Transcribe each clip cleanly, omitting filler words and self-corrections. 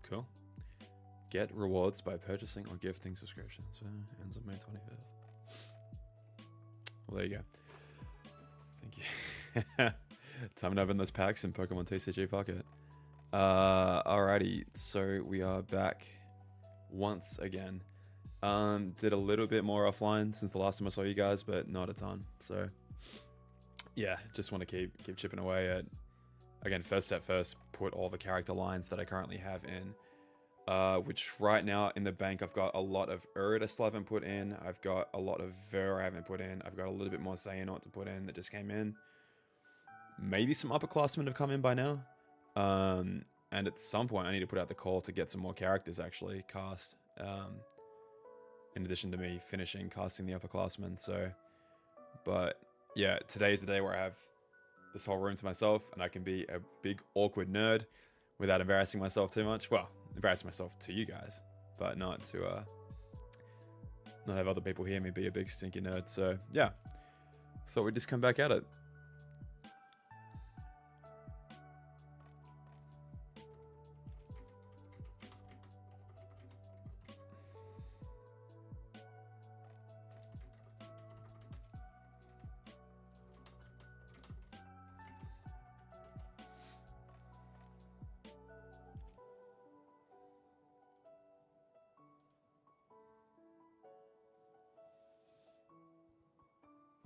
Cool. Get rewards by purchasing or gifting subscriptions. Ends on May 25th. Well, there you go. Thank you. Time to open those packs in Pokemon TCG Pocket. Alrighty, so we are back once again. Did a little bit more offline since the last time I saw you guys, but not a ton. So yeah, just want to keep chipping away at, again, first step first, put all the character lines that I currently have in. Which right now in the bank, I've got a lot of Erd I still haven't put in. I've got a lot of Ver I haven't put in. I've got a little bit more Xehanort to put in that just came in. Maybe some upperclassmen have come in by now. And at some point I need to put out the call to get some more characters actually cast. In addition to me finishing casting the upperclassmen. So, but yeah, today is the day where I have this whole room to myself and I can be a big awkward nerd without embarrassing myself too much. Well, embarrassing myself to you guys, but not to not have other people hear me be a big stinky nerd. So yeah, thought we'd just come back at it.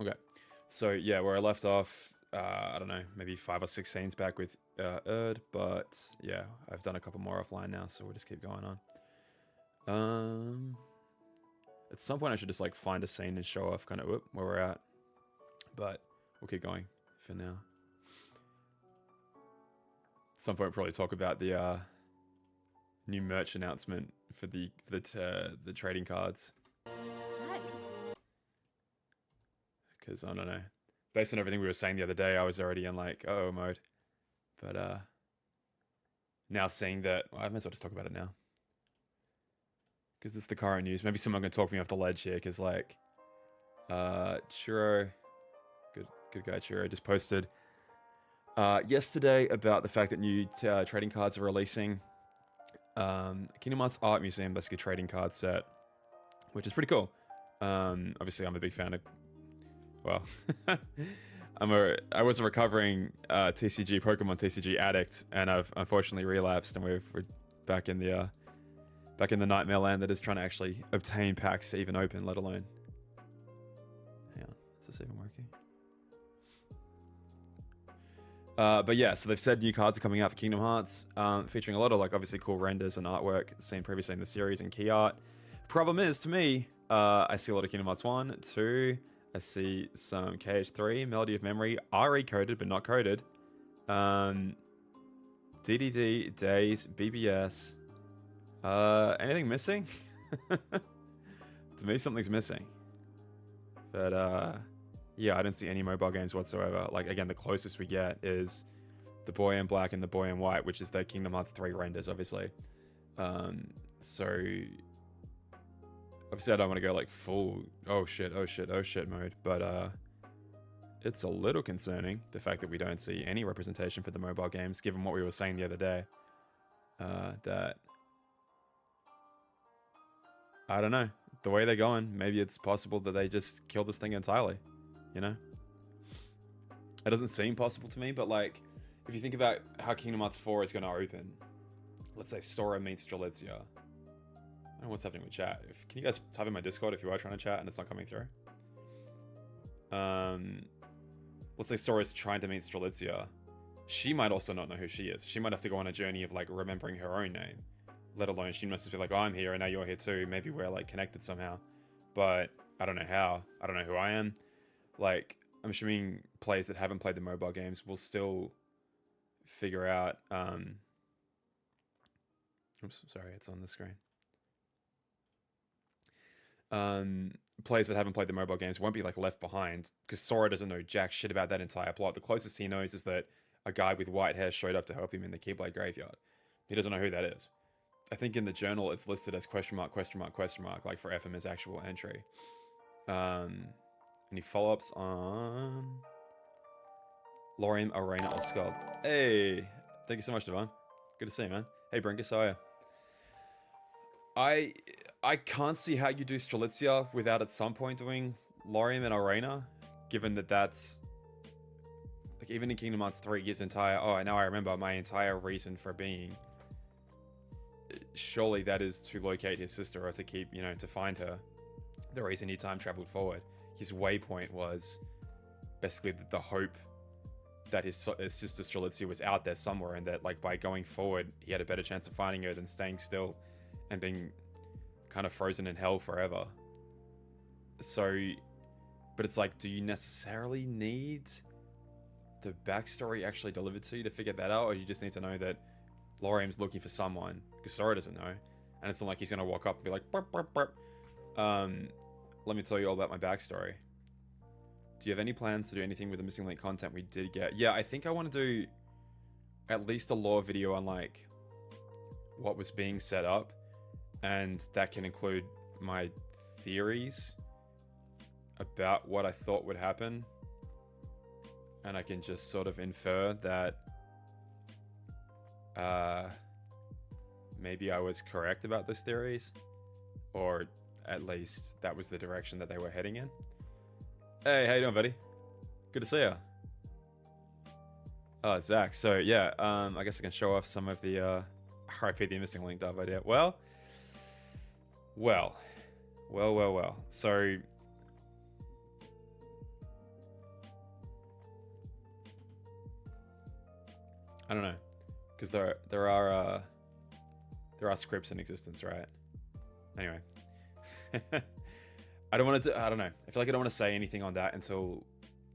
Okay, so yeah, where I left off, I don't know, maybe 5 or 6 scenes back with Erd, but yeah, I've done a couple more offline now, so we'll just keep going on. At some point I should just like find a scene and show off kind of where we're at, but we'll keep going for now. At some point, probably talk about the new merch announcement for the trading cards. Because, I don't know, based on everything we were saying the other day, I was already in, like, uh-oh mode. But, now seeing that, well, I might as well just talk about it now. Because it's the current news. Maybe someone can talk me off the ledge here, because, like, Churro, good guy Churro, just posted yesterday about the fact that new trading cards are releasing. Kingdom Hearts Art Museum, basically a trading card set, which is pretty cool. Obviously, I'm a big fan of... Well, I was a recovering Pokemon TCG addict, and I've unfortunately relapsed, and we're back in the nightmare land that is trying to actually obtain packs to even open, let alone. Hang on, is this even working? But yeah, so they've said new cards are coming out for Kingdom Hearts, featuring a lot of, like, obviously cool renders and artwork seen previously in the series and key art. Problem is, to me, I see a lot of Kingdom Hearts 1, 2. I see some KH3, Melody of Memory, RE coded but not coded. DDD, Days, BBS. Anything missing? To me, something's missing. But yeah, I don't see any mobile games whatsoever. Like, again, the closest we get is the Boy in Black and the Boy in White, which is the Kingdom Hearts 3 renders, obviously. So... Obviously, I don't want to go like full oh shit mode, but it's a little concerning, the fact that we don't see any representation for the mobile games, given what we were saying the other day. That, I don't know, the way they're going, maybe it's possible that they just kill this thing entirely, you know? It doesn't seem possible to me, but like, if you think about how Kingdom Hearts 4 is going to open, let's say Sora meets Strelitzia. I don't know what's happening with chat. Can you guys type in my Discord if you are trying to chat and it's not coming through? Let's say Sora's trying to meet Strelitzia. She might also not know who she is. She might have to go on a journey of, like, remembering her own name. Let alone, she must just be like, oh, I'm here and now you're here too. Maybe we're, like, connected somehow. But I don't know how. I don't know who I am. Like, I'm assuming players that haven't played the mobile games will still figure out... Oops, sorry, it's on the screen. Players that haven't played the mobile games won't be, like, left behind, because Sora doesn't know jack shit about that entire plot. The closest he knows is that a guy with white hair showed up to help him in the Keyblade graveyard. He doesn't know who that is. I think in the journal it's listed as question mark, like for FM's actual entry. And Any follow-ups on Lorium, Arena, or Scald? Hey, thank you so much, Devon. Good to see you, man. Hey, Brinkus, how are you? I can't see how you do Strelitzia without at some point doing Lorium and Arena, given that that's like even in Kingdom Hearts 3, his entire now I remember my entire reason for being. Surely that is to locate his sister or to keep, to find her. The reason he time traveled forward. His waypoint was basically the hope that his sister Strelitzia was out there somewhere, and that like by going forward he had a better chance of finding her than staying still and being kind of frozen in hell forever. So, but it's like, do you necessarily need the backstory actually delivered to you to figure that out, or you just need to know that Lorium's looking for someone because Sora doesn't know, and it's not like he's gonna walk up and be like, burp, burp, burp. Let me tell you all about my backstory. Do you have any plans to do anything with the missing link content we did get? Yeah, I think I want to do at least a lore video on like what was being set up, and that can include my theories about what I thought would happen, and I can just sort of infer that maybe I was correct about those theories, or at least that was the direction that they were heading in. Hey, how you doing, buddy? Good to see you. Oh, Zach. So yeah, I guess I can show off some of the RIP the missing link dub idea. Well. So I don't know, because there are scripts in existence, right? Anyway. I don't know. I feel like I don't want to say anything on that until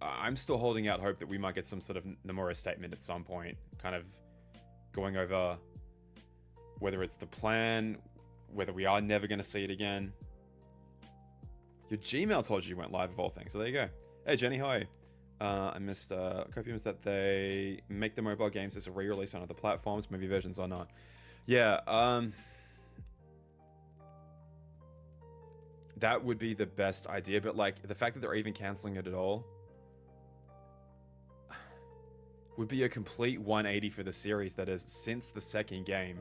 I'm still holding out hope that we might get some sort of Nomura statement at some point, kind of going over whether it's the plan, whether we are never going to see it again. Your Gmail told you went live of all things, so there you go. Hey Jenny, how are you? I missed copiums that they make the mobile games as a re-release on other platforms, movie versions or not. Yeah, that would be the best idea, but like the fact that they're even canceling it at all would be a complete 180 for the series that has, since the second game,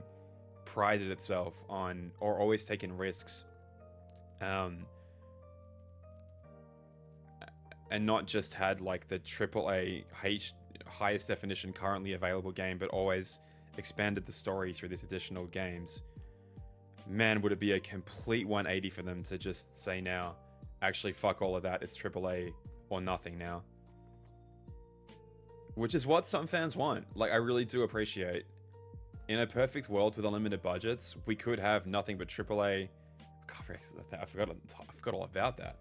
prided itself on, or always taken risks, and not just had like the AAA highest definition currently available game, but always expanded the story through these additional games. Man, would it be a complete 180 for them to just say now, actually fuck all of that, it's AAA or nothing now. Which is what some fans want. Like, I really do appreciate, in a perfect world with unlimited budgets, we could have nothing but AAA. God, I forgot all about that.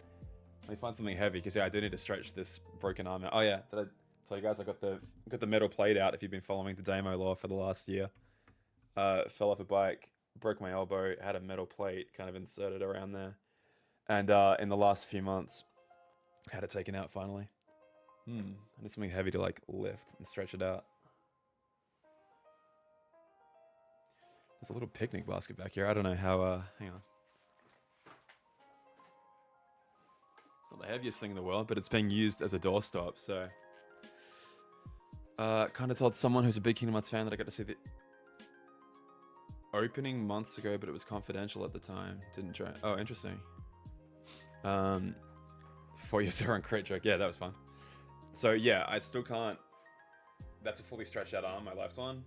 Let me find something heavy, because yeah, I do need to stretch this broken arm out. Oh yeah, did I tell you guys I got the metal plate out? If you've been following the demo lore for the last year, fell off a bike, broke my elbow, had a metal plate kind of inserted around there, and in the last few months, had it taken out finally. I need something heavy to like lift and stretch it out. There's a little picnic basket back here. I don't know how. Hang on. It's not the heaviest thing in the world, but it's being used as a doorstop. So, kind of told someone who's a big Kingdom Hearts fan that I got to see the opening months ago, but it was confidential at the time. Didn't try. Oh, interesting. 4 years on crit joke. Yeah, that was fun. So yeah, I still can't. That's a fully stretched out arm, my left one.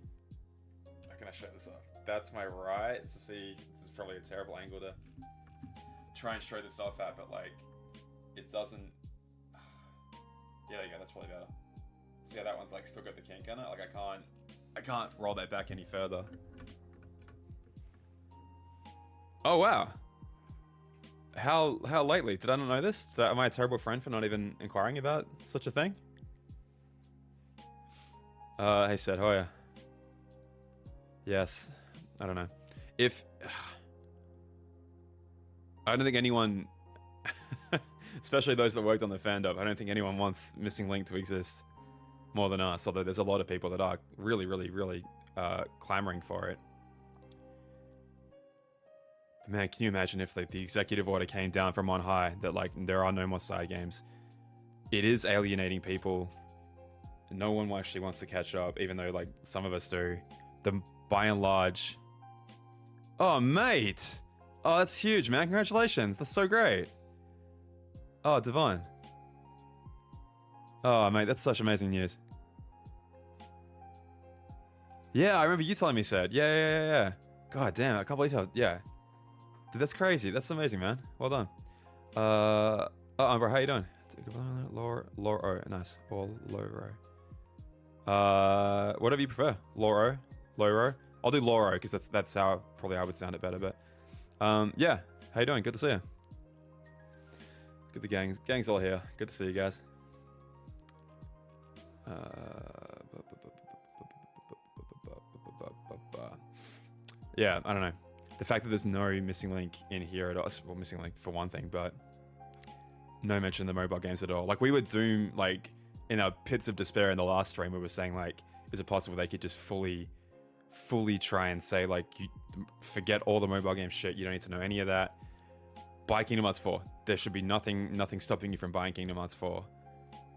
How can I show this off? That's my right. So see, this is probably a terrible angle to try and show this off at, but like, it doesn't. Yeah, there you go. That's probably better. See how that one's like still got the kink in it? Like I can't roll that back any further. Oh wow. How lately? Did I not know this? Am I a terrible friend for not even inquiring about such a thing? Hey Seth, how are you? Yes. I don't know. I don't think anyone, especially those that worked on the FanDub, I don't think anyone wants Missing Link to exist more than us, although there's a lot of people that are really, really, really clamoring for it. Man, can you imagine if like the executive order came down from on high that like there are no more side games? it is alienating people. No one actually wants to catch up, even though like some of us do. By and large. Oh, mate. Oh, that's huge, man. Congratulations. That's so great. Oh, divine. Oh, mate, that's such amazing news. Yeah, I remember you telling me, said. Yeah. God damn, I can't believe how, yeah. Dude, that's crazy. That's amazing, man. Well done. Bro, how you doing? Laura, nice. Or Loro. Whatever you prefer. Loro. I'll do Loro, because that's how probably I would sound it better, but yeah. How you doing? Good to see you. Good, the gang's all here. Good to see you guys. Yeah, I don't know. The fact that there's no missing link in here at all, well, missing link for one thing, but no mention of the mobile games at all. Like, we were doomed, like, in our pits of despair in the last stream, we were saying, like, is it possible they could just fully try and say, like, you forget all the mobile game shit, you don't need to know any of that. Buy Kingdom Hearts 4. There should be nothing stopping you from buying Kingdom Hearts 4.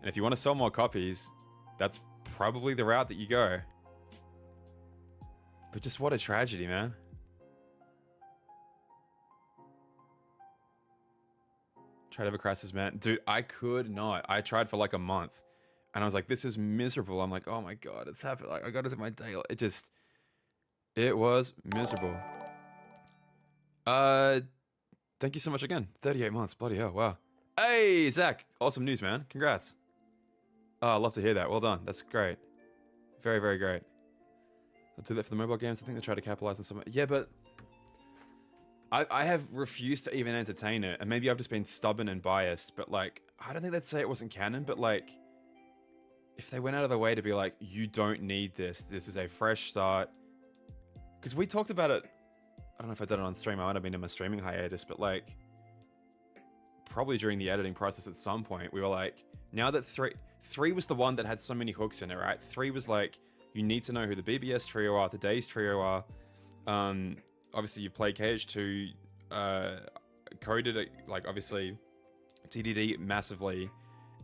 And if you want to sell more copies, that's probably the route that you go. But just what a tragedy, man. Tried Ever Crisis, man. Dude, I could not. I tried for like a month. And I was like, this is miserable. I'm like, oh my god, it's happened. Like, I got to do my day. It was miserable. Thank you so much again. 38 months. Bloody hell. Wow. Hey, Zach. Awesome news, man. Congrats. Oh, I love to hear that. Well done. That's great. Very, very great. I'll do that for the mobile games. I think they try to capitalize on some. Yeah, but I have refused to even entertain it. And maybe I've just been stubborn and biased. But, like, I don't think they'd say it wasn't canon. But, like, if they went out of their way to be like, you don't need this. This is a fresh start. Because we talked about it. I don't know if I did it on stream. I might have been in my streaming hiatus. But, like, probably during the editing process at some point, we were like, now that 3 was the one that had so many hooks in it, right? 3 was like, you need to know who the BBS trio are, the Days trio are. Obviously, you play KH2, coded it, like, obviously, TDD massively,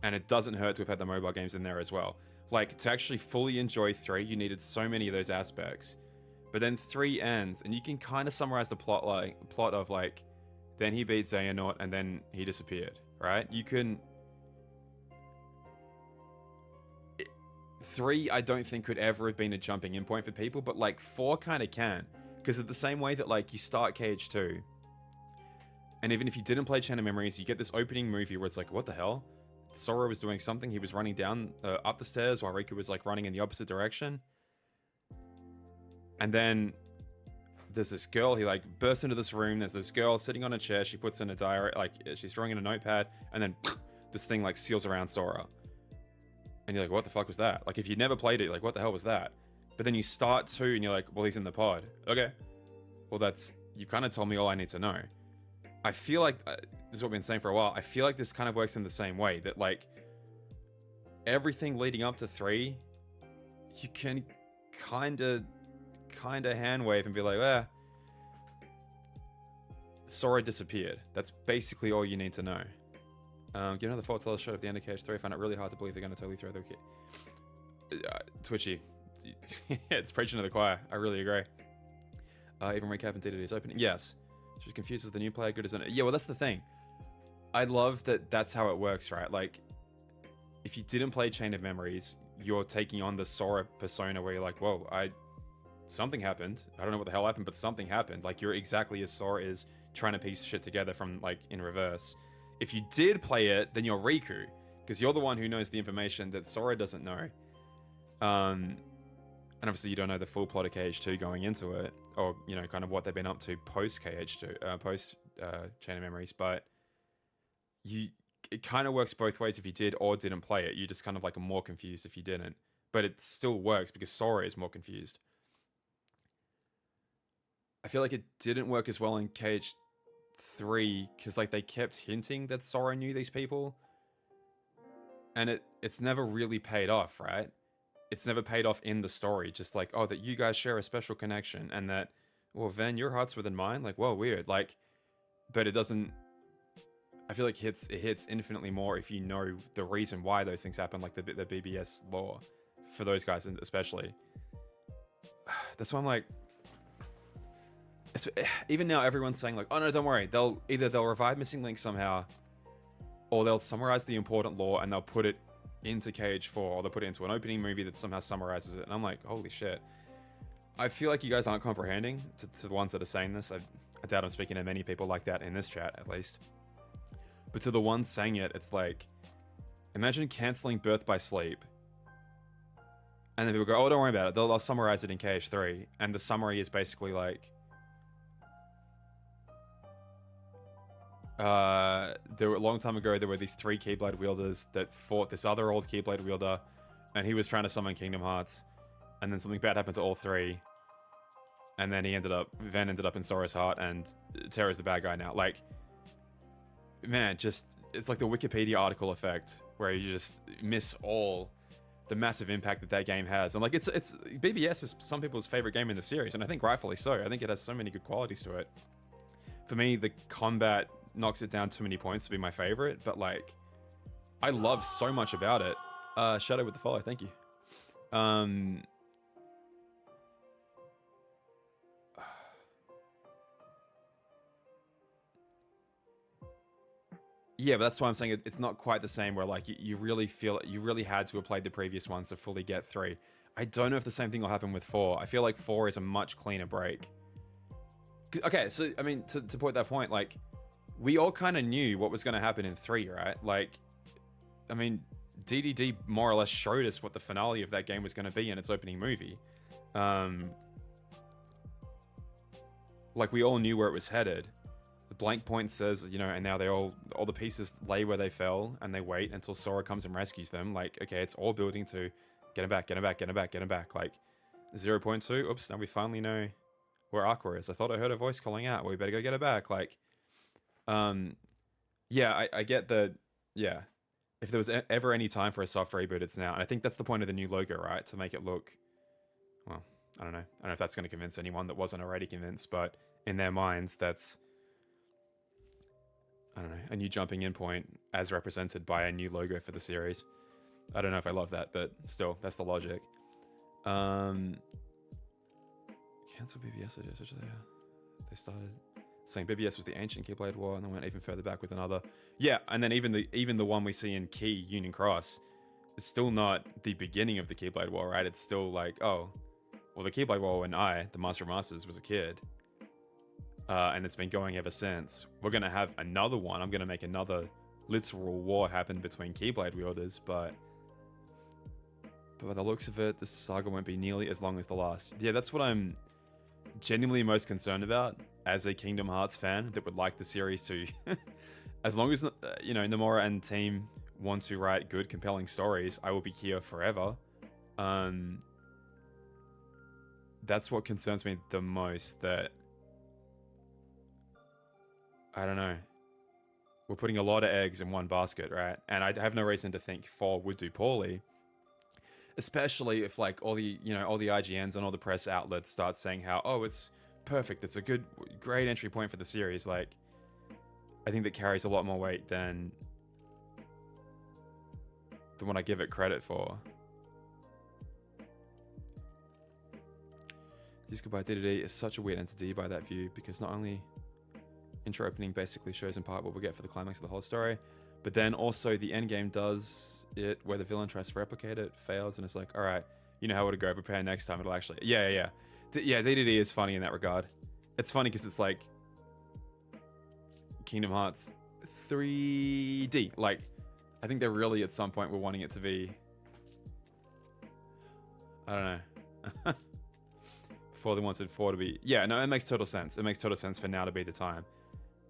and it doesn't hurt to have had the mobile games in there as well. Like, to actually fully enjoy 3, you needed so many of those aspects. But then 3 ends, and you can kind of summarize the plot of, like, then he beat Xehanort, and then he disappeared, right? You can... 3, I don't think could ever have been a jumping in point for people, but like 4 kind of can. Because of the same way that like you start KH2, and even if you didn't play Chain of Memories, you get this opening movie where it's like, what the hell? Sora was doing something, he was running down, up the stairs while Riku was like running in the opposite direction. And then there's this girl, he like bursts into this room, there's this girl sitting on a chair, she puts in a diary, like she's drawing in a notepad, and then this thing like seals around Sora. And you're like, what the fuck was that? Like, if you never played it, like, what the hell was that? But then you start 2 and you're like, well, he's in the pod. Okay. Well, you kind of told me all I need to know. I feel like, this is what we've been saying for a while, I feel like this kind of works in the same way. That, like, everything leading up to 3, you can kind of hand wave and be like, Sora disappeared. That's basically all you need to know. Give another fault teller shot at the end of KH3. I find it really hard to believe they're going to totally throw their kid. Twitchy. It's preaching to the choir. I really agree. Even recap and TDD's opening. Yes. She's confused as the new player, good as an... Yeah, well, that's the thing. I love that that's how it works, right? Like, if you didn't play Chain of Memories, you're taking on the Sora persona where you're like, whoa, something happened. I don't know what the hell happened, but something happened. Like, you're exactly as Sora is trying to piece shit together from, like, in reverse. If you did play it, then you're Riku, because you're the one who knows the information that Sora doesn't know. And obviously you don't know the full plot of KH2 going into it, or, you know, kind of what they've been up to post KH2, post Chain of Memories, but it kind of works both ways if you did or didn't play it. You just kind of like are more confused if you didn't. But it still works because Sora is more confused. I feel like it didn't work as well in KH3 because like they kept hinting that Sora knew these people, and it's never really paid off, right? It's never paid off in the story, just like, oh, that you guys share a special connection, and that, well, Ven, your heart's within mine, like, whoa, weird, like, but it doesn't, I feel like it hits infinitely more if you know the reason why those things happen, like the BBS lore, for those guys especially. That's why I'm like, even now everyone's saying like, oh no, don't worry, they'll revive Missing Link somehow, or they'll summarize the important lore and they'll put it into KH4, or they'll put it into an opening movie that somehow summarizes it. And I'm like, holy shit. I feel like you guys aren't comprehending, to the ones that are saying this. I doubt I'm speaking to many people like that in this chat, at least. But to the ones saying it, it's like, imagine canceling Birth by Sleep, and then people go, oh, don't worry about it, they'll summarize it in KH3, and the summary is basically like, a long time ago, there were these 3 Keyblade wielders that fought this other old Keyblade wielder, and he was trying to summon Kingdom Hearts, and then something bad happened to all 3, and then Ven ended up in Sora's heart, and Terra's the bad guy now. Like, man, it's like the Wikipedia article effect, where you just miss all the massive impact that game has. And like, it's BBS is some people's favorite game in the series, and I think rightfully so. I think it has so many good qualities to it. For me, the combat knocks it down too many points to be my favorite, but like, I love so much about it. Shadow with the follow, thank you. Yeah, but that's why I'm saying it's not quite the same, where like you really feel you really had to have played the previous ones to fully get 3. I don't know if the same thing will happen with 4. I feel like 4 is a much cleaner break. Okay, so I mean, to put that point, like, we all kind of knew what was going to happen in 3, right? Like, I mean, DDD more or less showed us what the finale of that game was going to be in its opening movie. Like, we all knew where it was headed. The blank point says, you know, and now all the pieces lay where they fell, and they wait until Sora comes and rescues them. Like, okay, it's all building to get him back, get him back, get him back, get him back. Like, 0.2, oops, now we finally know where Aqua is. I thought I heard a voice calling out. Well, we better go get her back. Like, yeah, I get the, yeah. If there was ever any time for a soft reboot, it's now. And I think that's the point of the new logo, right? To make it look, well, I don't know. I don't know if that's going to convince anyone that wasn't already convinced, but in their minds, that's, I don't know, a new jumping in point as represented by a new logo for the series. I don't know if I love that, but still, that's the logic. Cancel BBS ideas, which they started saying BBS was the ancient Keyblade War, and then went even further back with another. Yeah, and then even the one we see in Key Union Cross is still not the beginning of the Keyblade War, right? It's still like, oh, well, the Keyblade War when the Master of Masters, was a kid. And it's been going ever since. We're going to have another one. I'm going to make another literal war happen between Keyblade wielders, but by the looks of it, this saga won't be nearly as long as the last. Yeah, that's what I'm genuinely most concerned about as a Kingdom Hearts fan that would like the series to... as long as, you know, Nomura and team want to write good, compelling stories, I will be here forever. That's what concerns me the most, that... I don't know. We're putting a lot of eggs in one basket, right? And I have no reason to think 4 would do poorly. Especially if, like, all the IGNs and all the press outlets start saying how, oh, it's perfect, it's a great entry point for the series. Like, I think that carries a lot more weight than what I give it credit for. Disco by DDD is such a weird entity by that view, because not only... intro opening basically shows in part what we'll get for the climax of the whole story, but then also the end game does it where the villain tries to replicate it, fails, and it's like, all right, you know how it'll go, prepare next time, it'll actually... Yeah, DDD is funny in that regard. It's funny because it's like Kingdom Hearts 3D. Like, I think they're really at some point we're wanting it to be... I don't know. Before they wanted 4 to be... Yeah, no, it makes total sense. It makes total sense for now to be the time.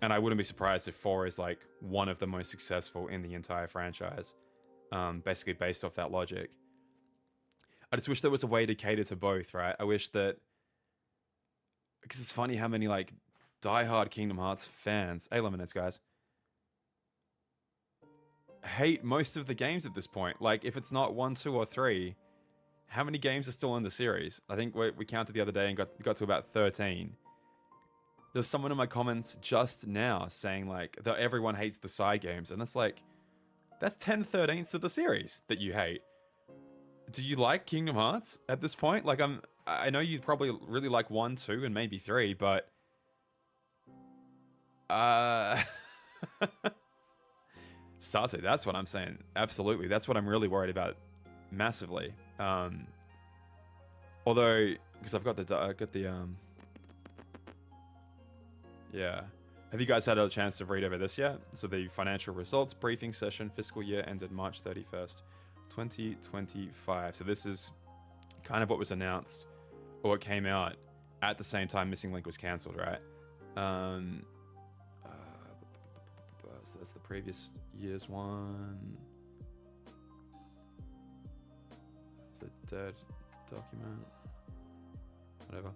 And I wouldn't be surprised if 4 is like one of the most successful in the entire franchise. Basically based off that logic. I just wish there was a way to cater to both, right? I wish that... Because it's funny how many like diehard Kingdom Hearts fans... Hey, Lemonades, guys. Hate most of the games at this point. Like, if it's not 1, 2, or 3... How many games are still in the series? I think we counted the other day and got to about 13. there's someone in my comments just now saying like that everyone hates the side games, and that's like, that's 10/13ths of the series that you hate. Do you like Kingdom Hearts at this point? Like, I know you probably really like 1, 2, and maybe 3, but Sato, that's what I'm saying. Absolutely, that's what I'm really worried about, massively. Although, because I've got the yeah. Have you guys had a chance to read over this yet? So the financial results briefing session, fiscal year ended March 31st, 2025. So this is kind of what was announced, or what came out at the same time Missing Link was cancelled, right? So that's the previous year's one. It's a dead document. Whatever.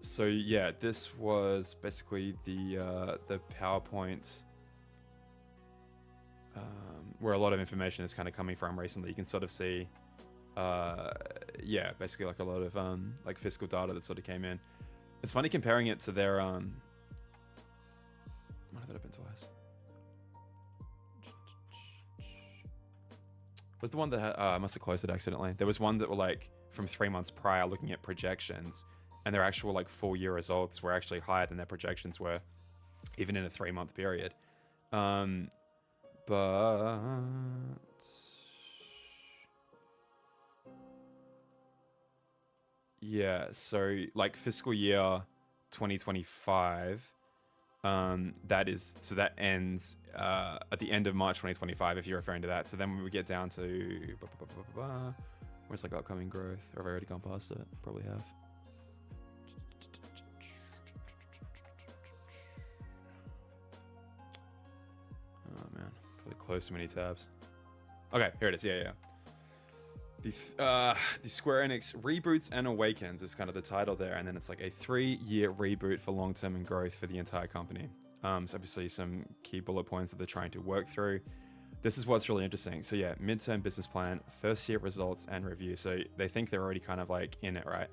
So yeah, this was basically the PowerPoint where a lot of information is kind of coming from recently. You can sort of see, yeah, basically like a lot of like fiscal data that sort of came in. It's funny comparing it to their might have that open twice. Was the one that had, I must have closed it accidentally. There was one that were like from 3 months prior, looking at projections, and their actual like full year results were actually higher than their projections were, even in a 3-month period. But yeah, so like fiscal year 2025, that ends at the end of March 2025, if you're referring to that. So then when we get down to where's like upcoming growth? Or have I already gone past it? Probably have. Oh man, probably closed too many tabs. Okay, here it is. Yeah. The Square Enix Reboots and Awakens is kind of the title there, and then it's like a 3-year reboot for long-term and growth for the entire company. So obviously some key bullet points that they're trying to work through. This is what's really interesting. So yeah, midterm business plan, first year results and review. So they think they're already kind of like in it, right?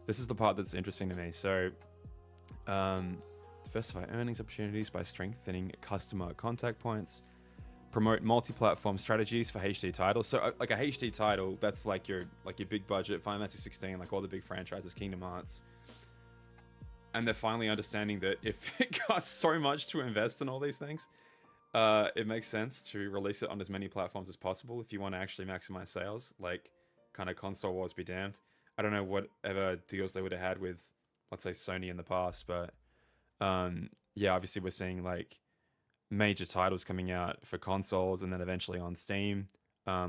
This is the part that's interesting to me. So diversify earnings opportunities by strengthening customer contact points. Promote multi-platform strategies for HD titles. So like a HD title, that's like your big budget, Final Fantasy 16, like all the big franchises, Kingdom Hearts. And they're finally understanding that if it costs so much to invest in all these things, it makes sense to release it on as many platforms as possible if you want to actually maximize sales. Like, kind of console wars be damned. I don't know whatever deals they would have had with, let's say, Sony in the past, but yeah, obviously we're seeing like major titles coming out for consoles and then eventually on Steam,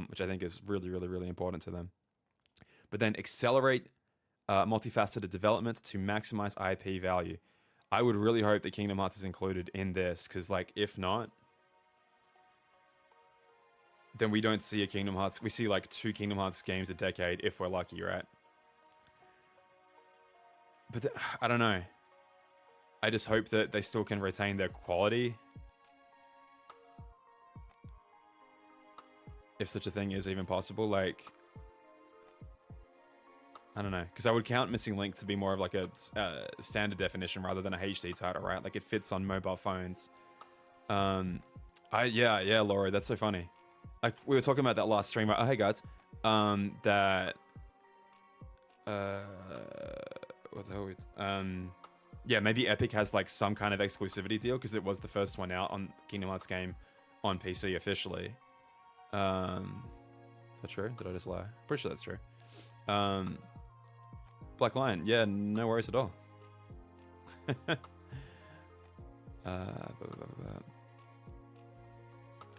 which I think is really, really, really important to them. But then accelerate multifaceted development to maximize IP value. I would really hope that Kingdom Hearts is included in this, because like if not, then we don't see a Kingdom Hearts. We see like 2 Kingdom Hearts games a decade if we're lucky, right? But I don't know. I just hope that they still can retain their quality, if such a thing is even possible. Like, I don't know, because I would count Missing Link to be more of like a standard definition rather than a HD title, right? Like it fits on mobile phones. Yeah, Laura, that's so funny. Like we were talking about that last stream. Oh, hey guys, that what the hell? Yeah, maybe Epic has like some kind of exclusivity deal because it was the first one out on Kingdom Hearts game on PC officially. Is that true? Did I just lie? Pretty sure that's true. Black Lion, yeah, no worries at all.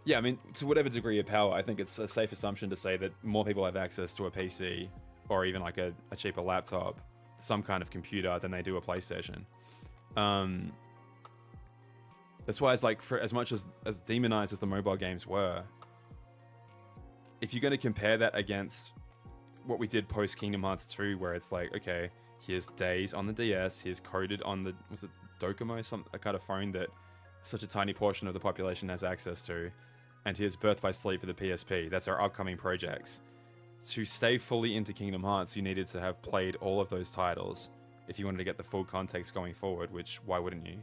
Yeah, I mean, to whatever degree of power, I think it's a safe assumption to say that more people have access to a PC or even like a cheaper laptop, some kind of computer, than they do a PlayStation. That's why it's like, for as much as demonized as the mobile games were, if you're going to compare that against what we did post Kingdom Hearts 2, where it's like, okay, here's Days on the DS, here's Coded on the, was it Docomo, a kind of phone that such a tiny portion of the population has access to, and here's Birth by Sleep for the PSP. That's our upcoming projects. To stay fully into Kingdom Hearts, you needed to have played all of those titles if you wanted to get the full context going forward, which why wouldn't you?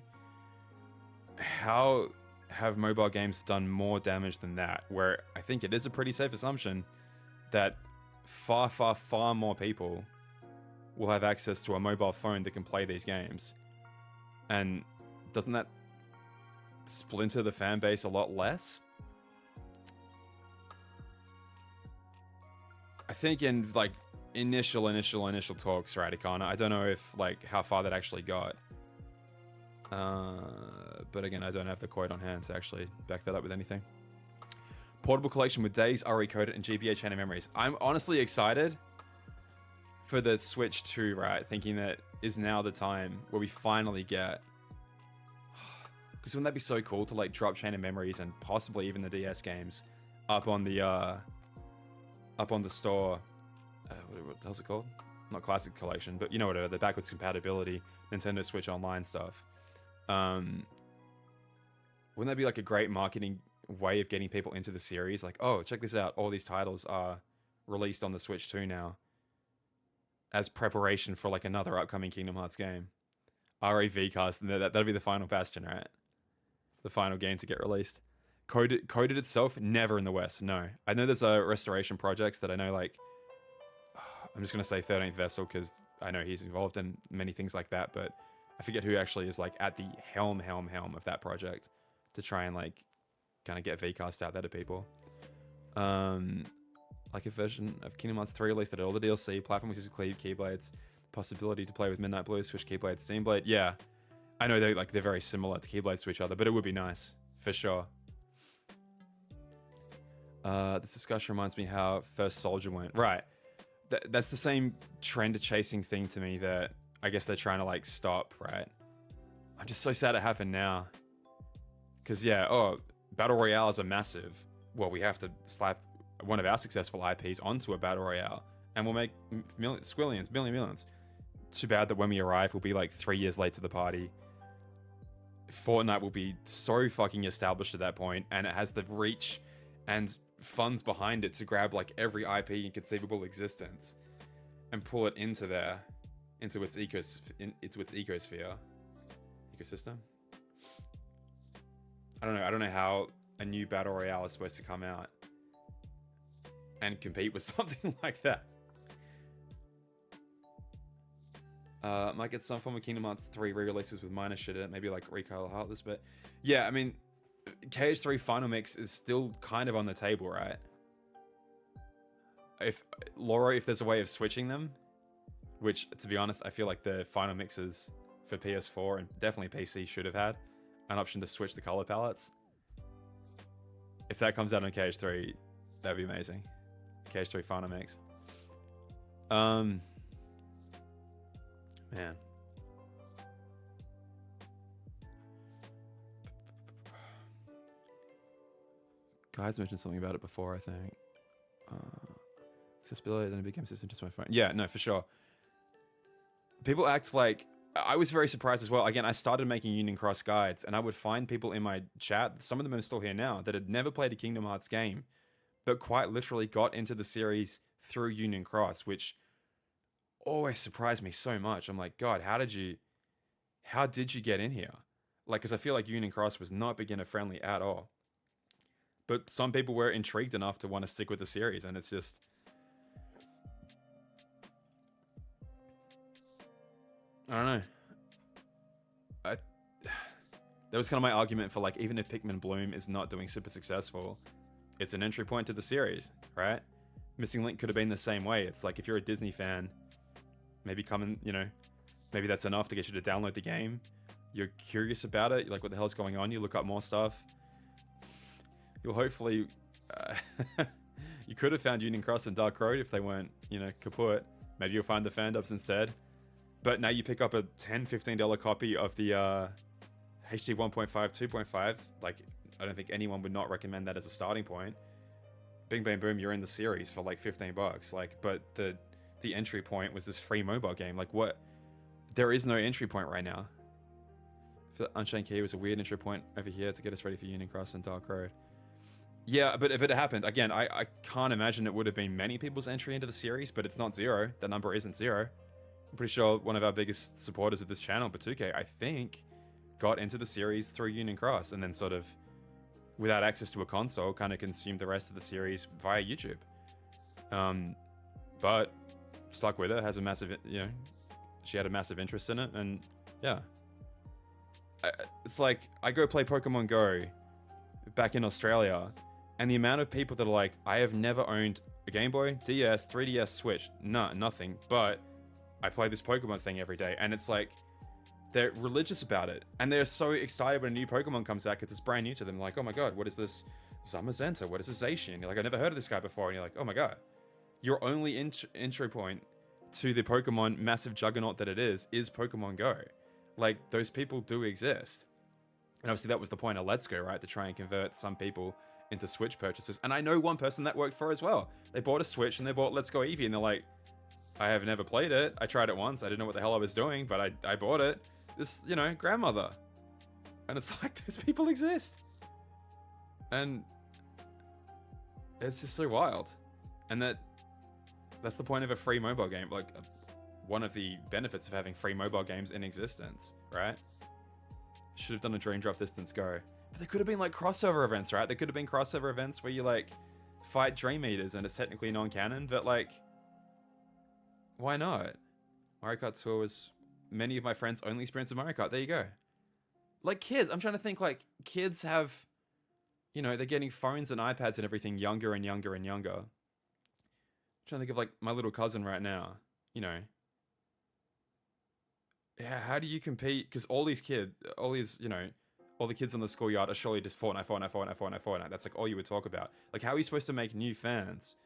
How have mobile games done more damage than that? Where I think it is a pretty safe assumption that far, far, far more people will have access to a mobile phone that can play these games. And doesn't that splinter the fan base a lot less? I think in like initial talks, right, Ikana, I don't know if like how far that actually got. But again, I don't have the quote on hand to actually back that up with anything. Portable collection with days, RE coded, and GBA chain of memories. I'm honestly excited for the Switch 2, right? Thinking that is now the time where we finally get... Because wouldn't that be so cool to like drop chain of memories and possibly even the DS games up on the store? What the hell's it called? Not Classic Collection, but you know whatever, the backwards compatibility, Nintendo Switch Online stuff. Wouldn't that be like a great marketing way of getting people into the series? Like, oh, check this out. All these titles are released on the Switch 2 now as preparation for like another upcoming Kingdom Hearts game. RAV cast, and that'll be the final bastion, right? The final game to get released. Coded itself, never in the West, no. I know there's restoration projects that I know, like, I'm just going to say 13th Vessel because I know he's involved in many things like that, but I forget who actually is like at the helm of that project to try and like kind of get VCast out there to people. Like a version of Kingdom Hearts 3 released that had all the DLC, platform which is cleaved keyblades, possibility to play with Midnight Blue, Switch Keyblade, Steam Blade. Yeah, I know they're very similar to keyblades to each other, but it would be nice for sure. This discussion reminds me how First Soldier went. Right, that's the same trend chasing thing to me that I guess they're trying to like stop. Right, I'm just so sad it happened now. Because yeah, battle royales are massive. Well, we have to slap one of our successful IPs onto a battle royale, and we'll make millions. Too bad that when we arrive, we'll be like 3 years late to the party. Fortnite will be so fucking established at that point, and it has the reach and funds behind it to grab like every IP in conceivable existence and pull it into its ecosystem. I don't know how a new battle royale is supposed to come out and compete with something like that. Might get some form of Kingdom Hearts 3 re-releases with minor shit in it, maybe like Recoil Heartless, but yeah, I mean, KH3 Final Mix is still kind of on the table, right? If there's a way of switching them, which to be honest, I feel like the Final Mixes for PS4 and definitely PC should have had an option to switch the color palettes. If that comes out on KH3, that'd be amazing. KH3 Final Mix. Man. Guys mentioned something about it before, I think. Accessibility in a big game system, just my phone. Yeah, no, for sure. People act like... I was very surprised as well. Again, I started making Union Cross guides, and I would find people in my chat, some of them are still here now, that had never played a Kingdom Hearts game, but quite literally got into the series through Union Cross, which always surprised me so much. I'm like, God, how did you get in here? Like, because I feel like Union Cross was not beginner friendly at all. But some people were intrigued enough to want to stick with the series, and it's just... I don't know. That was kind of my argument for like, even if Pikmin Bloom is not doing super successful, it's an entry point to the series, right? Missing Link could have been the same way. It's like, if you're a Disney fan, maybe maybe that's enough to get you to download the game. You're curious about it. You're like, what the hell's going on? You look up more stuff. You'll hopefully... you could have found Union Cross and Dark Road if they weren't, kaput. Maybe you'll find the FanDubs instead. But now you pick up a $10, $15 copy of the HD 1.5, 2.5. Like, I don't think anyone would not recommend that as a starting point. Bing, bang, boom, you're in the series for like $15. Like, but the entry point was this free mobile game. Like, what? There is no entry point right now. I feel like Unchained Key was a weird entry point over here to get us ready for Union Cross and Dark Road. Yeah, but it happened. Again, I can't imagine it would have been many people's entry into the series, but it's not zero. The number isn't zero. I'm pretty sure one of our biggest supporters of this channel, Batuke, I think, got into the series through Union Cross and then sort of, without access to a console, kind of consumed the rest of the series via YouTube. But stuck with it, has a massive, she had a massive interest in it, and yeah. It's like, I go play Pokemon Go back in Australia, and the amount of people that are like, I have never owned a Game Boy, DS, 3DS, Switch, nothing, but I play this Pokemon thing every day, and it's like, they're religious about it, and they're so excited when a new Pokemon comes out because it's brand new to them. Like, oh my god, what is this Zamazenta? What is this Zacian? You're like, I never heard of this guy before, and you're like, oh my god. Your only intro point to the Pokemon massive juggernaut that it is Pokemon Go. Like, those people do exist. And obviously that was the point of Let's Go, right? To try and convert some people into Switch purchases. And I know one person that worked for as well. They bought a Switch and they bought Let's Go Eevee, and they're like, I have never played it. I tried it once. I didn't know what the hell I was doing, but I bought it. This, grandmother. And it's like, those people exist. And it's just so wild. And that's the point of a free mobile game. Like, one of the benefits of having free mobile games in existence, right? Should have done a Dream Drop Distance Go. But there could have been like crossover events, right? There could have been crossover events where you like fight Dream Eaters and it's technically non-canon, but like, why not? Mario Kart Tour was many of my friends' only experience of Mario Kart. There you go. Like, kids, I'm trying to think, like, kids have, they're getting phones and iPads and everything younger and younger and younger. I'm trying to think of like my little cousin right now, Yeah, how do you compete? Because all the kids on the schoolyard are surely just Fortnite. That's like all you would talk about. Like, how are you supposed to make new fans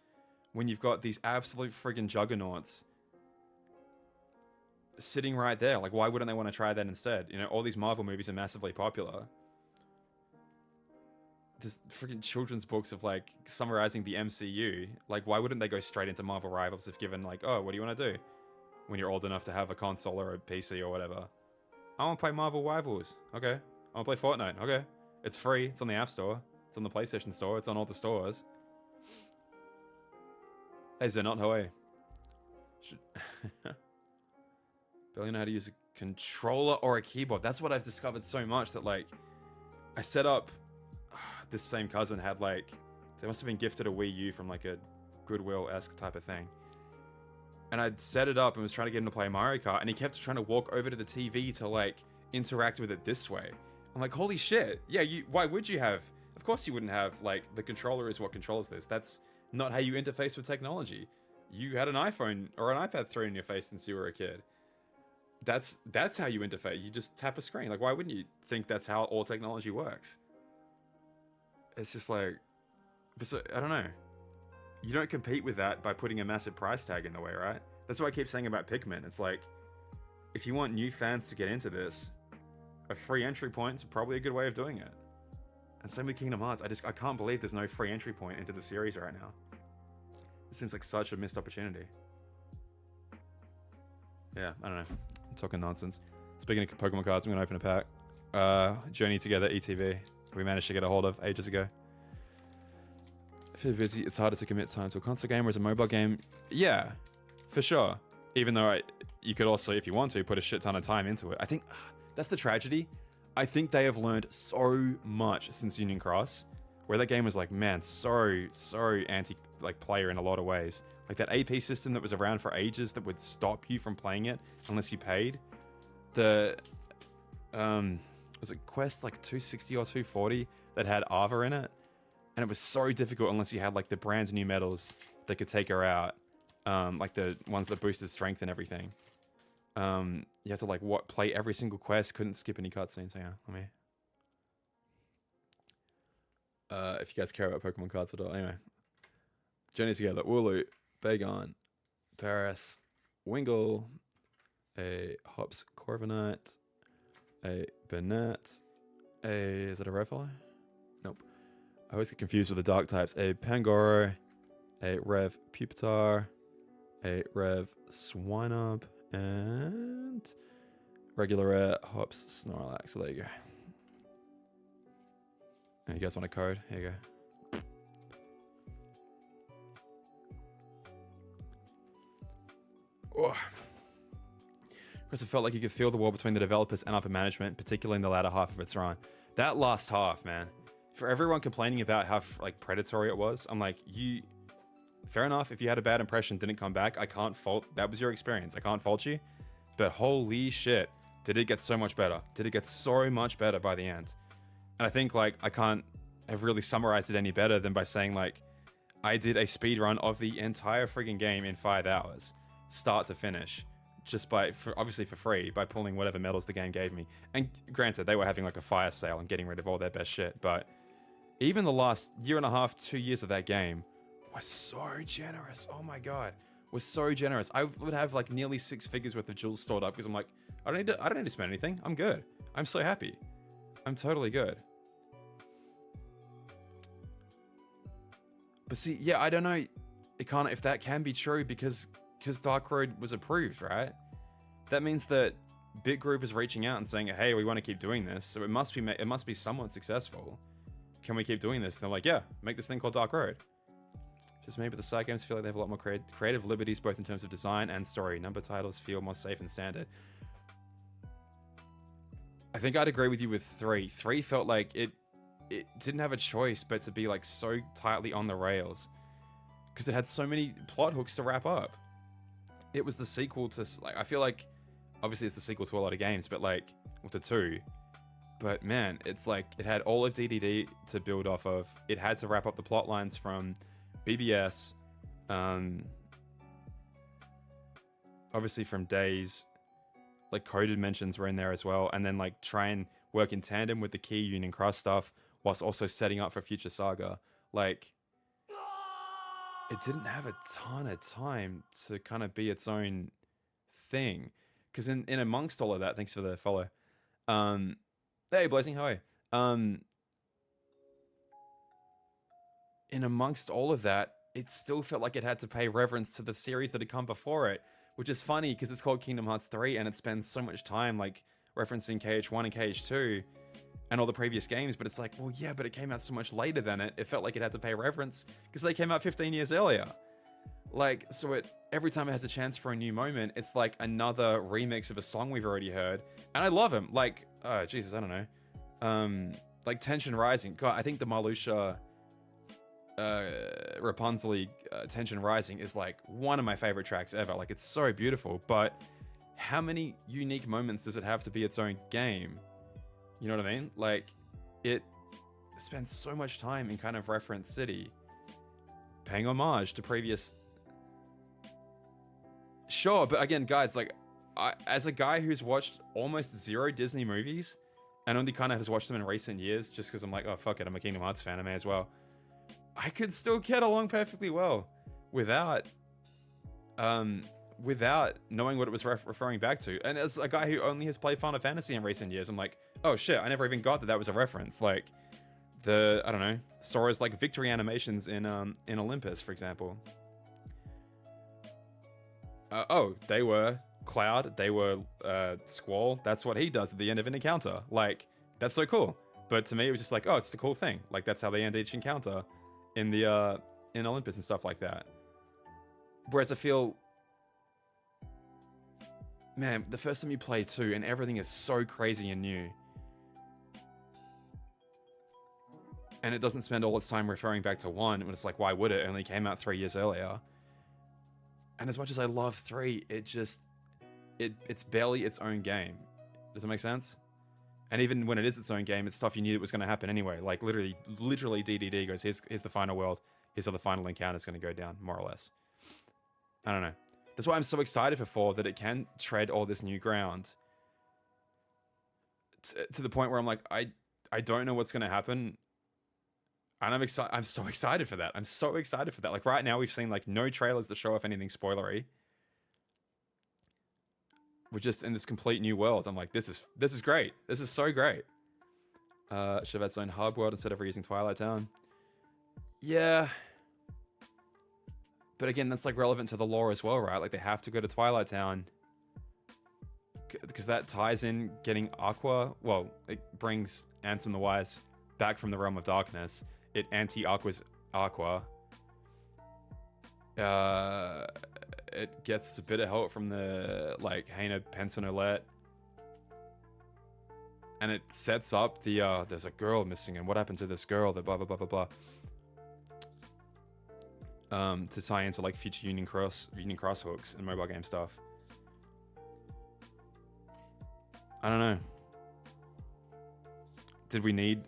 when you've got these absolute friggin' juggernauts sitting right there? Like, why wouldn't they want to try that instead? All these Marvel movies are massively popular. There's friggin' children's books of like summarizing the MCU. Like, why wouldn't they go straight into Marvel Rivals if given like, oh, what do you want to do when you're old enough to have a console or a PC or whatever? I want to play Marvel Rivals. Okay. I want to play Fortnite. Okay. It's free. It's on the App Store. It's on the PlayStation Store. It's on all the stores. Hey, Zenot, how are you? Barely know how to use a controller or a keyboard. That's what I've discovered so much, that like, I set up, this same cousin had like, they must have been gifted a Wii U from like a Goodwill-esque type of thing. And I'd set it up and was trying to get him to play Mario Kart, and he kept trying to walk over to the TV to like interact with it this way. I'm like, holy shit. Yeah, why would you have? Of course you wouldn't have, like, the controller is what controls this. That's not how you interface with technology. You had an iPhone or an iPad thrown in your face since you were a kid. That's how you interface. You just tap a screen. Like, why wouldn't you think that's how all technology works? It's just like, I don't know. You don't compete with that by putting a massive price tag in the way, right? That's what I keep saying about Pikmin. It's like, if you want new fans to get into this, a free entry point is probably a good way of doing it. And same with Kingdom Hearts. I can't believe there's no free entry point into the series right now. It seems like such a missed opportunity. Yeah, I don't know. I'm talking nonsense. Speaking of Pokemon cards, I'm going to open a pack. Journey Together ETV. We managed to get a hold of ages ago. If you're busy, it's harder to commit time to a console game or as a mobile game. Yeah, for sure. Even though you could also, if you want to, put a shit ton of time into it. I think that's the tragedy. I think they have learned so much since Union Cross, where that game was like, man, so anti-player in a lot of ways. Like that AP system that was around for ages that would stop you from playing it unless you paid. Was it Quest like 260 or 240 that had Ava in it? And it was so difficult unless you had like the brand new medals that could take her out. Like the ones that boosted strength and everything. You had to like play every single quest, couldn't skip any cutscenes. So yeah, let me. If you guys care about Pokemon cards at all, anyway. Journey Together, Wooloo, Bagon, Paris, Wingull, a Hops Corviknight, a Burnett, is it a Revoli? Nope. I always get confused with the dark types. A Pangoro, a Rev Pupitar, a Rev Swinub, and regular rare Hops Snorlax. So there you go. And you guys want a code? Here you go. Oh. Because it felt like you could feel the war between the developers and upper management, particularly in the latter half of its run. That last half, man. For everyone complaining about how like predatory it was, I'm like, fair enough. If you had a bad impression, didn't come back, I can't fault. That was your experience. I can't fault you. But holy shit, did it get so much better? Did it get so much better by the end? And I think like I can't have really summarized it any better than by saying like I did a speed run of the entire friggin' game in 5 hours, start to finish, just obviously for free, by pulling whatever medals the game gave me. And granted, they were having like a fire sale and getting rid of all their best shit, but even the last year and a half, 2 years of that game was so generous. Oh my god, was so generous. I would have like nearly 6 figures worth of jewels stored up because I'm like, I don't need to spend anything. I'm good. I'm so happy. I'm totally good. But see, yeah, I don't know. If that can be true because Dark Road was approved, right? That means that Big Group is reaching out and saying, hey, we want to keep doing this, so it must be somewhat successful. Can we keep doing this? And they're like, yeah, make this thing called Dark Road. Just maybe the side games feel like they have a lot more creative liberties, both in terms of design and story. Number titles feel more safe and standard. I think I'd agree with you with 3. 3 felt like it didn't have a choice but to be like so tightly on the rails because it had so many plot hooks to wrap up. It was the sequel to, like, I feel like obviously it's the sequel to a lot of games, but like with the 2, but man, it's like it had all of DDD to build off of. It had to wrap up the plot lines from BBS, obviously from Days, like coded mentions were in there as well, and then like try and work in tandem with the key Union Cross stuff whilst also setting up for future Saga. Like, it didn't have a ton of time to kind of be its own thing. Because in amongst all of that, thanks for the follow. Hey, Blazing, how are you? In amongst all of that, it still felt like it had to pay reverence to the series that had come before it, which is funny because it's called Kingdom Hearts 3 and it spends so much time like referencing KH1 and KH2 and all the previous games, but it's like, well, yeah, but it came out so much later than it. It felt like it had to pay reverence because they came out 15 years earlier. Like, so every time it has a chance for a new moment, it's like another remix of a song we've already heard. And I love him. Like, oh, Jesus, I don't know. Like Tension Rising. God, I think the Marluxia Rapunzel Tension Rising is like one of my favorite tracks ever. Like, it's so beautiful, but how many unique moments does it have to be its own game? You know what I mean? Like, it spends so much time in kind of Reference City, paying homage to previous. Sure, but again, guys, like, as a guy who's watched almost 0 Disney movies and only kind of has watched them in recent years, just because I'm like, oh fuck it, I'm a Kingdom Hearts fan, I may as well. I could still get along perfectly well without knowing what it was referring back to. And as a guy who only has played Final Fantasy in recent years, I'm like, oh shit, I never even got that was a reference. Like, I don't know, Sora's like victory animations in Olympus, for example. They were Cloud, they were Squall. That's what he does at the end of an encounter. Like, that's so cool. But to me, it was just like, oh, it's the cool thing. Like, that's how they end each encounter in the in Olympus and stuff like that. Whereas I feel, man, the first time you play 2 and everything is so crazy and new, and it doesn't spend all its time referring back to 1, when it's like, why would it? It only came out 3 years earlier. And as much as I love 3, it's barely its own game. Does that make sense? And even when it is its own game, it's stuff you knew it was going to happen anyway. Like, literally DDD goes, here's the final world, here's how the final encounter is going to go down, more or less. I don't know. That's why I'm so excited for 4, that it can tread all this new ground. To the point where I'm like, I don't know what's going to happen. And I'm excited. I'm so excited for that. I'm so excited for that. Like, right now, we've seen like no trailers that show off anything spoilery. We're just in this complete new world. I'm like, this is great. This is so great. Should have had its own hub world instead of reusing Twilight Town. Yeah. But again, that's like relevant to the lore as well, right? Like, they have to go to Twilight Town because that ties in getting Aqua. Well, it brings Ansem the Wise back from the realm of darkness. It anti-Aqua's Aqua. it gets a bit of help from the like Haina Pensionolette, and it sets up the there's a girl missing and what happened to this girl, the blah blah blah blah blah. To tie into like future Union Cross hooks and mobile game stuff. I don't know. Did we need?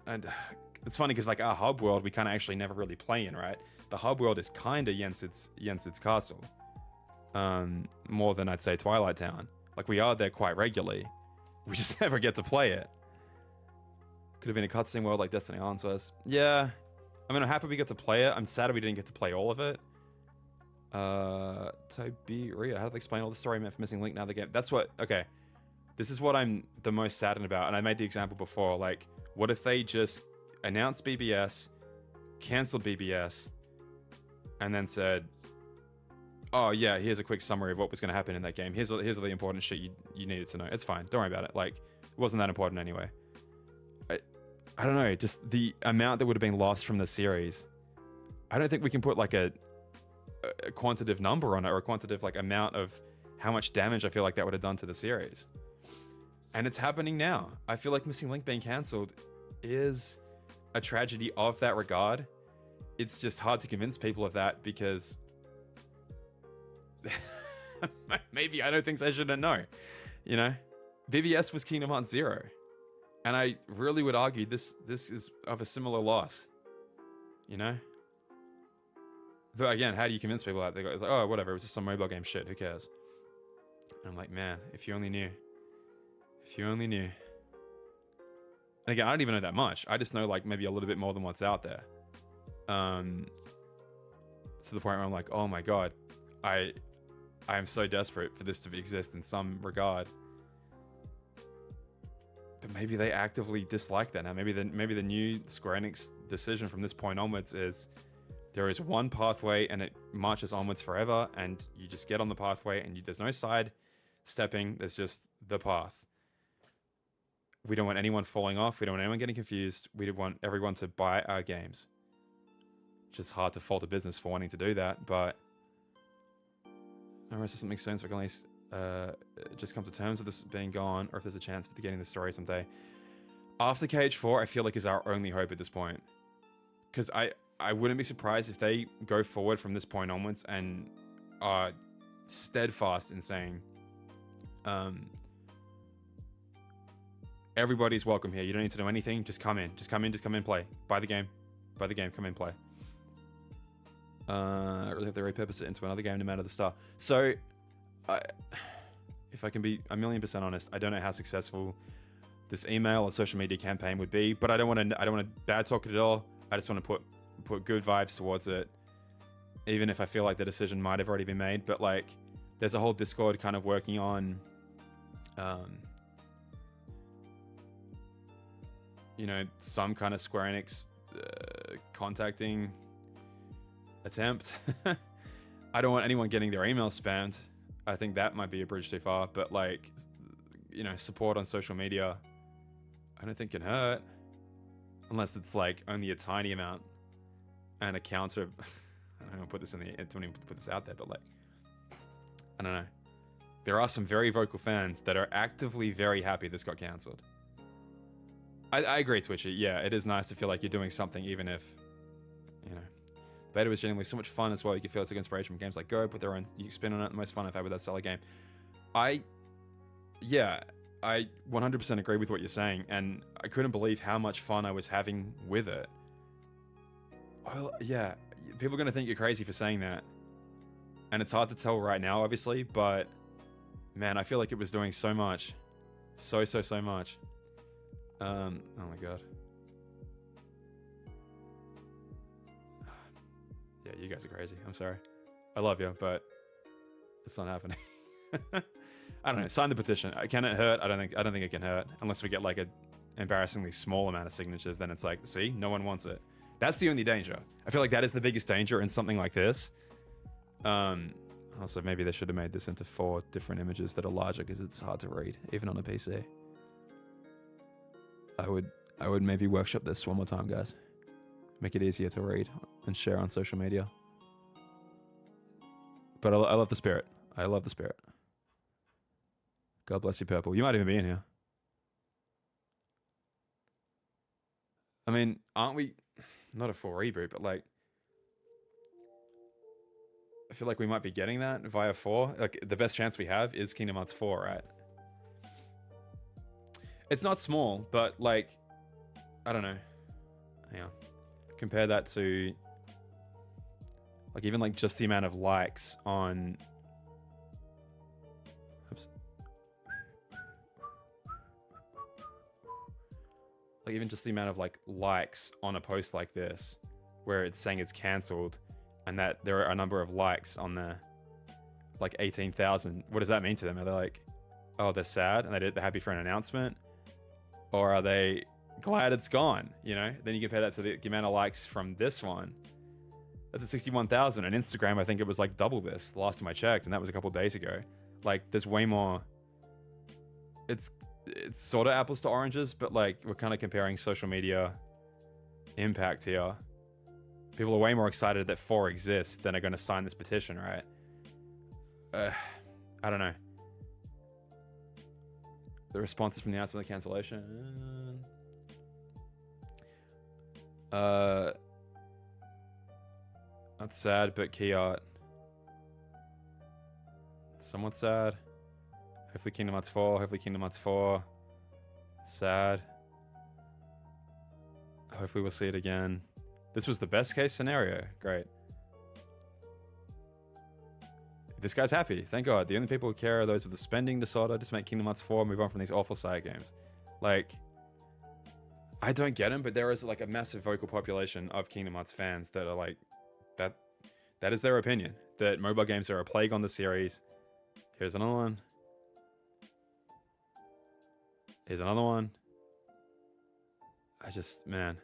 And it's funny because like our hub world we kind of actually never really play in, right? The hub world is kind of Yensid's castle, more than I'd say Twilight Town. Like we are there quite regularly, we just never get to play it. Could have been a cutscene world like Destiny Islands was. Yeah, I mean I'm happy we got to play it. I'm sad we didn't get to play all of it. Tobiria, how do they explain all the story meant for Missing Link now the game? That's what. Okay, this is what I'm the most saddened about, and I made the example before. Like, what if they just announced BBS, cancelled BBS, and then said, oh yeah, here's a quick summary of what was going to happen in that game. Here's all the important shit you needed to know. It's fine. Don't worry about it. Like, it wasn't that important anyway. I don't know. Just the amount that would have been lost from the series. I don't think we can put like a quantitative number on it, or a quantitative like amount of how much damage I feel like that would have done to the series. And it's happening now. I feel like Missing Link being cancelled is a tragedy of that regard. It's just hard to convince people of that because maybe I know things I shouldn't know. You know, BBS was Kingdom Hearts 0, and I really would argue this is of a similar loss. You know, but again, how do you convince people that they go, like, oh, whatever, it was just some mobile game shit. Who cares? And I'm like, man, if you only knew. If you only knew. And again, I don't even know that much. I just know like maybe a little bit more than what's out there. To the point where I'm like, oh my god, I am so desperate for this to exist in some regard. But maybe they actively dislike that now. Maybe the new Square Enix decision from this point onwards is there is one pathway and it marches onwards forever, and you just get on the pathway and there's no side stepping. There's just the path. We don't want anyone falling off. We don't want anyone getting confused. We want everyone to buy our games. It's just hard to fault a business for wanting to do that, but unless this makes sense, we can at least just come to terms with this being gone, or if there's a chance for getting the story someday. After KH4, I feel like is our only hope at this point. Because I wouldn't be surprised if they go forward from this point onwards and are steadfast in saying, everybody's welcome here. You don't need to know anything. Just come in. Just come in, play. Buy the game. Come in, play. I really hope they repurpose it into another game no matter the star. So, if I can be 1,000,000% honest, I don't know how successful this email or social media campaign would be, but I don't want to bad talk it at all. I just want to put good vibes towards it, even if I feel like the decision might have already been made. But like, there's a whole Discord kind of working on, you know, some kind of Square Enix contacting attempt. I don't want anyone getting their email spammed. I think that might be a bridge too far, but like, you know, support on social media, I don't think can hurt, unless it's like only a tiny amount and a counter. I don't want to put this don't even put this out there, but like, I don't know. There are some very vocal fans that are actively very happy this got cancelled. I agree, Twitchy. Yeah, it is nice to feel like you're doing something, even if, you know, beta was genuinely so much fun as well. You can feel it's like inspiration from games like Go, put their own spin on it. The most fun I've had with that style of game. I 100% agree with what you're saying, and I couldn't believe how much fun I was having with it. Well, yeah, people are going to think you're crazy for saying that, and it's hard to tell right now, obviously, but man, I feel like it was doing so much. So much. Oh my god. Yeah, you guys are crazy. I'm sorry. I love you, but it's not happening. I don't know. Sign the petition. Can it hurt? I don't think it can hurt unless we get like a embarrassingly small amount of signatures. Then it's like, see, no one wants it. That's the only danger. I feel like that is the biggest danger in something like this. Also, maybe they should have made this into 4 different images that are larger because it's hard to read, even on a PC. I would maybe workshop this one more time, guys. Make it easier to read and share on social media. But I love the spirit. I love the spirit. God bless you, Purple. You might even be in here. I mean, aren't we... Not a full reboot, but like... I feel like we might be getting that via 4. Like, the best chance we have is Kingdom Hearts 4, right? It's not small, but like... I don't know. Hang on. Compare that to... Like, even like just the amount of likes on... Oops. Like, even just the amount of like likes on a post like this, where it's saying it's cancelled, and that there are a number of likes on there, like 18,000. What does that mean to them? Are they like, oh, they're sad and they're happy for an announcement? Or are they glad it's gone? You know, then you compare that to the amount of likes from this one. That's at 61,000. On Instagram, I think it was like double this the last time I checked, and that was a couple of days ago. Like, there's way more. It's sort of apples to oranges, but like, we're kind of comparing social media impact here. People are way more excited that 4 exists than are going to sign this petition, right? I don't know. The responses from the announcement of the cancellation. That's sad, but key art. Somewhat sad. Hopefully Kingdom Hearts 4. Hopefully Kingdom Hearts 4. Sad. Hopefully we'll see it again. This was the best case scenario. Great. This guy's happy. Thank God. The only people who care are those with the spending disorder. Just make Kingdom Hearts 4, move on from these awful side games. Like, I don't get them, but there is like a massive vocal population of Kingdom Hearts fans that are like, that is their opinion. That mobile games are a plague on the series. Here's another one. Here's another one. Man.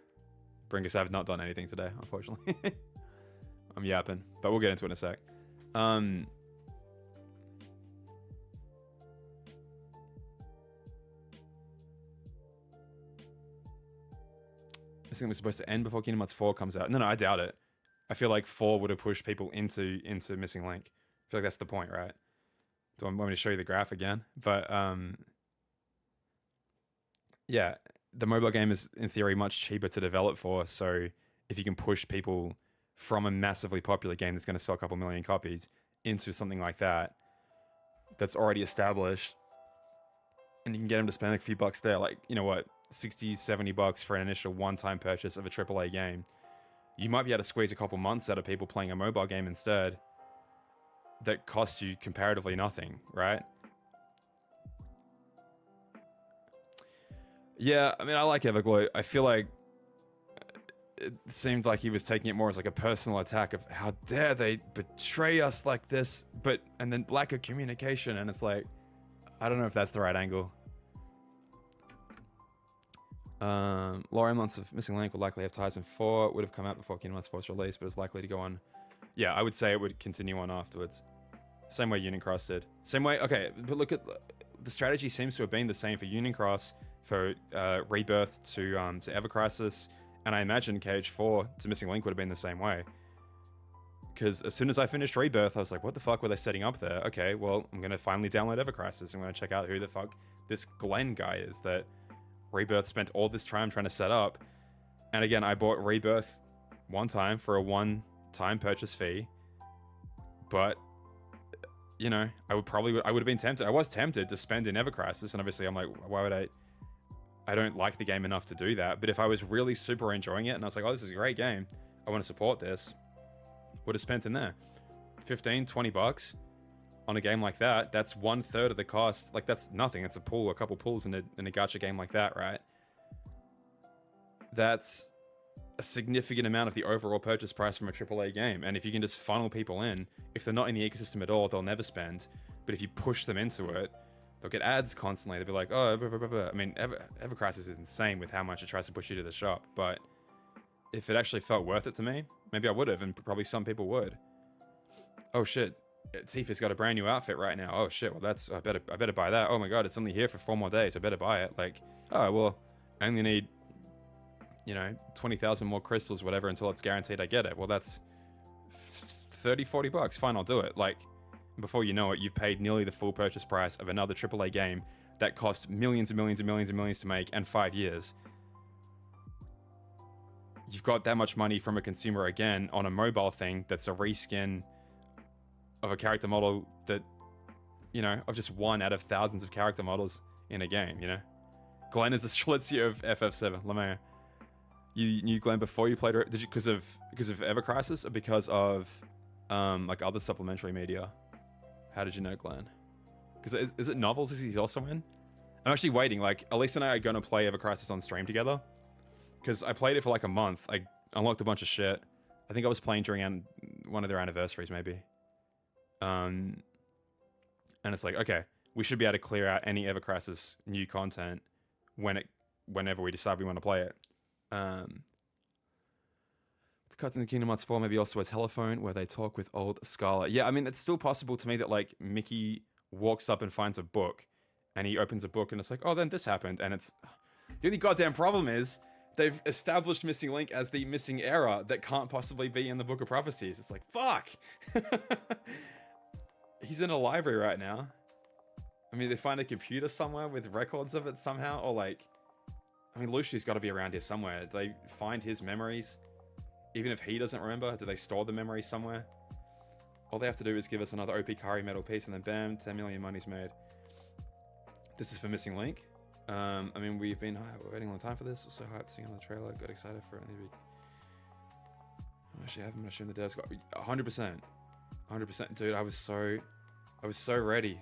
Bringus, I've not done anything today, unfortunately. I'm yapping, but we'll get into it in a sec. I think we're supposed to end before Kingdom Hearts 4 comes out. No, I doubt it. I feel like 4 would have pushed people into Missing Link. I feel like that's the point, right? Do I want me to show you the graph again? But yeah, the mobile game is in theory much cheaper to develop for. So if you can push people from a massively popular game that's going to sell a couple million copies into something like that, that's already established, and you can get them to spend a few bucks there, like, you know what, 60, 70 bucks for an initial one-time purchase of a AAA game, you might be able to squeeze a couple months out of people playing a mobile game instead that cost you comparatively nothing, right? Yeah, I mean, I like Everglow. I feel like it seemed like he was taking it more as like a personal attack of how dare they betray us like this, and then lack of communication, and it's like, I don't know if that's the right angle. Lore months of Missing Link will likely have ties in 4. It would have come out before Kingdom Hearts 4's release, but it's likely to go on. Yeah, I would say it would continue on afterwards. Same way Unicross did. Same way, okay, but look at the strategy seems to have been the same for Unicross, for Rebirth to Ever Crisis, and I imagine KH4 to Missing Link would have been the same way. Because as soon as I finished Rebirth, I was like, what the fuck were they setting up there? Okay, well, I'm going to finally download Ever Crisis. I'm going to check out who the fuck this Glenn guy is that Rebirth spent all this time trying to set up. And again, I bought Rebirth one time for a one-time purchase fee. But, you know, I would have been tempted. I was tempted to spend in Ever Crisis, and obviously I'm like, why would I don't like the game enough to do that. But if I was really super enjoying it, and I was like, oh, this is a great game, I want to support this, would have spent in there 15, 20 bucks on a game like that. That's 1/3 of the cost. Like, that's nothing. It's a couple pulls in a gacha game like that, right? That's a significant amount of the overall purchase price from a AAA game. And if you can just funnel people in, if they're not in the ecosystem at all, they'll never spend. But if you push them into it, they'll get ads constantly. They'll be like, oh, blah, blah, blah, blah. I mean, Ever Crisis is insane with how much it tries to push you to the shop. But if it actually felt worth it to me, maybe I would have, and probably some people would. Oh shit, Tifa's got a brand new outfit right now. Oh shit, well that's, I better buy that. Oh my god, it's only here for 4 more days. I better buy it. Like, oh well, I only need, you know, 20,000 more crystals, whatever, until it's guaranteed I get it. Well, that's $30-40. Fine, I'll do it. Like, before you know it, you've paid nearly the full purchase price of another AAA game that cost millions and millions and millions and millions to make and 5 years. You've got that much money from a consumer again on a mobile thing that's a reskin of a character model that, you know, of just one out of thousands of character models in a game, you know? Glenn is a Schlitzie of FF7. Lemay. You knew Glenn before you played it? Did you because of Ever Crisis or because of like other supplementary media? How did you know Glenn? Because is it novels he's also in? I'm actually waiting. Like, Elise and I are going to play Ever Crisis on stream together. Because I played it for like a month. I unlocked a bunch of shit. I think I was playing during one of their anniversaries, maybe. And it's like, okay, we should be able to clear out any Ever Crisis new content whenever we decide we want to play it. The cuts in the Kingdom Hearts 4, maybe also a telephone where they talk with old Scarlet. Yeah, I mean, it's still possible to me that like Mickey walks up and finds a book, and he opens a book and it's like, oh, then this happened, and it's the only goddamn problem is they've established Missing Link as the missing error that can't possibly be in the Book of Prophecies. It's like, fuck. He's in a library right now. I mean, they find a computer somewhere with records of it somehow, or like, I mean, Luciu's got to be around here somewhere. Do they find his memories? Even if he doesn't remember, do they store the memories somewhere? All they have to do is give us another OP Kari metal piece and then bam, 10 million money's made. This is for Missing Link. I mean, we've been waiting a long time for this. So hyped seeing on the trailer. Got excited for it. I actually haven't been the desk. 100%. 100%. Dude, I was so ready.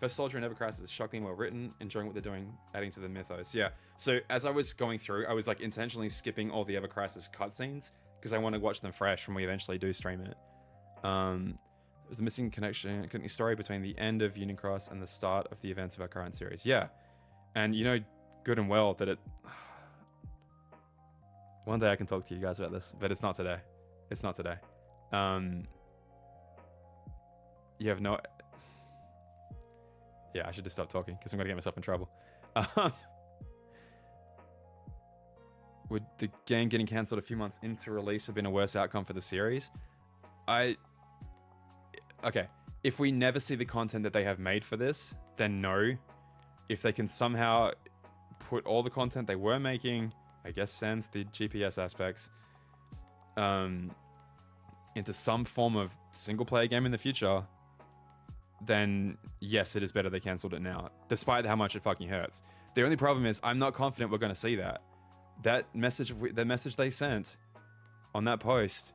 First Soldier and Ever Crisis is shockingly well written, enjoying what they're doing, adding to the mythos. Yeah. So as I was going through, I was like intentionally skipping all the Ever Crisis cutscenes because I want to watch them fresh when we eventually do stream it. It was the missing connection story between the end of Union Cross and the start of the events of our current series. Yeah. And you know good and well that it... One day I can talk to you guys about this, but it's not today. It's not today. You have no... Yeah, I should just stop talking because I'm going to get myself in trouble. Would the game getting cancelled a few months into release have been a worse outcome for the series? Okay, if we never see the content that they have made for this, then no. If they can somehow put all the content they were making, I guess sans the GPS aspects, into some form of single-player game in the future, then yes, it is better they cancelled it now, despite how much it fucking hurts. The only problem is I'm not confident we're going to see that. The message they sent on that post,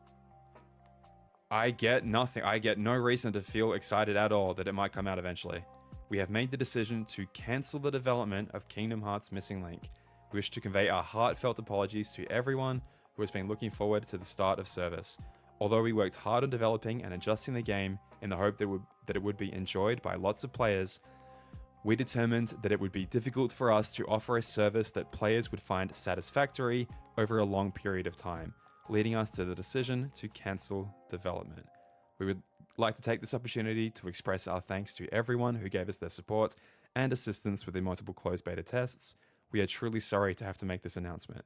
I get nothing. I get no reason to feel excited at all that it might come out eventually. We have made the decision to cancel the development of Kingdom Hearts Missing Link. We wish to convey our heartfelt apologies to everyone who has been looking forward to the start of service. Although we worked hard on developing and adjusting the game in the hope that it would be enjoyed by lots of players, we determined that it would be difficult for us to offer a service that players would find satisfactory over a long period of time, leading us to the decision to cancel development. We would like to take this opportunity to express our thanks to everyone who gave us their support and assistance with the multiple closed beta tests. We are truly sorry to have to make this announcement.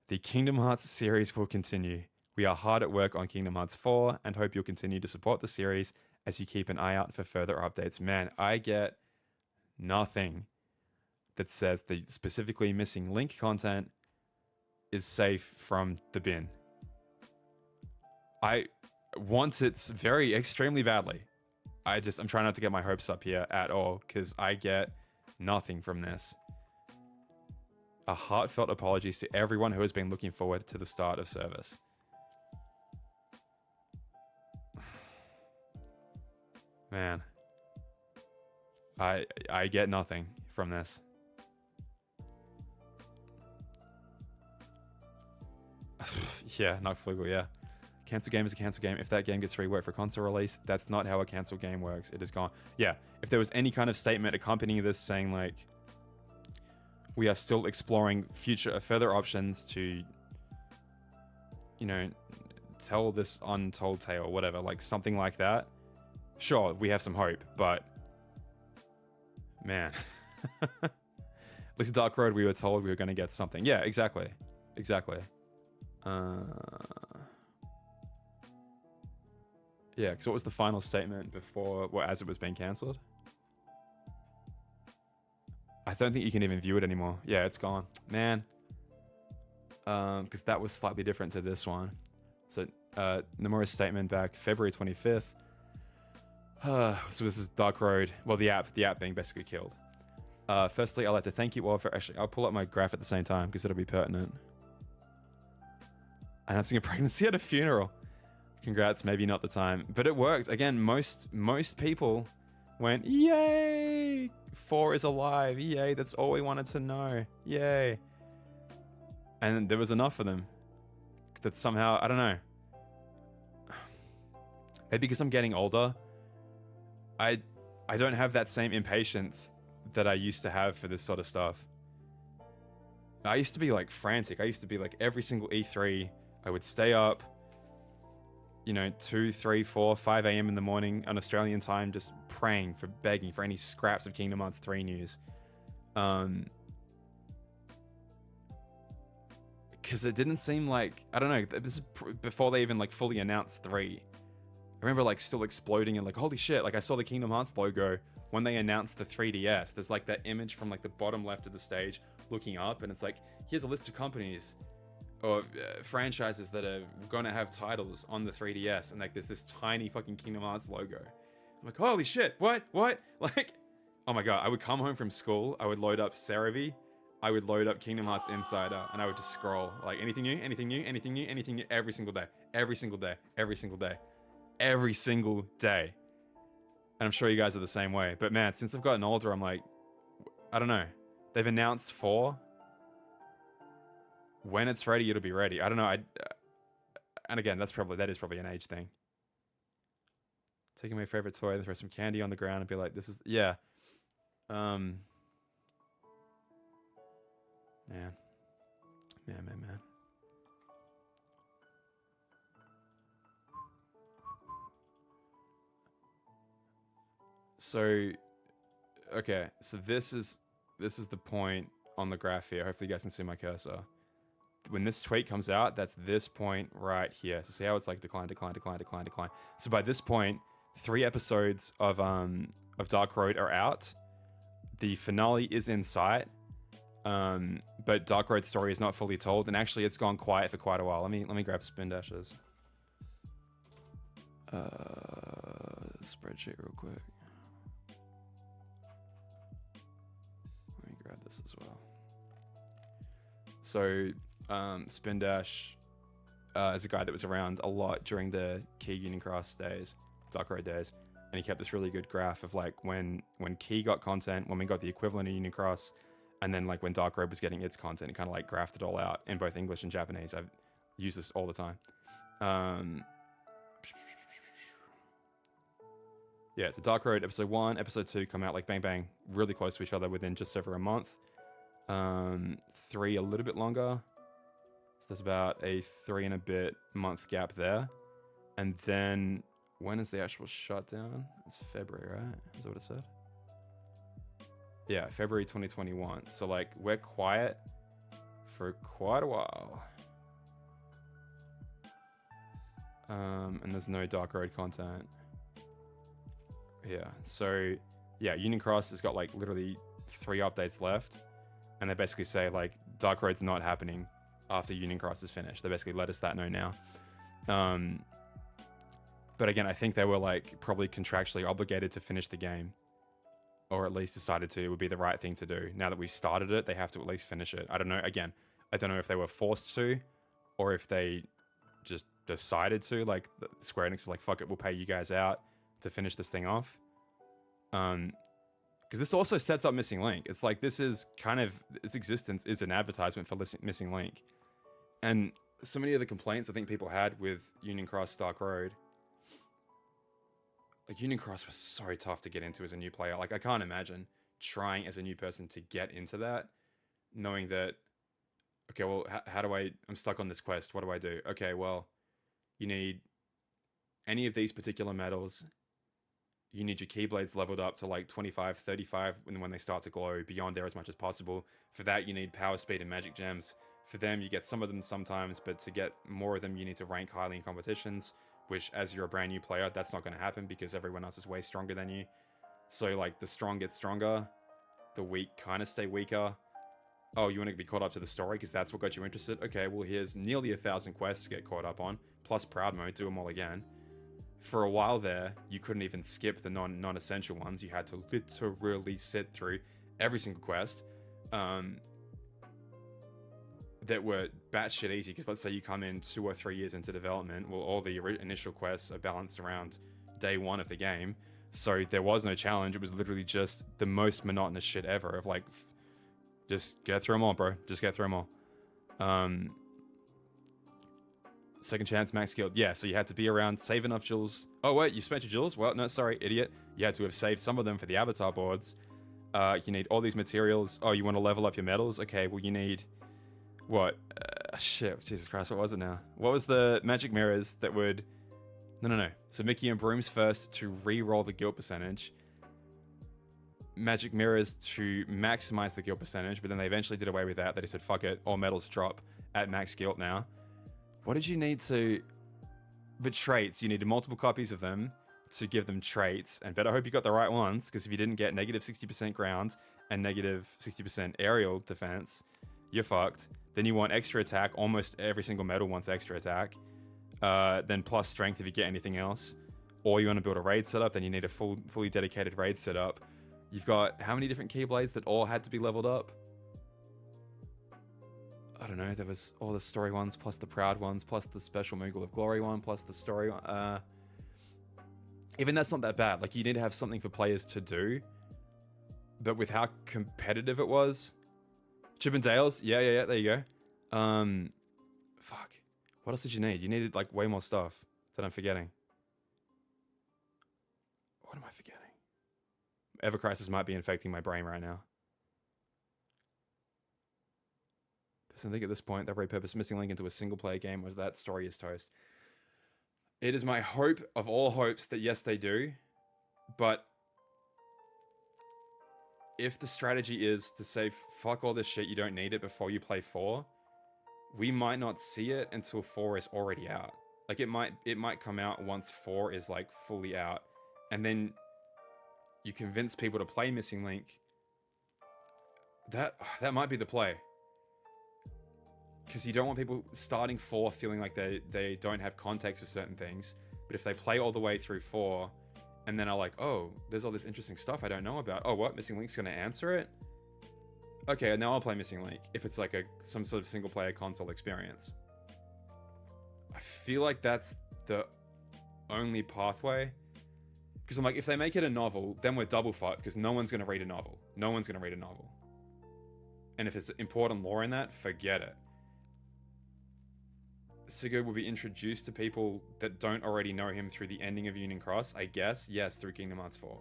The Kingdom Hearts series will continue. We are hard at work on Kingdom Hearts 4 and hope you'll continue to support the series as you keep an eye out for further updates. Man, I get nothing that says the specifically Missing Link content is safe from the bin. I want it very extremely badly. I'm trying not to get my hopes up here at all because I get nothing from this. A heartfelt apologies to everyone who has been looking forward to the start of service. Man, I get nothing from this. Yeah, not Flugel, yeah. Cancel game is a cancel game. If that game gets reworked for console release, that's not how a cancel game works. It is gone. Yeah, if there was any kind of statement accompanying this saying like, we are still exploring further options to, you know, tell this untold tale, whatever, like something like that. Sure, we have some hope, but man, at least Dark Road, we were told we were going to get something. Yeah, exactly. Yeah, because what was the final statement before, well, as it was being cancelled? I don't think you can even view it anymore. Yeah, it's gone. Man. Because that was slightly different to this one. So, Nomura's statement back February 25th. So this is Dark Road. Well, the app being basically killed. Firstly, I'd like to thank you all for... Actually, I'll pull up my graph at the same time because it'll be pertinent. Announcing a pregnancy at a funeral. Congrats, maybe not the time. But it worked. Again, most people went, yay! 4 is alive. Yay, that's all we wanted to know. Yay. And there was enough for them. That somehow, I don't know. Maybe because I'm getting older, I don't have that same impatience that I used to have for this sort of stuff. I used to be like frantic. I used to be like every single E3, I would stay up, 2, 3, 4, 5 a.m. in the morning on Australian time, just praying for, begging for any scraps of Kingdom Hearts 3 news. Because it didn't seem like, I don't know, this is before they even like fully announced 3. I remember like still exploding and like, holy shit, like I saw the Kingdom Hearts logo when they announced the 3DS. There's like that image from like the bottom left of the stage looking up, and it's like, here's a list of companies or franchises that are going to have titles on the 3DS, and like there's this tiny fucking Kingdom Hearts logo. I'm like, holy shit, what? Like, oh my god, I would come home from school, I would load up Cerebi, I would load up Kingdom Hearts Insider, and I would just scroll, like, anything new, every single day. And I'm sure you guys are the same way. But man, since I've gotten older, I'm like, I don't know. They've announced 4. When it's ready, it'll be ready. I don't know. And again, that is probably an age thing. Taking my favorite toy, throw some candy on the ground and be like, this is, yeah. Man. So, okay, so this is the point on the graph here. Hopefully you guys can see my cursor. When this tweet comes out, that's this point right here. So see how it's like decline. So by this point, 3 episodes of Dark Road are out. The finale is in sight. But Dark Road's story is not fully told, and actually it's gone quiet for quite a while. Let me grab spin dashes. Spreadsheet real quick. Let me grab this as well. So, Spin Dash is a guy that was around a lot during the Key Union Cross days, Dark Road days, and he kept this really good graph of like when Key got content, when we got the equivalent of Union Cross, and then like when Dark Road was getting its content, it kind of like graphed it all out in both English and Japanese. I've used this all the time. Yeah, so Dark Road episode 1, episode 2 come out like bang bang, really close to each other within just over a month. 3 a little bit longer. So there's about a 3 and a bit month gap there. And then when is the actual shutdown? It's February, right? Is that what it said? Yeah, February 2021. So like we're quiet for quite a while. And there's no Dark Road content. Yeah, so yeah, Union Cross has got like literally 3 updates left. And they basically say like Dark Road's not happening after Union Cross is finished. They basically let us that know now. But again, I think they were like probably contractually obligated to finish the game, or at least decided to. It would be the right thing to do. Now that we started it, they have to at least finish it. I don't know. Again, I don't know if they were forced to, or if they just decided to. Like Square Enix is like, fuck it, we'll pay you guys out to finish this thing off. Because this also sets up Missing Link. It's like this is kind of, its existence is an advertisement for Missing Link. And so many of the complaints I think people had with Union Cross Dark Road, like Union Cross was so tough to get into as a new player. Like I can't imagine trying as a new person to get into that, knowing that, okay, well, how do I'm stuck on this quest. What do I do? Okay, well, you need any of these particular medals. You need your Keyblades leveled up to like 25, 35 when they start to glow, beyond there as much as possible. For that, you need power, speed, and magic gems. For them, you get some of them sometimes, but to get more of them, you need to rank highly in competitions, which as you're a brand new player, that's not going to happen because everyone else is way stronger than you. So like the strong get stronger, the weak kind of stay weaker. Oh, you want to be caught up to the story because that's what got you interested? Okay, well here's nearly 1,000 quests to get caught up on, plus proud mode, do them all again. For a while there, you couldn't even skip the non-essential ones. You had to literally sit through every single quest that were batshit easy. Because let's say you come in 2 or 3 years into development, well, all the initial quests are balanced around day 1 of the game. So there was no challenge. It was literally just the most monotonous shit ever of like, just get through them all, bro. Just get through them all. Second chance, max guild. Yeah, so you had to be around, save enough jewels. Oh, wait, you spent your jewels? Well, no, sorry, idiot. You had to have saved some of them for the avatar boards. You need all these materials. Oh, you want to level up your medals? Okay, well, you need... What? Shit, Jesus Christ, what was it now? What was the magic mirrors that would... No. So Mickey and Brooms first to re-roll the guild percentage. Magic mirrors to maximize the guild percentage, but then they eventually did away with that. They just said, fuck it, all medals drop at max guild now. What did you need to... But traits, you needed multiple copies of them to give them traits, and better hope you got the right ones, because if you didn't get negative 60% ground and negative 60% aerial defense, you're fucked. Then you want extra attack. Almost every single medal wants extra attack. Then plus strength if you get anything else. Or you want to build a raid setup, then you need a fully dedicated raid setup. You've got how many different keyblades that all had to be leveled up? I don't know, there was all the story ones, plus the proud ones, plus the special Moogle of Glory one, plus the story one. Even that's not that bad. Like, you need to have something for players to do. But with how competitive it was... Chip and Dale's? Yeah, there you go. Fuck. What else did you need? You needed, like, way more stuff that I'm forgetting. What am I forgetting? Ever Crisis might be infecting my brain right now. Because I think at this point, they've repurposed Missing Link into a single-player game, was that story is toast. It is my hope of all hopes that yes, they do. But if the strategy is to say, fuck all this shit, you don't need it before you play 4, we might not see it until 4 is already out. Like, it might come out once 4 is, like, fully out. And then you convince people to play Missing Link. That might be the play. Because you don't want people starting 4 feeling like they don't have context for certain things. But if they play all the way through 4, and then are like, oh, there's all this interesting stuff I don't know about. Oh, what? Missing Link's going to answer it? Okay, now I'll play Missing Link, if it's like some sort of single-player console experience. I feel like that's the only pathway. Because I'm like, if they make it a novel, then we're double fucked, because no one's going to read a novel. No one's going to read a novel. And if it's important lore in that, forget it. Sigurd will be introduced to people that don't already know him through the ending of Union Cross, I guess. Yes, through Kingdom Hearts 4.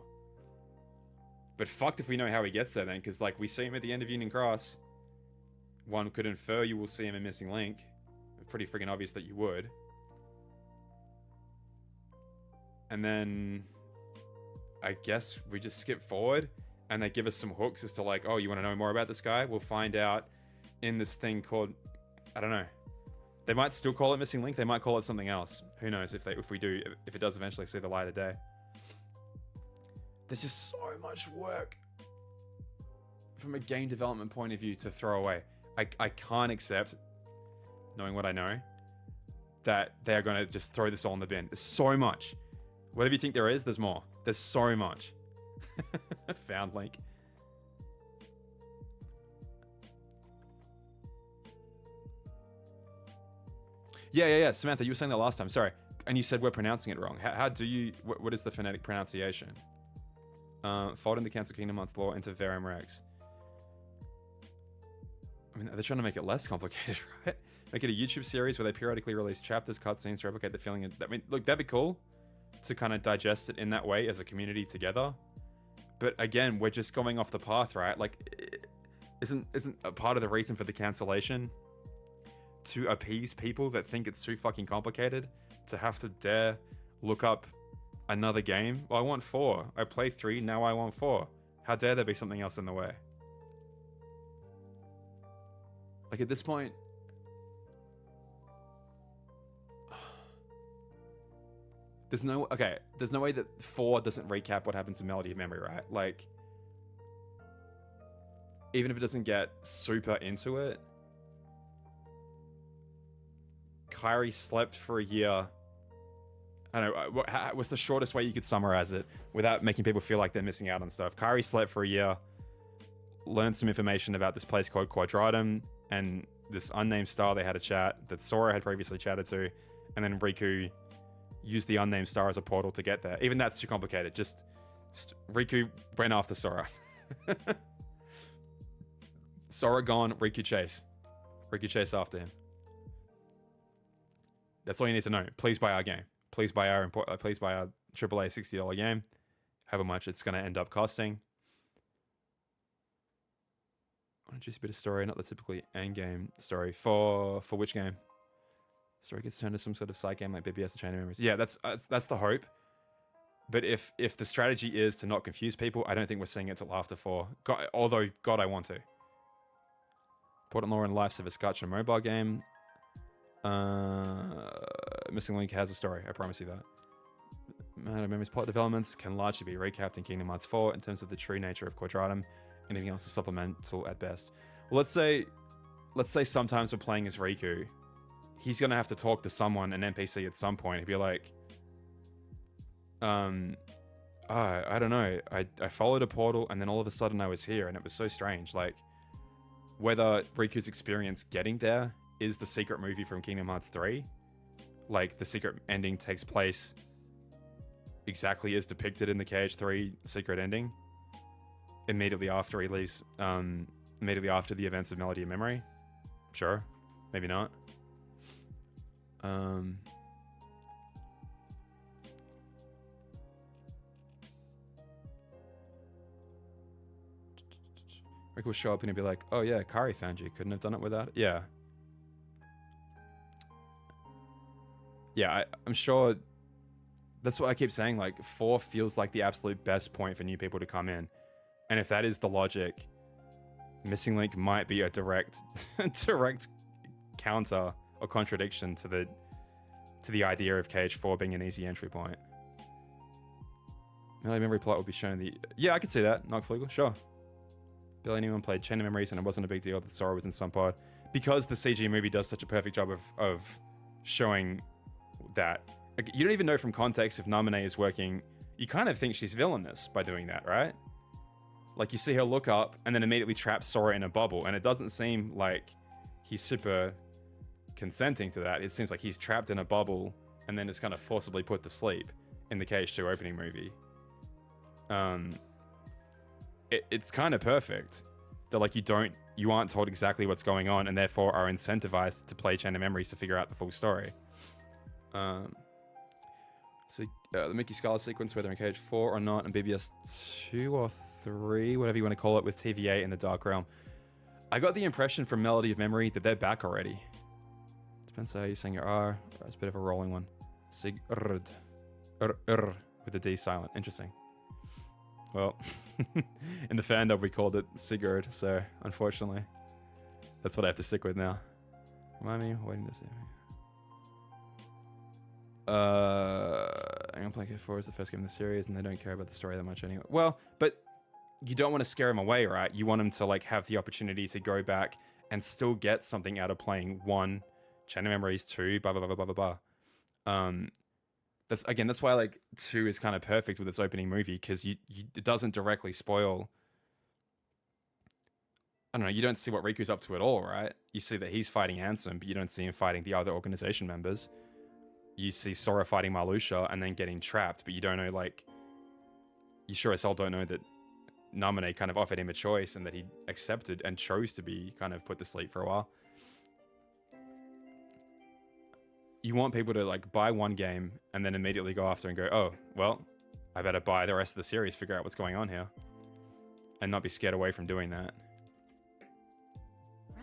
But fucked if we know how he gets there then, because like we see him at the end of Union Cross. One could infer you will see him in Missing Link. It's pretty friggin' obvious that you would. And then I guess we just skip forward and they give us some hooks as to like, oh, you want to know more about this guy? We'll find out in this thing called, I don't know. They might still call it Missing Link. They might call it something else. Who knows if it does eventually see the light of day. There's just so much work from a game development point of view to throw away. I can't accept, knowing what I know, that they're going to just throw this all in the bin. There's so much. Whatever you think there is, there's more. There's so much. Found Link. Yeah. Samantha, you were saying that last time. Sorry. And you said we're pronouncing it wrong. How do you... What is the phonetic pronunciation? Fold in the Cancel Kingdom Hearts lore into Verum Rex. I mean, they're trying to make it less complicated, right? Make it a YouTube series where they periodically release chapters, cutscenes to replicate the feeling. I mean, look, that'd be cool to kind of digest it in that way as a community together. But again, we're just going off the path, right? Like, isn't a part of the reason for the cancellation to appease people that think it's too fucking complicated to have to dare look up another game? Well, I want 4. I play 3, now I want 4. How dare there be something else in the way? Like, at this point... There's no way that 4 doesn't recap what happens in Melody of Memory, right? Like, even if it doesn't get super into it, Kairi slept for a year. I don't know, what's the shortest way you could summarize it without making people feel like they're missing out on stuff? Kairi slept for a year, learned some information about this place called Quadratum and this unnamed star they had a chat that Sora had previously chatted to, and then Riku used the unnamed star as a portal to get there. Even that's too complicated. Just Riku went after Sora. Sora gone, Riku chase. Riku chase after him. That's all you need to know. Please buy our game. Please buy our AAA $60 game. However much it's going to end up costing. On a juicy bit of story, not the typically end game story. For which game? Story gets turned into some sort of side game like BBS and Chain of Memories. Yeah, that's the hope. But if the strategy is to not confuse people, I don't think we're seeing it till after 4. Although, God, I want to. Important lore and life service gacha mobile game. Missing Link has a story, I promise you that. Matter of Memories plot developments can largely be recapped in Kingdom Hearts 4 in terms of the true nature of Quadratum. Anything else is supplemental at best. Well, let's say sometimes we're playing as Riku. He's gonna have to talk to someone, an NPC at some point. He'd be like, I don't know. I followed a portal and then all of a sudden I was here and it was so strange. Like, whether Riku's experience getting there is the secret movie from Kingdom Hearts 3. Like, the secret ending takes place exactly as depicted in the KH3 secret ending. Immediately after he leaves, immediately after the events of Melody of Memory. Sure. Maybe not. Rick will show up and he'll be like, oh yeah, Kari found you. Couldn't have done it without it. Yeah. Yeah, I'm sure. That's what I keep saying. Like, 4 feels like the absolute best point for new people to come in. And if that is the logic, Missing Link might be a direct counter or contradiction to the idea of KH4 being an easy entry point. Melody Memory plot will be shown in the... Yeah, I could see that. Not Flugel, sure. Barely anyone played Chain of Memories and it wasn't a big deal that Sora was in some pod. Because the CG movie does such a perfect job of showing that. Like, you don't even know from context if Namine is working. You kind of think she's villainous by doing that, right? Like, you see her look up and then immediately trap Sora in a bubble, and it doesn't seem like he's super consenting to that. It seems like he's trapped in a bubble and then is kind of forcibly put to sleep in the KH2 opening movie. It's kind of perfect that, like, you aren't told exactly what's going on and therefore are incentivized to play Chain of Memories to figure out the full story. So the Mickey Scarlet sequence, whether in KH4 or not, and BBS 2 or 3, whatever you want to call it, with TVA in the Dark Realm. I got the impression from Melody of Memory that they're back already. Depends how you're saying your R. It's a bit of a rolling one. Sigurd. With the D silent. Interesting. Well, in the FanDub we called it Sigurd, so unfortunately, that's what I have to stick with now. Remind me, waiting to see. I'm gonna play K4 as the first game in the series, and they don't care about the story that much anyway. Well, but you don't want to scare them away, right? You want them to, like, have the opportunity to go back and still get something out of playing 1, Chain of Memories, 2, blah blah blah blah blah blah. That's why, like, 2 is kind of perfect with its opening movie, because it doesn't directly spoil. I don't know, you don't see what Riku's up to at all, right? You see that he's fighting Ansem, but you don't see him fighting the other organization members. You see Sora fighting Marluxia and then getting trapped, but you don't know, like, you sure as hell don't know that Namine kind of offered him a choice and that he accepted and chose to be kind of put to sleep for a while. You want people to, like, buy one game and then immediately go after and go, oh, well, I better buy the rest of the series, figure out what's going on here, and not be scared away from doing that.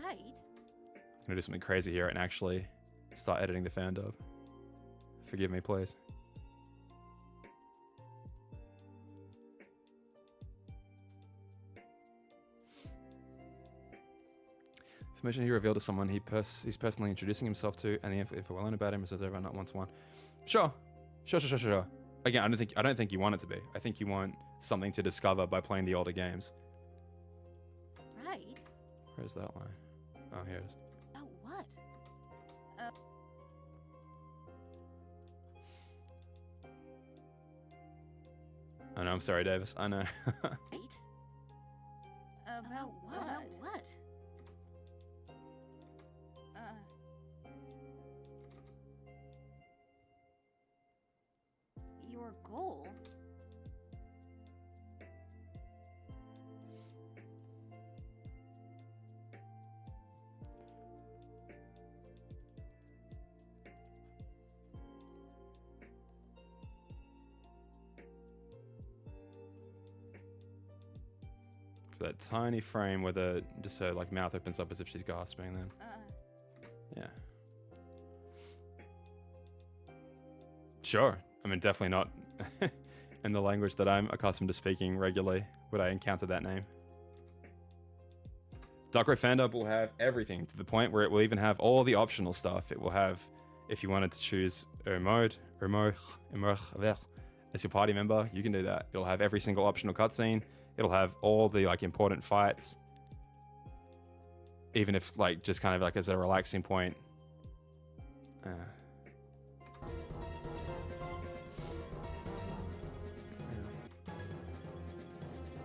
Right. I'm gonna do something crazy here and actually start editing the FanDub. Forgive me, please. Information he revealed to someone he's personally introducing himself to, and the info well known about him is over not one-to-one. Sure. Sure. Again, I don't think you want it to be. I think you want something to discover by playing the older games. Right. Where's that line? Oh, here it is. Oh, what? I know, I'm sorry, Davis. I know. Right? About what? About what? Your goal? That tiny frame where the just her like mouth opens up as if she's gasping. Then, yeah. Sure. I mean, definitely not in the language that I'm accustomed to speaking regularly would I encounter that name. Road FanDub will have everything to the point where it will even have all the optional stuff. It will have, if you wanted to choose mode as your party member, you can do that. It'll have every single optional cutscene. It'll have all the like important fights, even if like just kind of like as a relaxing point.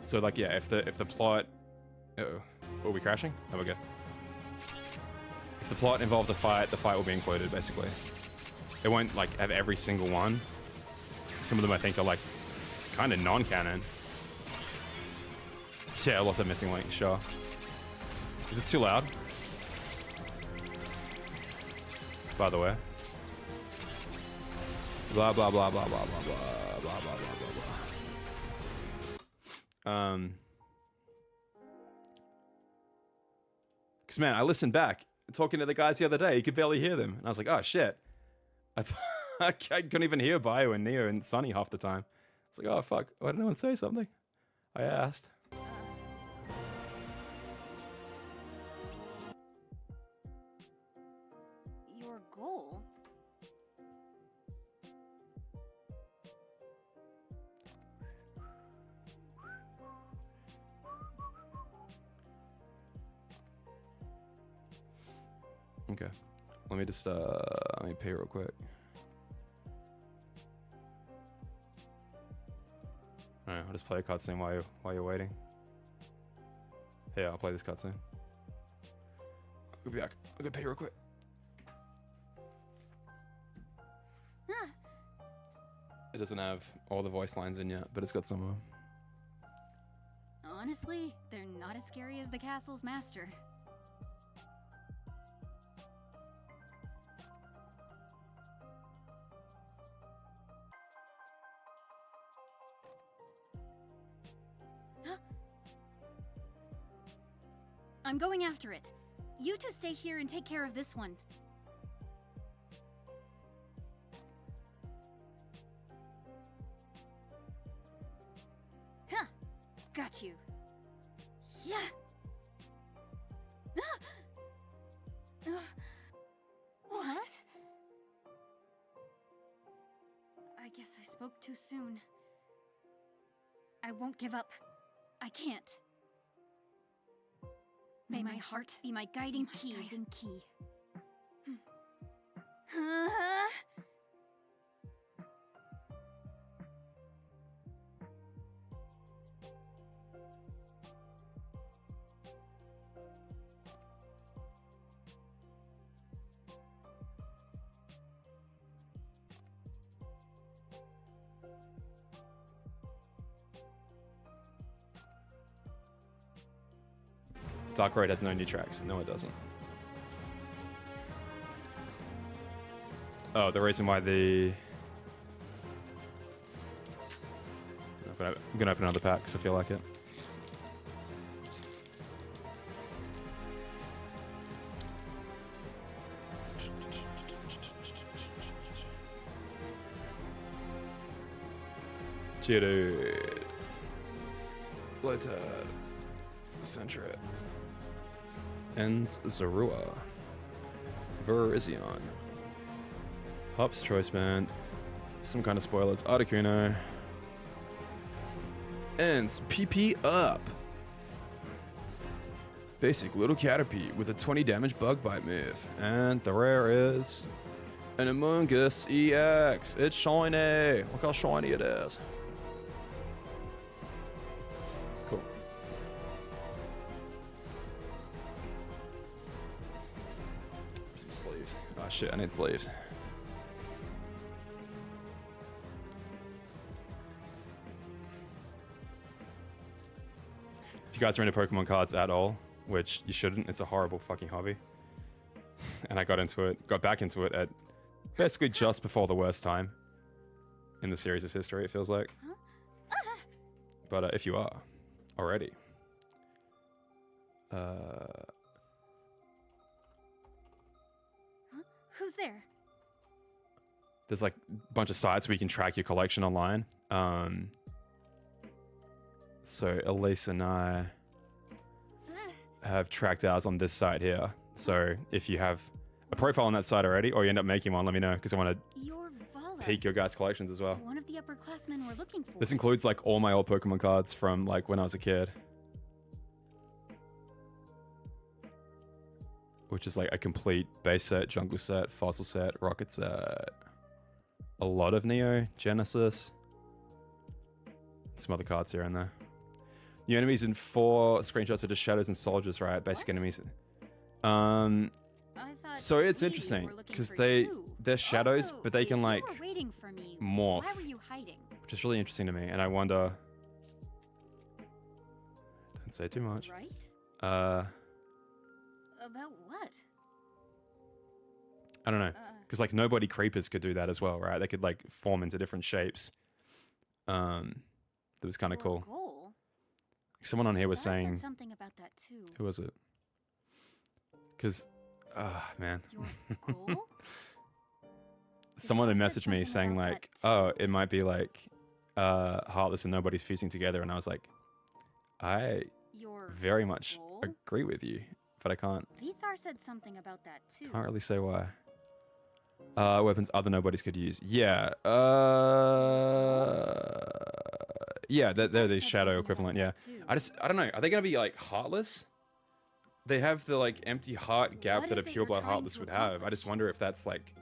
So like yeah, if the plot, are we crashing? Oh, we're good. If the plot involved the fight will be included basically. It won't like have every single one. Some of them I think are like kind of non-canon. Yeah, lots of missing links, sure. Is this too loud? By the way. Blah blah blah blah blah blah blah blah blah blah blah. Cause man, I listened back talking to the guys the other day. You could barely hear them, and I was like, oh shit. I couldn't even hear Bio and Neo and Sonny half the time. It's like, oh fuck, why didn't anyone say something? I asked. Your goal? Okay. Let me just let me pay real quick. Alright, I'll just play a cutscene while you're waiting. Yeah, I'll play this cutscene. I'll be back. I'll go pay real quick. It doesn't have all the voice lines in yet, but it's got some of them. Honestly, they're not as scary as the castle's master. I'm going after it. You two stay here and take care of this one. Huh! Got you. Yeah! What? I guess I spoke too soon. I won't give up. I can't. May my heart be my guiding key. Dark Road has no new tracks. No, it doesn't. Oh, the reason why the... I'm gonna open another pack because I feel like it. Dude. Let's Centra. Ends Zorua. Verizion. Hop's Choice Band. some kind of spoilers. Articuno. Ends PP up. Basic little Caterpie with a 20 damage bug bite move. And the rare is an Among Us EX. It's shiny. Look how shiny it is. Cool. Some sleeves. Oh shit, I need sleeves. If you guys are into Pokemon cards at all, which you shouldn't, it's a horrible fucking hobby. And I got back into it at basically just before the worst time in the series' history, it feels like. But if you are already, Who's there? there's like a bunch of sites where you can track your collection online. So Elise and I have tracked ours on this site here. So if you have a profile on that site already, or you end up making one, let me know, because I want to peek your guys' collections as well. One of the upperclassmen we're looking for. This includes like all my old Pokemon cards from like when I was a kid, which is like a complete base set, jungle set, fossil set, rocket set, a lot of Neo, Genesis, some other cards here and there. New enemies in 4 screenshots are just shadows and soldiers, right? Basic enemies. So it's interesting because they're shadows, but they can like morph, which is really interesting to me. And I wonder. Don't say too much. Right? About what? I don't know, because like nobody creepers could do that as well, right? They could like form into different shapes. That was kind of cool. Goal? Someone on here was saying said something about that too. Who was it? Because, man. Your goal? Someone had messaged me saying like, oh, it might be like Heartless and Nobody's fusing together, and I was like, I very much agree with you, but I can't. Vithar said something about that too. Can't really say why. Weapons other Nobodies could use. Yeah. Yeah, they're the shadow equivalent. Yeah. I don't know. Are they gonna be like Heartless? They have the like empty heart gap that a pureblood Heartless would have. I just wonder if that's like.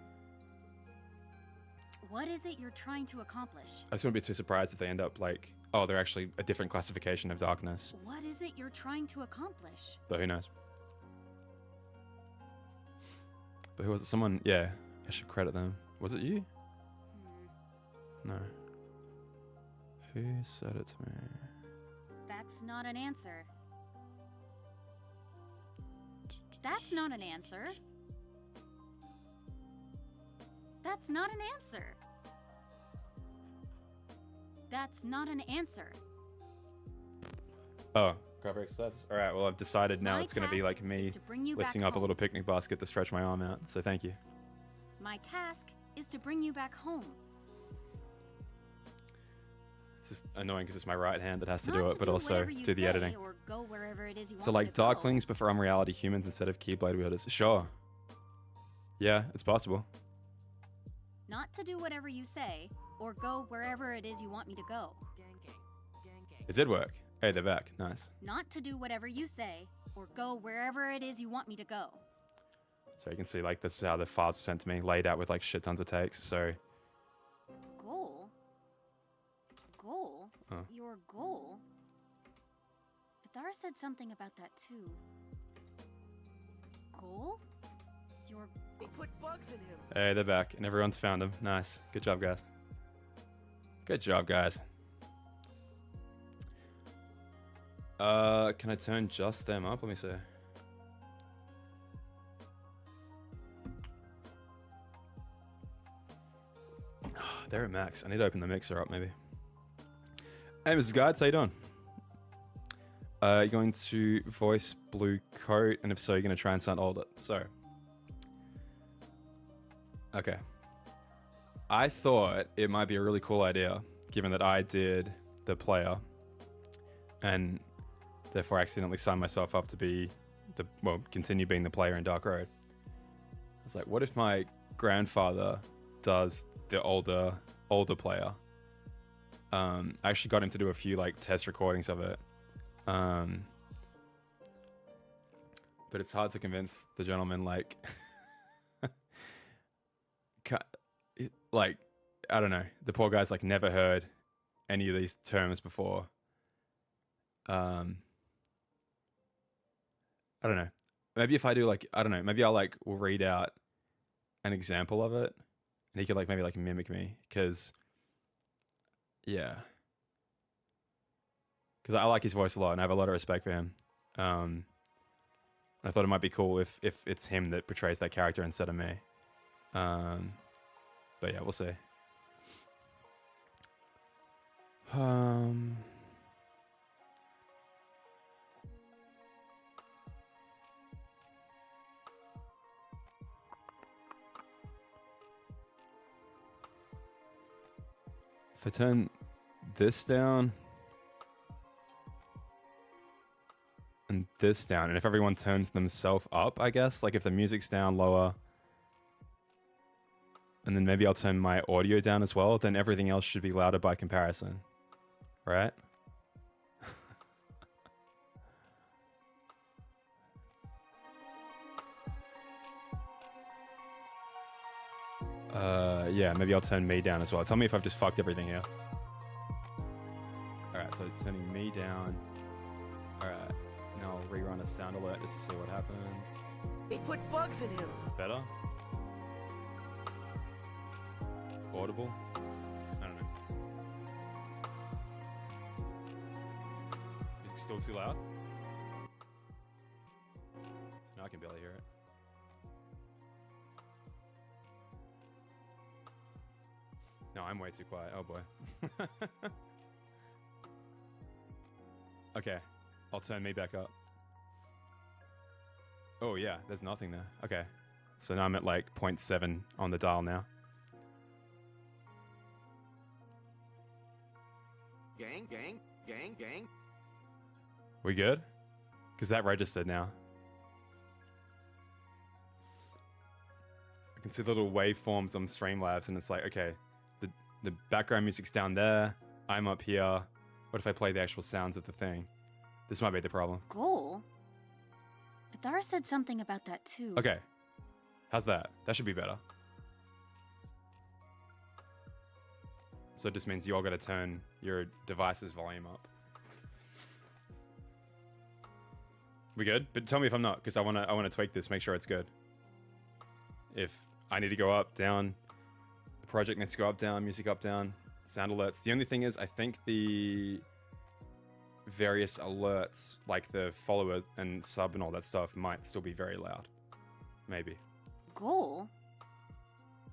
What is it you're trying to accomplish? I just wouldn't be too surprised if they end up like, oh, they're actually a different classification of darkness. What is it you're trying to accomplish? But who knows? But who was it? Someone, yeah, I should credit them. Was it you? No. Who said it to me? That's not an answer. That's not an answer. That's not an answer. That's not an answer. Oh, graphic success. All right, well, I've decided now it's going to be like me lifting up a little picnic basket to stretch my arm out. So thank you. My task is to bring you back home. It's just annoying because it's my right hand that has to do it, but also do the editing. Or go wherever it is you want For like Darklings, but for unreality humans instead of Keyblade wielders. Sure. Yeah, it's possible. Not to do whatever you say, or go wherever it is you want me to go. It did work. Hey, they're back. Nice. Not to do whatever you say, or go wherever it is you want me to go. So you can see, like, this is how the files are sent to me, laid out with, like, shit tons of takes, so... Goal? Goal? Oh. Your goal? Vidar said something about that, too. Goal? Your... They put bugs in him. Hey, they're back, and everyone's found them. Nice. Good job, guys. Good job, guys. Can I turn just them up? Let me see. They're at max. I need to open the mixer up, maybe. Hey, Mrs. Guides, how you doing? You're going to voice blue coat, and if so, you're going to try and sound older. So, okay. I thought it might be a really cool idea, given that I did the player, and therefore accidentally signed myself up to be continue being the player in Dark Road. I was like, what if my grandfather does the older older player. I actually got him to do a few like test recordings of it. But it's hard to convince the gentleman, like, like, I don't know. The poor guy's like never heard any of these terms before. I don't know. Maybe if I do like, I don't know. Maybe I'll like read out an example of it, and he could like maybe like mimic me, because yeah, because I like his voice a lot and I have a lot of respect for him. I thought it might be cool if it's him that portrays that character instead of me. But yeah, we'll see. If I turn this down and this down, and if everyone turns themselves up, I guess, like if the music's down lower, and then maybe I'll turn my audio down as well, then everything else should be louder by comparison, right? Yeah, maybe I'll turn me down as well. Tell me if I've just fucked everything here. Alright, so turning me down. Alright, now I'll rerun a sound alert just to see what happens. They put bugs in him. Better? Audible? I don't know. Is it still too loud? So now I can barely hear it. No, I'm way too quiet. Oh boy. Okay, I'll turn me back up. Oh yeah, there's nothing there. Okay, so now I'm at like 0.7 on the dial now. Gang, gang, gang, gang. We good? Because that registered now. I can see the little waveforms on Streamlabs, and it's like, okay, the background music's down there. I'm up here. What if I play the actual sounds of the thing? This might be the problem. Goal? Vidar said something about that too. Okay. How's that? That should be better. So it just means you all got to turn your device's volume up. We good? But tell me if I'm not, because I wanna tweak this, make sure it's good. If I need to go up, down, the project needs to go up, down, music up, down, sound alerts. The only thing is, I think the various alerts, like the follower and sub and all that stuff, might still be very loud. Maybe. Goal?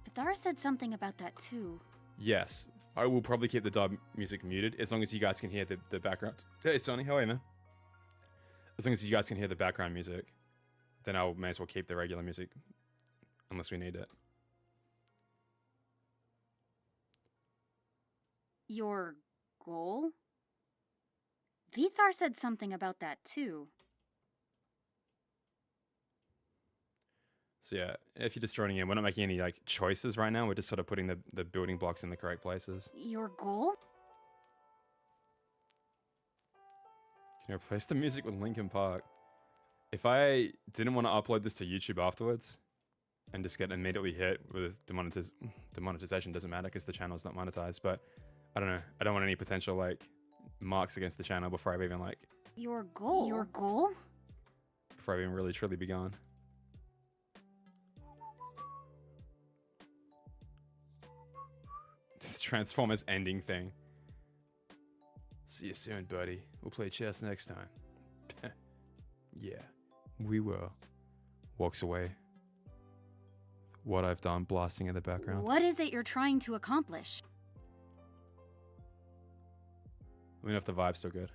Vidar said something about that too. Yes. I will probably keep the dub music muted, as long as you guys can hear the background. Hey, Sonny, how are you, man? As long as you guys can hear the background music, then I may as well keep the regular music, unless we need it. Your goal? Vithar said something about that too. So yeah, if you're just joining in, we're not making any like choices right now. We're just sort of putting the building blocks in the correct places. Your goal? Can you replace the music with Linkin Park? If I didn't want to upload this to YouTube afterwards and just get immediately hit with demonetization, doesn't matter because the channel's not monetized, but I don't know. I don't want any potential like marks against the channel before I've even like... Your goal? Your goal? Before I've even really truly begun. This Transformers ending thing. See you soon, buddy. We'll play chess next time. Yeah, we will. Walks away. What I've done blasting in the background. What is it you're trying to accomplish? Let me know if the vibe's still good.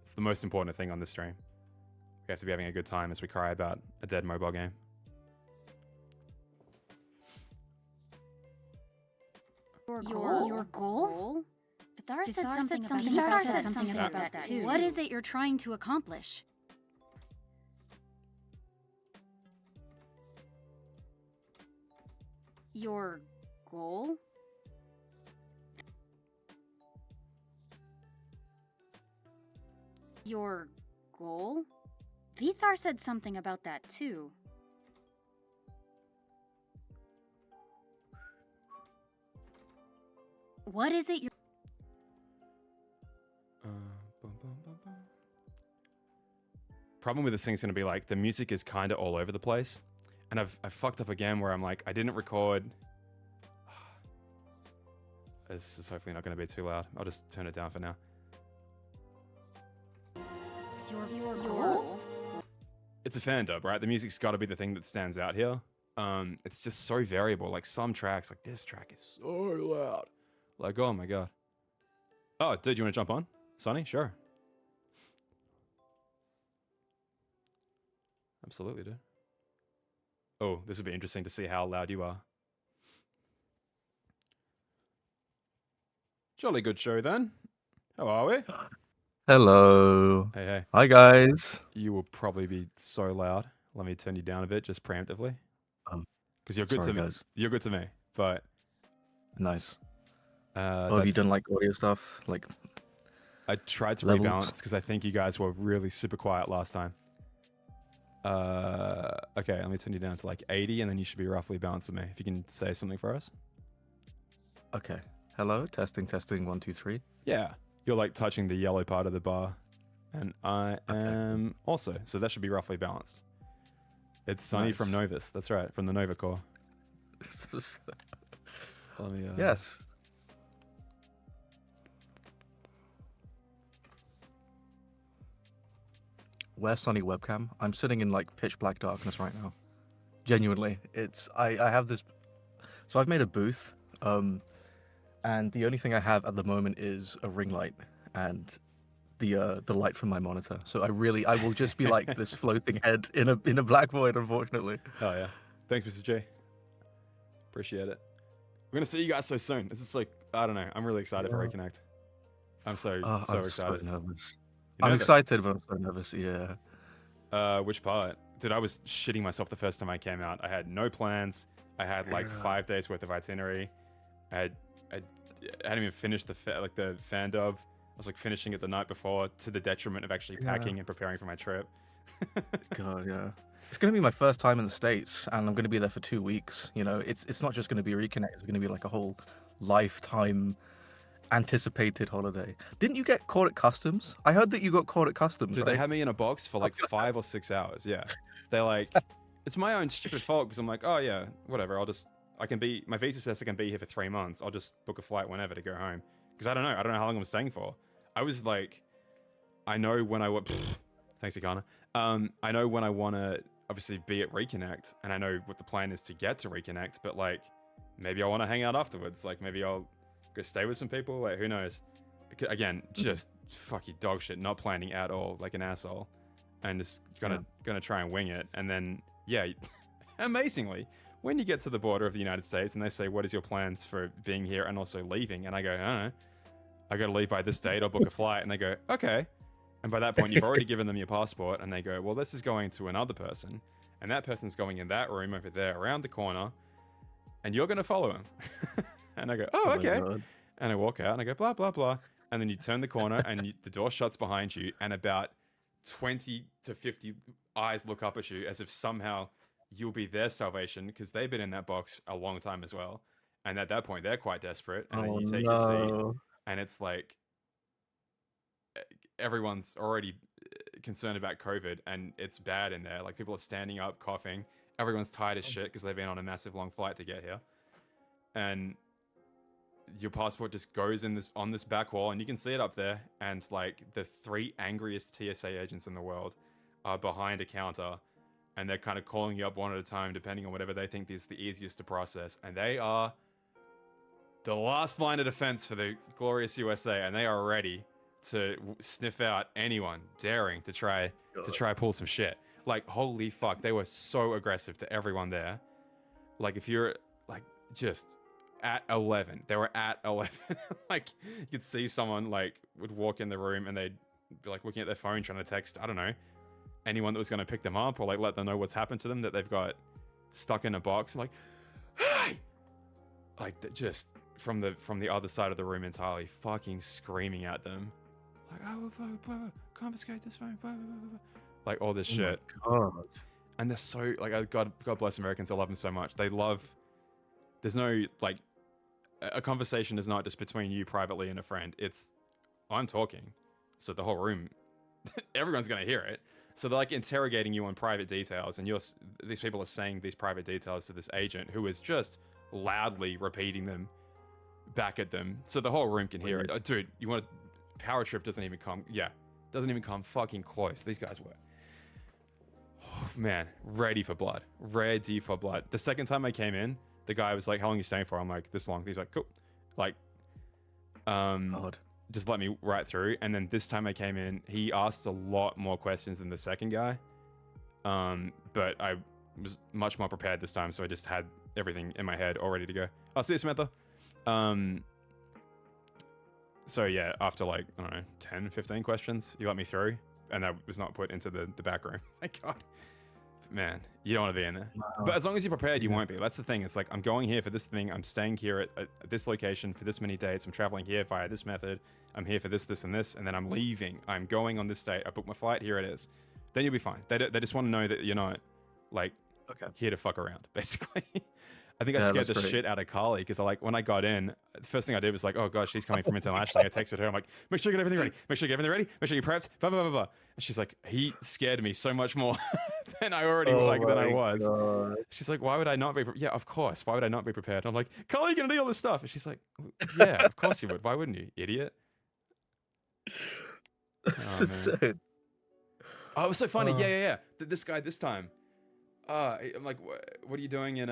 It's the most important thing on this stream. We have to be having a good time as we cry about a dead mobile game. Your goal? Vidar said something about that too. What is it you're trying to accomplish? Your goal? Your goal? Vithar said something about that too. What is it you're... Problem with this thing's gonna be like the music is kind of all over the place, and I've fucked up again where I'm like I didn't record. This is hopefully not gonna be too loud. I'll just turn it down for now. Your goal? It's a FanDub, right? The music's got to be the thing that stands out here. It's just so variable. Like some tracks, like this track is so loud. Like, oh my god. Oh, dude, you want to jump on? Sonny? Sure. Absolutely, dude. Oh, this would be interesting to see how loud you are. Jolly good show then. How are we? Hello. Hey, hey. Hi, guys. You will probably be so loud. Let me turn you down a bit, just preemptively. Because you're good Sorry, to me. guys. You're good to me, but Nice. Have you done like audio stuff? Like I tried to levels? rebalance because I think you guys were really super quiet last time. Okay, let me turn you down to like 80, and then you should be roughly balanced with me. If you can say something for us. Okay. Hello. Testing. 1, 2, 3. Yeah, you're like touching the yellow part of the bar, and I am also. So that should be roughly balanced. It's Sonny from Nice. Novus. That's right, from the Nova Core. Let me. Yes. Where's Sunny webcam? I'm sitting in like pitch black darkness right now. Genuinely, it's I have this. So I've made a booth, and the only thing I have at the moment is a ring light and the light from my monitor. So I will just be like this floating head in a black void, unfortunately. Oh yeah, thanks, Mr. J. Appreciate it. We're gonna see you guys so soon. This is like I don't know. I'm really excited for Reconnect. I'm so I'm excited. so nervous. You I'm nervous? excited, but I'm so nervous. Yeah. Which part? Dude, I was shitting myself the first time I came out. I had no plans. I had like 5 days worth of itinerary. I hadn't even finished the FanDub. I was like finishing it the night before, to the detriment of actually packing and preparing for my trip. God, yeah. It's gonna be my first time in the States, and I'm gonna be there for 2 weeks. You know, it's not just gonna be Reconnect. It's gonna be like a whole lifetime anticipated holiday. Didn't you get caught at customs? I heard that you got caught at customs. Dude, right? they had me in a box for like 5 or 6 hours. Yeah, they're like, it's my own stupid fault because I'm like, oh yeah, whatever. My visa says I can be here for 3 months. I'll just book a flight whenever to go home because I don't know how long I'm staying for. I was like, I know when I want. Thanks, Ikana. I know when I want to obviously be at Reconnect, and I know what the plan is to get to Reconnect. But like, maybe I want to hang out afterwards. Like maybe I'll go stay with some people. Like who knows? Again, just fucking dog shit. Not planning at all, like an asshole, and just gonna try and wing it. And then yeah, amazingly, when you get to the border of the United States and they say, "What is your plans for being here and also leaving?" and I go, "I don't know. I got to leave by this date. I'll book a flight." And they go, "Okay." And by that point, you've already given them your passport, and they go, "Well, this is going to another person, and that person's going in that room over there, around the corner, and you're going to follow him." And I go, "Oh, okay." And I walk out, and I go, "Blah, blah, blah." And then you turn the corner, and the door shuts behind you, and about 20 to 50 eyes look up at you as if somehow you'll be their salvation, because they've been in that box a long time as well. And at that point, they're quite desperate. And then you take your seat, and it's like everyone's already concerned about COVID, and it's bad in there. Like people are standing up, coughing. Everyone's tired as shit because they've been on a massive long flight to get here. And your passport just goes on this back wall, and you can see it up there. And like the 3 angriest TSA agents in the world are behind a counter, and they're kind of calling you up one at a time, depending on whatever they think is the easiest to process. And they are the last line of defense for the glorious USA, and they are ready to sniff out anyone daring to try pull some shit. Like holy fuck, they were so aggressive to everyone there. Like if you're like just at 11, they were at 11. Like you could see someone like would walk in the room and they'd be like looking at their phone trying to text, I don't know, anyone that was going to pick them up or like let them know what's happened to them, that they've got stuck in a box. Like, hey, like just from the other side of the room entirely, fucking screaming at them. like, oh, confiscate this phone, like all this Oh shit. my God. And they're so like, God bless Americans. I love them so much. They love. There's no like, a conversation is not just between you privately and a friend. It's I'm talking, so the whole room, everyone's gonna hear it. So they're like interrogating you on private details, and these people are saying these private details to this agent who is just loudly repeating them back at them, so the whole room can hear it. Oh, dude, you want a power trip? Doesn't even come fucking close. These guys were, oh, man, ready for blood. The second time I came in, the guy was like, "How long are you staying for?" I'm like, "This long." He's like, "Cool." Like, God. just let me right through. And then this time I came in, he asked a lot more questions than the second guy. But I was much more prepared this time, so I just had everything in my head all ready to go. I'll see you, Samantha. So yeah, after like, I don't know, 10, 15 questions, he let me through, and that was not put into the back room. Thank God. Man, you don't want to be in there. Wow. But as long as you're prepared, you won't be. That's the thing. It's like, I'm going here for this thing. I'm staying here at this location for this many dates. I'm traveling here via this method. I'm here for this, this, and this. And then I'm leaving. I'm going on this date. I booked my flight. Here it is. Then you'll be fine. They just want to know that you're not, like, here to fuck around, basically. I think I scared the shit out of Carly because when I got in, the first thing I did was like, oh gosh, she's coming from international. I texted her. I'm like, make sure you get everything ready. Make sure you get everything ready. Make sure you're prepped. Blah, blah, blah, blah. And she's like, he scared me so much more than I already than I was. God. She's like, why would I not be? Yeah, of course. Why would I not be prepared? I'm like, Carly, you're gonna do all this stuff. And she's like, yeah, of course you would. Why wouldn't you, idiot? That's insane. Oh, it was so funny. Yeah. This guy this time. I'm like, what are you doing in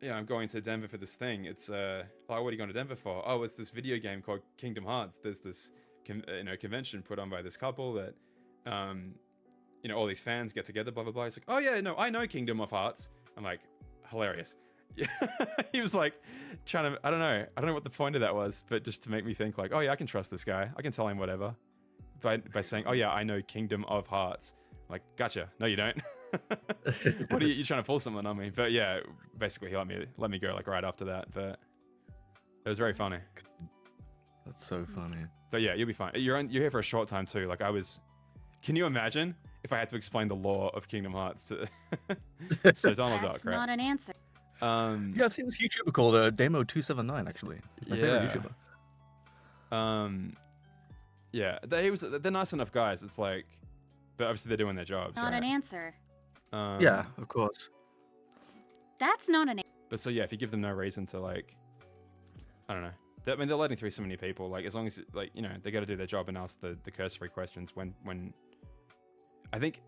Yeah, I'm going to Denver for this thing. It's what are you going to Denver for? Oh, it's this video game called Kingdom Hearts. There's this convention put on by this couple that all these fans get together, blah blah blah. He's like, oh yeah, no, I know Kingdom of Hearts. I'm like, hilarious. Yeah. He was like trying to, I don't know what the point of that was, but just to make me think like, oh yeah, I can trust this guy. I can tell him whatever by saying, oh yeah, I know Kingdom of Hearts. I'm like, gotcha. No, you don't. What are you trying to pull something on me? But yeah, basically he let me go like right after that. But it was very funny. That's so funny. But yeah, you'll be fine. You're here for a short time too. Like can you imagine if I had to explain the lore of Kingdom Hearts to so Donald Duck, right? That's not an answer. Yeah, I've seen this YouTuber called Demo279 actually. It's my favorite YouTuber. Yeah, they're nice enough guys. It's like, but obviously they're doing their jobs. Not right? an answer. Yeah, of course. That's not an answer. But so yeah, if you give them no reason to like, I don't know. I mean, they're letting through so many people. Like as long as they got to do their job and ask the cursory questions when. I think,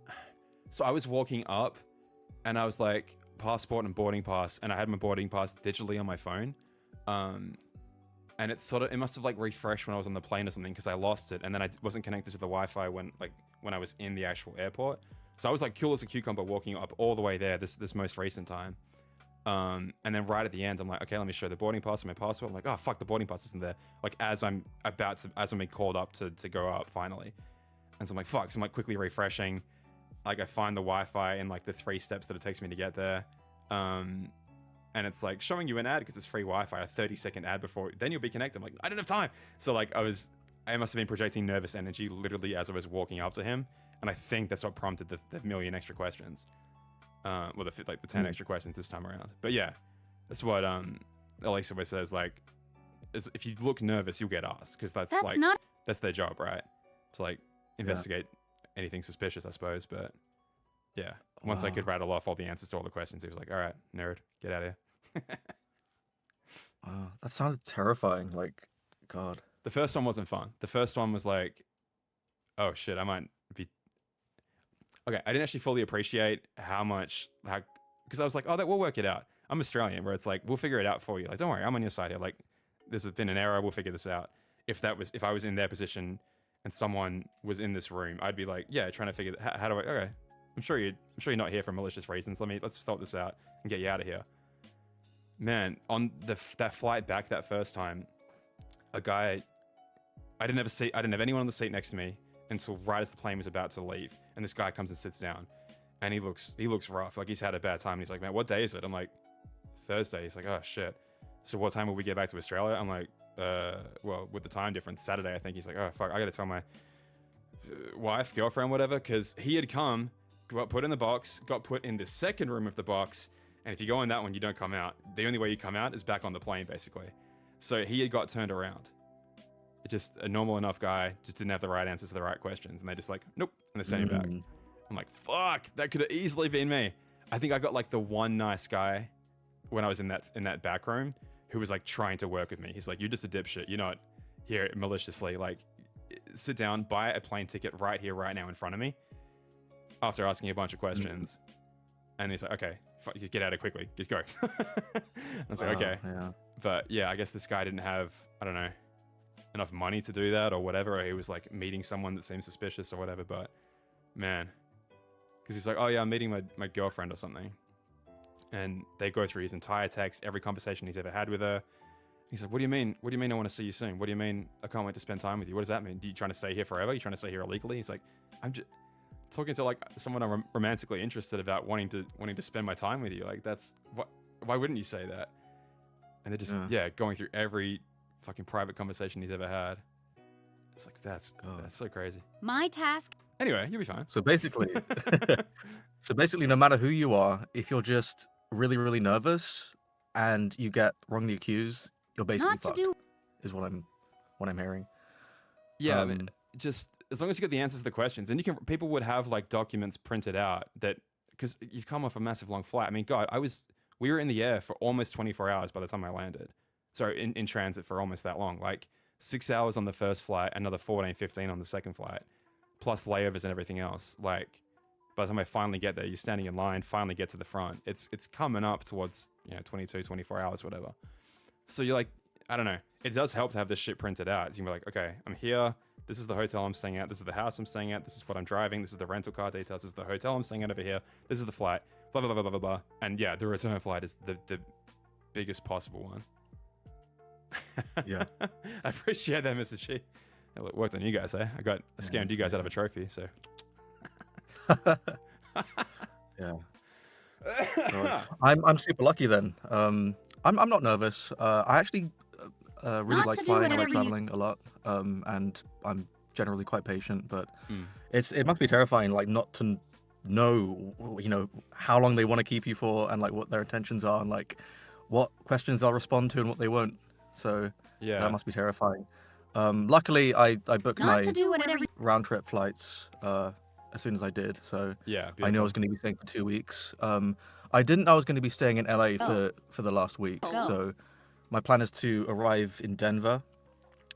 so I was walking up, and I was like passport and boarding pass, and I had my boarding pass digitally on my phone, and it must have like refreshed when I was on the plane or something because I lost it, and then I wasn't connected to the Wi-Fi when I was in the actual airport. So I was like cool as a cucumber walking up all the way there this most recent time. And then right at the end, I'm like, okay, let me show the boarding pass and my passport. I'm like, oh fuck, the boarding pass isn't there. Like as I'm being called up to go up finally. And so I'm like, fuck. So I'm like quickly refreshing. Like I find the Wi-Fi in like the 3 steps that it takes me to get there. And it's like showing you an ad because it's free Wi-Fi, a 30-second ad before, then you'll be connected. I'm like, I don't have time. So like I must have been projecting nervous energy literally as I was walking up to him. And I think that's what prompted the million extra questions. The 10 extra questions this time around. But yeah, that's what Elisa always says, like, if you look nervous, you'll get asked. Because that's their job, right? To like investigate anything suspicious, I suppose. But yeah, once I could rattle off all the answers to all the questions, he was like, all right, nerd, get out of here. Wow, that sounded terrifying. Like, God. The first one wasn't fun. The first one was like, oh shit, I might be... Okay, I didn't actually fully appreciate because I was like, oh, we'll work it out. I'm Australian, where it's like, we'll figure it out for you. Like, don't worry, I'm on your side here. Like, there's been an error, we'll figure this out. If I was in their position and someone was in this room, I'd be like, yeah, trying to figure how do I... Okay, I'm sure you're not here for malicious reasons. Let's sort this out and get you out of here. Man, on that flight back that first time, a guy, I didn't have anyone on the seat next to me until right as the plane was about to leave, and this guy comes and sits down, and he looks rough, like he's had a bad time. And he's like, man, what day is it? I'm like, Thursday. He's like, oh shit. So what time will we get back to Australia? I'm like, well, with the time difference, Saturday, I think. He's like, oh fuck, I gotta tell my wife, girlfriend, whatever, because he had come, got put in the box, got put in the second room of the box, and if you go in that one, you don't come out. The only way you come out is back on the plane, basically. So he had got turned around. Just a normal enough guy, just didn't have the right answers to the right questions, and they just like, nope, and they sent him back. I'm like, fuck, that could have easily been me. I think I got like the one nice guy when I was in that back room who was like trying to work with me. He's like, you're just a dipshit. You're not here maliciously. Like, sit down, buy a plane ticket right here, right now in front of me. After asking a bunch of questions, and he's like, okay, just get out of quickly, just go. I was like, okay, Yeah. but yeah, I guess this guy didn't have, I don't know, enough money to do that or whatever. Or he was like meeting someone that seemed suspicious or whatever. But man, because he's like, oh yeah, I'm meeting my girlfriend or something, and they go through his entire text, every conversation he's ever had with her. He's like, what do you mean? What do you mean I want to see you soon? What do you mean I can't wait to spend time with you? What does that mean? Are you trying to stay here forever? Are you trying to stay here illegally? He's like, I'm just talking to like someone I'm romantically interested about, wanting to spend my time with you. Like, that's what, why wouldn't you say that? And they're just going through every fucking private conversation he's ever had. It's like, that's so crazy. My task. Anyway, you'll be fine. So basically, no matter who you are, if you're just really, really nervous and you get wrongly accused, you're basically Not to fucked. do. Is what I'm hearing. Yeah, I mean, just as long as you get the answers to the questions, and people would have like documents printed out that, because you've come off a massive long flight. I mean, God, we were in the air for almost 24 hours by the time I landed. So in transit for almost that long, like 6 hours on the first flight, another 14, 15 on the second flight, plus layovers and everything else. Like, by the time I finally get there, you're standing in line, finally get to the front. It's coming up towards, 22, 24 hours, whatever. So you're like, I don't know. It does help to have this shit printed out. You can be like, okay, I'm here. This is the hotel I'm staying at. This is the house I'm staying at. This is what I'm driving. This is the rental car details. This is the hotel I'm staying at over here. This is the flight. Blah, blah, blah, blah, blah, blah. And yeah, the return flight is the biggest possible one. Yeah. I appreciate that, Mrs. She. It worked on you guys, eh? I scammed you guys out of a trophy, so. Yeah. So, I'm super lucky then. I'm not nervous. I actually really Not like to do flying. I like whatever you- traveling a lot. And I'm generally quite patient, but it must be terrifying, like, not to know, how long they want to keep you for, and like what their intentions are, and like what questions they'll respond to and what they won't. So Yeah. that must be terrifying. Luckily, I booked Not my to do whatever. round trip flights as soon as I did. So Yeah. I knew I was going to be staying for 2 weeks. I didn't know I was going to be staying in LA Oh. for the last week. Oh. So my plan is to arrive in Denver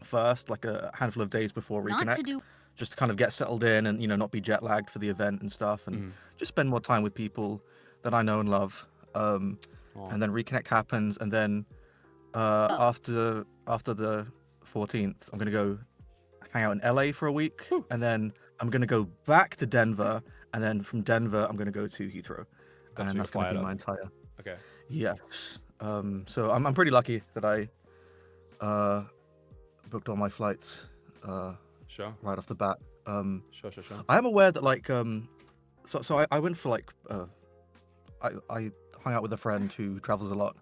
first, like a handful of days before Not reconnect, to do. just to kind of get settled in and not be jet lagged for the event and stuff, and just spend more time with people that I know and love. And then reconnect happens, and then after the 14th, I'm gonna go hang out in LA for a week, and then I'm gonna go back to Denver, and then from Denver I'm gonna go to Heathrow, That's where and you that's fly gonna be out my of. entire. Okay. Yes. So I'm pretty lucky that I booked all my flights Sure. right off the bat. Sure. I am aware that like so I went for like I hung out with a friend who travels a lot,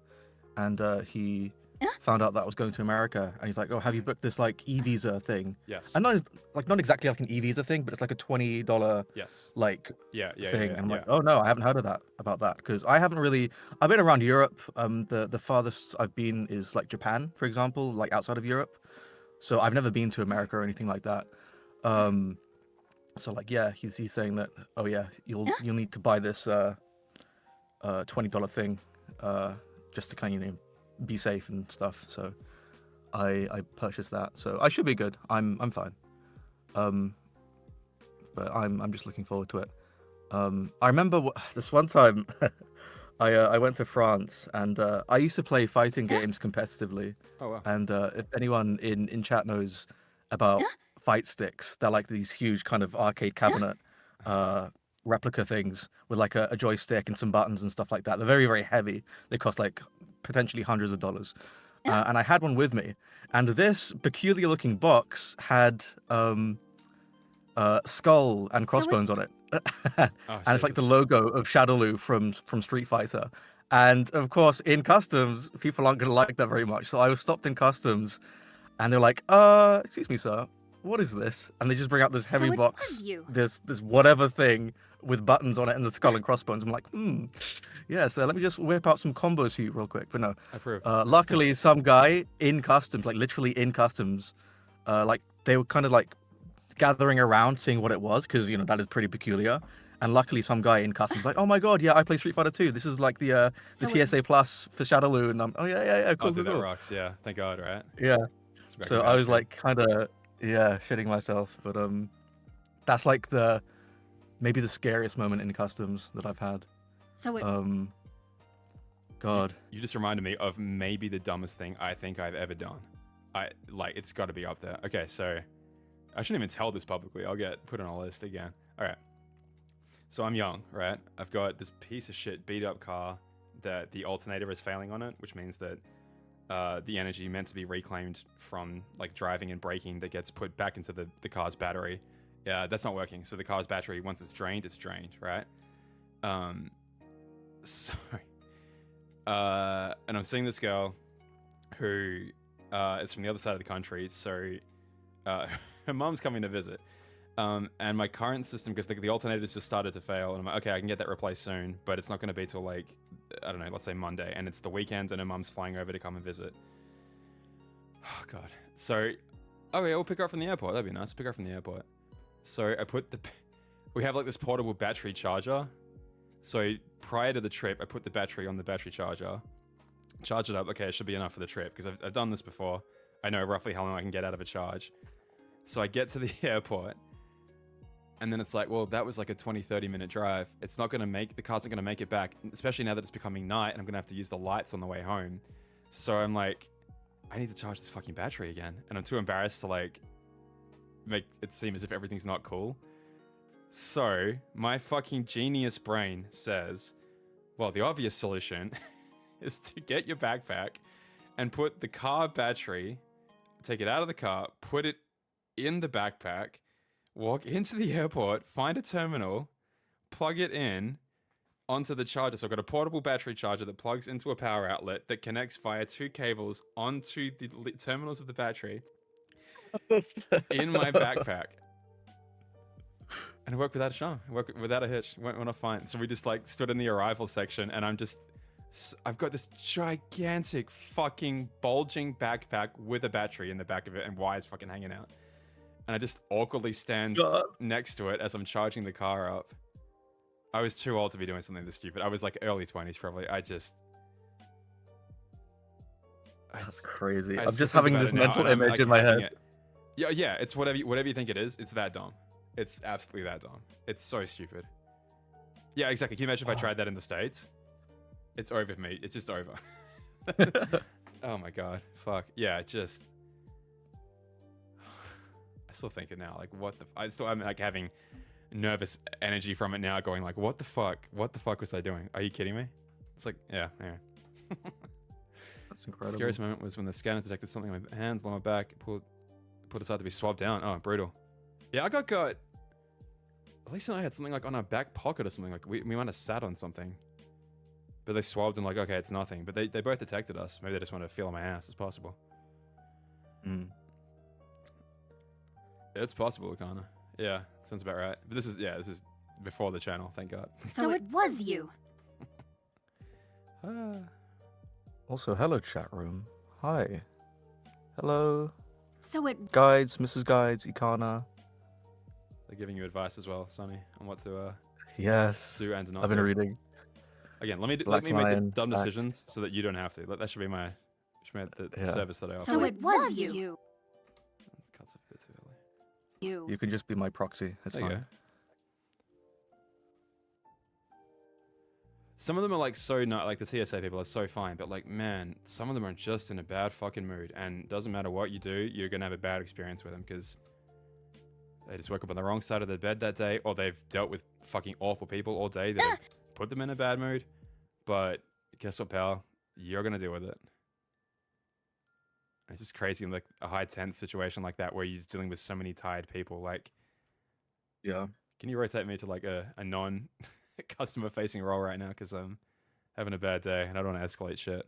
and he found out that I was going to America, and he's like, oh, have you booked this like e-visa thing? Yes. And not exactly like an e-visa thing, but it's like a $20 Yes. like Yeah. thing. And I'm yeah. like, oh no, I haven't heard of about that, because I've been around Europe. The farthest I've been is like Japan, for example, like outside of Europe. So I've never been to America or anything like that. So like, yeah, he's saying that, oh yeah, you'll need to buy this $20 thing just to kind of be safe and stuff. So I purchased that, so I should be good. I'm fine. But I'm just looking forward to it. I remember this one time I went to France, and I used to play fighting games competitively. Oh wow. And if anyone in chat knows about fight sticks, they're like these huge kind of arcade cabinet replica things with like a joystick and some buttons and stuff like that. They're very, very heavy. They cost like potentially hundreds of dollars. And I had one with me, and this peculiar looking box had skull and crossbones on it. And it's like the logo of Shadowloo from Street Fighter. And of course, in customs, people aren't going to like that very much. So I was stopped in customs, and they're like, excuse me, sir, what is this? And they just bring out this heavy So it box, was you. this whatever thing with buttons on it and the skull and crossbones. I'm like, yeah. So let me just whip out some combos for you real quick. But no, Approve. luckily some guy in customs, like literally in customs, like they were kind of like gathering around, seeing what it was, because that is pretty peculiar. And luckily, some guy in customs like, oh my god, yeah, I play Street Fighter 2. This is like the So TSA Plus for Shadowloo, and I'm, oh yeah, Oh, cool, dude, that cool. rocks. Yeah, thank God, right? Yeah. It's back So in I was battery. like, kind of, yeah, shitting myself. But that's like maybe the scariest moment in customs that I've had. So it. God. You just reminded me of maybe the dumbest thing I think I've ever done. It's got to be up there. Okay, so I shouldn't even tell this publicly. I'll get put on a list again. All right. So I'm young, right? I've got this piece of shit beat up car that the alternator is failing on it, which means that the energy meant to be reclaimed from like driving and braking that gets put back into the car's battery. Yeah, that's not working. So the car's battery, once it's drained, right? Sorry. And I'm seeing this girl who is from the other side of the country. So her mom's coming to visit. And my current system, because the alternator's just started to fail, and I'm like, okay, I can get that replaced soon, but it's not going to be till like, I don't know, let's say Monday, and it's the weekend, and her mom's flying over to come and visit. Oh god. So, okay, we'll pick her up from the airport. That'd be nice. Pick her up from the airport. So I put we have like this portable battery charger. So prior to the trip, I put the battery on the battery charger, charge it up. Okay, it should be enough for the trip because I've done this before. I know roughly how long I can get out of a charge. So I get to the airport. And then it's like, well, that was like a 20-30 minute drive. It's not going to make, the car's not going to make it back, especially now that it's becoming night and I'm going to have to use the lights on the way home. So I'm like, I need to charge this fucking battery again. And I'm too embarrassed to like make it seem as if everything's not cool. So my fucking genius brain says, well, the obvious solution is to get your backpack and put the car battery, take it out of the car, put it in the backpack, walk into the airport, find a terminal, plug it in onto the charger. So I've got a portable battery charger that plugs into a power outlet that connects via 2 cables onto the terminals of the battery in my backpack. And it worked without a sham. It worked without a hitch. Went off fine. So we just like stood in the arrival section and I've got this gigantic fucking bulging backpack with a battery in the back of it and wires fucking hanging out. And I just awkwardly stand next to it as I'm charging the car up. I was too old to be doing something this stupid. I was like early 20s probably. That's crazy. I I'm still just think having about this it now, mental and I'm, image like, in my having head. it. Yeah, it's whatever you think it is. It's that dumb. It's absolutely that dumb. It's so stupid. Yeah, exactly. Can you imagine if I tried that in the States? It's over for me. It's just over. Oh my god. Fuck. Yeah, just... I still think it now. Like, what the... I'm like having nervous energy from it now, going like, what the fuck? What the fuck was I doing? Are you kidding me? It's like, yeah. That's incredible. The scariest moment was when the scanner detected something on my hands, along my back, pulled aside to be swabbed down. Oh, brutal. Yeah, I got... Elise and I had something like on our back pocket or something. Like we might have sat on something. But they swabbed and like, okay, it's nothing. But they both detected us. Maybe they just want to feel on my ass. It's possible. It's possible, Akana. Yeah, sounds about right. But this is before the channel, thank God. So it was you. Also, hello, chat room. Hi. Hello. So it... Guides, Mrs. Guides, Ikana. They're giving you advice as well, Sonny, on what to Yes. do and not I've been do. reading. Again, let me Black make the Lion, dumb back. decisions so that you don't have to. That should be the Yeah. service that I offer. So it was you. Cuts off a bit too early. You can just be my proxy. It's There you fine. go. Some of them are like so not like the TSA people are so fine, but like man, some of them are just in a bad fucking mood, and doesn't matter what you do, you're gonna have a bad experience with them because they just woke up on the wrong side of the bed that day, or they've dealt with fucking awful people all day that have put them in a bad mood. But guess what, pal? You're gonna deal with it. It's just crazy in like a high tense situation like that where you're just dealing with so many tired people. Like, Yeah. can you rotate me to like a non customer facing role right now? Because I'm having a bad day and I don't want to escalate shit.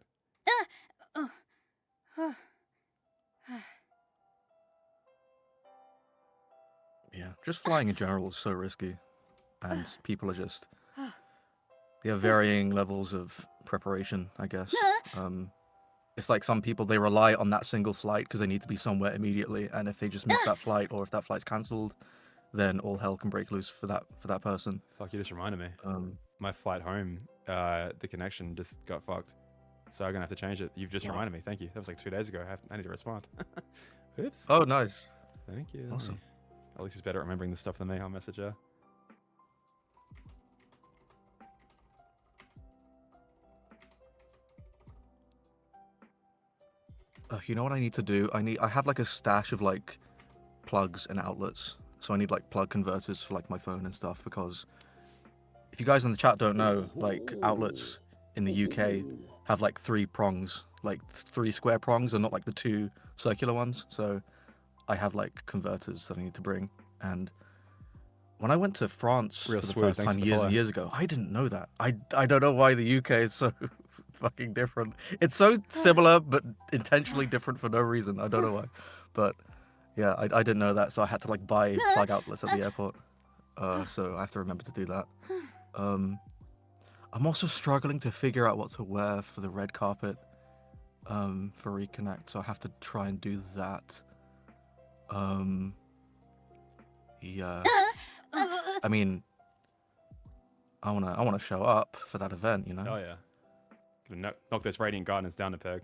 Yeah, just flying in general is so risky, and people are just they have varying levels of preparation, I guess. It's like some people, they rely on that single flight because they need to be somewhere immediately, and if they just miss that flight or if that flight's cancelled, then all hell can break loose for that person. Fuck, you just reminded me. My flight home, the connection just got fucked. So I'm gonna have to change it. You've just reminded me. Thank you. That was like 2 days ago. I need to respond. Oops. Oh, nice. Thank you. Awesome. At least he's better at remembering this stuff than me. I'll message her. You know what I need to do? I have like a stash of like plugs and outlets. So I need like plug converters for like my phone and stuff, because if you guys in the chat don't know, like outlets in the UK have like 3 prongs, like 3 square prongs and not like the 2 circular ones. So I have like converters that I need to bring. And when I went to France for the first time years and years ago, I didn't know that. I don't know why the UK is so fucking different. It's so similar but intentionally different for no reason. I don't know why. But yeah, I didn't know that, so I had to like buy plug outlets at the airport. So I have to remember to do that. I'm also struggling to figure out what to wear for the red carpet for Reconnect, so I have to try and do that. Yeah. I mean, I wanna show up for that event, you know? Oh yeah. Gonna knock those Radiant Gardeners down a peg.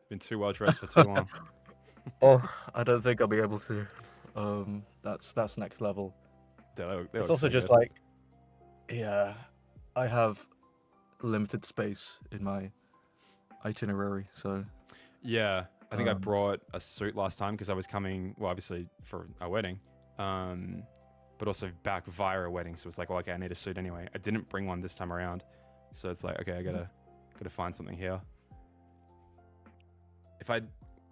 Been too well dressed for too long. Oh, I don't think I'll be able to. That's next level. It's also just good. Like, yeah, I have limited space in my itinerary, so. Yeah, I think I brought a suit last time because I was coming, well, obviously for a wedding, but also back via a wedding. So it's like, well, okay, I need a suit anyway. I didn't bring one this time around, so it's like, okay, I gotta find something here. If I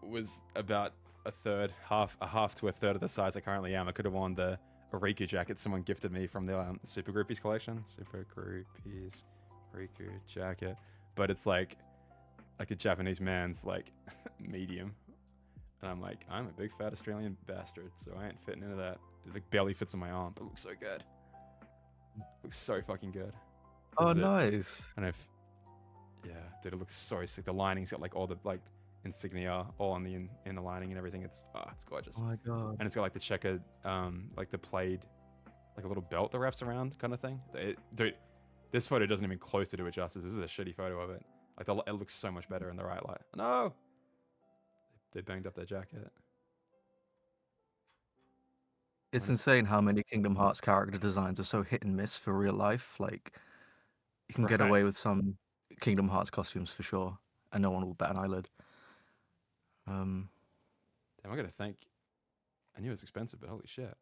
was about a half to a third of the size I currently am, I could have worn the Riku jacket someone gifted me from the Super Groupies collection. Super Groupies Riku jacket, but it's like a Japanese man's like medium, and I'm like, I'm a big fat Australian bastard, so I ain't fitting into that. It like barely fits on my arm, but it looks so good. Looks so fucking good. Oh, nice. And if yeah, dude, it looks so sick. The lining's got like all the like insignia all on the inner lining and everything. It's gorgeous. Oh my god. And it's got like the checkered like the plaid, like a little belt that wraps around kind of thing. Dude, this photo doesn't even close to do it justice. This is a shitty photo of it. Like it looks so much better in the right light. No, they banged up their jacket. It's insane how many Kingdom Hearts character designs are so hit and miss for real life. Like, you can get away with some Kingdom Hearts costumes for sure, and no one will bat an eyelid. Damn, I gotta think. I knew it was expensive, but holy shit.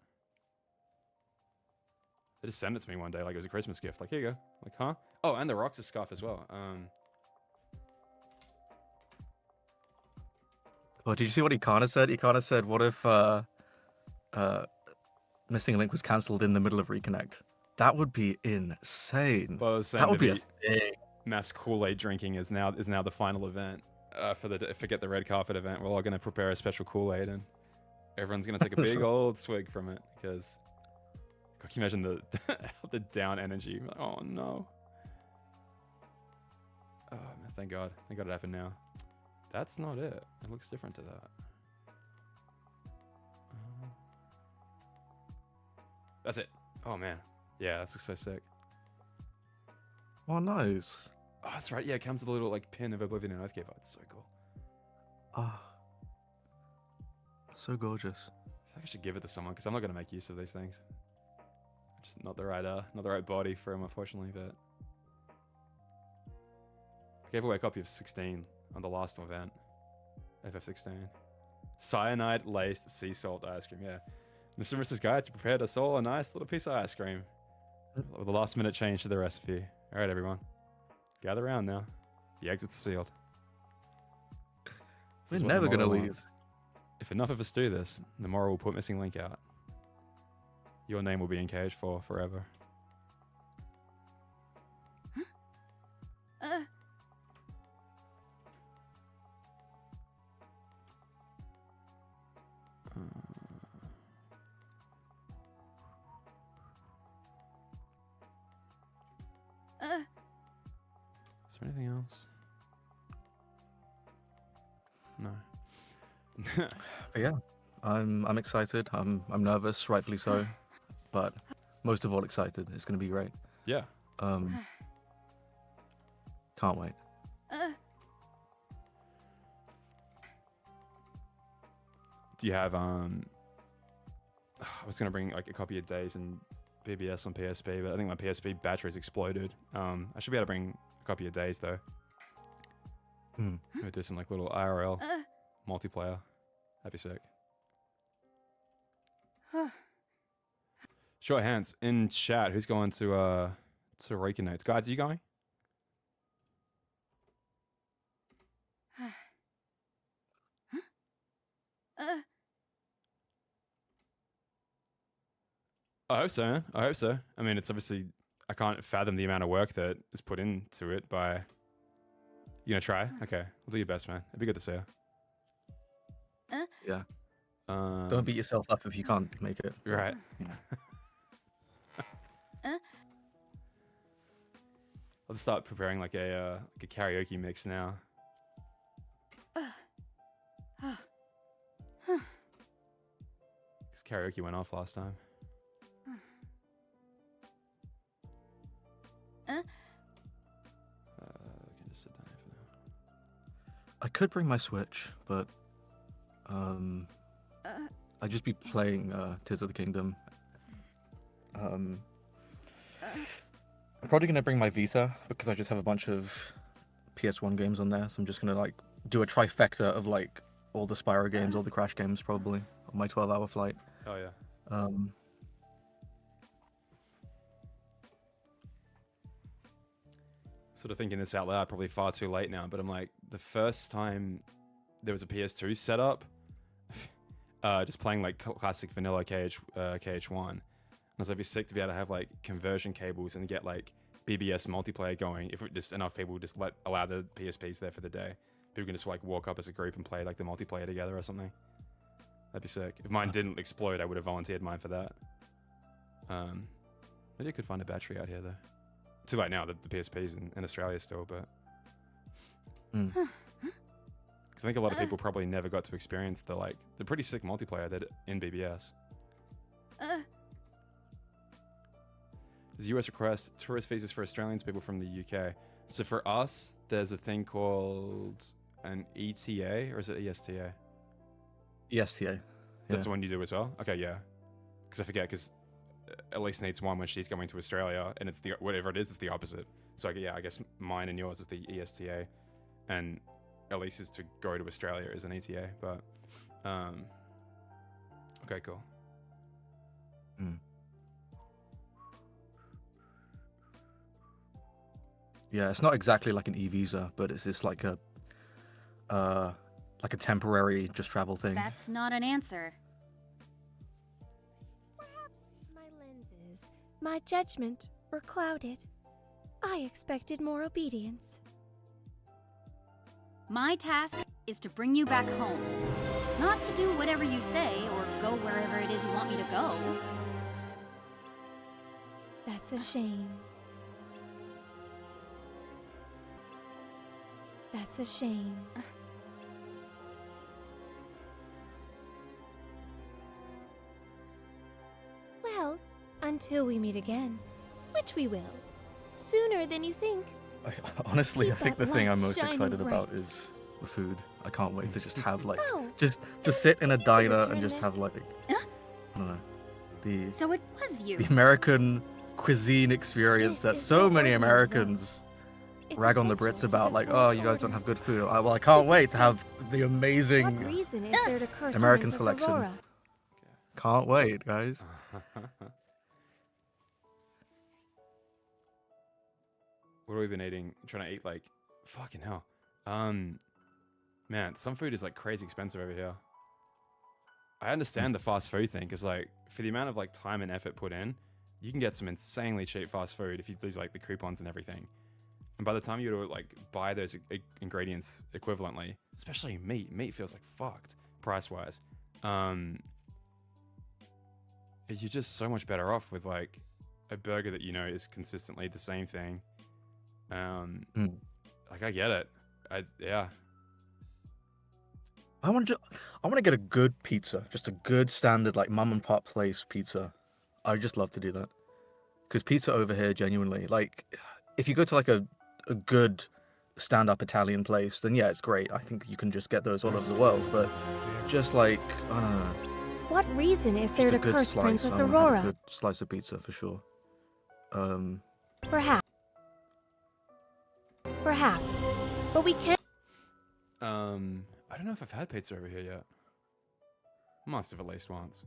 They just sent it to me one day like it was a Christmas gift. Like, here you go. Like, huh? Oh, and the Roxas scarf as well. Well, did you see what Ikana said? Ikana said, what if Missing Link was cancelled in the middle of Reconnect? That would be insane. Well, I was saying that would be a thing. Mass Kool-Aid drinking is now the final event for the Forget the Red Carpet event. We're all going to prepare a special Kool-Aid, and everyone's going to take a big old swig from it, because can you imagine the down energy? Oh no. Oh man, thank God it happened now. That's not it. It looks different to that. That's it. Oh man, yeah, that looks so sick. Oh, nice. Oh, that's right. Yeah, it comes with a little like pin of Oblivion and Oathkeeper. It's so cool. Ah, so gorgeous. I think I should give it to someone because I'm not gonna make use of these things. Just not the right body for him, unfortunately. But I gave away a copy of 16 on the last event, FF16. Cyanide laced sea salt ice cream. Yeah, Mr. and Mrs. Guides prepared us all a nice little piece of ice cream with a last minute change to the recipe. All right, everyone, gather around now. The exits are sealed. We're never gonna leave. If enough of us do this, the Mora will put Missing Link out. Your name will be in cage for forever. Is there anything else? No. But yeah, I'm excited. I'm nervous, rightfully so, but most of all excited. It's gonna be great. Yeah. Can't wait. Do you have I was gonna bring like a copy of Days and BBS on PSP, but I think my PSP battery's exploded. I should be able to bring a copy of Days though. Maybe do some like little IRL multiplayer. That'd be sick. Short hands in chat. Who's going to Reiki Notes? Guys, are you going? I hope so, man. I hope so. I mean, it's obviously, I can't fathom the amount of work that is put into it by... You gonna try? Okay. We'll do your best, man. It'd be good to see you. Yeah. Don't beat yourself up if you can't make it. Right. I'll just start preparing like a karaoke mix now. Because karaoke went off last time. We can just sit down here for now. I could bring my Switch, but I'd just be playing Tears of the Kingdom. I'm probably gonna bring my Vita because I just have a bunch of PS1 games on there, so I'm just gonna like do a trifecta of like all the Spyro games, all the Crash games, probably on my 12-hour flight. Oh yeah. Sort of thinking this out loud, probably far too late now, but I'm like, the first time there was a PS2 set up, just playing like classic vanilla KH1, and I was like, it'd be sick to be able to have like conversion cables and get like BBS multiplayer going. If just enough people just allow the PSPs there for the day, people can just like walk up as a group and play like the multiplayer together or something. That'd be sick. If mine didn't explode, I would have volunteered mine for that. Maybe I could find a battery out here though. Too late now. The PSP's in Australia still, but because I think a lot of people probably never got to experience the pretty sick multiplayer that in BBS. Does US request tourist visas for Australians, people from the UK? So for us, there's a thing called an ETA, or is it ESTA? ESTA. That's the one you do as well? Okay, yeah. Because I forget, because Elise needs one when she's going to Australia, and it's whatever it is, it's the opposite. So yeah, I guess mine and yours is the ESTA, and Elise's to go to Australia is an ETA. But okay, cool. Yeah, it's not exactly like an e-visa, but it's just like a temporary just travel thing. That's not an answer. Perhaps my lenses, my judgment were clouded. I expected more obedience. My task is to bring you back home. Not to do whatever you say or go wherever it is you want me to go. That's a shame. That's a shame. Well, until we meet again, which we will. Sooner than you think. Honestly, I Keep think the that thing I'm light most shining excited about bright. is the food. I can't wait to just have like, Oh. just to sit in a diner and return just have this? like, I don't know, the So it was you. American cuisine experience This that is so what many ordinary Americans knows. It's rag on the essential Brits to about, this like, oh, world's you guys don't order. have good food. Well, I can't Keep it wait to safe. have the amazing What reason is there to curse American Princess selection. Aurora? Can't wait, guys. What have we been eating? Trying to eat like fucking hell. Man, some food is like crazy expensive over here. I understand the fast food thing because like for the amount of like time and effort put in, you can get some insanely cheap fast food if you use like the coupons and everything. And by the time you like buy those ingredients equivalently, especially meat feels like fucked price wise. You're just so much better off with like a burger that you know is consistently the same thing. Like, I get it. Yeah. I want to get a good pizza, just a good standard like mum and pop place pizza. I just love to do that. Because pizza over here, genuinely, like, if you go to like a good stand-up Italian place, then yeah, it's great. I think you can just get those all over the world. But just like, I don't know, What reason is there just a to good curse slice. Princess I want to have a Aurora? good slice of pizza for sure. Perhaps. Perhaps. But we can't. I don't know if I've had pizza over here yet. Must have at least once.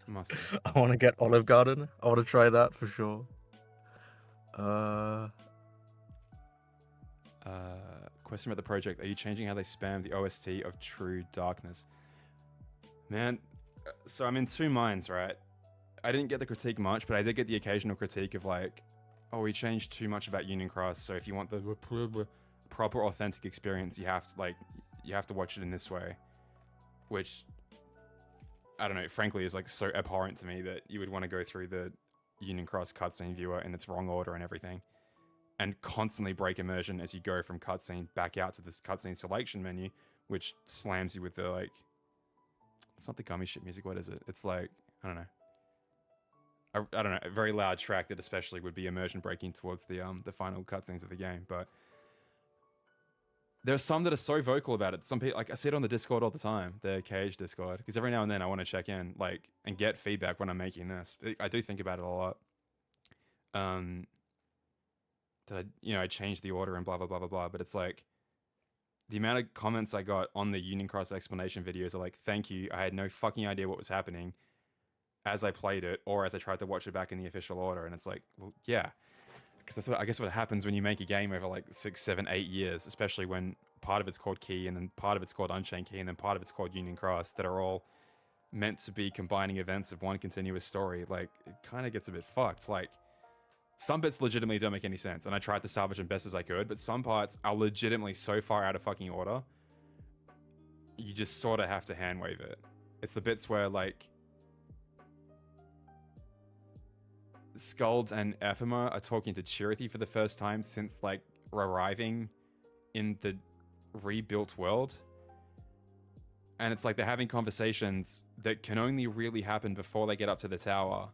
Must have. I want to get Olive Garden. I want to try that for sure. Question about the project. Are you changing how they spam the OST of True Darkness? Man, so I'm in two minds, right? I didn't get the critique much, but I did get the occasional critique of like, oh, we changed too much about Union Cross, so if you want the proper authentic experience, you have to watch it in this way. Which, I don't know, frankly is like so abhorrent to me that you would want to go through the Union Cross cutscene viewer in its wrong order and everything, and constantly break immersion as you go from cutscene back out to this cutscene selection menu, which slams you with the like, it's not the gummy ship music, what is it? It's like, I don't know. I don't know, a very loud track that especially would be immersion breaking towards the final cutscenes of the game. But there are some that are so vocal about it. Some people, like I see it on the Discord all the time, the Cage Discord, because every now and then I want to check in, like, and get feedback when I'm making this. I do think about it a lot. That I changed the order and blah blah blah blah blah. But it's like the amount of comments I got on the Union Cross explanation videos are like, "Thank you, I had no fucking idea what was happening as I played it, or as I tried to watch it back in the official order." And it's like, well, yeah. Because that's what happens when you make a game over like 6, 7, 8 years, especially when part of it's called Key, and then part of it's called Unchained Key, and then part of it's called Union Cross, that are all meant to be combining events of one continuous story. Like, it kind of gets a bit fucked. Like, some bits legitimately don't make any sense, and I tried to salvage them best as I could, but some parts are legitimately so far out of fucking order, you just sort of have to hand wave it. It's the bits where, like, Skuld and Ephema are talking to Chirithy for the first time since, like, arriving in the rebuilt world. And it's like they're having conversations that can only really happen before they get up to the tower.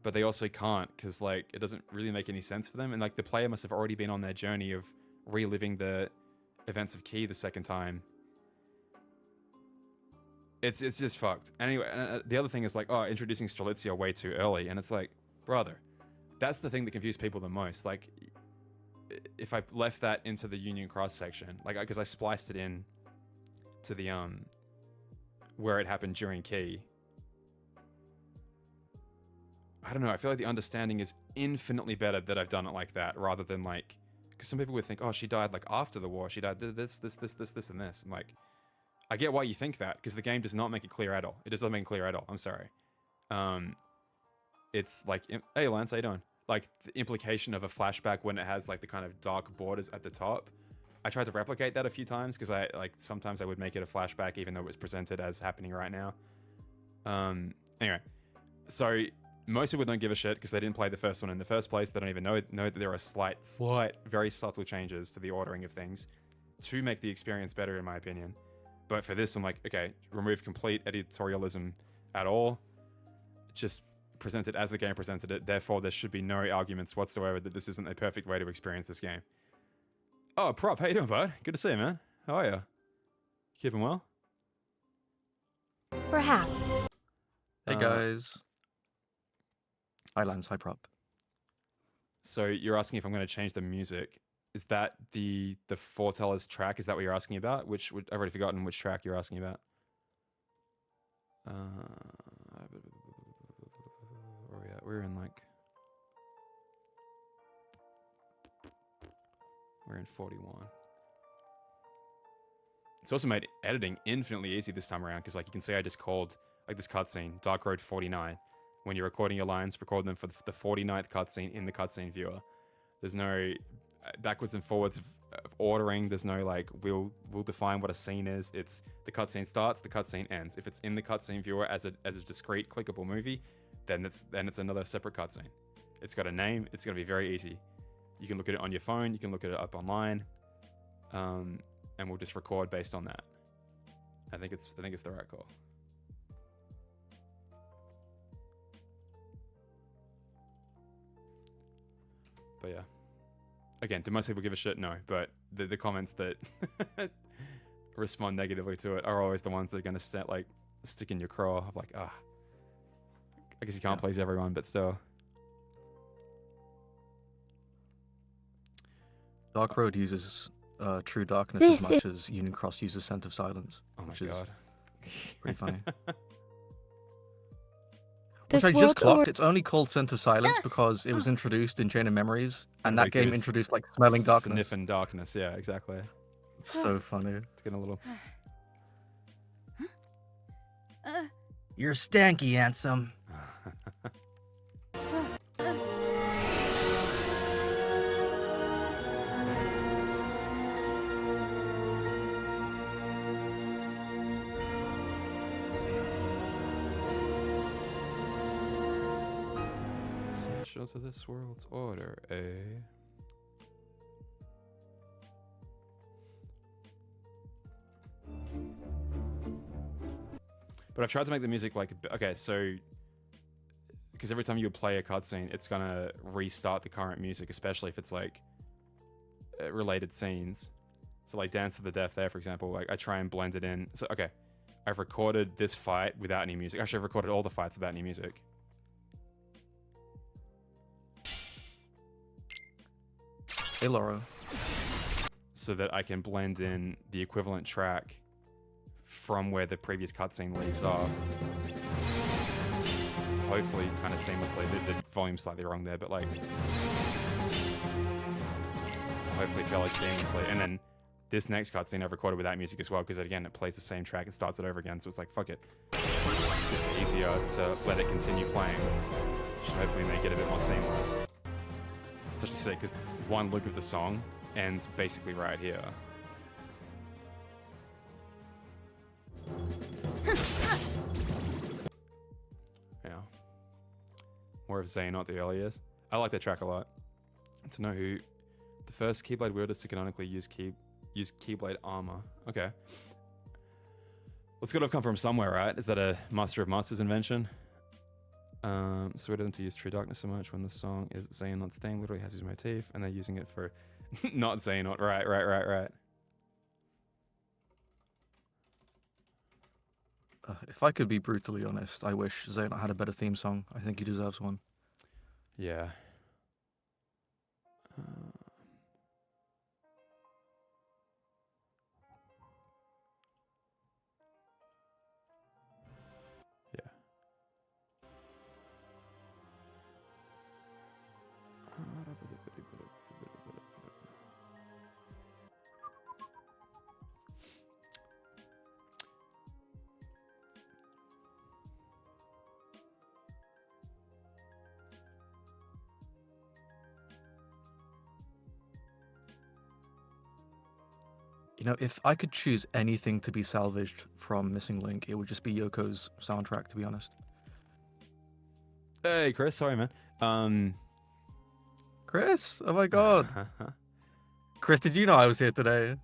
But they also can't, because, like, it doesn't really make any sense for them. And, like, the player must have already been on their journey of reliving the events of Key the second time. It's just fucked. Anyway, the other thing is, like, oh, introducing Strelitzia way too early. And it's like, brother, that's the thing that confused people the most. Like, if I left that into the Union Cross section, like, because I spliced it in to the, where it happened during Key. I don't know, I feel like the understanding is infinitely better that I've done it like that, rather than, like, because some people would think, oh, she died, like, after the war. She died this, and this. I'm like, I get why you think that, because the game does not make it clear at all. It just doesn't make it clear at all. I'm sorry. It's like, hey, Lance, how you doing? Like, the implication of a flashback when it has, like, the kind of dark borders at the top. I tried to replicate that a few times, because sometimes I would make it a flashback, even though it was presented as happening right now. Anyway, so most people don't give a shit because they didn't play the first one in the first place. They don't even know that there are slight, very subtle changes to the ordering of things to make the experience better, in my opinion. But for this, I'm like, okay, remove complete editorialism at all. Just present it as the game presented it. Therefore, there should be no arguments whatsoever that this isn't a perfect way to experience this game. Oh, Prop, how you doing, bud? Good to see you, man. How are you? Keeping well? Perhaps. Hey guys. Hi Lance, hi Prop. So you're asking if I'm going to change the music. Is that the Foretellers track? Is that what you're asking about? I've already forgotten which track you're asking about. Where are we at? We're in 41. It's also made editing infinitely easy this time around, because, like, you can see I just called, like, this cutscene Dark Road 49. When you're recording your lines, record them for the 49th cutscene in the cutscene viewer. There's no backwards and forwards of ordering. There's no, like, we'll define what a scene is. It's the cutscene starts, the cutscene ends. If it's in the cutscene viewer as a discrete clickable movie, then it's another separate cutscene. It's got a name. It's gonna be very easy. You can look at it on your phone. You can look at it up online. and we'll just record based on that. I think it's the right call. But yeah, again, do most people give a shit? No, but the comments that respond negatively to it are always the ones that are going to stick in your craw of like, I guess you can't please everyone, but still. Dark Road uses True Darkness as much as Union Cross uses Scent of Silence. Oh my which god. Is pretty funny. This Which I just world's clocked. It's only called Scent of Silence because it was introduced in Chain of Memories, and that game introduced like Smelling Darkness. Sniffing darkness, yeah, exactly. It's so funny. It's getting a little. You're stanky, handsome. Essential to this world's order, eh? But I've tried to make the music like, okay, so because every time you play a cutscene, it's gonna restart the current music, especially if it's like related scenes. So like Dance to the Death there, for example, like I try and blend it in. So okay, I've recorded this fight without any music. Actually, I've recorded all the fights without any music. Hey, Laura. So that I can blend in the equivalent track from where the previous cutscene leaves off. Hopefully, kind of seamlessly. The volume's slightly wrong there, but like, hopefully fairly seamlessly. And then this next cutscene I've recorded without music as well, because again, it plays the same track, it starts it over again. So it's like, fuck it. It's just easier to let it continue playing. Should hopefully make it a bit more seamless. It's actually sick because one loop of the song ends basically right here. Yeah. More of Zayn, not the early years. I like that track a lot. To know who the first Keyblade wielders to canonically use Keyblade armor. Okay. It's got to have come from somewhere, right? Is that a Master of Masters invention? So we don't to use True Darkness so much when the song is Xehanort Stain literally has his motif, and they're using it for not Xehanort. Right. If I could be brutally honest, I wish Xehanort had a better theme song. I think he deserves one. Yeah. Yeah. You know, if I could choose anything to be salvaged from Missing Link, it would just be Yoko's soundtrack, to be honest. Hey, Chris. Sorry, man. Chris? Oh my god. Chris, did you know I was here today?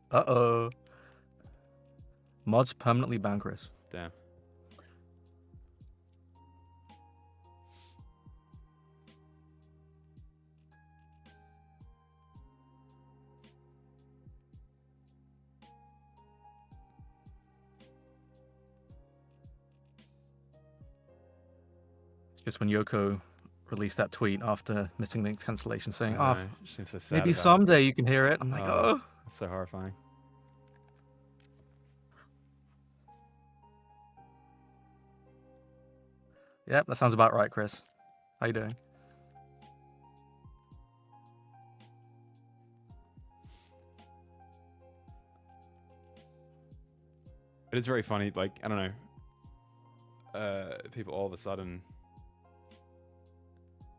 Uh-oh. Mods permanently ban Chris. Damn. Just when Yoko released that tweet after Missing Link's cancellation saying, I oh, know, she seems so sad maybe about it. someday you can hear it. I'm like, oh. That's so horrifying. Yep, that sounds about right, Chris. How you doing? It is very funny, like, I don't know. People all of a sudden,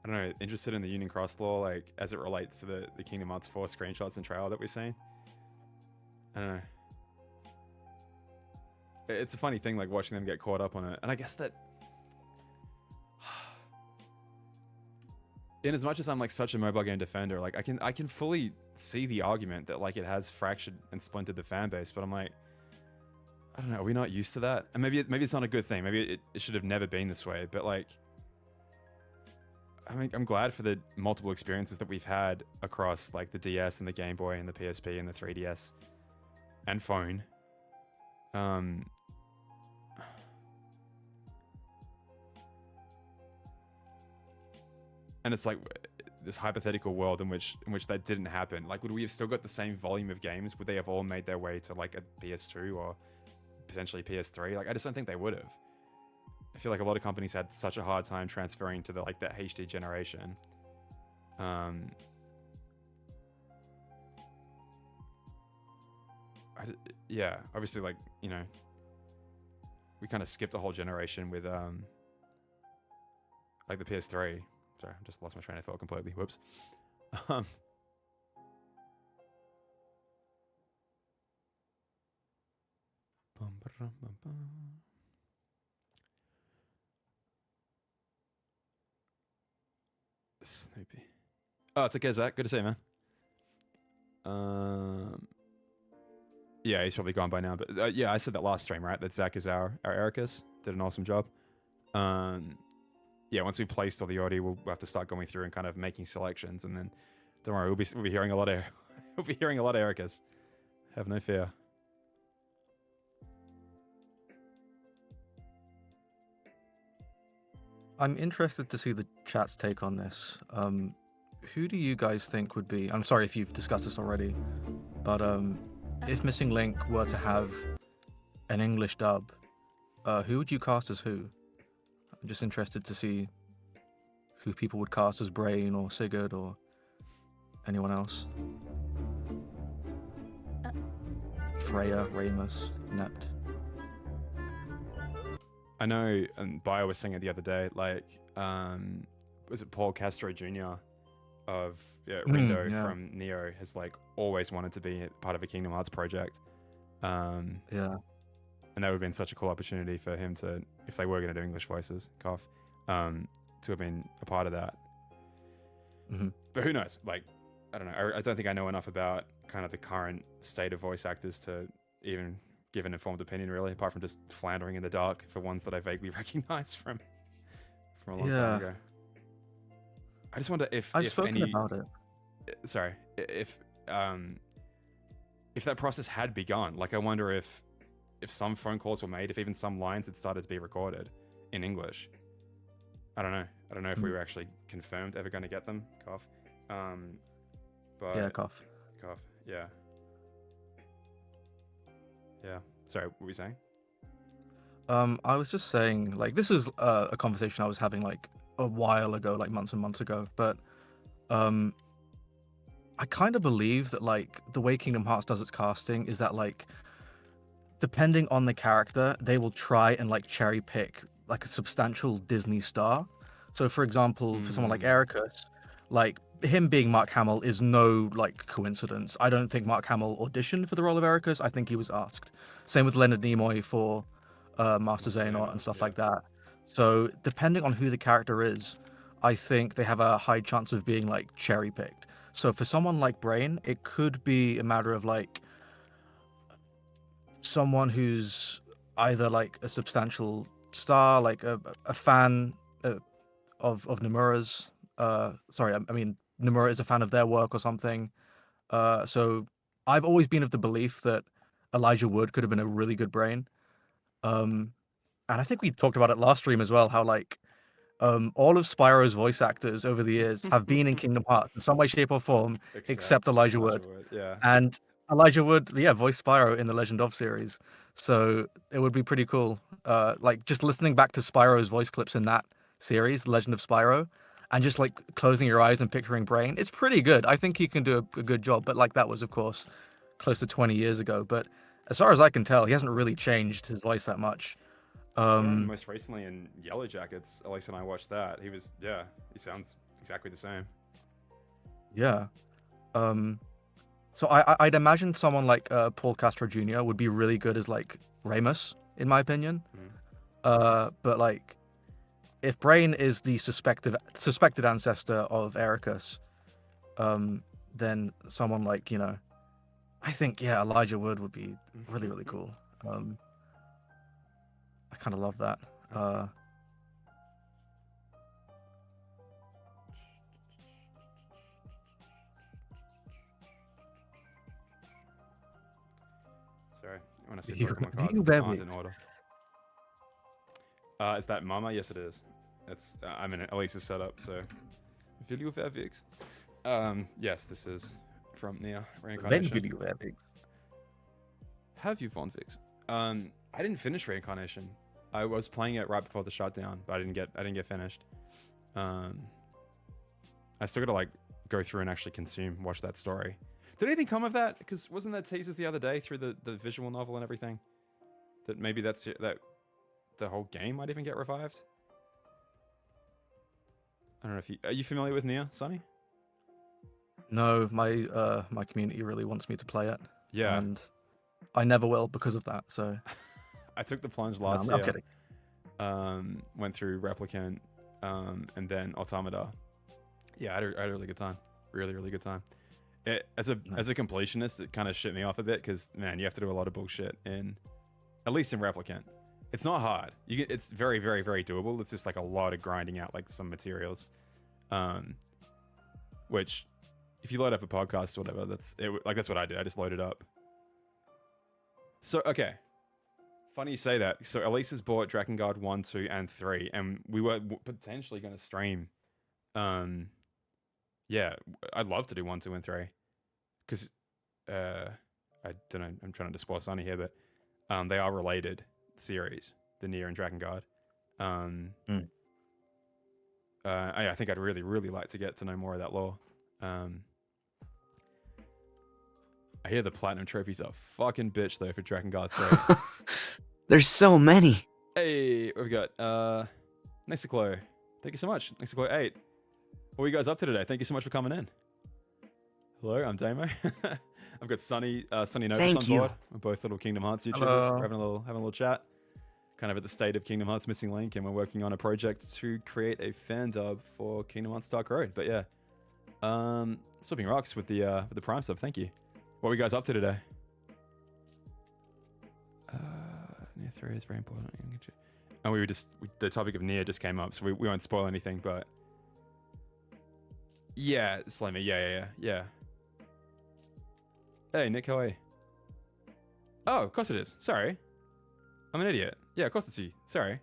I don't know, interested in the Union Cross law, like, as it relates to the Kingdom Hearts 4 screenshots and trailer that we've seen. I don't know. It's a funny thing, like, watching them get caught up on it. And I guess that... in as much as I'm like such a mobile game defender, like I can fully see the argument that like it has fractured and splintered the fan base, but I'm like, I don't know, are we not used to that? And maybe it's not a good thing. Maybe it should have never been this way. But like, I mean, I'm glad for the multiple experiences that we've had across like the DS and the Game Boy and the PSP and the 3DS and phone. And it's like this hypothetical world in which that didn't happen. Like, would we have still got the same volume of games? Would they have all made their way to like a PS2 or potentially PS3? Like, I just don't think they would have. I feel like a lot of companies had such a hard time transferring to that HD generation. Yeah, obviously, like, you know, we kind of skipped a whole generation with like the PS3. Sorry, I just lost my train of thought completely. Whoops. Snoopy. Oh, it's okay, Zach. Good to see you, man. Yeah, he's probably gone by now. But yeah, I said that last stream, right? That Zach is our Ericus. Did an awesome job. Yeah, once we placed all the audio, we'll have to start going through and kind of making selections, and then don't worry, we'll be hearing a lot of we'll be hearing a lot of Ericas. Have no fear. I'm interested to see the chat's take on this. Who do you guys think would be? I'm sorry if you've discussed this already, but if Missing Link were to have an English dub, who would you cast as who? I'm just interested to see who people would cast as Brain or Sigurd or anyone else. Freya, Ramus, Nept. I know, and Bio was saying it the other day, like, was it Paul Castro Jr. of Rindo from Neo has like always wanted to be part of a Kingdom Hearts project. Yeah. And that would have been such a cool opportunity for him to, if they were going to do English voices, to have been a part of that. Mm-hmm. But who knows? Like, I don't know. I don't think I know enough about kind of the current state of voice actors to even give an informed opinion, really, apart from just floundering in the dark for ones that I vaguely recognize from a long time ago. I just wonder if I've spoken about it. Sorry, if that process had begun. Like, I wonder if some phone calls were made, if even some lines had started to be recorded in English. I don't know. I don't know if we were actually confirmed ever going to get them. Cough. But yeah, cough. Yeah. Yeah. Sorry, what were you saying? I was just saying, like, this is a conversation I was having like a while ago, like months and months ago. But I kind of believe that like the way Kingdom Hearts does its casting is that like, depending on the character, they will try and like cherry pick like a substantial Disney star. So for example, for someone like Ericus, like him being Mark Hamill is no like coincidence. I don't think Mark Hamill auditioned for the role of Ericus. I think he was asked. Same with Leonard Nimoy for Master Xehanort and stuff like that. So depending on who the character is, I think they have a high chance of being like cherry picked. So for someone like Brain, it could be a matter of like someone who's either like a substantial star, like a fan of Nomura's. Sorry, I mean Nomura is a fan of their work or something. So I've always been of the belief that Elijah Wood could have been a really good Brain. And I think we talked about it last stream as well, how like all of Spyro's voice actors over the years have been in Kingdom Hearts in some way, shape, or form, except Elijah Wood. Yeah. And Elijah Wood, voiced Spyro in the Legend of series. So it would be pretty cool. Like just listening back to Spyro's voice clips in that series, Legend of Spyro, and just like closing your eyes and picturing Brain, it's pretty good. I think he can do a good job. But like that was, of course, close to 20 years ago. But as far as I can tell, he hasn't really changed his voice that much. Most recently in Yellow Jackets, at least when I watched that, he sounds exactly the same. Yeah. So I'd imagine someone like Paul Castro Jr. would be really good as like Ramus, in my opinion. But like, if Brain is the suspected ancestor of Ericus, then someone like, you know, I think, yeah, Elijah Wood would be really, really cool. I kind of love that. Sorry, when I see You- Pokemon you cards that aren't baby. in order. Is that Mama? Yes, it is. It's I'm in Elise's setup, so. Video Favix. Yes, this is from Nia Reincarnation. Video epics. Have you found Vix? I didn't finish Reincarnation. I was playing it right before the shutdown, but I didn't get finished. I still gotta like go through and actually watch that story. Did anything come of that? Because wasn't there teasers the other day through the visual novel and everything? That maybe that the whole game might even get revived. I don't know if are you familiar with Nia, Sonny? No, my community really wants me to play it. Yeah. And I never will because of that. So I took the plunge no, last I'm year. kidding. Went through Replicant, and then Automata. Yeah, I had a really good time. Really, really good time. As a completionist, it kind of shit me off a bit because man, you have to do a lot of bullshit at least in Replicant. It's not hard. It's very, very, very doable. It's just like a lot of grinding out like some materials, which if you load up a podcast or whatever, that's what I did. I just loaded up. So okay, funny you say that. So Elise has bought Drakengard 1, 2, and 3, and we were potentially going to stream. Yeah, I'd love to do 1, 2, and 3, because I don't know. I'm trying to spoil Sonny here, but they are related series, the Nier and Drakengard. I think I'd really, really like to get to know more of that lore. I hear the platinum trophies are fucking bitch though for Drakengard 3. There's so many. Hey, what we got? Nexiclo. Thank you so much. Nexiclo 8. What are you guys up to today? Thank you so much for coming in. Hello, I'm Damo. I've got SonnyNovus Thank on you. board. We're both little Kingdom Hearts YouTubers. Hello. We're having a little chat. Kind of at the state of Kingdom Hearts Missing Link, and we're working on a project to create a FanDub for Kingdom Hearts Dark Road. But yeah, swapping rocks with the Prime sub. Thank you. What are you guys up to today? Nier 3 is very important. And the topic of Nier just came up, so we won't spoil anything. But yeah, Slimmy. Yeah. Hey, Nick, how are you? Oh, of course it is. Sorry. I'm an idiot. Yeah, of course it's you. Sorry.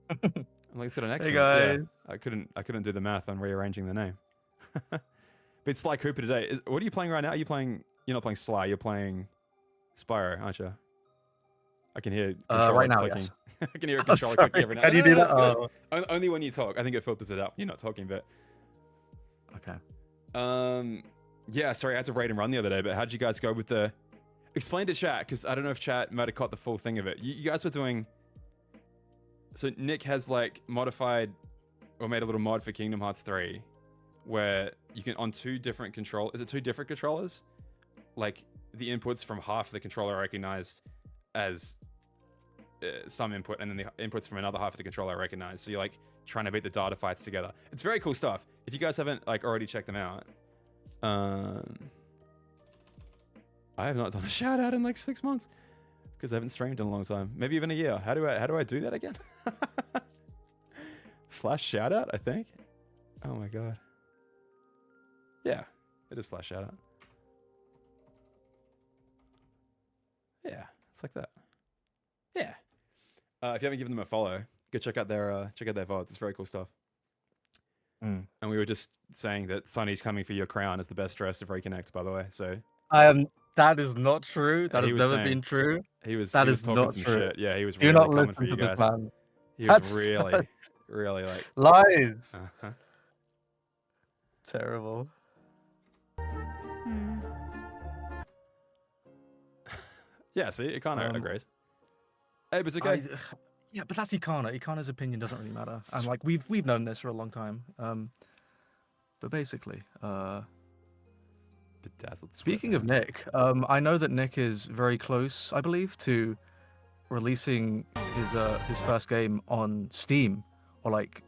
I'm like, it's got an accent. Hey guys. Yeah, I couldn't do the math on rearranging the name. But it's Sly Cooper today. What are you playing right now? You're not playing Sly. You're playing Spyro, aren't you? I can hear controller right now, clicking. yes. I can hear a I'm controller sorry. clicking every now. Can you No, do that's that? good. Only when you talk. I think it filters it up. You're not talking, but Okay. yeah. Sorry, I had to raid and run the other day. But how'd you guys go with the? Explain to chat, because I don't know if chat might have caught the full thing of it. You guys were doing. So Nick has like modified or made a little mod for Kingdom Hearts 3 where you can on two different controllers? Like the inputs from half of the controller are recognized as some input, and then the inputs from another half of the controller are recognized. So you're like trying to beat the data fights together. It's very cool stuff. If you guys haven't like already checked them out, I have not done a shout out in like 6 months because I haven't streamed in a long time. Maybe even a year. How do I do that again? / shout out, I think. Oh my god. Yeah, it is / shout out. Yeah, it's like that. Yeah. If you haven't given them a follow, go check out their VODs. It's very cool stuff. And we were just saying that Sonny's coming for your crown as the best dressed of Reconnect, by the way. So That is not true. That He has was never saying- been true. he was That he was is talking not some true. shit. Yeah, he was Do really not coming listen for you to this guys. man. He was That's- really, that's really like lies. uh-huh. Terrible. Hmm. Yeah, see, it kind of Um, agrees. Hey, but it's okay. Yeah, but that's Ikana. Ikana's opinion doesn't really matter, and like we've known this for a long time. But basically, Bedazzled speaking of Nick, I know that Nick is very close, I believe, to releasing his first game on Steam or like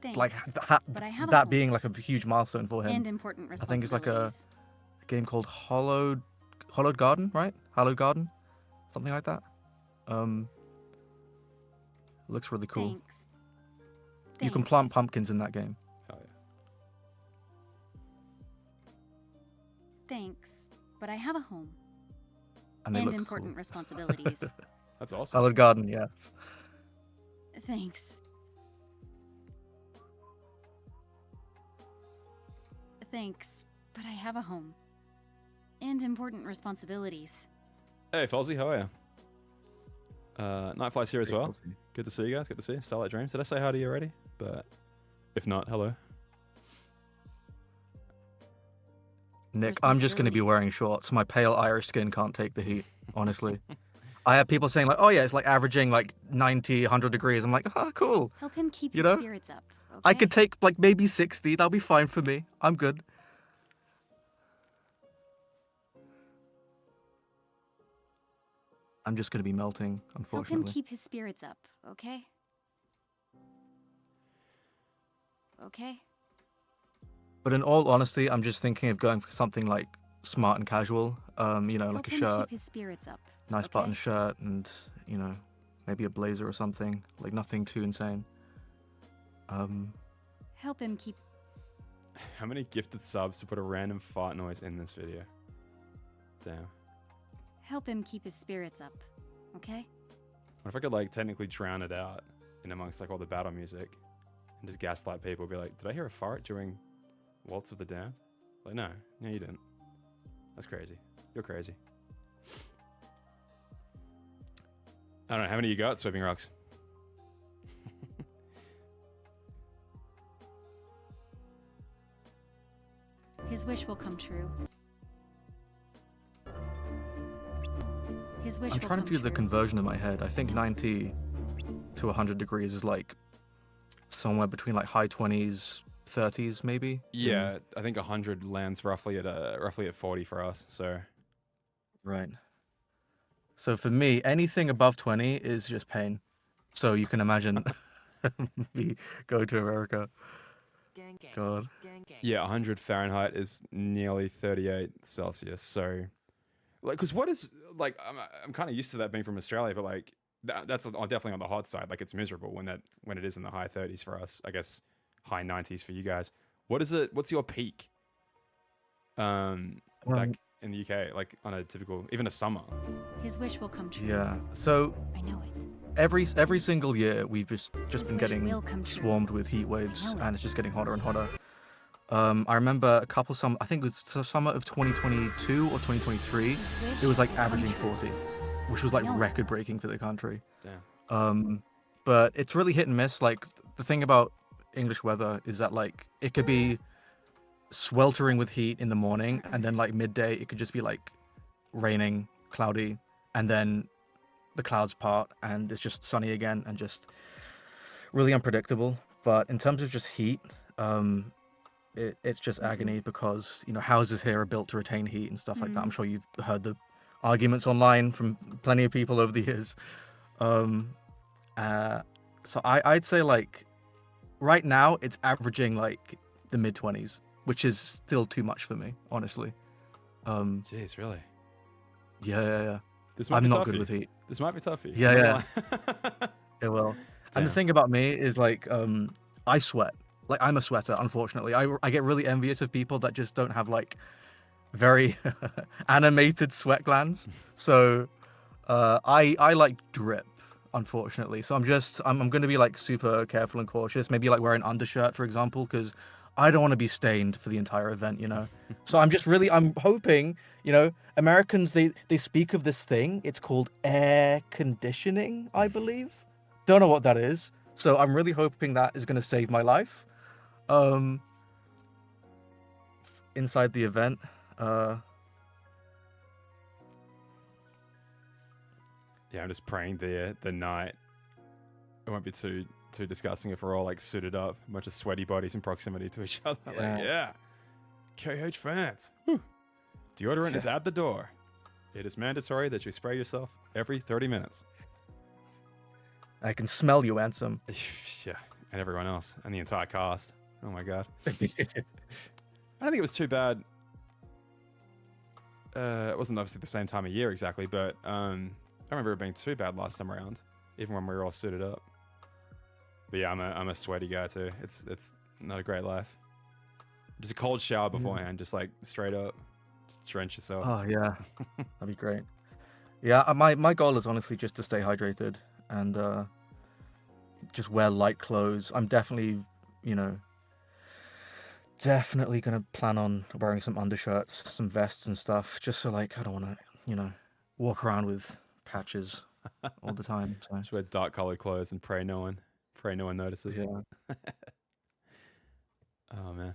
Thanks. ha- But I have a that home. being like a huge milestone for him. And important I think it's like a responsibilities. game called Hollowed Garden, right? Hallowed Garden, something like that. Looks really cool. Thanks. You can plant Thanks. pumpkins in that game. Hell yeah. Thanks. But I have a home. And they And look important cool. responsibilities. That's awesome. Hallowed Garden, yes. Thanks. Thanks. But I have a home. And important responsibilities. Hey, Fozzie, how are you? Nightfly's here as Hey, well. Fozzie. Good to see you guys. Good to see you. Starlight Dreams. Did I say hi to you already? But if not, hello. Nick, I'm just going to be Responsibilities. wearing shorts. My pale Irish skin can't take the heat, honestly. I have people saying like, oh yeah, it's like averaging like 90, 100 degrees. I'm like, oh, cool. Help him keep You his know? spirits up. Okay? I could take like maybe 60. That'll be fine for me. I'm good. I'm just going to be melting, Help him unfortunately. keep his spirits up. Okay? Okay? But in all honesty, I'm just thinking of going for something like smart and casual. You know, like Help a him shirt, keep his spirits up. nice okay? button shirt, and you know, maybe a blazer or something. Like nothing too insane. Help him keep. How many gifted subs to put a random fart noise in this video? Damn. Help him keep his spirits up. Okay? What if I could like technically drown it out in amongst like all the battle music and just gaslight people? Be like, did I hear a fart during Waltz of the Damned? Like, no, you didn't. That's crazy. You're crazy. I don't know. How many you got, Sweeping Rocks? His wish will come true. His wish I'm will trying come to do the true. conversion in my head. I think 90 to 100 degrees is like somewhere between like high 20s, 30s maybe. Yeah, I think 100 lands roughly at 40 for us. So Right. So for me, anything above 20 is just pain. So you can imagine me going to America. Gang, gang. God. Gang, gang. yeah, 100 Fahrenheit is nearly 38 Celsius. So, like, because what is like, I'm kind of used to that being from Australia, but like that's definitely on the hot side. Like, it's miserable when it is in the high 30s for us. I guess high 90s for you guys. What is it? What's your peak? Back in the UK, like on a typical, even a summer. His wish will come true. Yeah. So I know it. every single year we've just His been wish getting will come true. swarmed with heat waves, know it. and it's just getting hotter and hotter. I remember a couple I think it was summer of 2022 or 2023. His wish It was like will come averaging true. 40, which was like know it. record breaking for the country. Damn. But it's really hit and miss. Like the thing about English weather is that like it could be sweltering with heat in the morning, and then like midday it could just be like raining, cloudy, and then the clouds part and it's just sunny again, and just really unpredictable. But in terms of just heat, it's just agony, because you know houses here are built to retain heat and stuff like that. I'm sure you've heard the arguments online from plenty of people over the years. So I'd say like right now it's averaging like the mid-20s, which is still too much for me, honestly. Jeez, really? Yeah. This might I'm be not tough good for with you. heat. This might be tough for you. Yeah, I'm not yeah. gonna lie. It will. And the Damn. thing about me is like I sweat. Like I'm a sweater, unfortunately. I get really envious of people that just don't have like very animated sweat glands. So I like drip, unfortunately. So I'm going to be like super careful and cautious. Maybe like wear an undershirt, for example, because I don't want to be stained for the entire event, you know. So I'm hoping, you know, Americans they speak of this thing. It's called air conditioning, I believe. Don't know what that is. So I'm really hoping that is going to save my life. Inside the event, Yeah, I'm just praying the night it won't be too disgusting if we're all like suited up, a bunch of sweaty bodies in proximity to each other. Like, yeah. KH fans. Whew. Deodorant is at the door. It is mandatory that you spray yourself every 30 minutes. I can smell you, Ansem. Yeah. and everyone else and the entire cast. Oh my god. I don't think it was too bad. It wasn't obviously the same time of year exactly, but I don't remember it being too bad last time around, even when we were all suited up. But yeah, I'm a sweaty guy too. It's not a great life. Just a cold shower beforehand, just like straight up, drench yourself. Oh yeah, that'd be great. Yeah, my goal is honestly just to stay hydrated and just wear light clothes. I'm definitely, definitely gonna plan on wearing some undershirts, some vests and stuff, just so like I don't want to, walk around with patches all the time. So Just wear dark colored clothes and pray no one notices. yeah. Oh man.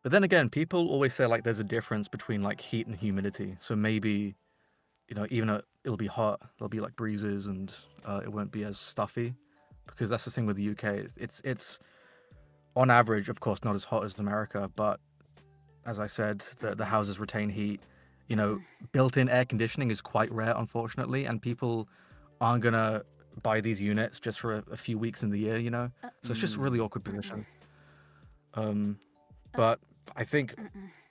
But then again, people always say like there's a difference between like heat and humidity. So maybe, even though it'll be hot, there'll be like breezes and it won't be as stuffy, because that's the thing with the UK. It's on average, of course, not as hot as America, but as I said, the houses retain heat. Built-in air conditioning is quite rare, unfortunately, and people aren't gonna buy these units just for a few weeks in the year. So it's just a really awkward position. But I think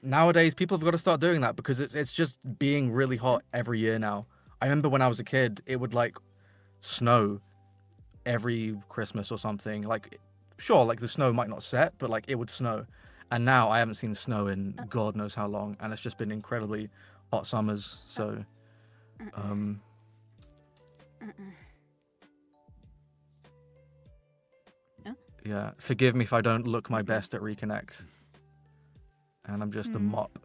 nowadays people have got to start doing that, because it's just being really hot every year now. I remember when I was a kid, it would like snow every Christmas or something. Like, sure, like the snow might not set, but like it would snow. And now I haven't seen snow in God knows how long, and it's just been incredibly hot summers. So, yeah, forgive me if I don't look my best at Reconnect. And I'm just a mop.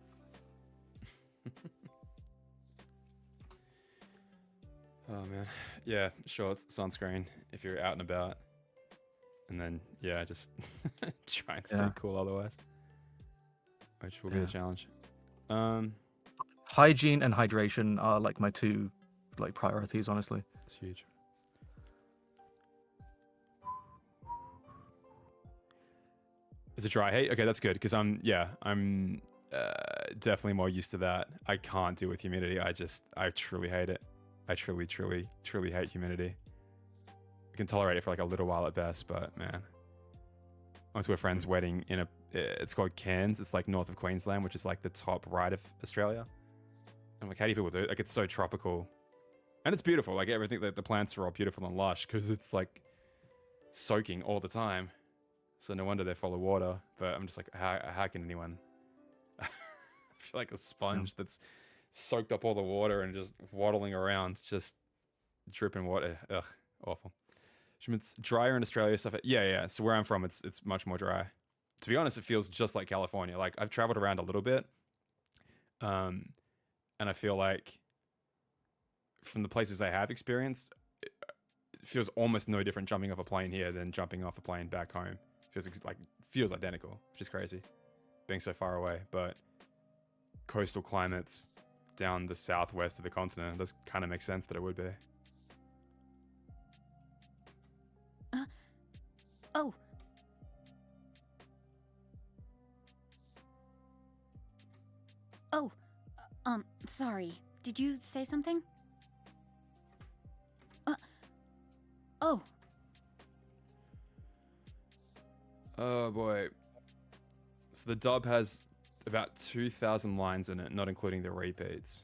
Oh man. Yeah, shorts, sunscreen if you're out and about. And then yeah, just try and stay cool otherwise. Which will be the challenge. Hygiene and hydration are like my two like priorities, honestly. It's huge. Is it dry heat? Okay, that's good, because I'm definitely more used to that. I can't deal with humidity. I truly hate it. I truly hate humidity. I can tolerate it for like a little while at best, but man, I went to a friend's wedding in it's called Cairns. It's like north of Queensland, which is like the top right of Australia. I'm like, how do you people do it? Like, it's so tropical, and it's beautiful. Like everything, the plants are all beautiful and lush because it's like soaking all the time. So no wonder they're full of water. But I'm just like, how can anyone? I feel like a sponge that's soaked up all the water and just waddling around, just dripping water. Ugh, awful. It's drier in Australia, stuff. Yeah. So where I'm from, it's much more dry. To be honest, it feels just like California. Like I've traveled around a little bit, and I feel like from the places I have experienced, it feels almost no different jumping off a plane here than jumping off a plane back home. Feels identical, which is crazy, being so far away. But coastal climates down the southwest of the continent, does kind of make sense that it would be. Sorry. Did you say something? Oh boy. So the dub has about 2,000 lines in it, not including the repeats.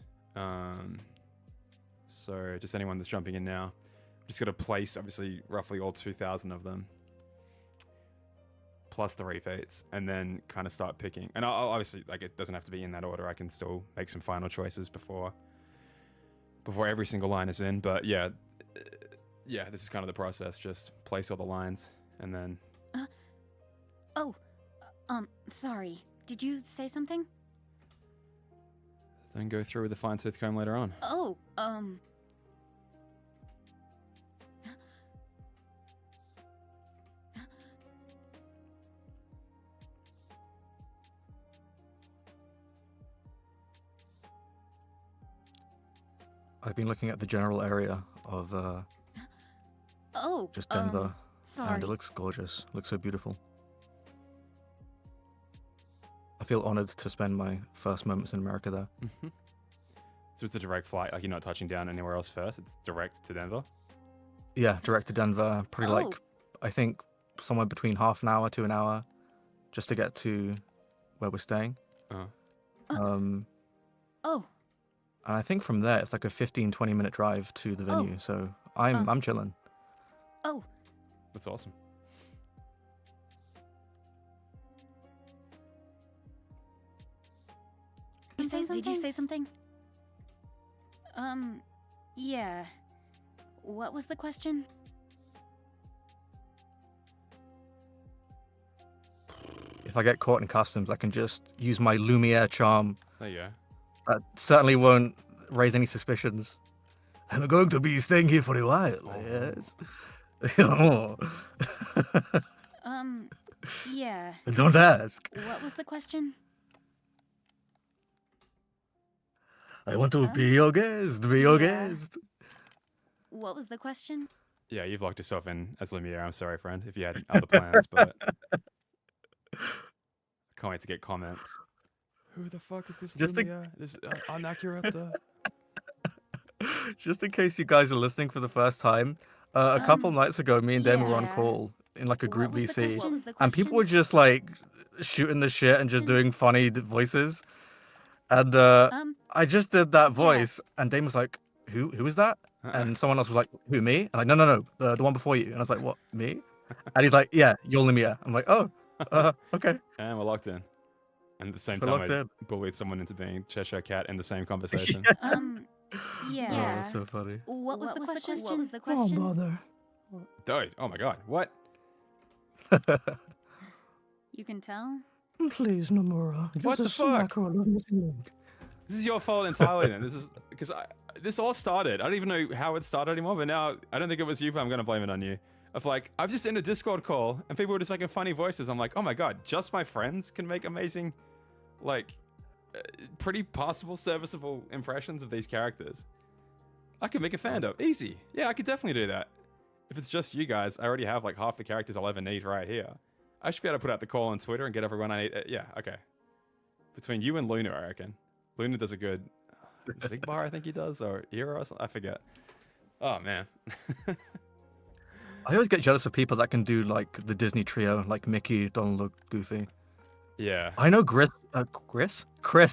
So just anyone that's jumping in now, just got to place obviously roughly all 2,000 of them, plus the repeats, and then kind of start picking. And I'll obviously, like, it doesn't have to be in that order. I can still make some final choices before every single line is in. But yeah, this is kind of the process. Just place all the lines, and then. Sorry. Did you say something? Then go through with the fine-tooth comb later on. I've been looking at the general area of just Denver, Sorry. and it looks gorgeous. Looks so beautiful. feel honored to spend my first moments in America there. Mm-hmm. So it's a direct flight. Like you're not touching down anywhere else first. It's direct to Denver. Yeah, direct to Denver. Probably Oh. like, I think somewhere between half an hour to an hour, just to get to where we're staying. Um, Oh. and I think from there it's like a 15-20 minute drive to the venue. So I'm chilling. Oh. That's awesome. Did you say something? Yeah. What was the question? If I get caught in customs, I can just use my Lumiere charm. There you go. That certainly won't raise any suspicions. I'm going to be staying here for a while. Oh. Yes. Oh. Yeah. Don't ask. What was the question? I want to be your guest. Be your Yeah. guest. What was the question? Yeah, you've locked yourself in as Lumiere. I'm sorry, friend, if you had other plans, but can't wait to get comments. Who the fuck is this Just a- Lumiere? This inaccurate. Just in case you guys are listening for the first time, a couple nights ago, me and Dan were on yeah. call in like a group What was the VC, question? and people were just like shooting the shit and just doing funny voices. And I just did that voice, and Dame was like, "Who is that?" And someone else was like, "Who, me?" I'm like, "No, the one before you." And I was like, "What, me?" And he's like, "Yeah, you're Lumiere." I'm like, "Oh, okay." And we're locked in. And at the same We're time, locked I in. bullied someone into being Cheshire Cat in the same conversation. Yeah. Oh, that's so funny. What was the question? What was the Oh, question? bother. Dude, oh my god, what? You can tell? Please, Nomura. Just What a the fuck? snack or a missing link. This is your fault entirely then. This is because this all started. I don't even know how it started anymore, but now I don't think it was you, but I'm gonna blame it on you. Of like, I was just in a Discord call and people were just making funny voices. I'm like, oh my god, just my friends can make amazing, like, pretty passable, serviceable impressions of these characters. I could make a FanDub, easy. Yeah, I could definitely do that. If it's just you guys, I already have like half the characters I'll ever need right here. I should be able to put out the call on Twitter and get everyone I need. Yeah, okay. Between you and Luna, I reckon. Luna does a good Zigbar, I think he does, or Hero or something. I forget. Oh, man. I always get jealous of people that can do like the Disney trio, like Mickey, Donald, Goofy. Yeah. I know Chris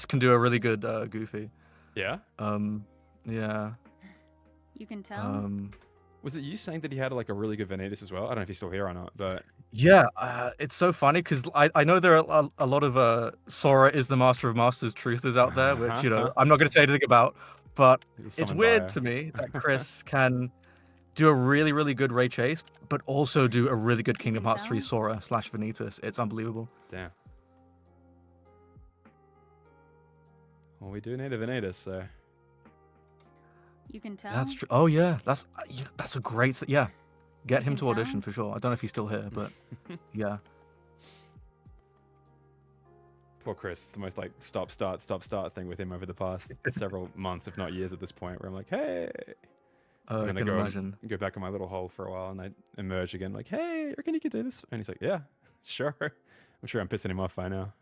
can do a really good Goofy. Yeah? Yeah. You can tell? Was it you saying that he had like a really good Vanitas as well? I don't know if he's still here or not, but... Yeah, it's so funny because I know there are a lot of Sora is the master of masters truthers out there, which, you know, I'm not going to say anything about, but it's weird to me that Chris can do a really, really good Ray Chase, but also do a really good Kingdom Hearts 3 Sora / Vanitas. It's unbelievable. Damn. Well, we do need a Vanitas, so... You can tell? That's true. Oh, yeah. That's a great... Yeah. Get him can to audition tell? for sure. I don't know if he's still here, but yeah. Poor Chris. It's the most like stop, start thing with him over the past several months, if not years at this point, where I'm like, hey... I and can imagine. Go back in my little hole for a while, and I emerge again, like, "Hey, you reckon you could do this?" And he's like, "Yeah, sure." I'm sure I'm pissing him off by now.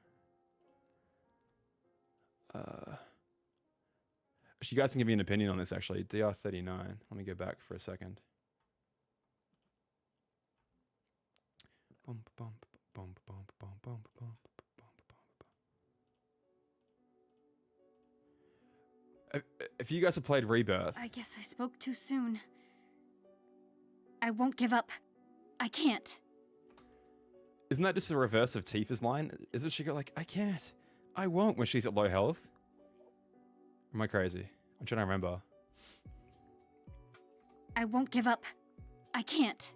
You guys can give me an opinion on this, actually. DR39. Let me go back for a second. If you guys have played Rebirth... I guess I spoke too soon. I won't give up. I can't. Isn't that just the reverse of Tifa's line? Isn't she go like, I can't, I won't, when she's at low health? Or am I crazy? I'm trying to remember. I won't give up. I can't.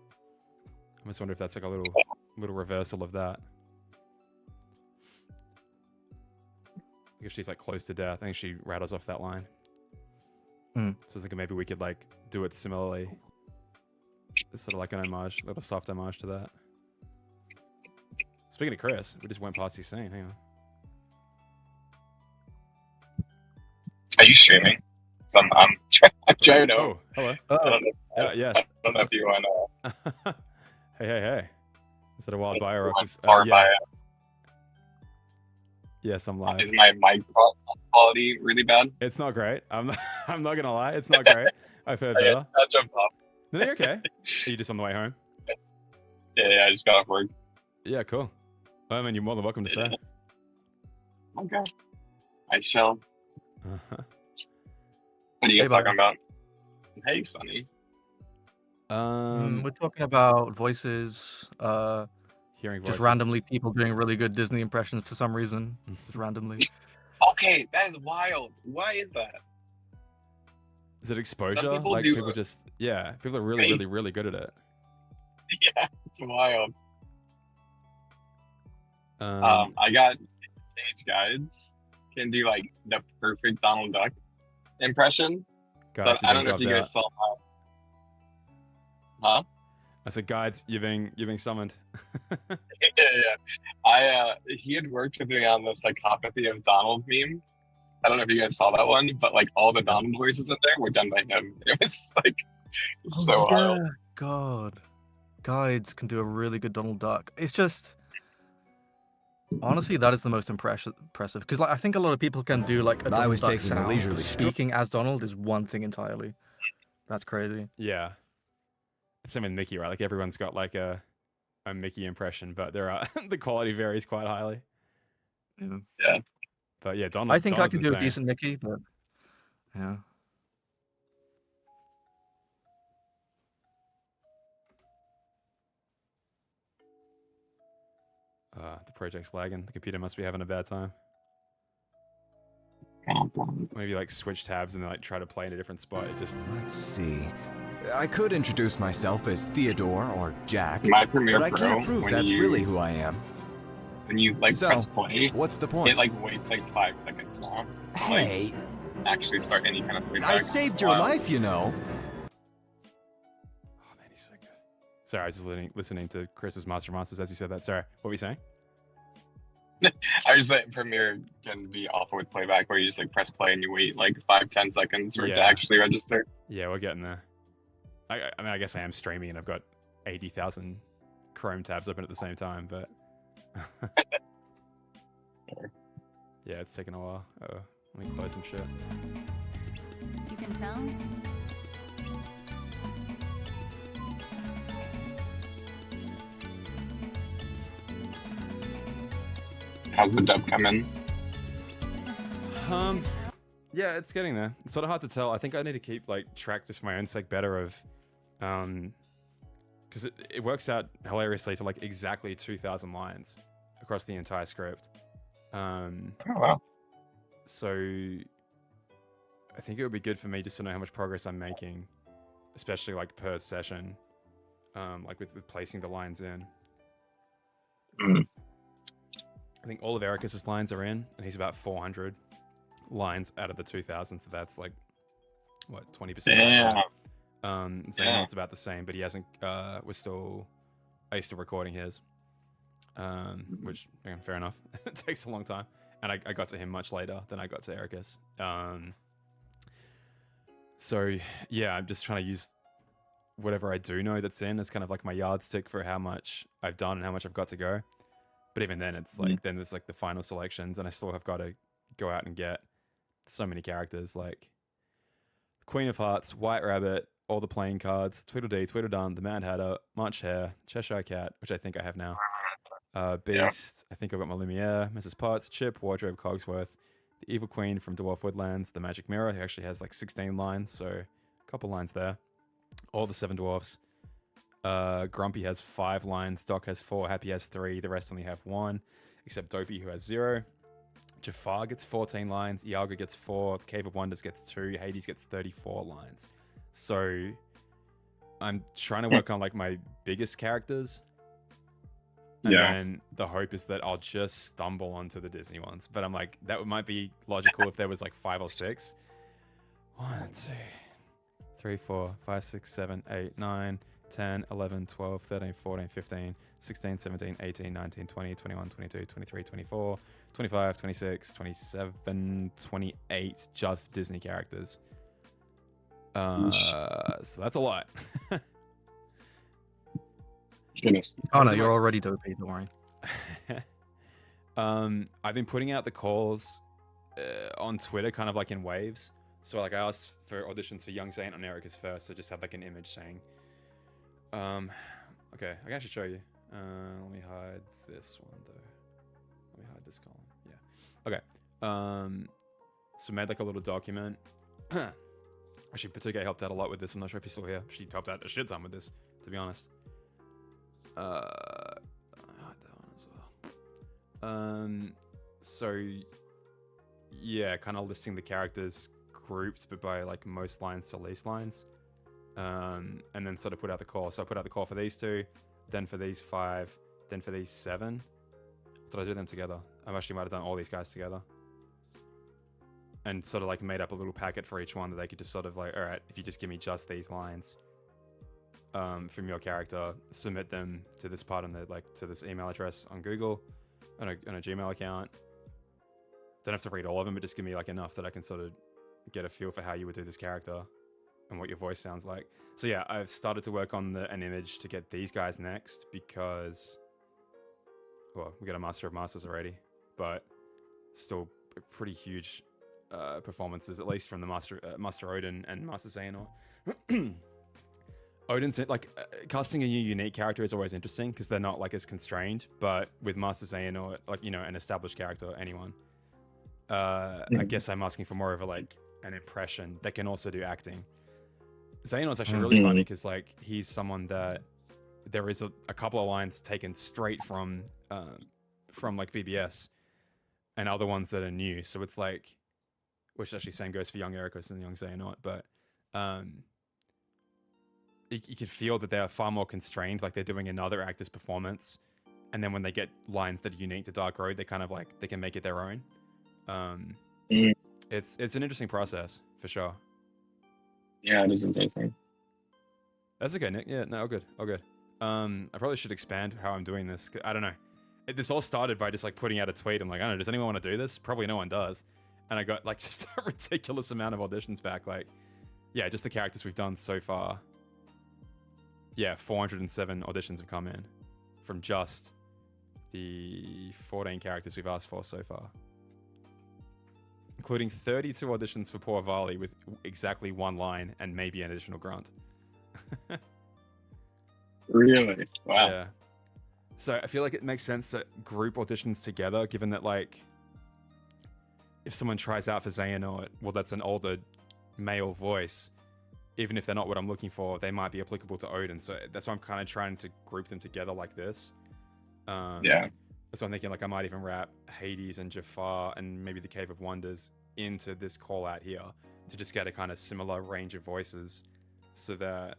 I just wonder if that's like a little reversal of that. If she's like close to death, I think she rattles off that line. So I was thinking maybe we could like do it similarly. It's sort of like an homage, a little soft homage to that. Speaking of Chris, we just went past his scene. Hang on. Are you streaming? I'm Jono. Oh, hello. Yes. I don't know if you want to. Hey. Is that a wild buyer or just... Or buyer. Yes, I'm live. Is my mic quality really bad? It's not great. I'm not, I'm not gonna lie. It's not great. I've heard Okay, better. I'll jump off. No, you're okay. Are you just on the way home? Yeah, I just got off work. Yeah, cool. I mean, you're more than welcome to stay. Okay. I shall. Uh-huh. What are you guys Hey, talking buddy. about? Hey, Sonny. We're talking about voices. Hearing Just voices. randomly people doing really good Disney impressions for some reason. Just randomly. Okay, that is wild. Why is that? Is it exposure? people Like do people it. just people are really, Right. really, really good at it. Yeah, it's wild. Um, I got stage guides can do like the perfect Donald Duck impression. guides, So I don't know if you guys saw that. Huh? I said, guides, you're being summoned. Yeah. He had worked with me on the psychopathy of Donald meme. I don't know if you guys saw that one, but like all the Donald voices in there were done by him. It was like so wild. God. Guides can do a really good Donald Duck. It's just honestly that is the most impressive because like I think a lot of people can do like a Donald Duck sound. But speaking as Donald is one thing entirely. That's crazy. Yeah. Same with Mickey, right? Like everyone's got like a Mickey impression, but there are the quality varies quite highly. Yeah. But yeah, Donald. I think Donald's I could do a insane. decent Mickey, but yeah. The project's lagging. The computer must be having a bad time. Maybe like switch tabs and then like try to play in a different spot. It just. Let's see. I could introduce myself as Theodore or Jack, My Premiere but I Pro, can't prove when that's you, really who I am. when you like So, press play, what's the point? it like waits like 5 seconds now. to, Hey, Like, actually start any kind of playback. I saved It's your wild. life, you know. Oh man, he's so good. Sorry, I was just listening to Chris's Master Monsters as he said that. Sorry, what were you saying? I was like, Premiere can be awful with playback where you just like press play and you wait like 5-10 seconds for it to Yeah. actually register. Yeah, we're getting there. I mean, I guess I am streaming and I've got 80,000 Chrome tabs open at the same time, but yeah, it's taking a while. Oh, let me close some shit. You can tell? How's the dub coming? Yeah, it's getting there. It's sort of hard to tell. I think I need to keep like track just for my own sake better of, because it works out hilariously to like exactly 2,000 lines across the entire script. Oh wow. So I think it would be good for me just to know how much progress I'm making, especially like per session, like with placing the lines in. Mm. I think all of Ericus's lines are in, and he's about 400 lines out of the 2,000, so that's like, what, 20%? Yeah. Xenon's about the same, but he hasn't, are still recording his, which, again, fair enough. It takes a long time, and I got to him much later than I got to Ericus. So, yeah, I'm just trying to use whatever I do know that's in as kind of like my yardstick for how much I've done and how much I've got to go. But even then, it's like, then there's like the final selections, and I still have got to go out and get so many characters like Queen of Hearts, White Rabbit, all the playing cards, Tweedledee, Tweedledum, the Mad Hatter, March Hare, Cheshire Cat, which I think I have now. Beast, I think I've got my Lumiere, Mrs. Potts, Chip, Wardrobe, Cogsworth, the Evil Queen from Dwarf Woodlands, the Magic Mirror, who actually has like 16 lines, so a couple lines there. All the 7 dwarfs. Grumpy has 5 lines, Doc has 4, Happy has 3, the rest only have 1, except Dopey, who has 0. Jafar gets 14 lines, Iago gets 4, the Cave of Wonders gets 2, Hades gets 34 lines. So I'm trying to work on like my biggest characters. And then the hope is that I'll just stumble onto the Disney ones. But I'm like, that might be logical if there was like 5 or 6. 1, 2, 3, 4, 5, 6, 7, 8, 9, 10, 11, 12, 13, 14, 15, 16, 17, 18, 19, 20, 21, 22, 23, 24, 25, 26, 27, 28 just Disney characters. So that's a lot. Goodness. Oh no, you're already dopey, don't worry. I've been putting out the calls on Twitter, kind of like in waves. So like I asked for auditions for Young Saint on Erica's first, so just had like an image saying. Okay, I can actually show you. Let me hide this one though. Let me hide this column. Yeah. Okay. So made like a little document. Actually, Patuke helped out a lot with this. I'm not sure if he's still here. She helped out a shit ton with this, to be honest. I hide that one as well. So yeah, kind of listing the characters grouped, but by like most lines to least lines. And then sort of put out the call. So I put out the call for these 2, then for these 5, then for these 7. Did I do them together? I actually might have done all these guys together. And sort of like made up a little packet for each one that they could just sort of like, all right, if you just give me just these lines from your character, submit them to this part on the like to this email address on Google, on a Gmail account. Don't have to read all of them, but just give me like enough that I can sort of get a feel for how you would do this character and what your voice sounds like. So yeah, I've started to work on an image to get these guys next because, well, we got a Master of Masters already, but still pretty huge performances, at least from the Master Odin and Master Xehanort. Odin's like casting a new unique character is always interesting because they're not like as constrained, but with Master Xehanort, like, you know, an established character, anyone, I guess I'm asking for more of a like an impression that can also do acting. Xehanort's actually really funny because like he's someone that there is a couple of lines taken straight from like BBS and other ones that are new, so it's like, which actually same goes for Young Ericus and Young Xehanort, but you can feel that they are far more constrained, like they're doing another actor's performance, and then when they get lines that are unique to Dark Road, they kind of like they can make it their own. It's an interesting process for sure. Yeah, it is interesting. That's okay, Nick. Yeah, no, all good, all good. I probably should expand how I'm doing this. I don't know. This all started by just like putting out a tweet. I'm like, I don't know, does anyone want to do this? Probably no one does. And I got like just a ridiculous amount of auditions back. Like, yeah, just the characters we've done so far. Yeah, 407 auditions have come in from just the 14 characters we've asked for so far, including 32 auditions for Poor Vali with exactly one line and maybe an additional grunt. Really? Wow. Yeah. So I feel like it makes sense to group auditions together, given that like if someone tries out for Xehanort, well, that's an older male voice. Even if they're not what I'm looking for, they might be applicable to Odin. So that's why I'm kind of trying to group them together like this. Yeah. So I'm thinking like I might even wrap Hades and Jafar and maybe the Cave of Wonders into this call out here to just get a kind of similar range of voices, so that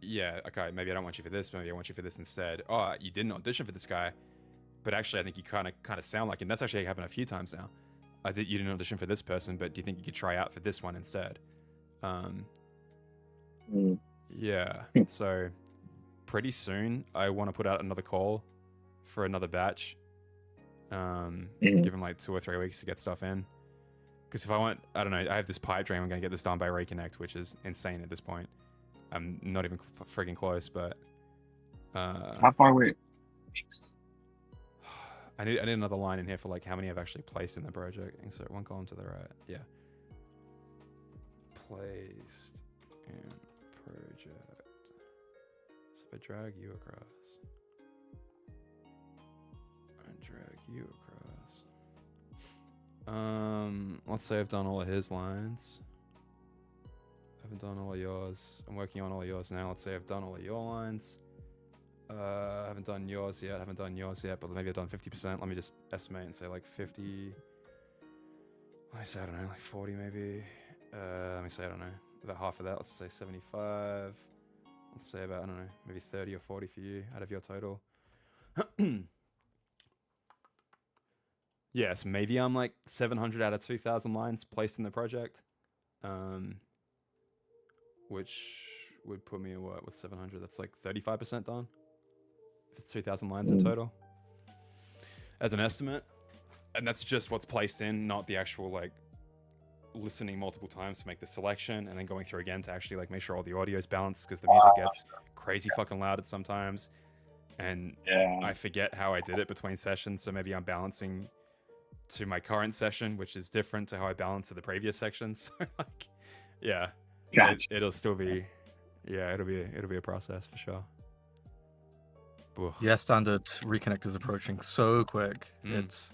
yeah, okay, maybe I don't want you for this, maybe I want you for this instead. Oh, you didn't audition for this guy, but actually I think you kind of sound like him. That's actually happened a few times now. You didn't audition for this person, but do you think you could try out for this one instead? Yeah, so pretty soon I want to put out another call for another batch. Give them like 2 or 3 weeks to get stuff in. Because if I want, I don't know, I have this pipe dream, I'm going to get this done by Reconnect, which is insane at this point. I'm not even freaking close, but... How far away? Weeks. I need another line in here for like how many I've actually placed in the project. So 1 column to the right, yeah. Placed in project. So if I drag you across. And drag you across. Let's say I've done all of his lines. I haven't done all of yours. I'm working on all of yours now. Let's say I've done all of your lines. I haven't done yours yet. But maybe I've done 50%. Let me just estimate and say like 50. I say, I don't know, like 40 maybe. Let me say, I don't know, about half of that. Let's say 75. Let's say about, I don't know, maybe 30 or 40 for you out of your total. Yes, maybe I'm like 700 out of 2,000 lines placed in the project. Which would put me at what with 700? That's like 35% done. If it's 2,000 lines in total, as an estimate, and that's just what's placed in, not the actual like listening multiple times to make the selection and then going through again to actually like make sure all the audio is balanced, because the music gets crazy fucking loud at sometimes. and Yeah. I forget how I did it between sessions. So maybe I'm balancing to my current session, which is different to how I balance to the previous sections. So like, yeah, Gotcha. it'll still be, yeah, it'll be a process for sure. Ugh. Yeah, standard reconnect is approaching so quick. It's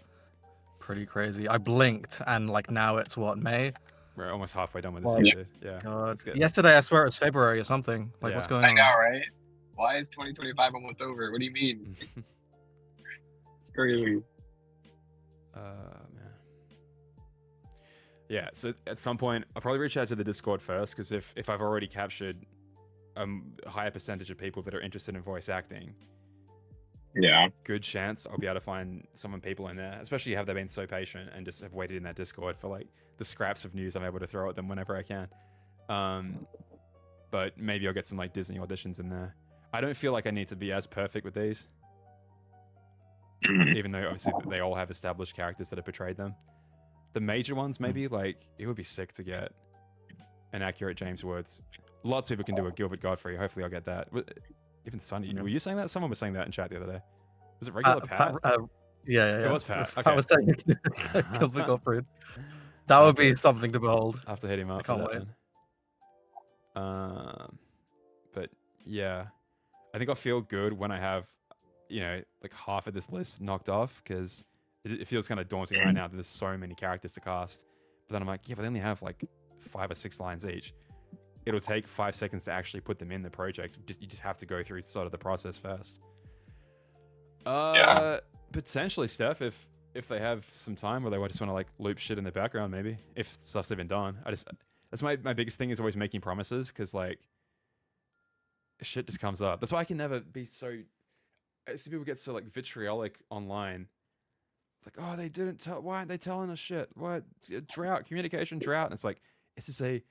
pretty crazy. I blinked and like now it's what, May? We're almost halfway done with this Wow. year, dude. Yeah. God. It's good. Yesterday I swear it was February or something. Like what's Yeah. going I on? know, right? Why is 2025 almost over? What do you mean? It's crazy. Man. Yeah, so at some point, I'll probably reach out to the Discord first, because if I've already captured a higher percentage of people that are interested in voice acting, Yeah. good chance I'll be able to find people in there, especially have they been so patient and just have waited in that Discord for like the scraps of news I'm able to throw at them whenever I can. But maybe I'll get some like Disney auditions in there. I don't feel like I need to be as perfect with these, even though obviously they all have established characters that have portrayed them. The major ones, maybe, like, it would be sick to get an accurate James Woods. Lots of people can do a Gilbert Godfrey. Hopefully I'll get that. Even Sonny, were you saying that? Someone was saying that in chat the other day. Was it regular Pat? Yeah. It was Pat. If Okay. I was saying Gilbert Gottfried. That would be something to behold. I have to hit him up. I can't for wait. that, then. But yeah, I think I'll feel good when I have, like half of this list knocked off, because it feels kind of daunting right now that there's so many characters to cast. But then I'm like, yeah, but they only have like 5 or 6 lines each. It'll take 5 seconds to actually put them in the project. You just have to go through sort of the process first. Yeah. Potentially, Steph, if they have some time where they just want to like loop shit in the background, maybe if stuff's even done. That's my biggest thing is always making promises, because like shit just comes up. That's why I can never be so. I see people get so like vitriolic online. It's like, oh, they didn't tell. Why aren't they telling us shit? What drought, communication drought? And it's like, this is a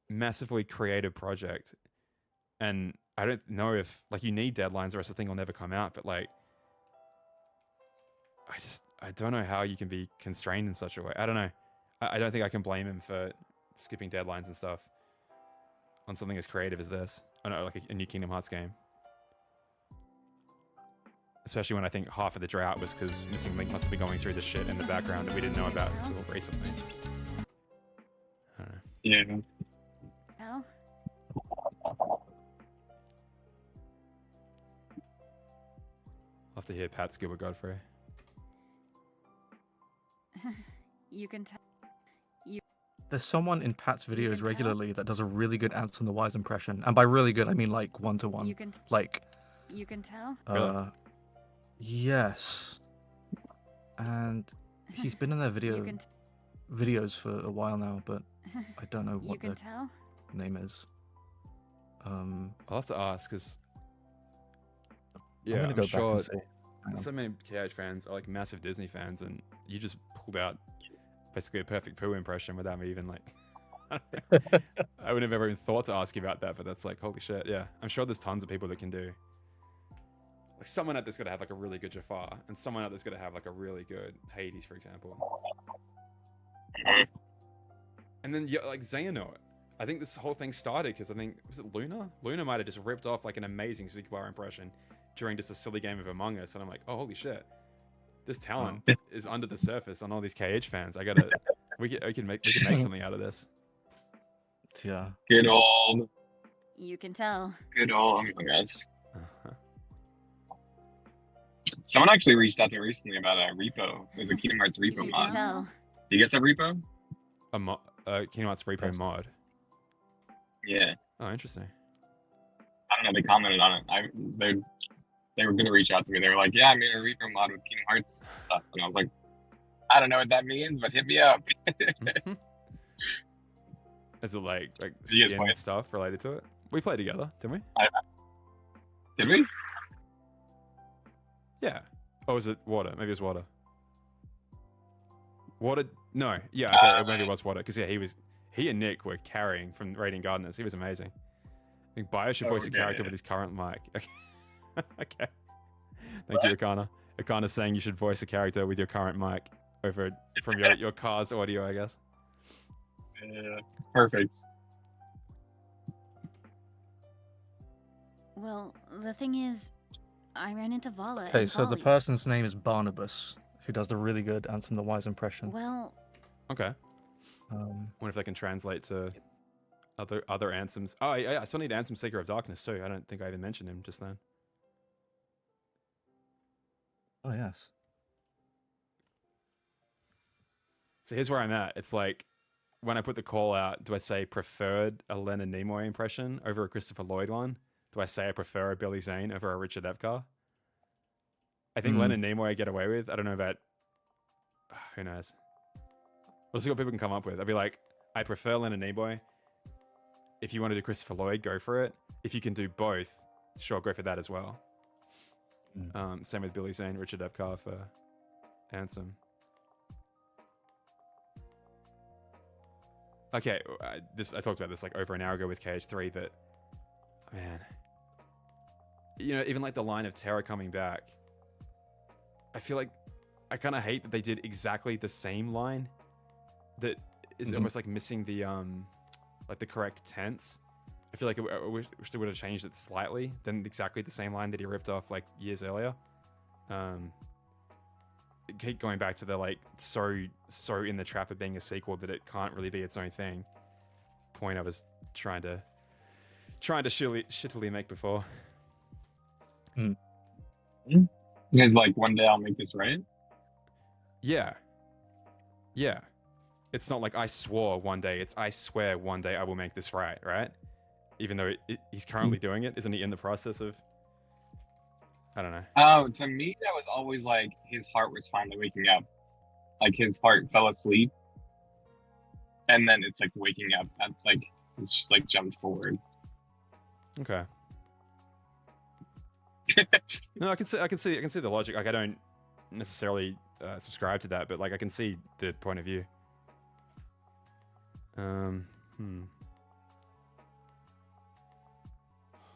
massively creative project, and I don't know if like you need deadlines or else the thing will never come out. But like, I don't know how you can be constrained in such a way. I don't know. I don't think I can blame him for skipping deadlines and stuff on something as creative as this. I know, like a new Kingdom Hearts game. Especially when I think half of the drought was because Missing Link must be going through the shit in the background that we didn't know about until recently. I don't know. Yeah. Well, I'll have to hear Pat's Gilbert Godfrey. you can tell. There's someone in Pat's can videos tell? regularly that does a really good Anson the Wise impression. And by really good, I mean like 1-to-1. You can. Like, You can tell. Really? yes. And he's been in their You can. videos for a while now, but I don't know You what can the tell. name is. I'll have to ask, because I'm gonna go back sure and see. Hang on. so many KH fans are like massive Disney fans, and you just pulled out basically a perfect Pooh impression without me even like. I would have ever even thought to ask you about that, but that's like, holy shit, yeah. I'm sure there's tons of people that can do. Like someone out there's gonna have like a really good Jafar, and someone out there's gonna have like a really good Hades, for example. And then like Xehanort. I think this whole thing started because I think, was it Luna? Luna might have just ripped off like an amazing Zigbar impression during just a silly game of Among Us, and I'm like, oh, holy shit. This talent is under the surface on all these KH fans. We can make something out of this. Yeah. Good old You can tell. Among Us. Someone actually reached out to me recently about a repo. There's a Kingdom Hearts repo You mod. can tell. Do you guys have repo? Kingdom Hearts repo mod. Yeah. Oh, interesting. I don't know. They commented on it. They were gonna reach out to me. They were like, "Yeah, I made a repo mod with Kingdom Hearts stuff," and I was like, "I don't know what that means, but hit me up." Is it like You guys skin play it? stuff related to it? We played together, didn't we? Did we? Yeah. Oh, was it water? Maybe it was water. Water? No. Yeah. Okay. Maybe it was water. Because yeah, he and Nick were carrying from Raiding Gardeners. He was amazing. I think Bio should voice a Okay, character yeah. with his current mic. Okay. Okay. Thank you, Akana. Akana's saying you should voice a character with your current mic over from your car's audio, I guess. Yeah, perfect. Well, the thing is, I ran into Vala Okay, and so the Polly. person's name is Barnabas, who does the really good Ansem the Wise impression. Well, Okay. Um, Wonder if they can translate to other Ansems. Oh, yeah, I still need Ansem Seeker of Darkness too. I don't think I even mentioned him just then. oh yes. So here's where I'm at. It's like, when I put the call out, do I say preferred a Leonard Nimoy impression over a Christopher Lloyd one? Do I say I prefer a Billy Zane over a Richard Epcar? I think Leonard Nimoy I get away with. I don't know about... who knows? We'll see what people can come up with. I'll be like, I prefer Leonard Nimoy. If you want to do Christopher Lloyd, go for it. If you can do both, sure, go for that as well. Same with Billy Zane, Richard Epcar for Ansem. Okay, I talked about this like over an hour ago with KH3, but man, you know, even like the line of Terra coming back, I feel like I kind of hate that they did exactly the same line that is almost like missing the like the correct tense. I feel like I wish they would have changed it slightly than exactly the same line that he ripped off like years earlier. Keep going back to the like so in the trap of being a sequel that it can't really be its own thing point I was trying to shittily make before. Because like one day I'll make this right. Yeah. It's not like I swore one day, it's I swear one day I will make this right? Even though he's currently doing it, isn't he in the process of... I don't know. Oh, to me, that was always like his heart was finally waking up. Like his heart fell asleep, and then it's like waking up. And like it's just like jumped forward. Okay. No, I can see the logic. Like I don't necessarily subscribe to that, but like I can see the point of view.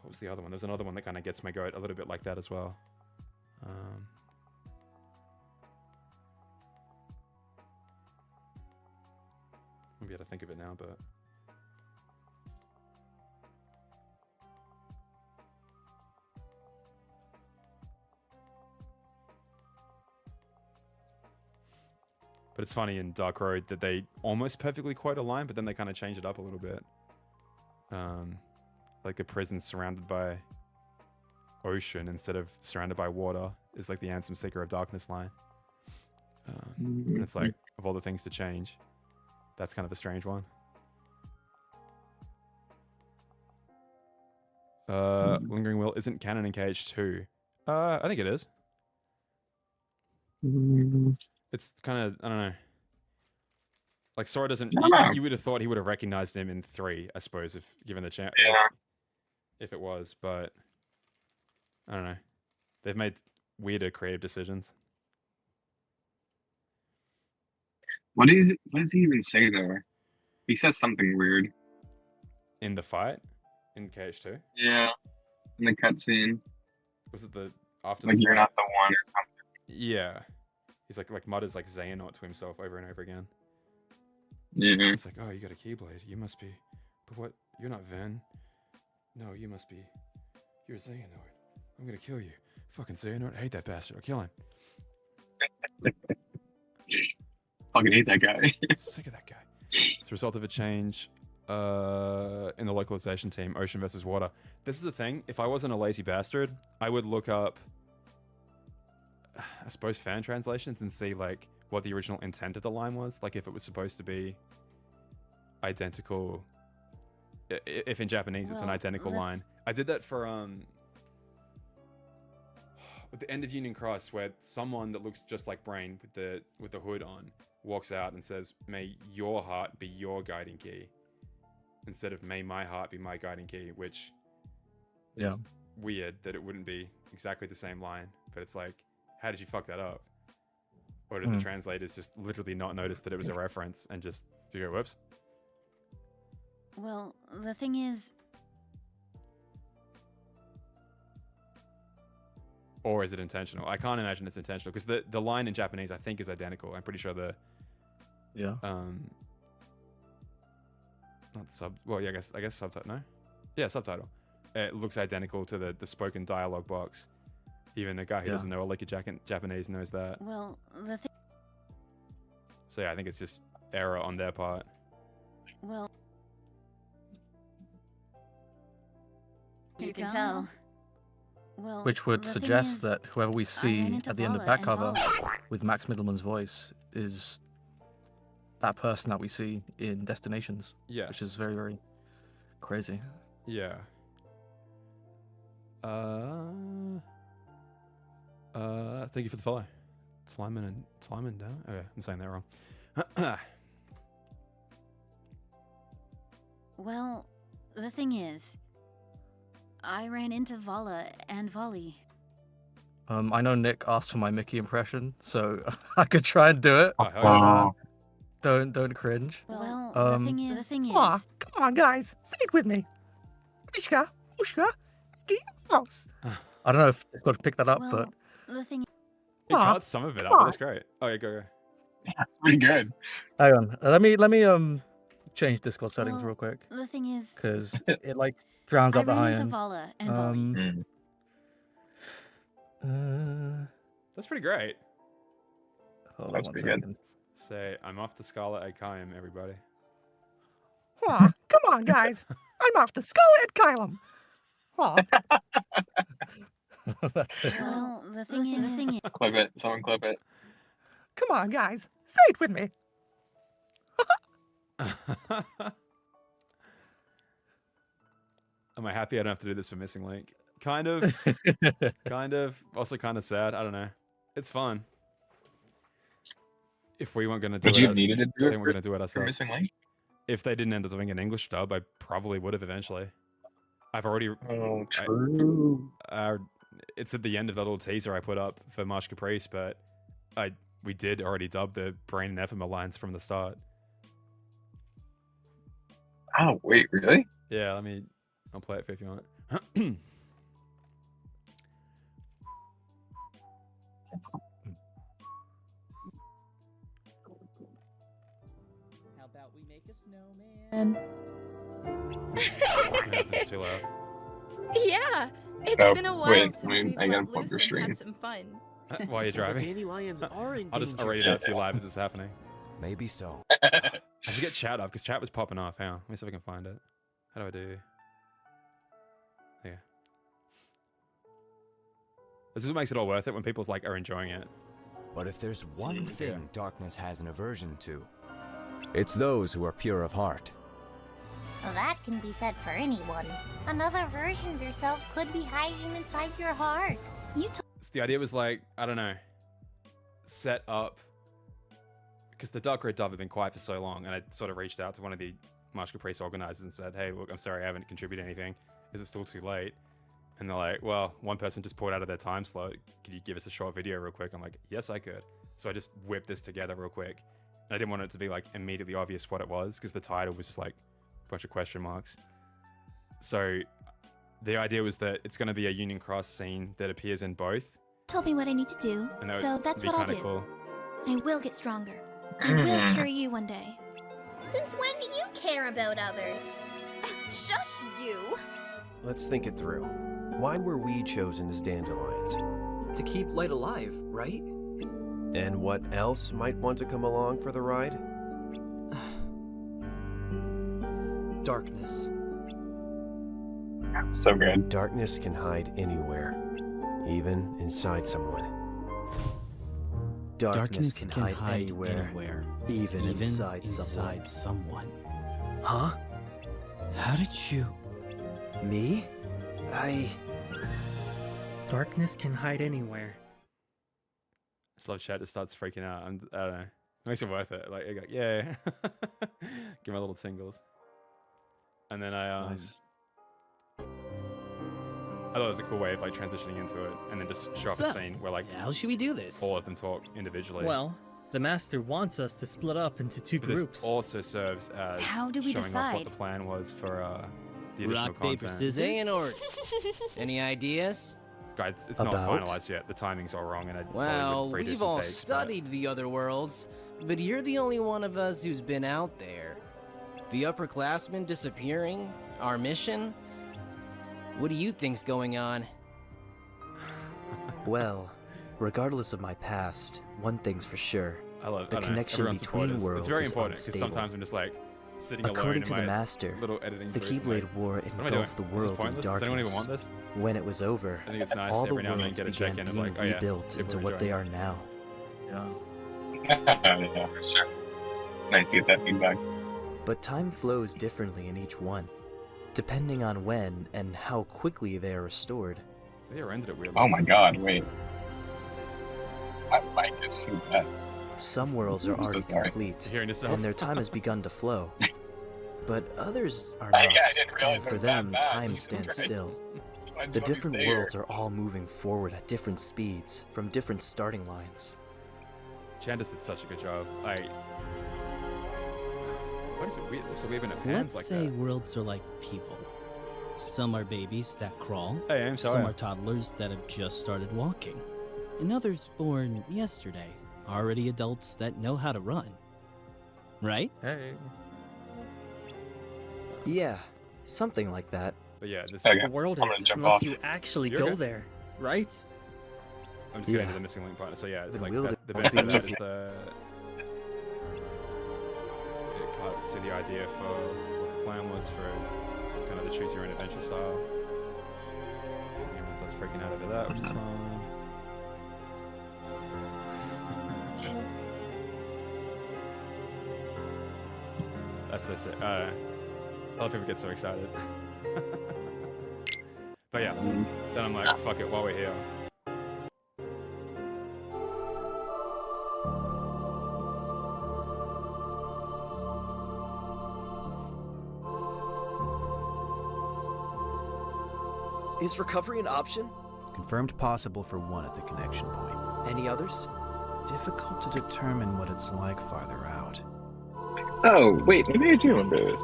What was the other one? There's another one that kind of gets my goat a little bit like that as well. Maybe I have to think of it now, but... But it's funny in Dark Road that they almost perfectly quote a line, but then they kind of change it up a little bit. Like the prison's surrounded by ocean instead of surrounded by water is like the Ansem Seeker of Darkness line. And it's like, of all the things to change, that's kind of a strange one. Lingering Will isn't canon in KH2. I think it is. It's kind of, I don't know. Like Sora doesn't, you would have thought he would have recognized him in 3, I suppose, if given the chance. Yeah. If it was, but I don't know. They've made weirder creative decisions. What does he even say there? He says something weird. In the fight? In KH2? Yeah. In the cutscene. Was it the after Like the you're fight? not the one or something. Yeah. He's like mutters like Xehanort to himself over and over again. Yeah. It's like, oh, you got a Keyblade. You must be. But what? You're not Ven. No, you must be. You're Xehanort. I'm gonna kill you. Fucking Xehanort. I hate that bastard. I'll kill him. Fucking hate that guy. Sick of that guy. It's a result of a change in the localization team, ocean versus water. This is the thing. If I wasn't a lazy bastard, I would look up, I suppose, fan translations and see like what the original intent of the line was. Like if it was supposed to be identical. If in Japanese it's an identical line. I did that for at the end of Union Cross, where someone that looks just like Brain with the hood on walks out and says, "May your heart be your guiding key," instead of "May my heart be my guiding key," which is weird that it wouldn't be exactly the same line. But it's like, how did you fuck that up? Or did the translators just literally not notice that it was a reference and just go, whoops? Well, the thing is... Or is it intentional? I can't imagine it's intentional, because the line in Japanese, I think, is identical. I'm pretty sure the... Yeah. Not sub... Well, yeah, I guess subtitle, no? Yeah, subtitle. It looks identical to the spoken dialogue box Even a guy who Yeah. doesn't know a lick of Japanese knows that. Well, the thing. So yeah, I think it's just error on their part. Well, you can tell. Well, Which would the thing suggest is, that whoever we ran see into at the end of Vala back and cover Vala. with Max Middleman's voice is that person that we see in Destinations, Yes. which is very, very crazy. Yeah. Thank you for the follow. Tlyman down. Okay, I'm saying that wrong. Well, the thing is, I ran into Vala and Vali. I know Nick asked for my Mickey impression, so I could try and do it. Oh, hell But, yeah. don't cringe. Well, Um, the thing is, Aw, come on, guys. Say it with me. Mishka, Mushka, Mouse. I don't know if it's got to pick that up, well, but the thing He Aw, cut some of it up, come but on. that's great. Oh, yeah, go. That's pretty good. hang on. Let me change Discord settings well, real quick the thing is, because it like drowns I out the ran high into end. Vala and Vali. That's pretty great. Hold on That's one pretty good. second. Say, I'm off to Scarlet Akaim, everybody. Aw, come on, guys. I'm off to Scarlet Kylum. Aw, That's it. Well, the thing is, Clip it. Someone clip it. come on, guys. Say it with me. Am I happy I don't have to do this for Missing Link? Kind of. Kind of. Also kind of sad. I don't know. It's fun. If we weren't going to do Would it, you have needed to if do they it weren't going to do it for ourselves. Missing Link? If they didn't end up doing an English dub, I probably would have eventually. I've already. Oh, true. It's at the end of that little teaser I put up for Marsh Caprice, but we did already dub the Brain and Ephema lines from the start. Oh, wait, really? Yeah, I'll play it for you if you want. How about we make a snowman? This is too loud. Yeah, it's Oh, been a while wait, since I mean, we've I gotta let plug loose your and stream. had some fun. While you're So the driving, dandelions are in I'll just danger. read it out to you live as it's happening. Maybe so. I should get chat up because chat was popping off. Hang on, let me see if I can find it. How do I do? Yeah. This is what makes it all worth it when people's like are enjoying it. But if there's one thing darkness has an aversion to, it's those who are pure of heart. Well, that can be said for anyone. Another version of yourself could be hiding inside your heart. So the idea was like, I don't know, set up because the Dark Red Dove had been quiet for so long, and I sort of reached out to one of the Marsh Caprice organizers and said, hey, look, I'm sorry, I haven't contributed anything. Is it still too late? And they're like, well, one person just pulled out of their time slot. Could you give us a short video real quick? I'm like, yes, I could. So I just whipped this together real quick. And I didn't want it to be like immediately obvious what it was because the title was just like a bunch of question marks. So the idea was that it's going to be a Union Cross scene that appears in both. Told me what I need to do, And that so would that's be what I'll kinda do. cool. I will get stronger. I will carry you one day. Since when do you care about others? Shush you! Let's think it through. Why were we chosen as dandelions? To keep light alive, right? And what else might want to come along for the ride? Darkness. So good. Darkness can hide anywhere, even inside someone. Darkness can hide anywhere, even inside someone. Huh? How did you? Me? Darkness can hide anywhere. I just love chat just starts freaking out. I don't know. It makes it worth it. Like, you're like yeah. Give my little tingles. And then I Nice. I thought it was a cool way of like transitioning into it and then just show off a So, scene where like How should we do this? all of them talk individually. Well, the master wants us to split up into two but groups. this also serves as How do we showing off what decide? the plan was for the additional Rock, paper, content. scissors? Day in order. Any ideas? Guys, it's not About? finalized yet. The timing's all wrong, and I Well, probably would redo we've some all takes, but- studied the other worlds, but you're the only one of us who's been out there. The upperclassmen disappearing? Our mission? What do you think's going on? Well, regardless of my past, one thing's for sure. I love the I don't know, connection everyone's support between is, worlds it's very is important because unstable. sometimes I'm just like sitting According alone to in the my Master, little editing the booth and Keyblade like, War what am I doing? engulfed the Is this world in pointless? darkness. Does anyone even want this? When it was over, I think it's nice all the every now and then worlds get a began check-in of being like, oh yeah, rebuilt people into are what they enjoying are now. Yeah. Yeah, for sure. Nice to get that feedback. But time flows differently in each one, depending on when and how quickly they are restored. They ended it weirdly. Oh my god, wait. My mic is so bad. Some worlds are I'm so already sorry. complete, Hearing yourself? and their time has begun to flow. But others are Yeah, not, I didn't realize and it for was that them, bad. time Jesus stands Christ. still. Why The did you different stay here? worlds are all moving forward at different speeds, from different starting lines. Chandis did such a good job. What is it? So waving at hands Let's like say that. worlds are like people. Some are babies that crawl. Hey, I'm Some sorry. are toddlers that have just started walking. And others born yesterday, already adults that know how to run. Right? Hey. Yeah, something like that. But yeah, this Okay. The world I'm gonna is jump unless off. you actually You're go okay. there, right? I'm just getting Yeah. to the missing link part. So yeah, it's Then like we'll that, the do- benefit of that easy. is the it cuts to the idea for what the plan was for kind of the choose your own adventure style. Everyone starts freaking out over that, which is fine. That's so sick. I love people get so excited. But yeah, then I'm like, fuck it, while we're here. Is recovery an option? Confirmed possible for one at the connection point. Any others? Difficult to determine what it's like farther out. Oh, wait, maybe I do remember this.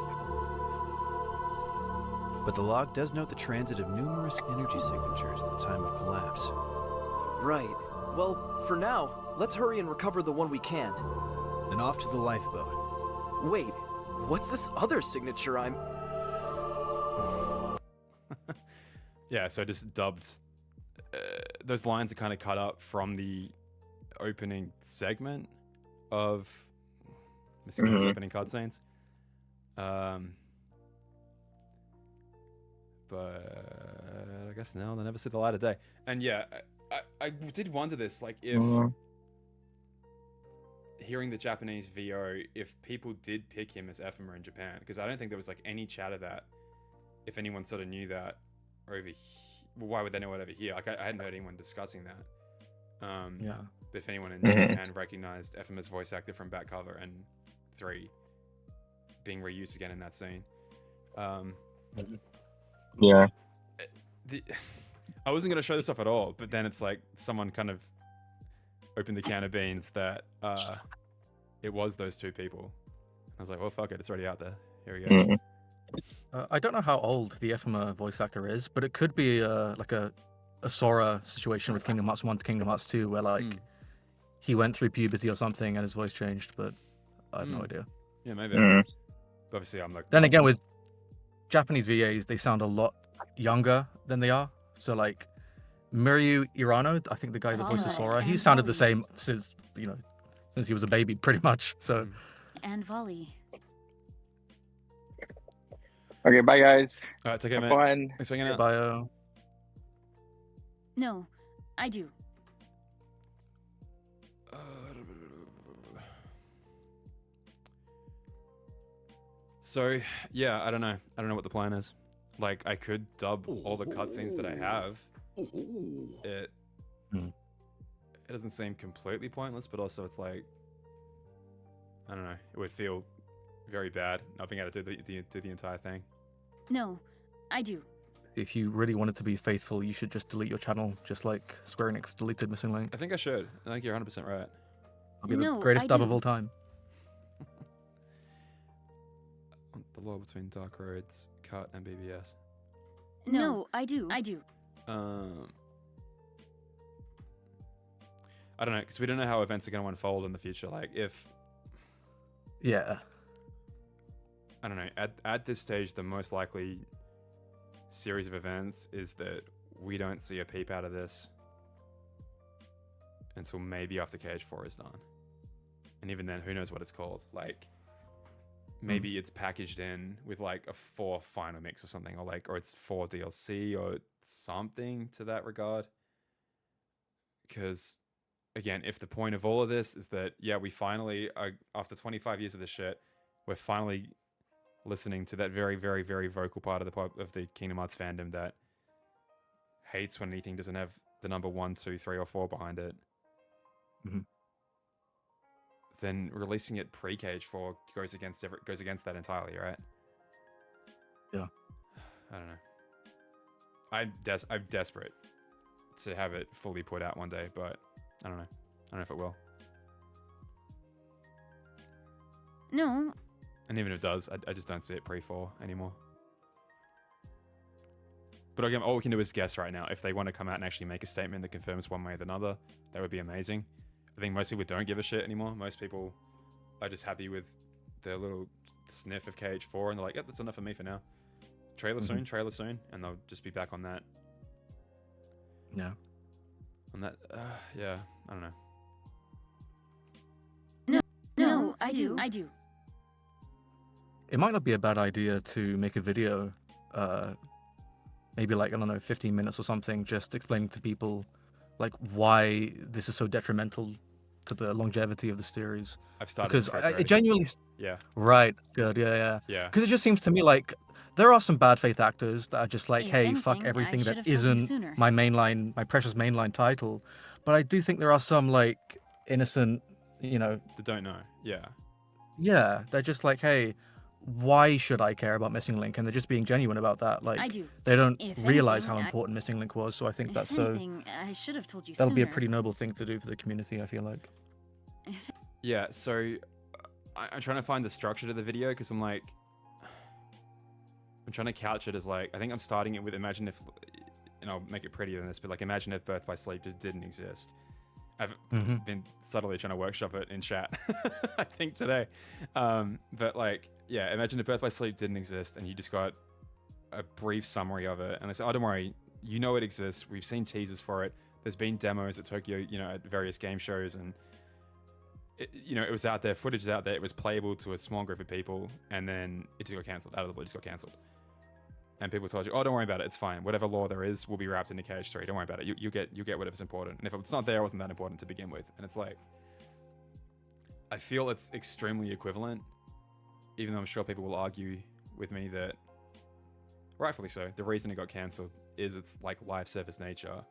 But the log does note the transit of numerous energy signatures at the time of collapse. Right. Well, for now, let's hurry and recover the one we can. Then off to the lifeboat. Wait, what's this other signature I'm... Yeah, so I just dubbed. Those lines are kind of cut up from the opening segment of Missing Link's opening cutscenes. But I guess now they'll never see the light of day. And yeah, I did wonder this, like if hearing the Japanese VO, if people did pick him as Ephema in Japan, because I don't think there was like any chat of that. If anyone sort of knew that over here, well, why would they know it over here? Like I hadn't heard anyone discussing that. Yeah. But if anyone in Japan recognized Ephema's voice actor from back cover and 3 being reused again in that scene. Yeah. I wasn't going to show this off at all, but then it's like someone kind of opened the can of beans that it was those 2 people. I was like, well, fuck it, it's already out there. Here we go. I don't know how old the Ephema voice actor is, but it could be like a Sora situation with Kingdom Hearts 1 to Kingdom Hearts 2, where like he went through puberty or something and his voice changed, but I have no idea. Yeah, maybe. But obviously, I'm like. Then again, with Japanese VAs, they sound a lot younger than they are. So like Miryu Irano, I think the guy that voices Sora, he sounded the same since since he was a baby, pretty much. So. And Volley. Okay, bye guys. All right, take care, Have man. fun. Thanks for hanging out. Bye. No, I do. So yeah, I don't know. I don't know what the plan is. Like, I could dub all the cutscenes that I have. It doesn't seem completely pointless, but also it's like, I don't know. It would feel very bad not being able to do the entire thing. No, I do. If you really wanted to be faithful, you should just delete your channel, just like Square Enix deleted Missing Link. I think I should. I think you're 100% right. It'll be the greatest dub of all time. The law between Dark Roads, Cut, and BBS. No, I do. I do. I don't know, because we don't know how events are going to unfold in the future. Like, if... Yeah. I don't know. At this stage, the most likely series of events is that we don't see a peep out of this until maybe after KH4 is done. And even then, who knows what it's called? Like, maybe it's packaged in with like a 4 final mix or something, or it's 4 DLC or something to that regard. Because, again, if the point of all of this is that, yeah, we finally, after 25 years of this shit, we're finally listening to that very, very, very vocal part of the Kingdom Hearts fandom that hates when anything doesn't have the number 1, 2, 3, or 4 behind it. Then releasing it pre-KH4 goes against that entirely, right? Yeah. I don't know. I'm desperate to have it fully put out one day, but I don't know. I don't know if it will. No. And even if it does, I just don't see it pre-4 anymore. But again, all we can do is guess right now. If they want to come out and actually make a statement that confirms one way or another, that would be amazing. I think most people don't give a shit anymore. Most people are just happy with their little sniff of KH4 and they're like, yep, that's enough for me for now. Trailer soon, and they'll just be back on that. Yeah. On that, yeah, I don't know. No, I do. It might not be a bad idea to make a video, maybe like, I don't know, 15 minutes or something, just explaining to people like why this is so detrimental to the longevity of the series. I've started because it genuinely. Yeah. Right. Good. Yeah. Yeah. Because it just seems to me like there are some bad faith actors that are just like, If hey, anything, fuck I everything should that have told you isn't sooner. my precious mainline title. But I do think there are some like innocent, They don't know. yeah, they're just like, hey, why should I care about Missing Link? And they're just being genuine about that. Like, I do. they don't If realize anything, how important Missing Link was. So I think If that's anything, I should have told you that'll sooner. be a pretty noble thing to do for the community, I feel like. Yeah, so I'm trying to find the structure to the video because I'm like, I'm trying to couch it as like, I think I'm starting it with imagine if, and I'll make it prettier than this, but like imagine if Birth by Sleep just didn't exist. I've been subtly trying to workshop it in chat, I think today. But like, yeah, imagine if Birth by Sleep didn't exist and you just got a brief summary of it. And they say, oh, don't worry, you know it exists. We've seen teasers for it. There's been demos at Tokyo, at various game shows. And, it was out there. Footage is out there. It was playable to a small group of people. And then it just got cancelled. Out of the blue, it just got cancelled. And people told you, oh, don't worry about it. It's fine. Whatever lore there is will be wrapped into KH3. Don't worry about it. You get whatever's important. And if it's not there, it wasn't that important to begin with. And it's like, I feel it's extremely equivalent, even though I'm sure people will argue with me that, rightfully so, the reason it got cancelled is its like live service nature.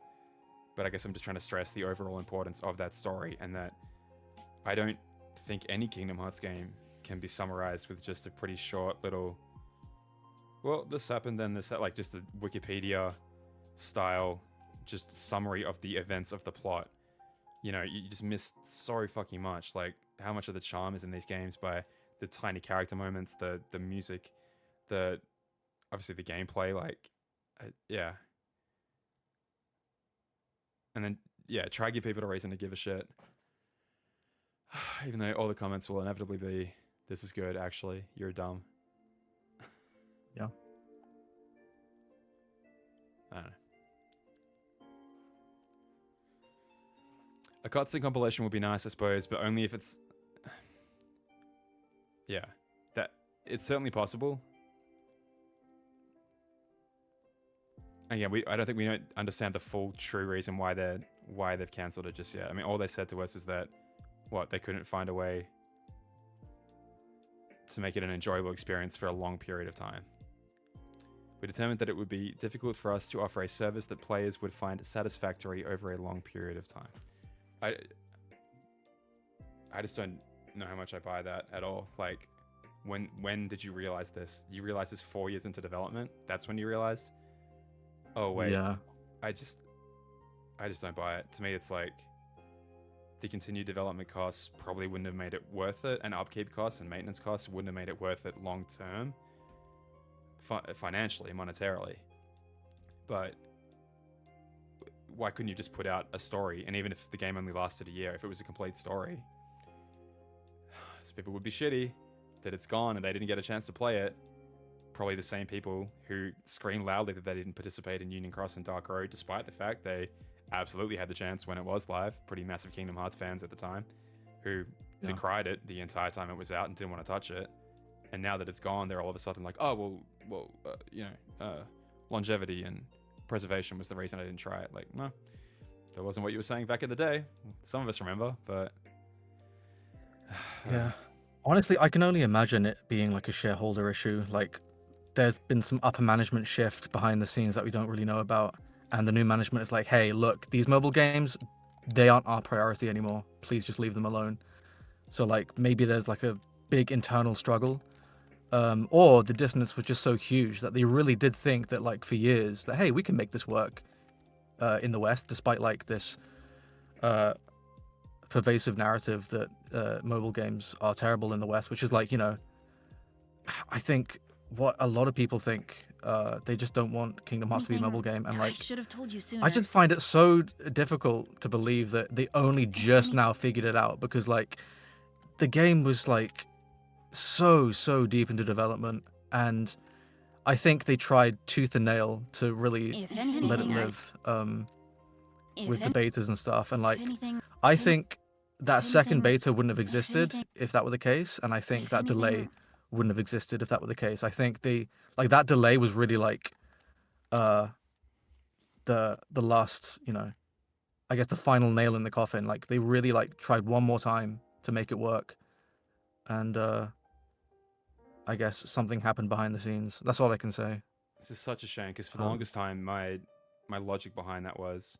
But I guess I'm just trying to stress the overall importance of that story and that I don't think any Kingdom Hearts game can be summarized with just a pretty short little, well, this happened, then this, like just a Wikipedia style, just summary of the events of the plot. You just missed so fucking much. Like how much of the charm is in these games by the tiny character moments, the music, obviously the gameplay, like, yeah. And then, yeah, try to give people a reason to give a shit. Even though all the comments will inevitably be, this is good, actually, you're dumb. Yeah. I don't know. A cutscene compilation would be nice, I suppose, but only if it's... Yeah. It's certainly possible. Again, I don't think we don't understand the full true reason why they've cancelled it just yet. I mean, all they said to us is that, they couldn't find a way to make it an enjoyable experience for a long period of time. We determined that it would be difficult for us to offer a service that players would find satisfactory over a long period of time. I just don't know how much I buy that at all. Like, when did you realize this? You realized this 4 years into development? That's when you realized? Oh, wait. Yeah. I just don't buy it. To me, it's like the continued development costs probably wouldn't have made it worth it, and upkeep costs and maintenance costs wouldn't have made it worth it long term, financially, monetarily. But why couldn't you just put out a story? And even if the game only lasted a year, if it was a complete story, so people would be shitty that it's gone and they didn't get a chance to play it. Probably the same people who scream loudly that they didn't participate in Union Cross and Dark Road, despite the fact they absolutely had the chance when it was live. Pretty massive Kingdom Hearts fans at the time, who decried it the entire time it was out and didn't want to touch it. And now that it's gone, they're all of a sudden like, oh longevity and preservation was the reason I didn't try it. Like, no, that wasn't what you were saying back in the day. Some of us remember, but Yeah. Honestly, I can only imagine it being like a shareholder issue. Like, there's been some upper management shift behind the scenes that we don't really know about. And the new management is like, hey, look, these mobile games, they aren't our priority anymore. Please just leave them alone. So, like, maybe there's like a big internal struggle. Or the dissonance was just so huge that they really did think that, like, for years, that, hey, we can make this work in the West, despite, like, this pervasive narrative that mobile games are terrible in the West, which is like, you know, I think what a lot of people think, they just don't want Kingdom Hearts to be a mobile game, and I like, should have told you sooner. I just find it so difficult to believe that they only just now figured it out, because like, the game was like so deep into development, and I think they tried tooth and nail to really let it live with the betas and stuff, and like, I think that second beta wouldn't have existed if that were the case, and I think that delay wouldn't have existed if that were the case. I think that delay was really like the last, you know, I guess the final nail in the coffin. Like, they really like tried one more time to make it work, and I guess something happened behind the scenes. That's all I can say. This is such a shame, because for the longest time, my logic behind that was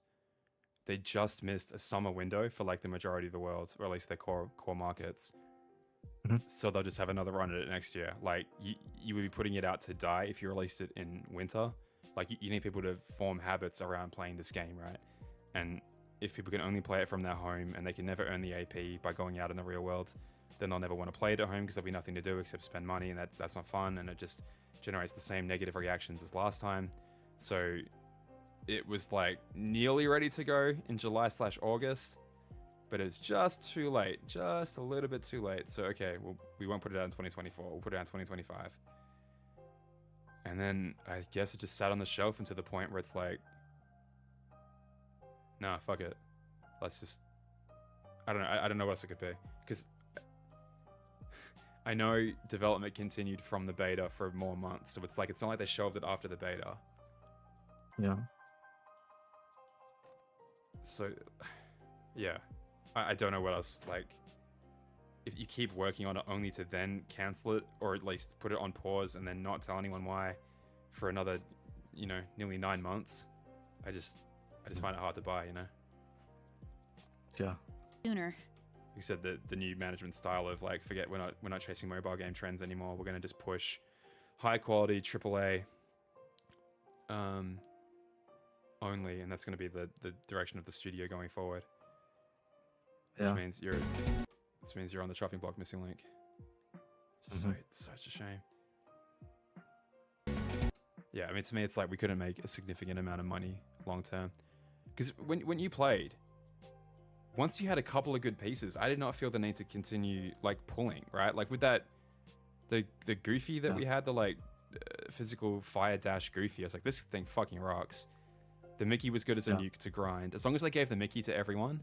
they just missed a summer window for like the majority of the world, or at least their core markets. So they'll just have another run at it next year. Like, you would be putting it out to die if you released it in winter. Like, you need people to form habits around playing this game, right? And if people can only play it from their home and they can never earn the AP by going out in the real world, then they'll never want to play it at home because there'll be nothing to do except spend money, and that's not fun, and it just generates the same negative reactions as last time. So it was like nearly ready to go in July/August, but it's just too late, just a little bit too late. So okay, we won't put it out in 2024, we'll put it out in 2025. And then I guess it just sat on the shelf until the point where it's like, nah, fuck it, let's just, I don't know what else it could be, because I know development continued from the beta for more months, so it's not like they shelved it after the beta. Yeah. So, yeah, I don't know what else, like, if you keep working on it only to then cancel it, or at least put it on pause and then not tell anyone why for another, you know, nearly 9 months, I just find it hard to buy, you know? Yeah. Sooner. You said the new management style of like, forget, we're not chasing mobile game trends anymore. We're gonna just push high quality AAA only, and that's gonna be the direction of the studio going forward. Yeah. Which means you're on the chopping block missing link. Just such a shame. Yeah, I mean, to me, it's like we couldn't make a significant amount of money long term, because when you played, once you had a couple of good pieces, I did not feel the need to continue like pulling, right? Like with that, the Goofy that we had, the like physical fire dash Goofy, I was like, this thing fucking rocks. The Mickey was good as a nuke to grind. As long as they gave the Mickey to everyone,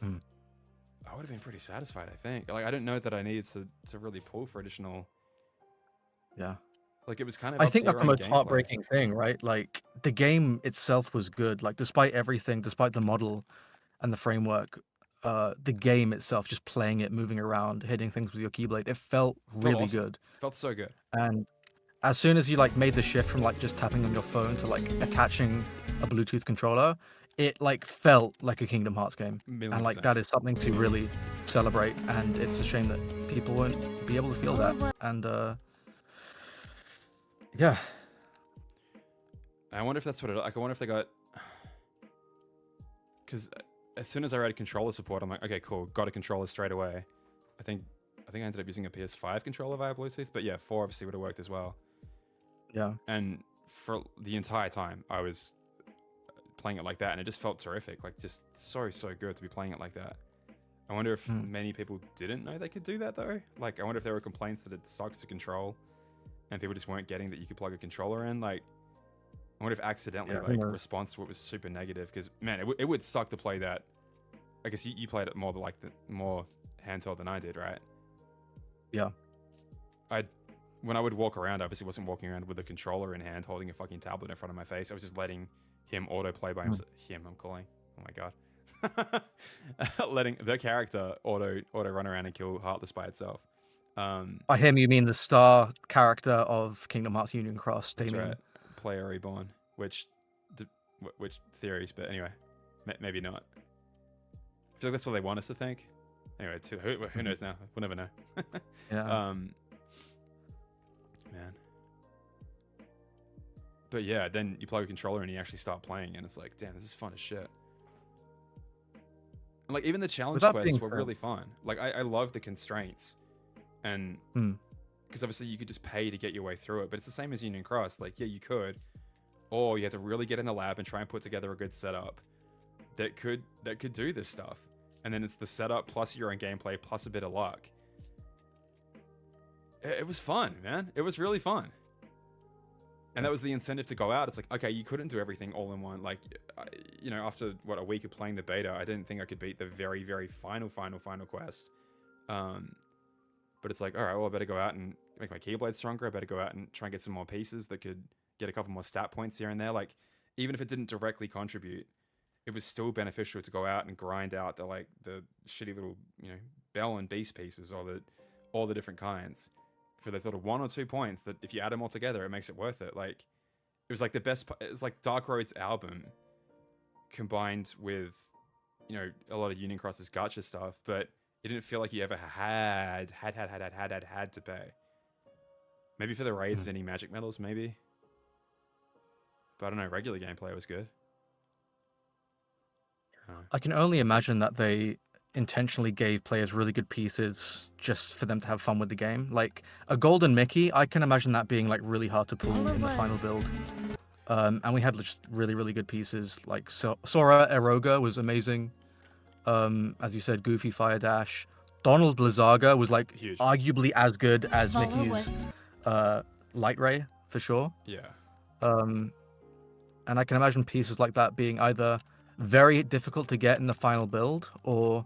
I would have been pretty satisfied, I think. Like, I don't know that I needed to really pull for additional. Yeah. Like, it was kind of. I up think to that's your the own most gameplay. heartbreaking thing, right? Like, the game itself was good. Like, despite everything, despite the model and the framework, the game itself, just playing it, moving around, hitting things with your keyblade, it felt really awesome. good. Felt so good. And as soon as you like made the shift from like just tapping on your phone to like attaching a Bluetooth controller, it like felt like a Kingdom Hearts game. And like that is something to really celebrate, and it's a shame that people won't be able to feel that. And yeah. I wonder if that's what it. Like, I wonder if they got. Because as soon as I read controller support, I'm like, okay, cool, got a controller straight away. I think I ended up using a PS5 controller via Bluetooth, but yeah, 4 obviously would have worked as well. Yeah. And for the entire time, I was playing it like that, and it just felt terrific. Like, just so good to be playing it like that. I wonder if many people didn't know they could do that, though. Like, I wonder if there were complaints that it sucks to control, and people just weren't getting that you could plug a controller in. Like, I wonder if accidentally Yeah, who knows? response to it was super negative, because man, it would suck to play that. I guess you played it more more handheld than I did, right? Yeah. When I would walk around, I obviously wasn't walking around with a controller in hand, holding a fucking tablet in front of my face. I was just letting him autoplay by himself. I'm calling. Oh my god. Letting the character auto run around and kill Heartless by itself. By him, you mean the star character of Kingdom Hearts Union Cross, That's Damien. right. Player Reborn, which theories, but anyway, maybe not. I feel like that's what they want us to think. Anyway, who knows now? We'll never know. Yeah. Man. But yeah, then you plug a controller and you actually start playing, and it's like, damn, this is fun as shit. And like even the challenge quests were really fun. Like I love the constraints, and because obviously you could just pay to get your way through it, but it's the same as Union Cross. Like yeah, you could, or you have to really get in the lab and try and put together a good setup that could do this stuff. And then it's the setup plus your own gameplay plus a bit of luck. It was fun, man. It was really fun. And that was the incentive to go out. It's like, okay, you couldn't do everything all in one. Like, you know, after a week of playing the beta, I didn't think I could beat the very, very final quest. But it's like, all right, well, I better go out and make my Keyblade stronger. I better go out and try and get some more pieces that could get a couple more stat points here and there. Like, even if it didn't directly contribute, it was still beneficial to go out and grind out the shitty little, you know, bell and beast pieces, or all the different kinds, for those little 1 or 2 points that if you add them all together, it makes it worth it. Like, it was like the best. It was like Dark Road's album combined with, you know, a lot of Union Cross's gacha stuff, but it didn't feel like you ever had to pay. Maybe for the raids, any magic medals, maybe. But I don't know. Regular gameplay was good. I can only imagine that they intentionally gave players really good pieces just for them to have fun with the game. Like a golden Mickey, I can imagine that being like really hard to pull in the final build. And we had just really, really good pieces. Like Sora Eroga was amazing. As you said, Goofy Fire Dash. Donald Blizzaga was like huge, arguably as good as Mickey's Light Ray for sure. Yeah. And I can imagine pieces like that being either very difficult to get in the final build or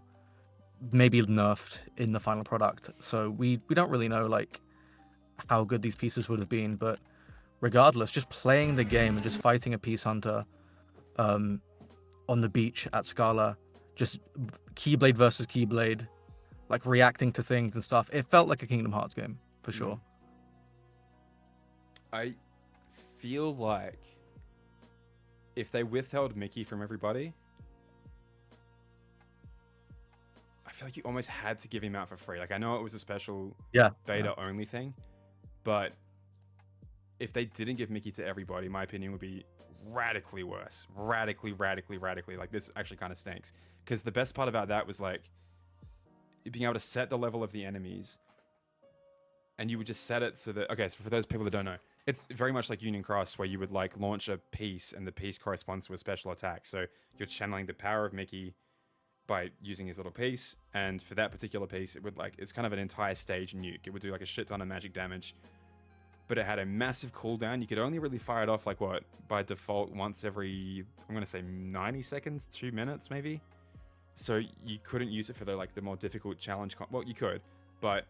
maybe nerfed in the final product. So we don't really know like how good these pieces would have been, but regardless, just playing the game and just fighting a Peace Hunter on the beach at Scala, just Keyblade versus Keyblade, like reacting to things and stuff, it felt like a Kingdom Hearts game for sure. I feel like if they withheld Mickey from everybody, I feel like you almost had to give him out for free. Like, I know it was a special beta only thing, but if they didn't give Mickey to everybody, my opinion would be radically worse. Radically. Like, this actually kind of stinks. Because the best part about that was, like, being able to set the level of the enemies, and you would just set it so that, okay, so for those people that don't know, it's very much like Union Cross, where you would like launch a piece and the piece corresponds to a special attack. So you're channeling the power of Mickey by using his little piece, and for that particular piece, it would like, it's kind of an entire stage nuke. It would do like a shit ton of magic damage, but it had a massive cooldown. You could only really fire it off like what, by default, once every, I'm gonna say 90 seconds, 2 minutes maybe. So you couldn't use it for the more difficult challenge. Well, you could, but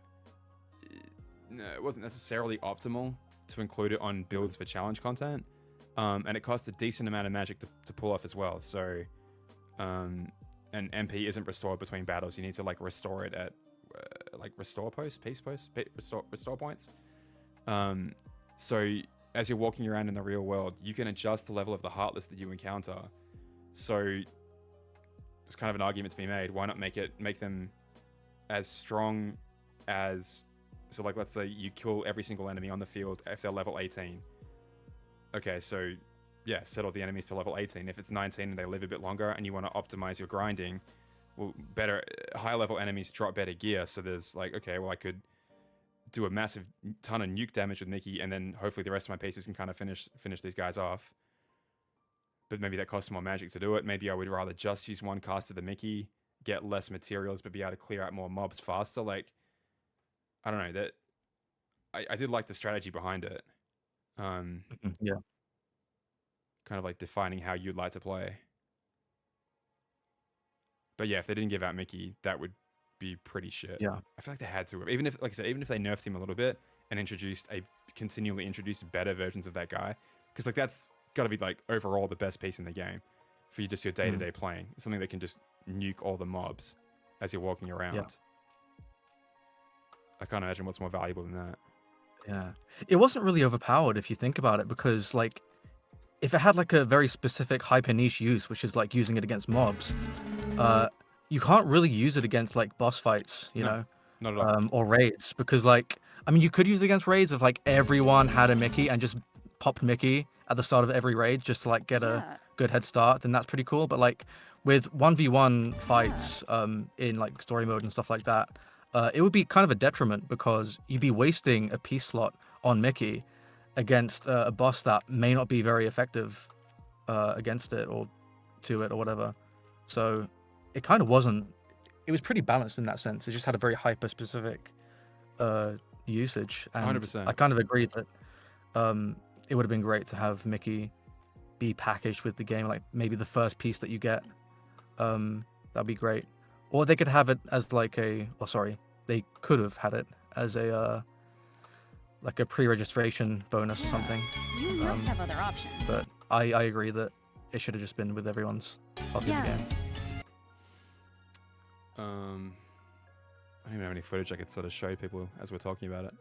no, it wasn't necessarily optimal to include it on builds for challenge content, and it cost a decent amount of magic to pull off as well. So, and MP isn't restored between battles. You need to like restore it at restore points. So as you're walking around in the real world, you can adjust the level of the Heartless that you encounter. So there's kind of an argument to be made. Why not make them as strong as, so like, let's say you kill every single enemy on the field if they're level 18. Okay, so yeah, set all the enemies to level 18. If it's 19 and they live a bit longer and you want to optimize your grinding, well, higher level enemies drop better gear. So there's like, okay, well, I could do a massive ton of nuke damage with Mickey, and then hopefully the rest of my pieces can kind of finish these guys off. But maybe that costs more magic to do it. Maybe I would rather just use one cast of the Mickey, get less materials, but be able to clear out more mobs faster. Like, I don't know, that I did like the strategy behind it. Yeah. kind of like defining how you'd like to play. But yeah, if they didn't give out Mickey, that would be pretty shit. Yeah. I feel like they had to have. Even if, like I said, even if they nerfed him a little bit and continually introduced better versions of that guy, because like that's got to be like overall the best piece in the game for you, just your day-to-day playing. It's something that can just nuke all the mobs as you're walking around. Yeah. I can't imagine what's more valuable than that. Yeah. It wasn't really overpowered if you think about it, because like if it had like a very specific hyper niche use, which is like using it against mobs, you can't really use it against like boss fights, you know, not at all. or raids, because like, I mean, you could use it against raids if like everyone had a Mickey and just popped Mickey at the start of every raid just to like get a good head start, then that's pretty cool. But like with 1v1 fights in like story mode and stuff like that, it would be kind of a detriment, because you'd be wasting a piece slot on Mickey against a boss that may not be very effective against it or to it or whatever. So it kind of wasn't, it was pretty balanced in that sense. It just had a very hyper specific usage. And 100%. I kind of agreed that it would have been great to have Mickey be packaged with the game, like maybe the first piece that you get. That'd be great. Or they could have it as like they could have had it as a like a pre-registration bonus or something. You must have other options. But I agree that it should have just been with everyone's copy of the game. I don't even have any footage I could sort of show people as we're talking about it.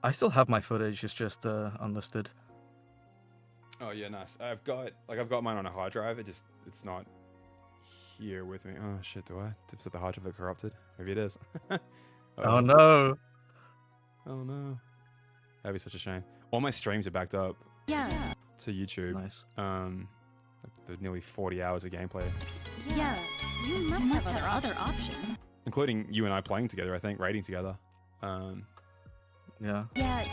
I still have my footage. It's just unlisted. Oh yeah, nice. I've got mine on a hard drive. It's not here with me. Oh shit, do I? Is it the hard drive that corrupted? Maybe it is. Oh no. Oh no. That'd be such a shame. All my streams are backed up. Yeah. To YouTube. Nice. The nearly 40 hours of gameplay, Yeah. You must have other options. including you and I playing together. I think raiding together. Yeah. Yeah.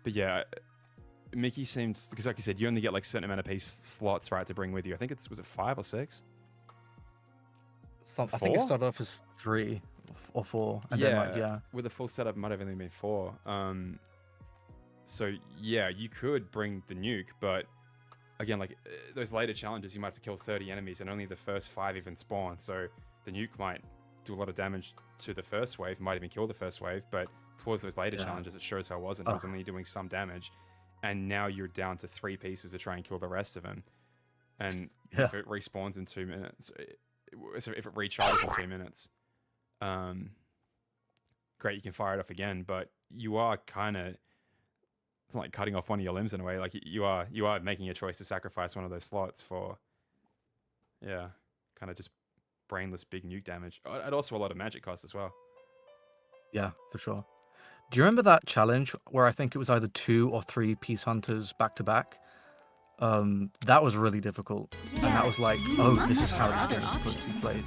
But yeah, Mickey seemed, because like you said, you only get like a certain amount of piece slots, right, to bring with you. I think was it 5 or 6? I think it started off as 3 or 4. And then like, with a full setup, it might have only been 4. So yeah, you could bring the nuke, but again, like those later challenges, you might have to kill 30 enemies, and only the first 5 even spawn. So the nuke might do a lot of damage to the first wave, might even kill the first wave, but towards those later challenges, it sure as hell wasn't. It was only doing some damage, and now you're down to 3 pieces to try and kill the rest of them. And if it respawns in 2 minutes, so if it recharges in 2 minutes, great, you can fire it off again. But you are kind of, it's not like cutting off one of your limbs in a way. Like you are making a choice to sacrifice one of those slots for, kind of just brainless big nuke damage. And also a lot of magic cost as well. Yeah, for sure. Do you remember that challenge where I think it was either 2 or 3 peace hunters back to back? That was really difficult. And that was like, this is how this game is supposed to be played.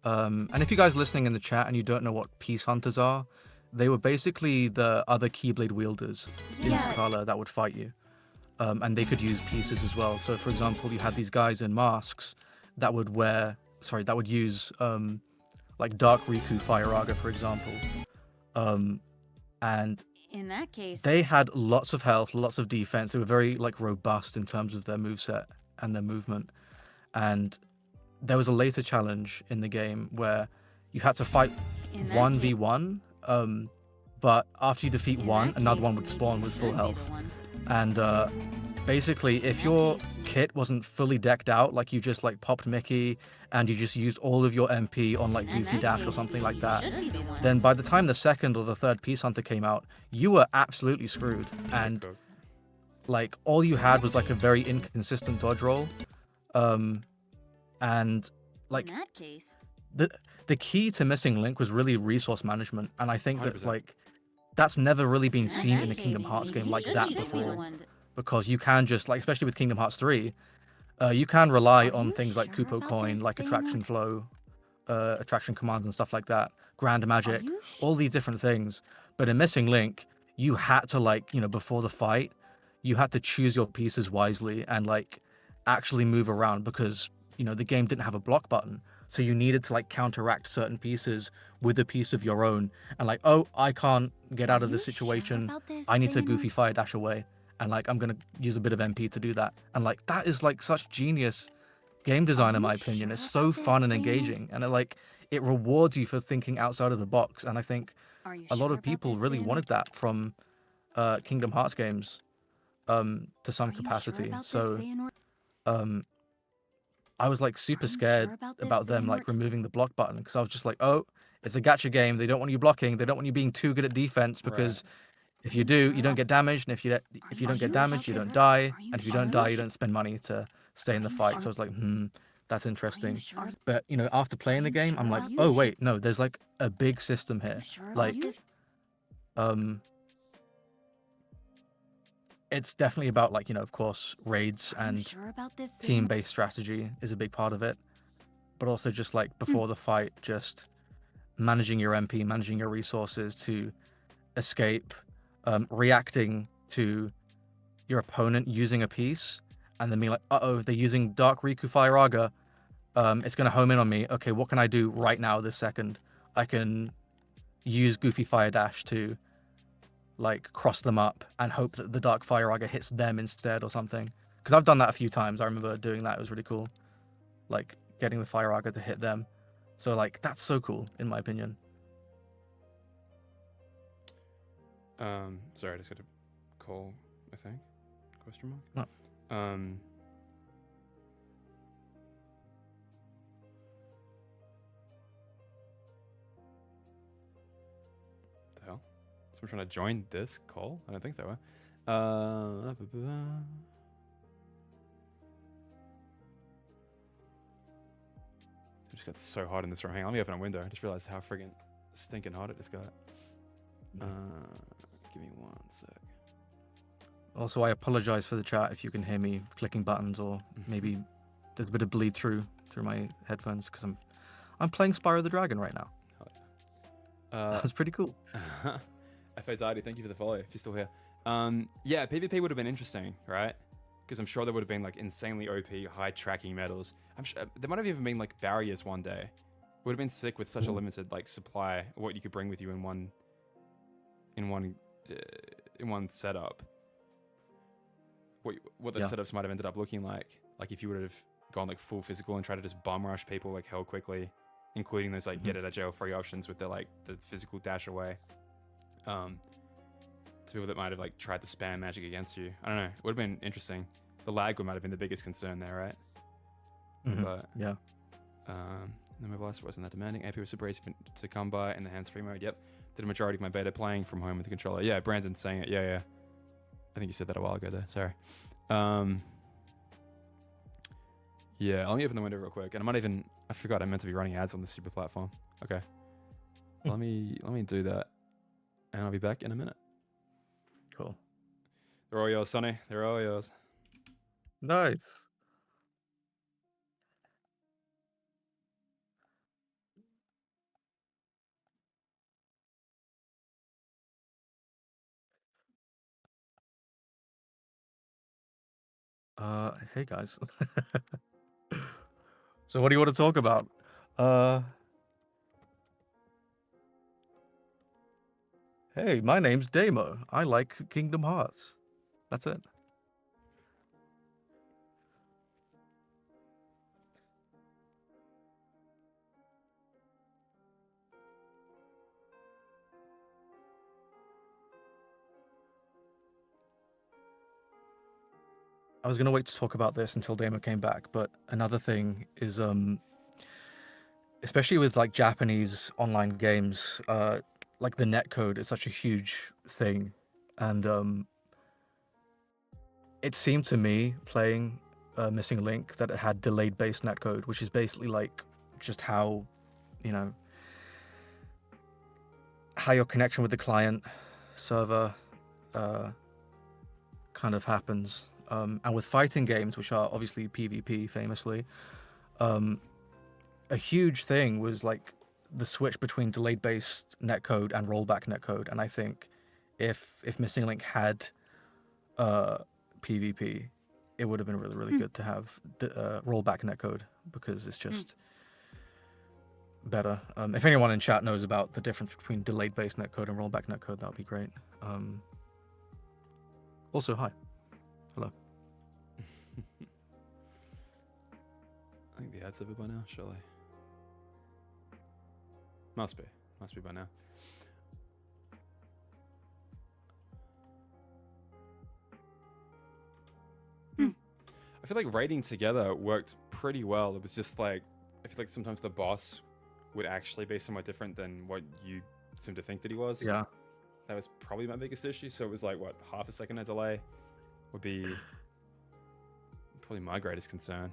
And if you guys listening in the chat and you don't know what peace hunters are, they were basically the other Keyblade wielders in Scala that would fight you. And they could use pieces as well. So for example, you had these guys in masks that would use like Dark Riku Fire-Raga, for example. And in that case, they had lots of health, lots of defense. They were very like robust in terms of their moveset and their movement. And there was a later challenge in the game where you had to fight 1v1, but after you defeat one, another one would spawn with full health. And basically, if your kit wasn't fully decked out, like you just like popped Mickey and you just used all of your MP on like Goofy Dash or something like that, then by the time the second or the third Peace Hunter came out, you were absolutely screwed. And like all you had was like a very inconsistent dodge roll. And like in that case, the key to missing Link was really resource management, and I think that like that's never really been seen in a Kingdom Hearts game like that before. Because you can just like, especially with Kingdom Hearts 3, you can rely on things like Kupo Coin, like attraction flow, attraction commands and stuff like that, Grand Magic, all these different things. But in Missing Link, you had to like, before the fight, you had to choose your pieces wisely and like actually move around because, the game didn't have a block button. So you needed to like counteract certain pieces with a piece of your own, and like, oh, I can't get out of this situation. I need to goofy fire dash away, and like I'm gonna use a bit of MP to do that. And like that is like such genius game design in my opinion. It's so fun and engaging, and it rewards you for thinking outside of the box. And I think a lot of people really wanted that from Kingdom Hearts games to some capacity. So I was like super scared about them like removing the block button, because I was just like, oh, it's a gacha game. They don't want you blocking. They don't want you being too good at defense, because if you do, you don't get damaged, and if you don't get damaged, you don't die, and if you don't die, you don't spend money to stay in the fight. So I was like, that's interesting. But you know, after playing the game, I'm like, oh wait, no, there's like a big system here. Like, it's definitely about like, you know, of course, raids and team-based strategy is a big part of it, but also just like before the fight, just managing your MP, managing your resources to escape, reacting to your opponent using a piece, and then being like, uh-oh, they're using Dark Riku Fire. It's going to home in on me. Okay, what can I do right now this second? I can use Goofy Fire Dash to like cross them up and hope that the Dark Fire hits them instead or something. Because I've done that a few times. I remember doing that. It was really cool. Like getting the Fire to hit them. So like that's so cool in my opinion. Sorry, I just got a call, I think. Question mark? No. The hell? Someone trying to join this call? I don't think they were. I just got so hot in this room. Hang on, let me open a window. I just realized how friggin' stinking hot it just got. Give me 1 sec. Also, I apologize for the chat if you can hear me clicking buttons, or maybe there's a bit of bleed through my headphones, because I'm playing Spyro the Dragon right now. That's pretty cool. FA Daddy, thank you for the follow, if you're still here. Yeah, PvP would have been interesting, right? Because I'm sure there would have been like insanely OP, high tracking medals. I'm sure there might have even been like barriers one day. It would have been sick with such a limited like supply of what you could bring with you in one setup. What the setups might have ended up looking like if you would have gone like full physical and tried to just bum rush people like hell quickly, including those like get out of jail free options with the physical dash away. To people that might have like tried to spam magic against you. I don't know. It would have been interesting. The lag might have been the biggest concern there, right? But yeah. The mobile aspect wasn't that demanding. AP was super easy to come by in the hands-free mode. Yep. Did a majority of my beta playing from home with the controller. Yeah, Brandon's saying it. Yeah. I think you said that a while ago there. Sorry. Yeah, let me open the window real quick. And I forgot I meant to be running ads on this super platform. Okay. let me do that. And I'll be back in a minute. Cool. They're all yours, Sonny. They're all yours. Nice. Hey guys. So what do you want to talk about? Hey, my name's Damo. I like Kingdom Hearts. That's it. I was gonna wait to talk about this until Damo came back, but another thing is, especially with like Japanese online games, like the netcode is such a huge thing, and it seemed to me playing Missing Link that it had delayed based netcode, which is basically like just how, you know, how your connection with the client server kind of happens. And with fighting games, which are obviously PvP famously, a huge thing was like the switch between delayed based netcode and rollback netcode. And I think if Missing Link had PvP, it would have been really good to have rollback netcode, because it's just better. If anyone in chat knows about the difference between delayed base netcode and rollback netcode, that would be great. Also, hi. Hello. I think the ad's over by now, surely. Must be by now. I feel like raiding together worked pretty well. It was just like, I feel like sometimes the boss would actually be somewhat different than what you seem to think that he was. Yeah. That was probably my biggest issue. So it was like, what, half a second of delay would be probably my greatest concern.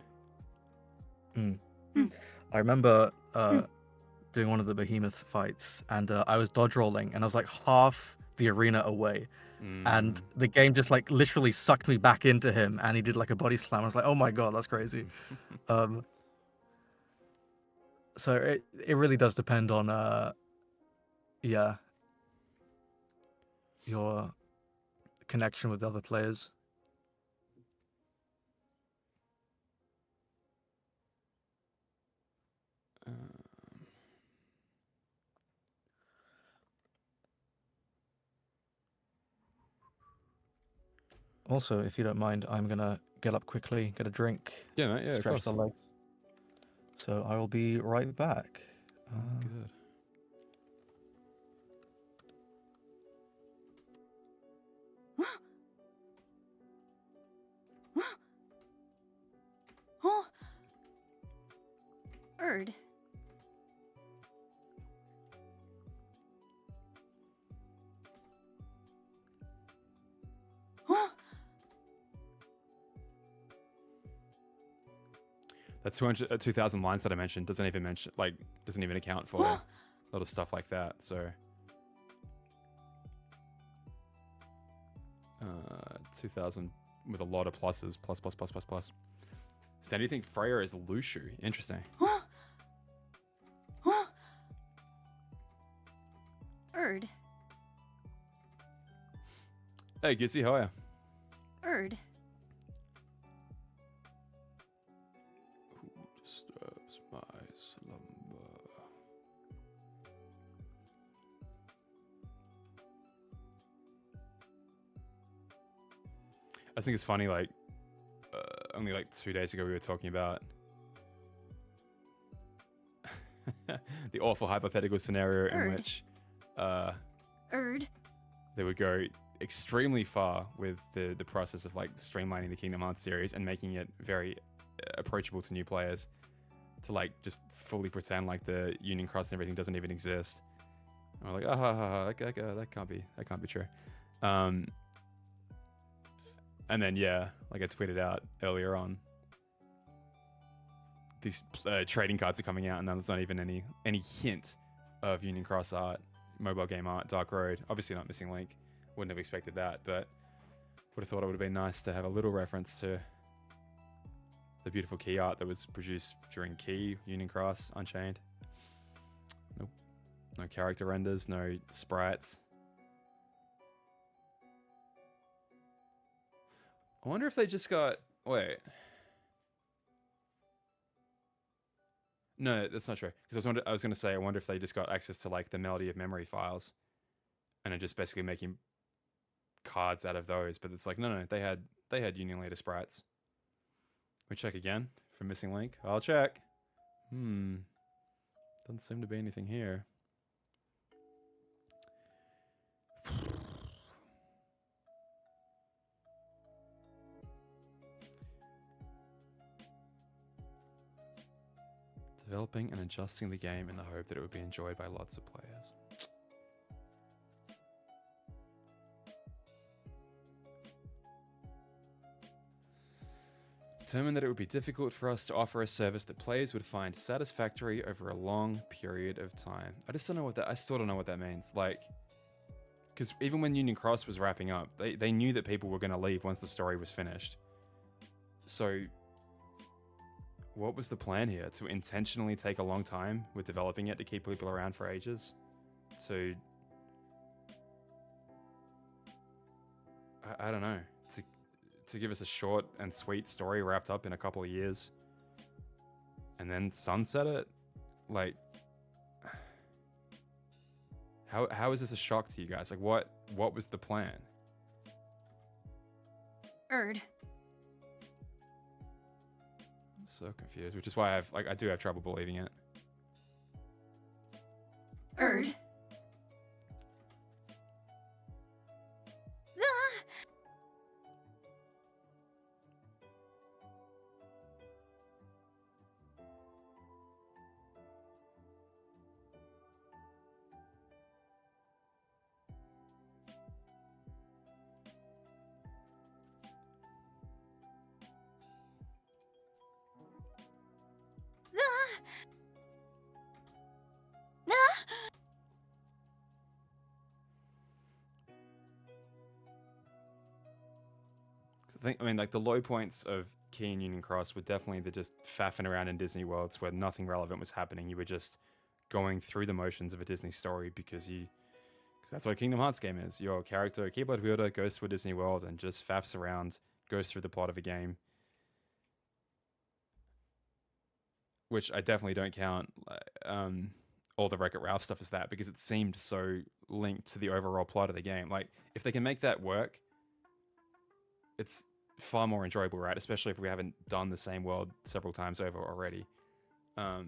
I remember doing one of the behemoth fights, and I was dodge rolling, and I was like half the arena away. And the game just like literally sucked me back into him, and he did like a body slam. I was like, oh my god, that's crazy. So it really does depend on yeah, your connection with other players. Also, if you don't mind, I'm gonna get up quickly, get a drink, Yeah, mate. Yeah, of stretch course. the legs. So I will be right back. Good. Oh. Erd. That 2,000 lines that I mentioned doesn't even account for a lot of stuff like that. So 2,000 with a lot of pluses, plus. So do you think Freya is Lushu? Interesting. Erd. Hey, Gizzy, how are you? Erd. Who disturbs my slumber? I think it's funny, like, only like 2 days ago we were talking about the awful hypothetical scenario in which Erd. they would go extremely far with the process of like streamlining the Kingdom Hearts series and making it very approachable to new players, to like just fully pretend like the Union Cross and everything doesn't even exist. And we're like, that can't be true. And then yeah, like I tweeted out earlier on, these trading cards are coming out, and there's not even any hint of Union Cross art, mobile game art, Dark Road. Obviously not Missing Link. Wouldn't have expected that, but would have thought it would have been nice to have a little reference to the beautiful key art that was produced during Key, Union Cross, Unchained. Nope. No character renders, no sprites. I wonder if they just got... Wait. No, that's not true. Because I was going to say, I wonder if they just got access to like the Melody of Memory files and are just basically making cards out of those. But it's like, no, they had Union Leader sprites. We check again for Missing Link. I'll check. Doesn't seem to be anything here. Developing and adjusting the game in the hope that it would be enjoyed by lots of players. Determined that it would be difficult for us to offer a service that players would find satisfactory over a long period of time. I still don't know what that means. Like, because even when Union Cross was wrapping up, they knew that people were going to leave once the story was finished. So what was the plan here? To intentionally take a long time with developing it to keep people around for ages? I don't know. To give us a short and sweet story wrapped up in a couple of years and then sunset it? Like, How is this a shock to you guys? Like, what was the plan? Erd. I'm so confused, which is why I do have trouble believing it. Erd. I mean, like, the low points of Key and Union Cross were definitely the just faffing around in Disney worlds where nothing relevant was happening. You were just going through the motions of a Disney story because that's what a Kingdom Hearts game is. Your character, a keyboard wielder, goes to a Disney world and just faffs around, goes through the plot of a game. Which I definitely don't count all the Wreck-It Ralph stuff as that, because it seemed so linked to the overall plot of the game. Like, if they can make that work, it's far more enjoyable, right? Especially if we haven't done the same world several times over already. I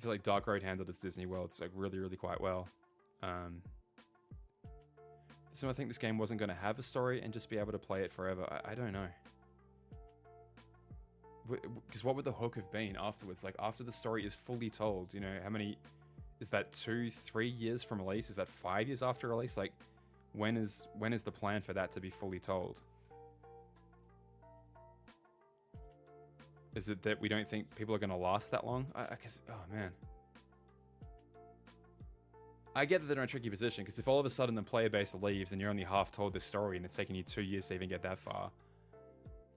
feel like Dark Road handled its Disney worlds like really, really quite well. So I think this game wasn't going to have a story and just be able to play it forever. I don't know. Because what would the hook have been afterwards? Like, after the story is fully told, you know, how many... Is that 2-3 years from release? Is that 5 years after release? Like, when is the plan for that to be fully told? Is it that we don't think people are going to last that long? I guess... Oh, man. I get that they're in a tricky position, because if all of a sudden the player base leaves and you're only half told this story and it's taken you 2 years to even get that far,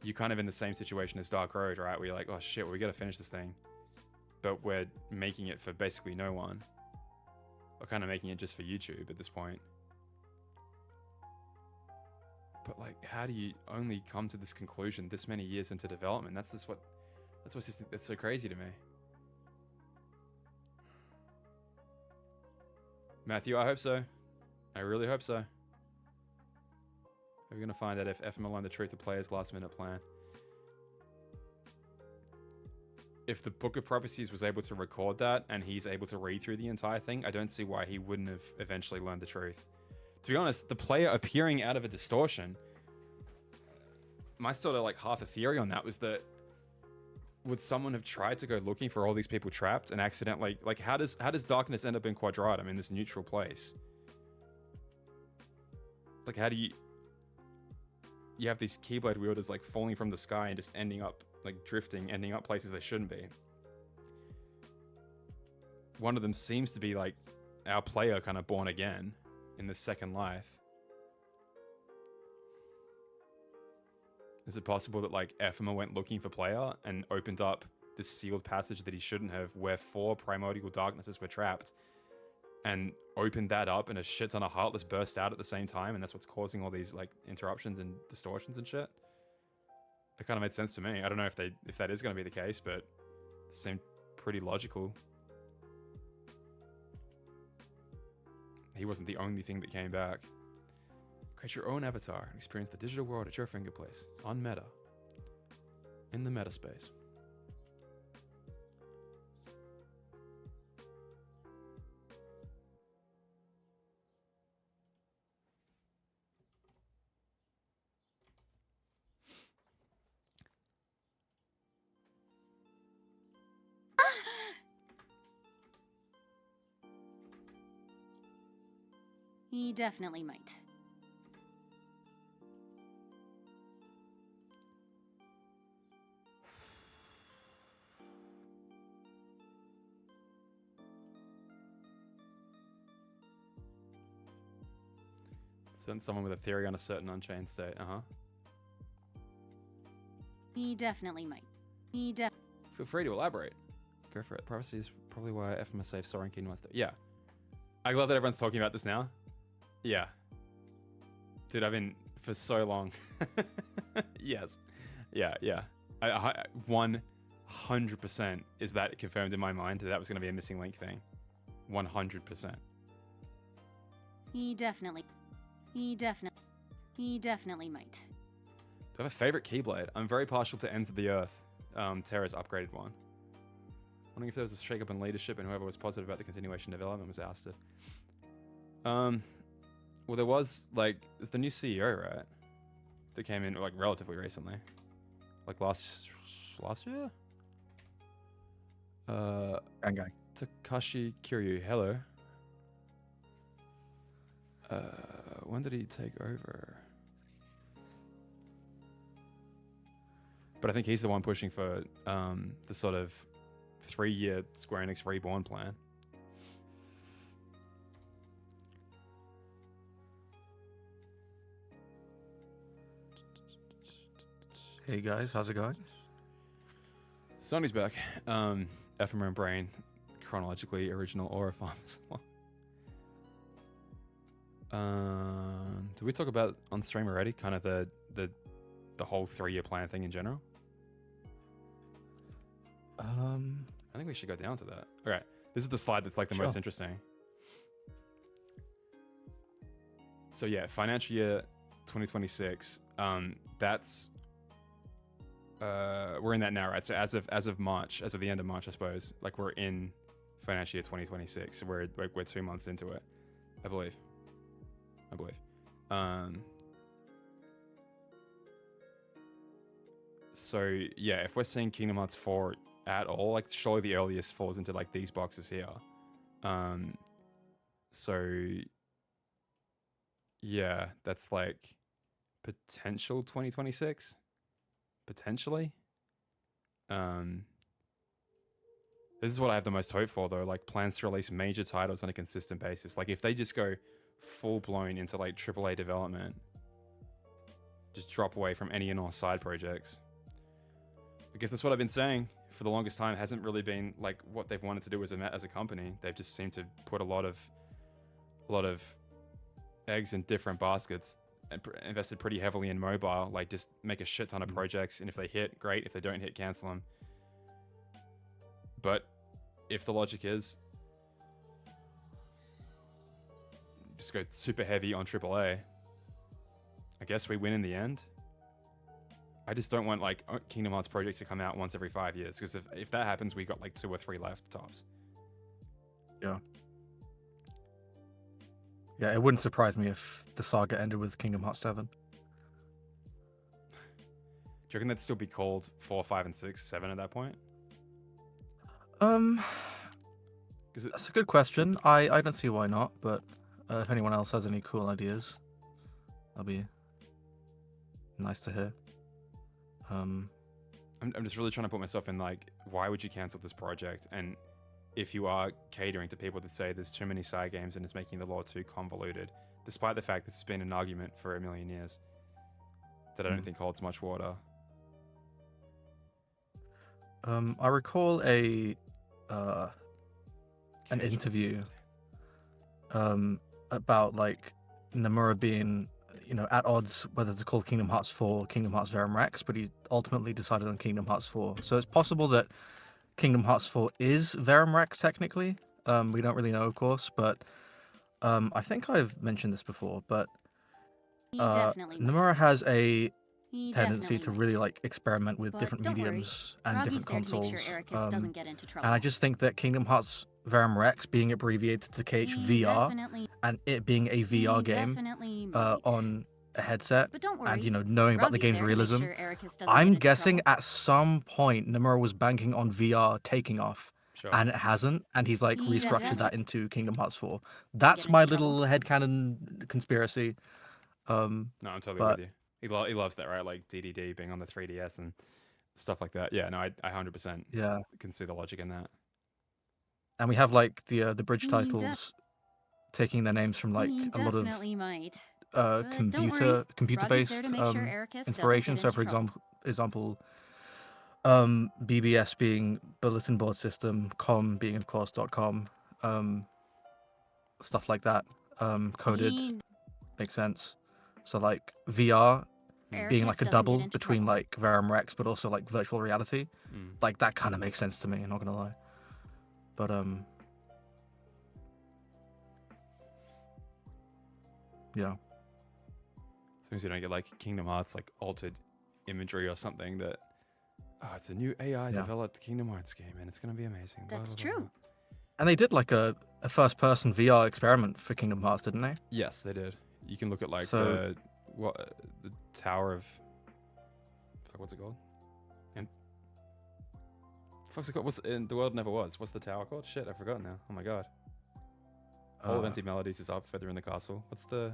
you're kind of in the same situation as Dark Road, right? Where you're like, oh shit, well, we gotta finish this thing. But we're making it for basically no one. Or kind of making it just for YouTube at this point. But like, how do you only come to this conclusion this many years into development? That's so crazy to me. Matthew, I hope so. I really hope so. We're going to find out if FML learned the truth of players' last minute plan. If the Book of Prophecies was able to record that and he's able to read through the entire thing, I don't see why he wouldn't have eventually learned the truth. To be honest, the player appearing out of a distortion, my sort of like half a theory on that was that would someone have tried to go looking for all these people trapped and accidentally, like, how does darkness end up in Quadratum in this neutral place? Like, how do you have these Keyblade wielders like falling from the sky and just ending up like drifting, ending up places they shouldn't be? One of them seems to be like our player kind of born again in the second life. Is it possible that like Ephema went looking for player and opened up this sealed passage that he shouldn't have, where 4 primordial darknesses were trapped, and opened that up and a shit ton of Heartless burst out at the same time, and that's what's causing all these like interruptions and distortions and shit? It kind of made sense to me. I don't know if that is going to be the case, but it seemed pretty logical. He wasn't the only thing that came back. Create your own avatar and experience the digital world at your finger place, on meta, in the meta space. He definitely might. Send someone with a theory on a certain unchained state. He definitely might. Feel free to elaborate. Go for it. Prophecy is probably why FMA safe Soaring Kingdom wants to. Yeah. I love that everyone's talking about this now. Yeah. Dude, I've been for so long. Yes. Yeah. I 100% is that confirmed in my mind that was going to be a missing link thing. 100%. He definitely might. Do I have a favorite Keyblade? I'm very partial to Ends of the Earth, Terra's upgraded one. Wondering if there was a shake-up in leadership and whoever was positive about the continuation development was ousted. Well, there was, like, it's the new CEO, right? That came in, like, relatively recently. Like, last year? Gang. Takashi Kiryu, hello. When did he take over? But I think he's the one pushing for the sort of 3-year Square Enix Reborn plan. Hey guys, how's it going? Sonny's back. Ephemeral Brain, chronologically original Aura Farms. Did we talk about on stream already? Kind of the whole 3-year plan thing in general? I think we should go down to that. All right, this is the slide that's like the most interesting. So yeah, financial year 2026. That's we're in that now, right? So as of March, as of the end of March, I suppose, like we're in financial year 2026. So we're 2 months into it, I believe. So yeah, if we're seeing Kingdom Hearts 4 at all, like surely the earliest falls into like these boxes here. So yeah, that's like potential 2026, potentially. This is what I have the most hope for though, like plans to release major titles on a consistent basis. Like if they just go full blown into like AAA development, just drop away from any and all side projects. Because that's what I've been saying for the longest time. It hasn't really been like what they've wanted to do as a company. They've just seemed to put a lot of eggs in different baskets and invested pretty heavily in mobile. Like just make a shit ton of projects, and if they hit, great. If they don't hit, cancel them. But if the logic is just go super heavy on AAA, I guess we win in the end. I just don't want like Kingdom Hearts projects to come out once every 5 years, because if that happens, we got like 2 or 3 left tops. Yeah, it wouldn't surprise me if the saga ended with Kingdom Hearts 7. Do you reckon that'd still be called 4, 5, and 6, 7 at that point? That's a good question. I don't see why not, but if anyone else has any cool ideas, that'll be nice to hear. I'm just really trying to put myself in like, why would you cancel this project? And if you are catering to people that say there's too many side games and it's making the lore too convoluted, despite the fact this has been an argument for a million years that I don't think holds much water. I recall an interview about like Nomura being, at odds whether to call Kingdom Hearts 4 Kingdom Hearts Verum Rex, but he ultimately decided on Kingdom Hearts 4. So it's possible that Kingdom Hearts 4 is Verum Rex technically. We don't really know, of course, but I think I've mentioned this before, but Nomura has a tendency to really like experiment with different mediums and different consoles. And I just think that Kingdom Hearts Verum Rex being abbreviated to KHVR and it being a VR game on a headset, and knowing about the game's realism, I'm guessing at some point Nomura was banking on VR taking off. Sure. And it hasn't, and he's like restructured that into Kingdom Hearts 4. That's my little headcanon conspiracy. No, I'm totally with you. He loves that, right? Like DDD being on the 3DS and stuff like that. Yeah, no, I 100% can see the logic in that. And we have like the bridge titles taking their names from like a lot of computer-based inspiration. So for example, BBS being bulletin board system, com being of course .com, stuff like that. Coded makes sense. So like VR being like a double between like Verum Rex, but also like virtual reality, like that kind of makes sense to me. I'm not gonna lie, but Yeah. As long as you don't get like Kingdom Hearts like altered imagery or something that it's a new AI developed Kingdom Hearts game and it's gonna be amazing. That's blah, blah, true. blah. And they did like a first-person VR experiment for Kingdom Hearts, didn't they? Yes, they did. You can look at like So- the Tower of what's it called? And fuck's it called? What's in the world never was? What's the tower called? Shit, I forgot now. Oh my god. All of Empty Melodies is up further in the castle. What's the?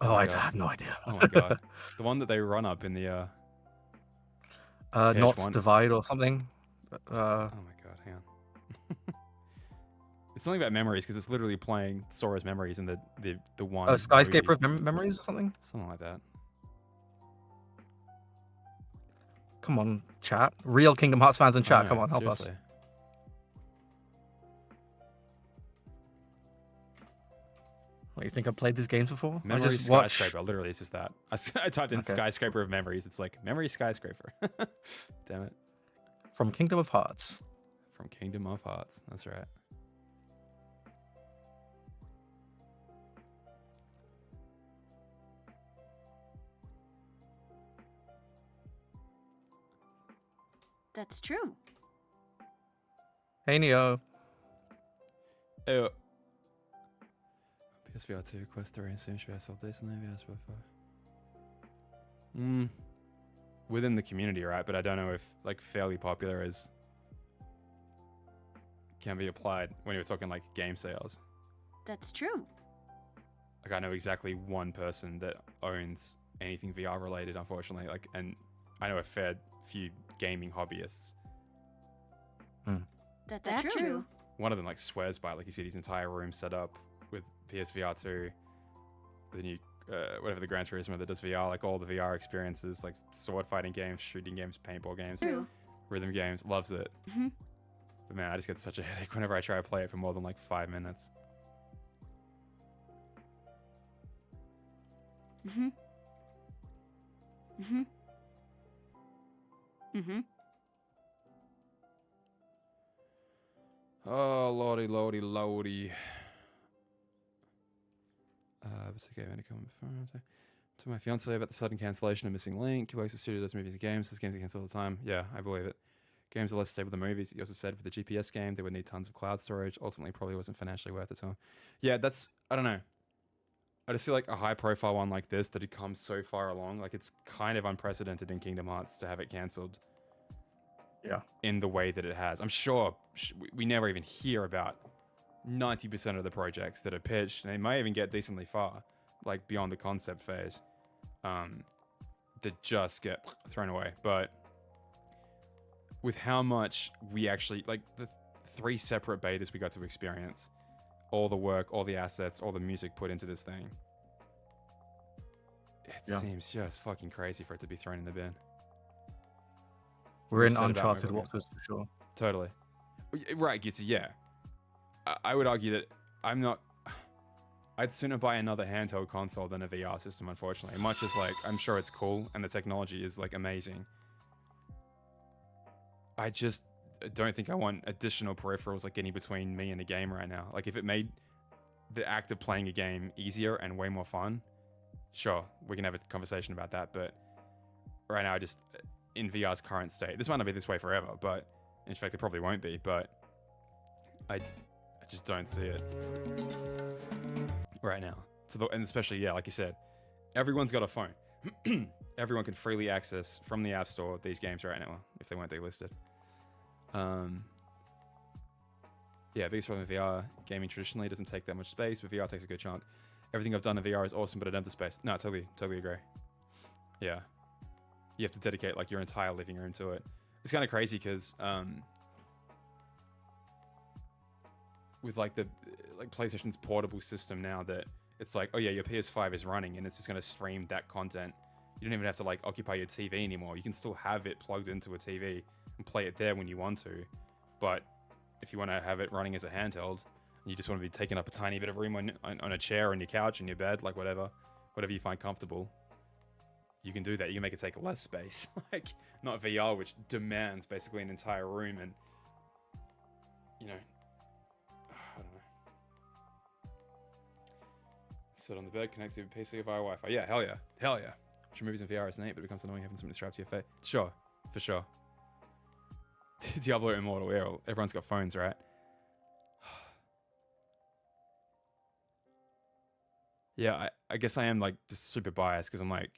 Oh, my I God. have no idea. Oh my god, the one that they run up in the Knots one. Divide or something. Oh my god, hang on. It's something about memories because it's literally playing Sora's memories in the one. Skyscraper movie. of Memories or something. Something like that. Come on, chat. Real Kingdom Hearts fans in chat. I Come know, on, help seriously. us. What, you think I've played these games before? Memory I just watch. skyscraper. Literally, it's just that. I typed in Okay. skyscraper of memories. It's like memory skyscraper. Damn it. From Kingdom of Hearts. From Kingdom of Hearts. That's right. That's true. Hey Neo. Oh. PSVR 2, Quest 3, and soon should be sold decently. PSVR 5. Within the community, right? But I don't know if like fairly popular as can be applied when you're talking like game sales. That's true. Like I know exactly one person that owns anything VR related, unfortunately. Like, and I know a fair few gaming hobbyists. That's true. One of them like swears by it. Like you see his entire room set up with PSVR 2, the new whatever the Gran Turismo that does VR, like all the VR experiences, like sword fighting games, shooting games, paintball games, True. rhythm games. Loves it. Mm-hmm. But man, I just get such a headache whenever I try to play it for more than like 5 minutes. Mm-hmm. Mm-hmm. Mm-hmm. Oh, lordy, lordy, lordy. It's okay, I'm coming to my fiance about the sudden cancellation of Missing Link. He works at studio, does movies and games. His games get cancelled all the time. Yeah, I believe it. Games are less stable than movies. He also said for the GPS game, they would need tons of cloud storage. Ultimately, probably wasn't financially worth it to him. Yeah, that's, I don't know. I just feel like a high profile one like this that had come so far along, like it's kind of unprecedented in Kingdom Hearts to have it cancelled. Yeah. In the way that it has. I'm sure we never even hear about 90% of the projects that are pitched, and they may even get decently far, like beyond the concept phase, that just get thrown away. But with how much we actually, like the 3 separate betas we got to experience, all the work, all the assets, all the music put into this thing, it seems just fucking crazy for it to be thrown in the bin. We're in Said about uncharted mobile waters for sure. Totally. Right, Gitzy, yeah. I would argue that I'd sooner buy another handheld console than a VR system, unfortunately. Much as, like, I'm sure it's cool and the technology is, like, amazing. I just don't think I want additional peripherals, like, getting between me and the game right now. Like, if it made the act of playing a game easier and way more fun, sure, we can have a conversation about that. But right now, I just, in VR's current state, this might not be this way forever, but in fact, it probably won't be, but I just don't see it right now. So, and especially, yeah, like you said, everyone's got a phone. Everyone can freely access from the App Store these games right now if they weren't delisted. Yeah, biggest problem with VR, gaming traditionally doesn't take that much space, but VR takes a good chunk. Everything I've done in VR is awesome, but I don't have the space. No, totally agree. Yeah. You have to dedicate like your entire living room to it. It's kind of crazy because with like the PlayStation's portable system now, that it's like, oh yeah, your PS5 is running and it's just going to stream that content. You don't even have to like occupy your TV anymore. You can still have it plugged into a TV and play it there when you want to. But if you want to have it running as a handheld and you just want to be taking up a tiny bit of room on a chair, on your couch, on your bed, like whatever you find comfortable, you can do that. You can make it take less space. Like, not VR, which demands basically an entire room and, you know, I don't know. Sit on the bed, connect to PC via Wi-Fi. Yeah, hell yeah. Hell yeah. Watching movies in VR is neat, but it becomes annoying having something strapped to your face. Sure, for sure. Diablo Immortal, yeah, everyone's got phones, right? Yeah, I guess I am like just super biased because I'm like,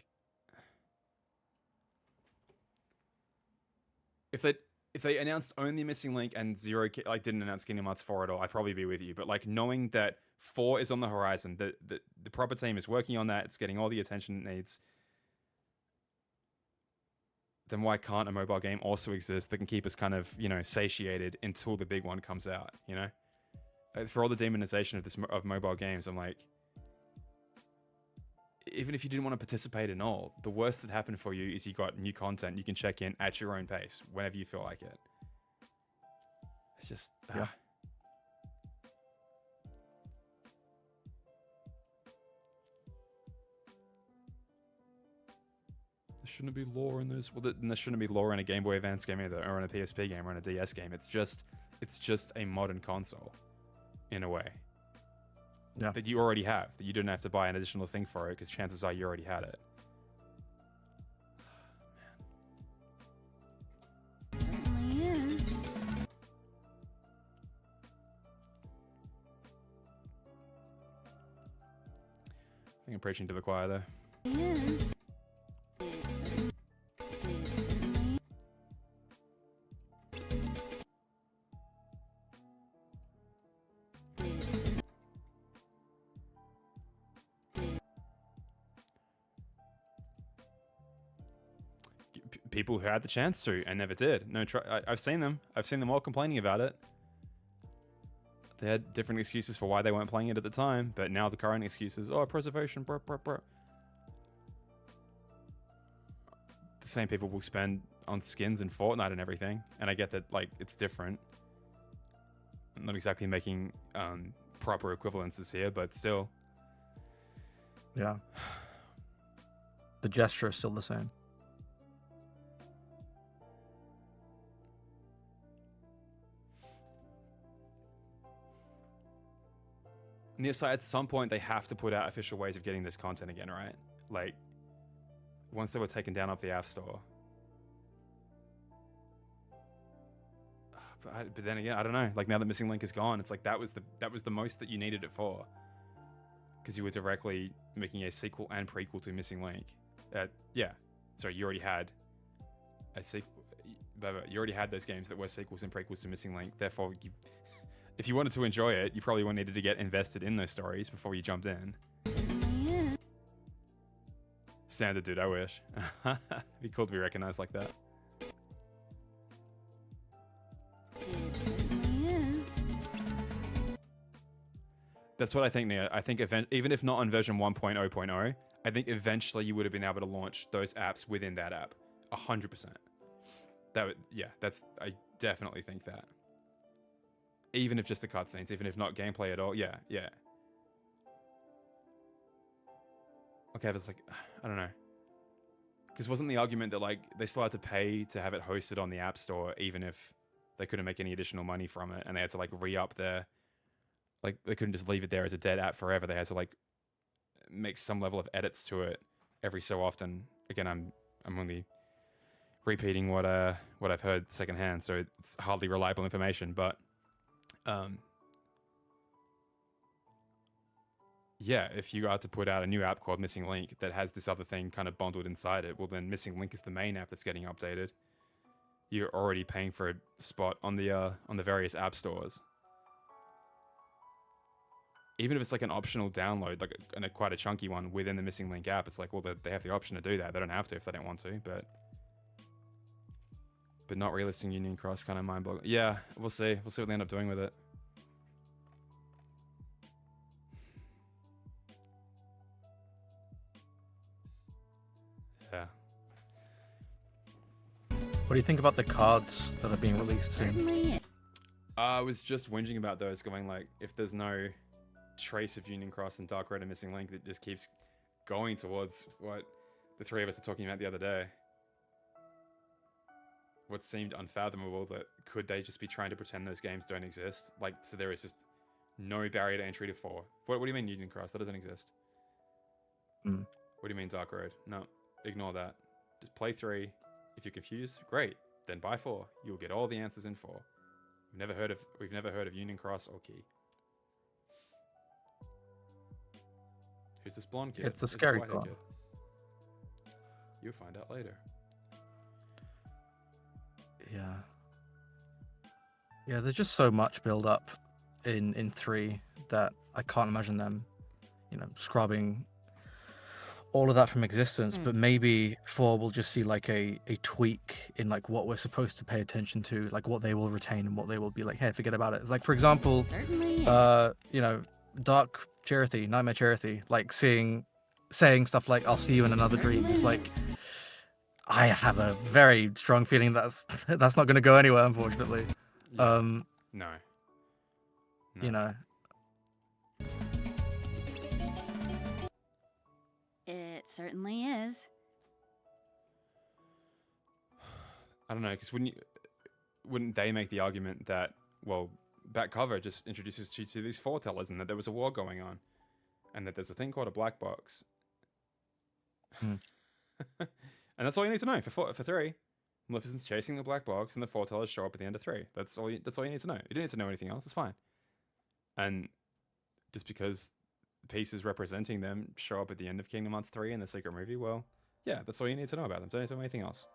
if they announced only Missing Link and like didn't announce Kingdom Hearts 4 at all, I'd probably be with you. But like knowing that 4 is on the horizon, the proper team is working on that, it's getting all the attention it needs, then why can't a mobile game also exist that can keep us kind of, you know, satiated until the big one comes out, you know? For all the demonization of mobile games, I'm like, even if you didn't want to participate in all, the worst that happened for you is you got new content you can check in at your own pace whenever you feel like it. It's just yeah. There shouldn't be lore in this. Well, there shouldn't be lore in a Game Boy Advance game either, or in a PSP game, or in a DS game. It's just a modern console, in a way. Yeah. That you already have. That you didn't have to buy an additional thing for it, because chances are you already had it. It certainly is. I think I'm preaching to the choir there. It is. People who had the chance to and never did. No, I've seen them. I've seen them all complaining about it. They had different excuses for why they weren't playing it at the time, but now the current excuse is, oh, preservation, bro. The same people will spend on skins in Fortnite and everything, and I get that, like, it's different. I'm not exactly making proper equivalences here, but still. Yeah. The gesture is still the same. And yes, at some point they have to put out official ways of getting this content again, right? Like, once they were taken down off the App Store. But then again, I don't know. Like, now that Missing Link is gone, it's like that was the most that you needed it for, because you were directly making a sequel and prequel to Missing Link. Yeah, sorry, you already had a sequel. You already had those games that were sequels and prequels to Missing Link. Therefore, if you wanted to enjoy it, you probably needed to get invested in those stories before you jumped in. Yeah. Standard, dude, I wish. It'd be cool to be recognized like that. It certainly is. That's what I think, Nia. I think even if not on version 1.0.0, I think eventually you would have been able to launch those apps within that app. 100%. I definitely think that. Even if just the cutscenes, even if not gameplay at all, yeah. Okay, but it's like, I don't know. Because wasn't the argument that, like, they still had to pay to have it hosted on the App Store, even if they couldn't make any additional money from it, and they had to, like, re-up their... Like, they couldn't just leave it there as a dead app forever. They had to, like, make some level of edits to it every so often. Again, I'm only repeating what I've heard secondhand, so it's hardly reliable information, but... yeah, if you are to put out a new app called Missing Link that has this other thing kind of bundled inside it, well then Missing Link is the main app that's getting updated. You're already paying for a spot on the various app stores. Even if it's like an optional download, like quite a chunky one within the Missing Link app, it's like, well, they have the option to do that. They don't have to if they don't want to, but not relisting Union Cross, kind of mind-boggling. Yeah, we'll see. We'll see what they end up doing with it. Yeah. What do you think about the cards that are being released soon? Certainly. I was just whinging about those, going like, if there's no trace of Union Cross and Dark Red and Missing Link, that just keeps going towards what the three of us were talking about the other day. What seemed unfathomable, that could they just be trying to pretend those games don't exist? Like, so there is just no barrier to entry to 4. What do you mean Union Cross? That doesn't exist. Mm. What do you mean Dark Road? No, ignore that. Just play 3. If you're confused, great. Then buy 4. You'll get all the answers in 4. We've never heard of Union Cross or Key. Who's this blonde kid? It's a Who's this scary white-haired thought. kid? You'll find out later. Yeah. Yeah, there's just so much build up in 3 that I can't imagine them, scrubbing all of that from existence. But maybe 4 will just see like a tweak in like what we're supposed to pay attention to, like what they will retain and what they will be like, hey, forget about it. It's like, for example, Dark Charity, Nightmare Charity, like saying stuff like "I'll see you in another dream." It's like, I have a very strong feeling that's not going to go anywhere, unfortunately. No. You know. It certainly is. I don't know, because wouldn't they make the argument that, well, back cover just introduces you to these foretellers and that there was a war going on, and that there's a thing called a black box, and that's all you need to know for 3. Maleficent's chasing the black box, and the foretellers show up at the end of 3. That's all you need to know. You don't need to know anything else. It's fine. And just because pieces representing them show up at the end of Kingdom Hearts 3 in the secret movie, well, yeah, that's all you need to know about them. Don't need to know anything else.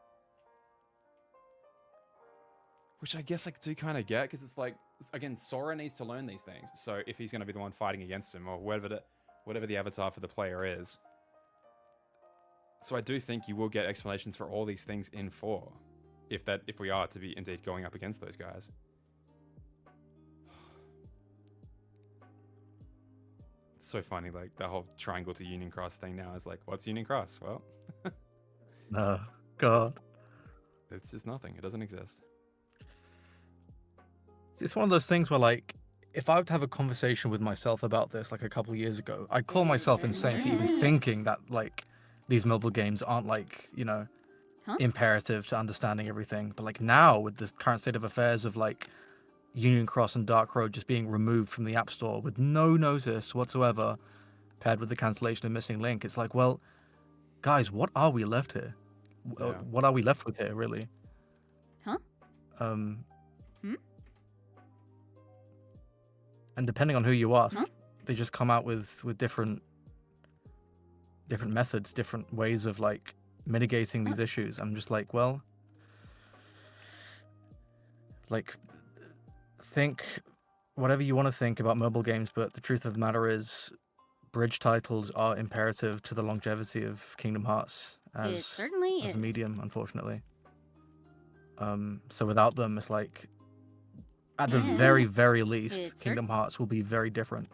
Which I guess I do kind of get, because it's like, again, Sora needs to learn these things. So if he's going to be the one fighting against him, or whatever the avatar for the player is. So I do think you will get explanations for all these things in 4, if we are to be indeed going up against those guys. It's so funny, like the whole triangle to Union Cross thing now is like, what's Union Cross? Well, No, God. It's just nothing. It doesn't exist. It's one of those things where, like, if I would have a conversation with myself about this, like a couple of years ago, I'd call myself insane for even thinking that, like, these mobile games aren't, like, imperative to understanding everything. But, like, now, with the current state of affairs of, like, Union Cross and Dark Road just being removed from the App Store with no notice whatsoever, paired with the cancellation of Missing Link, it's like, well, guys, what are we left here? Yeah. What are we left with here, really? Huh? And depending on who you ask, they just come out with different methods, different ways of like mitigating these issues. I'm just like, well, like, think whatever you want to think about mobile games, but the truth of the matter is, bridge titles are imperative to the longevity of Kingdom Hearts as a medium, unfortunately. So without them, it's like, at the very, very least, Kingdom Hearts will be very different.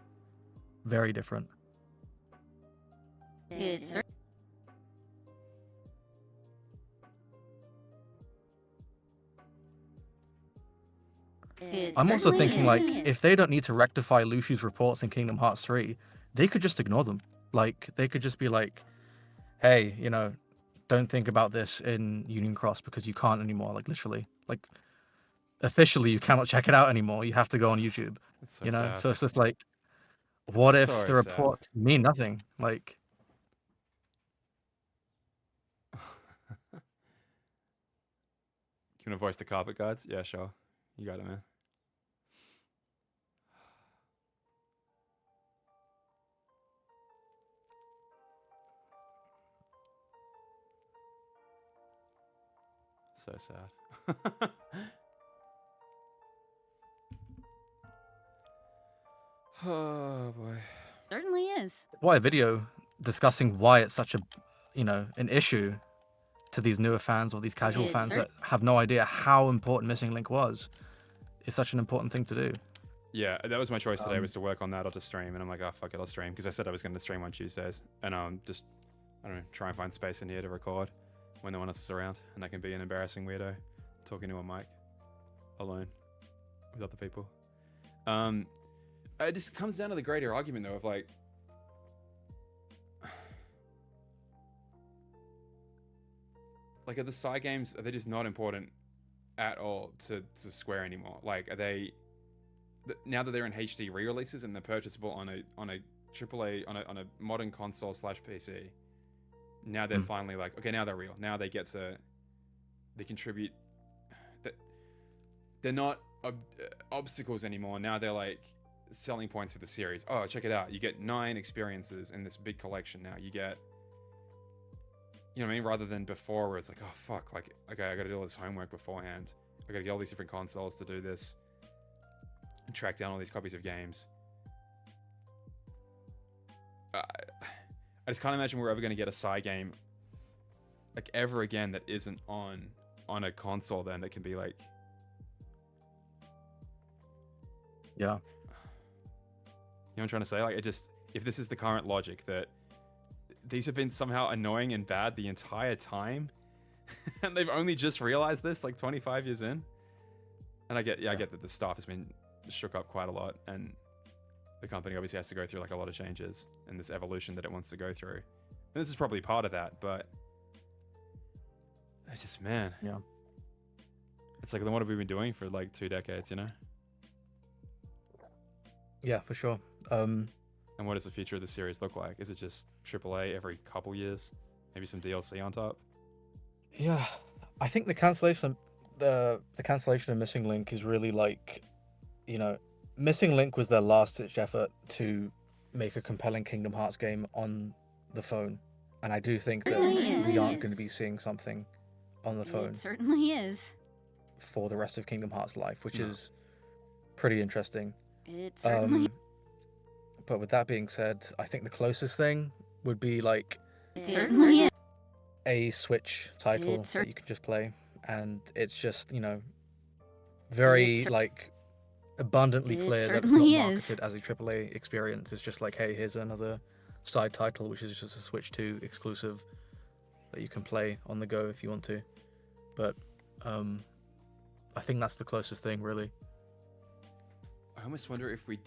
Very different. I'm also thinking, like, if they don't need to rectify Lucy's reports in Kingdom Hearts 3, they could just ignore them. Like, they could just be like, hey, don't think about this in Union Cross because you can't anymore, like, literally. Like, officially, you cannot check it out anymore. You have to go on YouTube. So sad. So it's just like, what if So the reports mean nothing? Like, you want to voice the carpet guards? Yeah, sure. You got it, man. So sad. Oh boy. Certainly is. why a video discussing why it's such a, an issue to these newer fans or these casual fans that have no idea how important Missing Link was. It's such an important thing to do. Yeah, that was my choice today, was to work on that or to stream. And I'm like, oh, fuck it, I'll stream. Because I said I was going to stream on Tuesdays. And just, I don't know, try and find space in here to record when no one else is around. And I can be an embarrassing weirdo talking to a mic alone with other people. It just comes down to the greater argument, though, of like, are the side games, are they just not important at all to Square anymore? Like, are they, now that they're in HD re-releases and they're purchasable on a AAA on a modern console / PC. Now they're finally like, okay, now they're real. Now they contribute. They're not obstacles anymore. Now they're like selling points for the series. Oh, check it out. You get 9 experiences in this big collection now. You get, you know what I mean? Rather than before where it's like, oh, fuck. Like, okay, I got to do all this homework beforehand. I got to get all these different consoles to do this. And track down all these copies of games. I just can't imagine we're ever going to get a side game like ever again that isn't on a console then that can be like... Yeah. You know what I'm trying to say? Like, if this is the current logic that these have been somehow annoying and bad the entire time, and they've only just realized this like 25 years in, and I get that the staff has been shook up quite a lot, and the company obviously has to go through like a lot of changes and this evolution that it wants to go through, and this is probably part of that. But I just, man, yeah, it's like, then what have we been doing for like 2 decades, you know? Yeah, for sure. And what does the future of the series look like? Is it just AAA every couple years? Maybe some DLC on top? Yeah, I think the cancellation of Missing Link is really like, you know, Missing Link was their last-ditch effort to make a compelling Kingdom Hearts game on the phone, and I do think that we aren't going to be seeing something on the phone. It certainly is. For the rest of Kingdom Hearts' life, which is pretty interesting. It certainly. But with that being said, I think the closest thing would be like It certainly is. a Switch title that you can just play, and it's just, you know, very like abundantly clear that it's not marketed as a AAA experience. It's just like, hey, here's another side title, which is just a Switch 2 exclusive that you can play on the go if you want to. But I think that's the closest thing, really. I almost wonder if we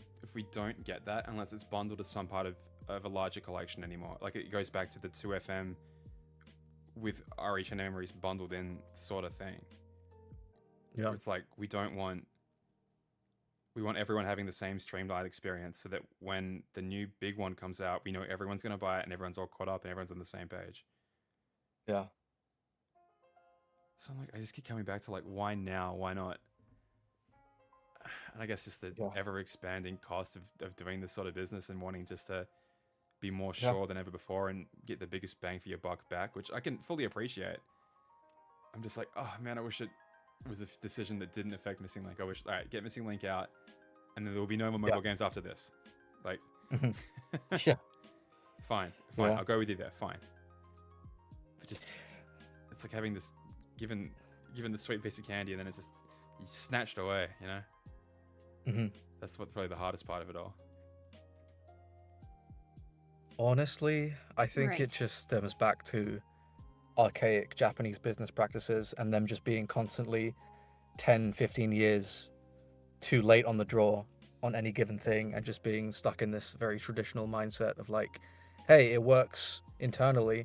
don't get that unless it's bundled as some part of a larger collection anymore. Like, it goes back to the 2FM with RH and Memories bundled in sort of thing. Yeah. It's like, we want everyone having the same streamlined experience so that when the new big one comes out, we know everyone's going to buy it and everyone's all caught up and everyone's on the same page. Yeah. So I'm like, I just keep coming back to like, why now? Why not? And I guess just the ever expanding cost of doing this sort of business and wanting just to be more sure than ever before and get the biggest bang for your buck back, which I can fully appreciate. I'm just like, oh man, I wish it was a decision that didn't affect Missing Link. I wish, all right, get Missing Link out, and then there will be no more mobile games after this. Like, yeah, fine, I'll go with you there, fine. But just, it's like having this, given the sweet piece of candy, and then it's just snatched away, you know? That's probably the hardest part of it all. Honestly, I think it just stems back to archaic Japanese business practices and them just being constantly 10, 15 years too late on the draw on any given thing, and just being stuck in this very traditional mindset of like, hey, it works internally,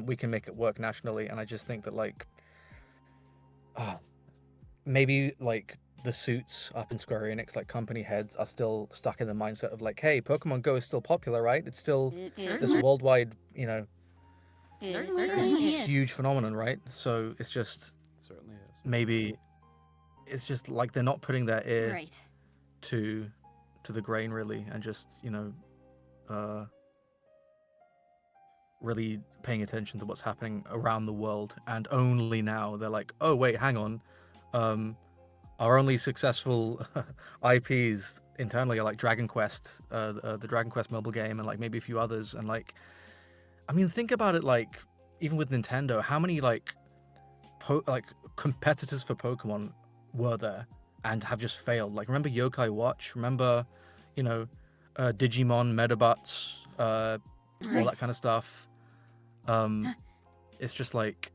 we can make it work nationally. And I just think that like, maybe like the suits up in Square Enix, like company heads, are still stuck in the mindset of like, hey, Pokemon Go is still popular, right? It's still this worldwide, you know, huge phenomenon, right? So it's just, certainly is. Maybe it's just like they're not putting their ear to the grain, really, and just, you know, really paying attention to what's happening around the world. And only now they're like, oh wait, hang on, our only successful IPs internally are like Dragon Quest, the Dragon Quest mobile game, and like maybe a few others. And like, I mean, think about it, like even with Nintendo, how many like competitors for Pokemon were there and have just failed? Like, remember Yokai Watch? Remember, you know, Digimon, Medabots, all that kind of stuff. It's just like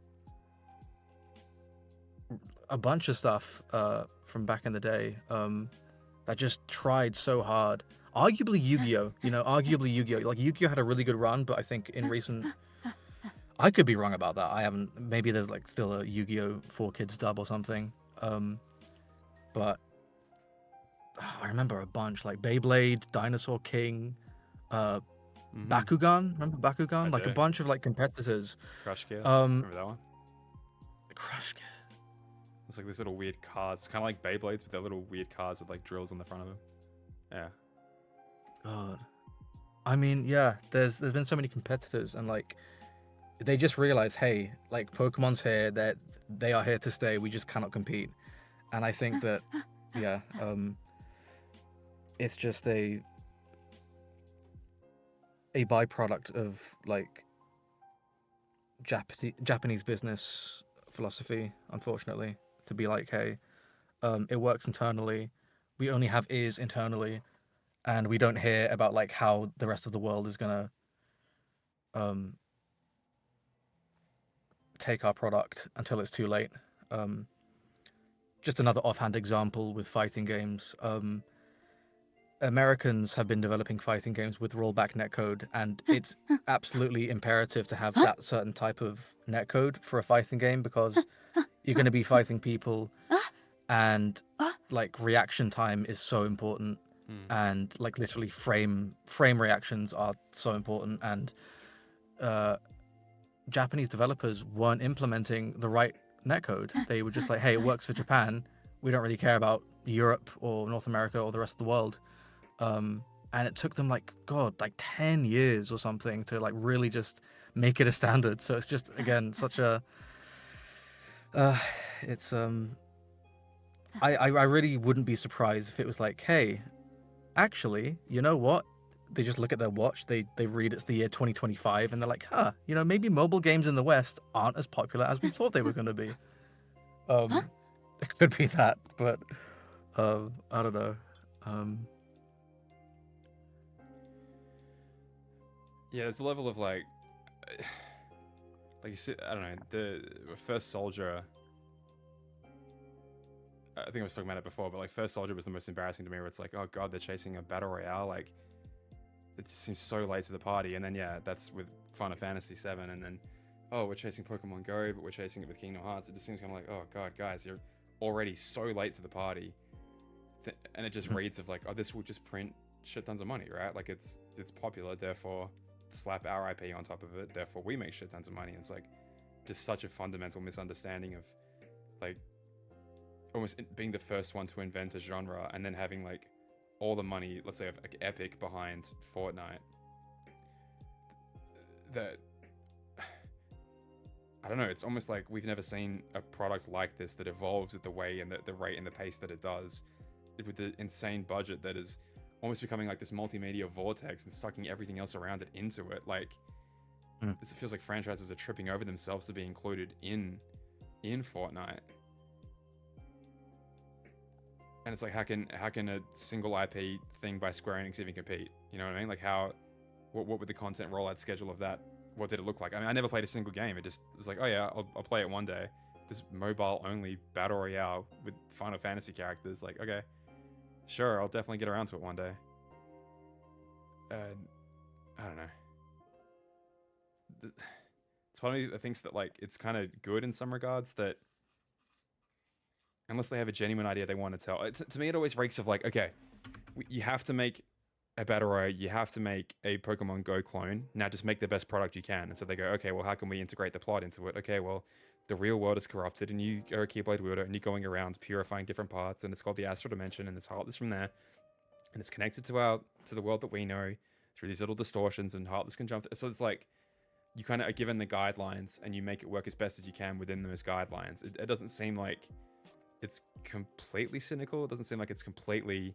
a bunch of stuff from back in the day that just tried so hard. Arguably Yu-Gi-Oh! You know, arguably Yu-Gi-Oh! Like, Yu-Gi-Oh! Had a really good run, but I think in recent... I could be wrong about that. I haven't... Maybe there's, like, still a Yu-Gi-Oh! 4Kids dub or something. But... I remember a bunch. Like, Beyblade, Dinosaur King, Bakugan. Remember Bakugan? I Like a do. bunch of like competitors. Crush Gear. Um, Remember that one? Crush Gear. It's like these little weird cars, kind of like Beyblades, but they're little weird cars with like drills on the front of them. Yeah. God. I mean, yeah. There's been so many competitors, and like they just realize, hey, like Pokemon's here. That they are here to stay. We just cannot compete. And I think that, yeah, it's just a byproduct of like Japanese business philosophy, unfortunately, to be like, hey, it works internally. We only have ears internally, and we don't hear about like how the rest of the world is gonna take our product until it's too late. Just another offhand example with fighting games. Americans have been developing fighting games with rollback netcode, and it's absolutely imperative to have that certain type of netcode for a fighting game because you're going to be fighting people, and like reaction time is so important, and like literally frame reactions are so important, and Japanese developers weren't implementing the right netcode. They were just like, hey, it works for Japan. We don't really care about Europe or North America or the rest of the world. And it took them like 10 years or something to like really just make it a standard. So it's just, again, such a it's I really wouldn't be surprised if it was like, hey, actually, you know what, they just look at their watch, they read it's the year 2025, and they're like, maybe mobile games in the West aren't as popular as we thought they were going to be. It could be that, but I don't know. Yeah, there's a level of like you said, I don't know, the First Soldier. I think I was talking about it before, but like First Soldier was the most embarrassing to me, where it's like, oh god, they're chasing a battle royale. Like, it just seems so late to the party. And then yeah, that's with Final Fantasy VII, and then oh, we're chasing Pokemon Go, but we're chasing it with Kingdom Hearts. It just seems kind of like, oh god, guys, you're already so late to the party, and it just reads of like, oh, this will just print shit tons of money, right? Like it's popular, therefore slap our IP on top of it, therefore we make shit tons of money. It's like just such a fundamental misunderstanding of like almost being the first one to invent a genre and then having like all the money, let's say of like Epic behind Fortnite, that I don't know, it's almost like we've never seen a product like this that evolves at the way and the rate and the pace that it does, with the insane budget that is almost becoming like this multimedia vortex and sucking everything else around it into it. Like this feels like franchises are tripping over themselves to be included in Fortnite. And it's like, how can a single IP thing by Square Enix even compete? You know what I mean? Like what would the content rollout schedule of that? What did it look like? I mean, I never played a single game. It was like, oh yeah, I'll play it one day. This mobile only battle royale with Final Fantasy characters. Like, okay, sure, I'll definitely get around to it one day. I don't know. It's one of me that thinks that like it's kind of good in some regards, that unless they have a genuine idea they want to tell. To me, it always reeks of like, okay, you have to make a battle royale, you have to make a Pokemon Go clone. Now just make the best product you can. And so they go, okay, well, how can we integrate the plot into it? Okay, well, the real world is corrupted, and you are a Keyblade wielder, and you're going around purifying different parts, and it's called the Astral Dimension, and it's Heartless from there, and it's connected to the world that we know through these little distortions, and Heartless can jump. So it's like you kind of are given the guidelines, and you make it work as best as you can within those guidelines. It doesn't seem like it's completely cynical. It doesn't seem like it's completely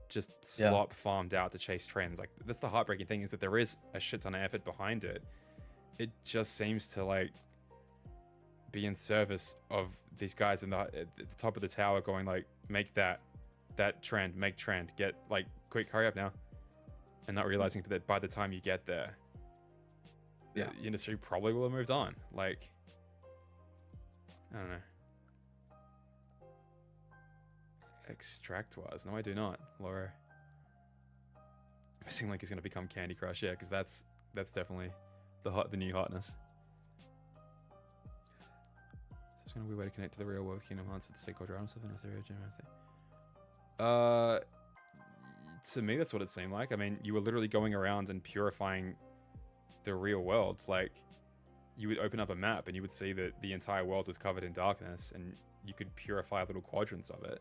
just slop farmed out to chase trends. Like, that's the heartbreaking thing, is that there is a shit ton of effort behind it. It just seems to like be in service of these guys at the top of the tower going like, make that trend, make trend, get like, quick, hurry up now, and not realizing that by the time you get there, the industry probably will have moved on. Like, I don't know. Extract was? No, I do not, Laura. Missing Link is going to become Candy Crush, yeah, because that's definitely the new hotness. So it's going to be a way to connect to the real world Kingdom Hearts with the stakeholder items of an ethereal general thing. to me, that's what it seemed like. I mean, you were literally going around and purifying the real world. Like, you would open up a map and you would see that the entire world was covered in darkness, and you could purify little quadrants of it.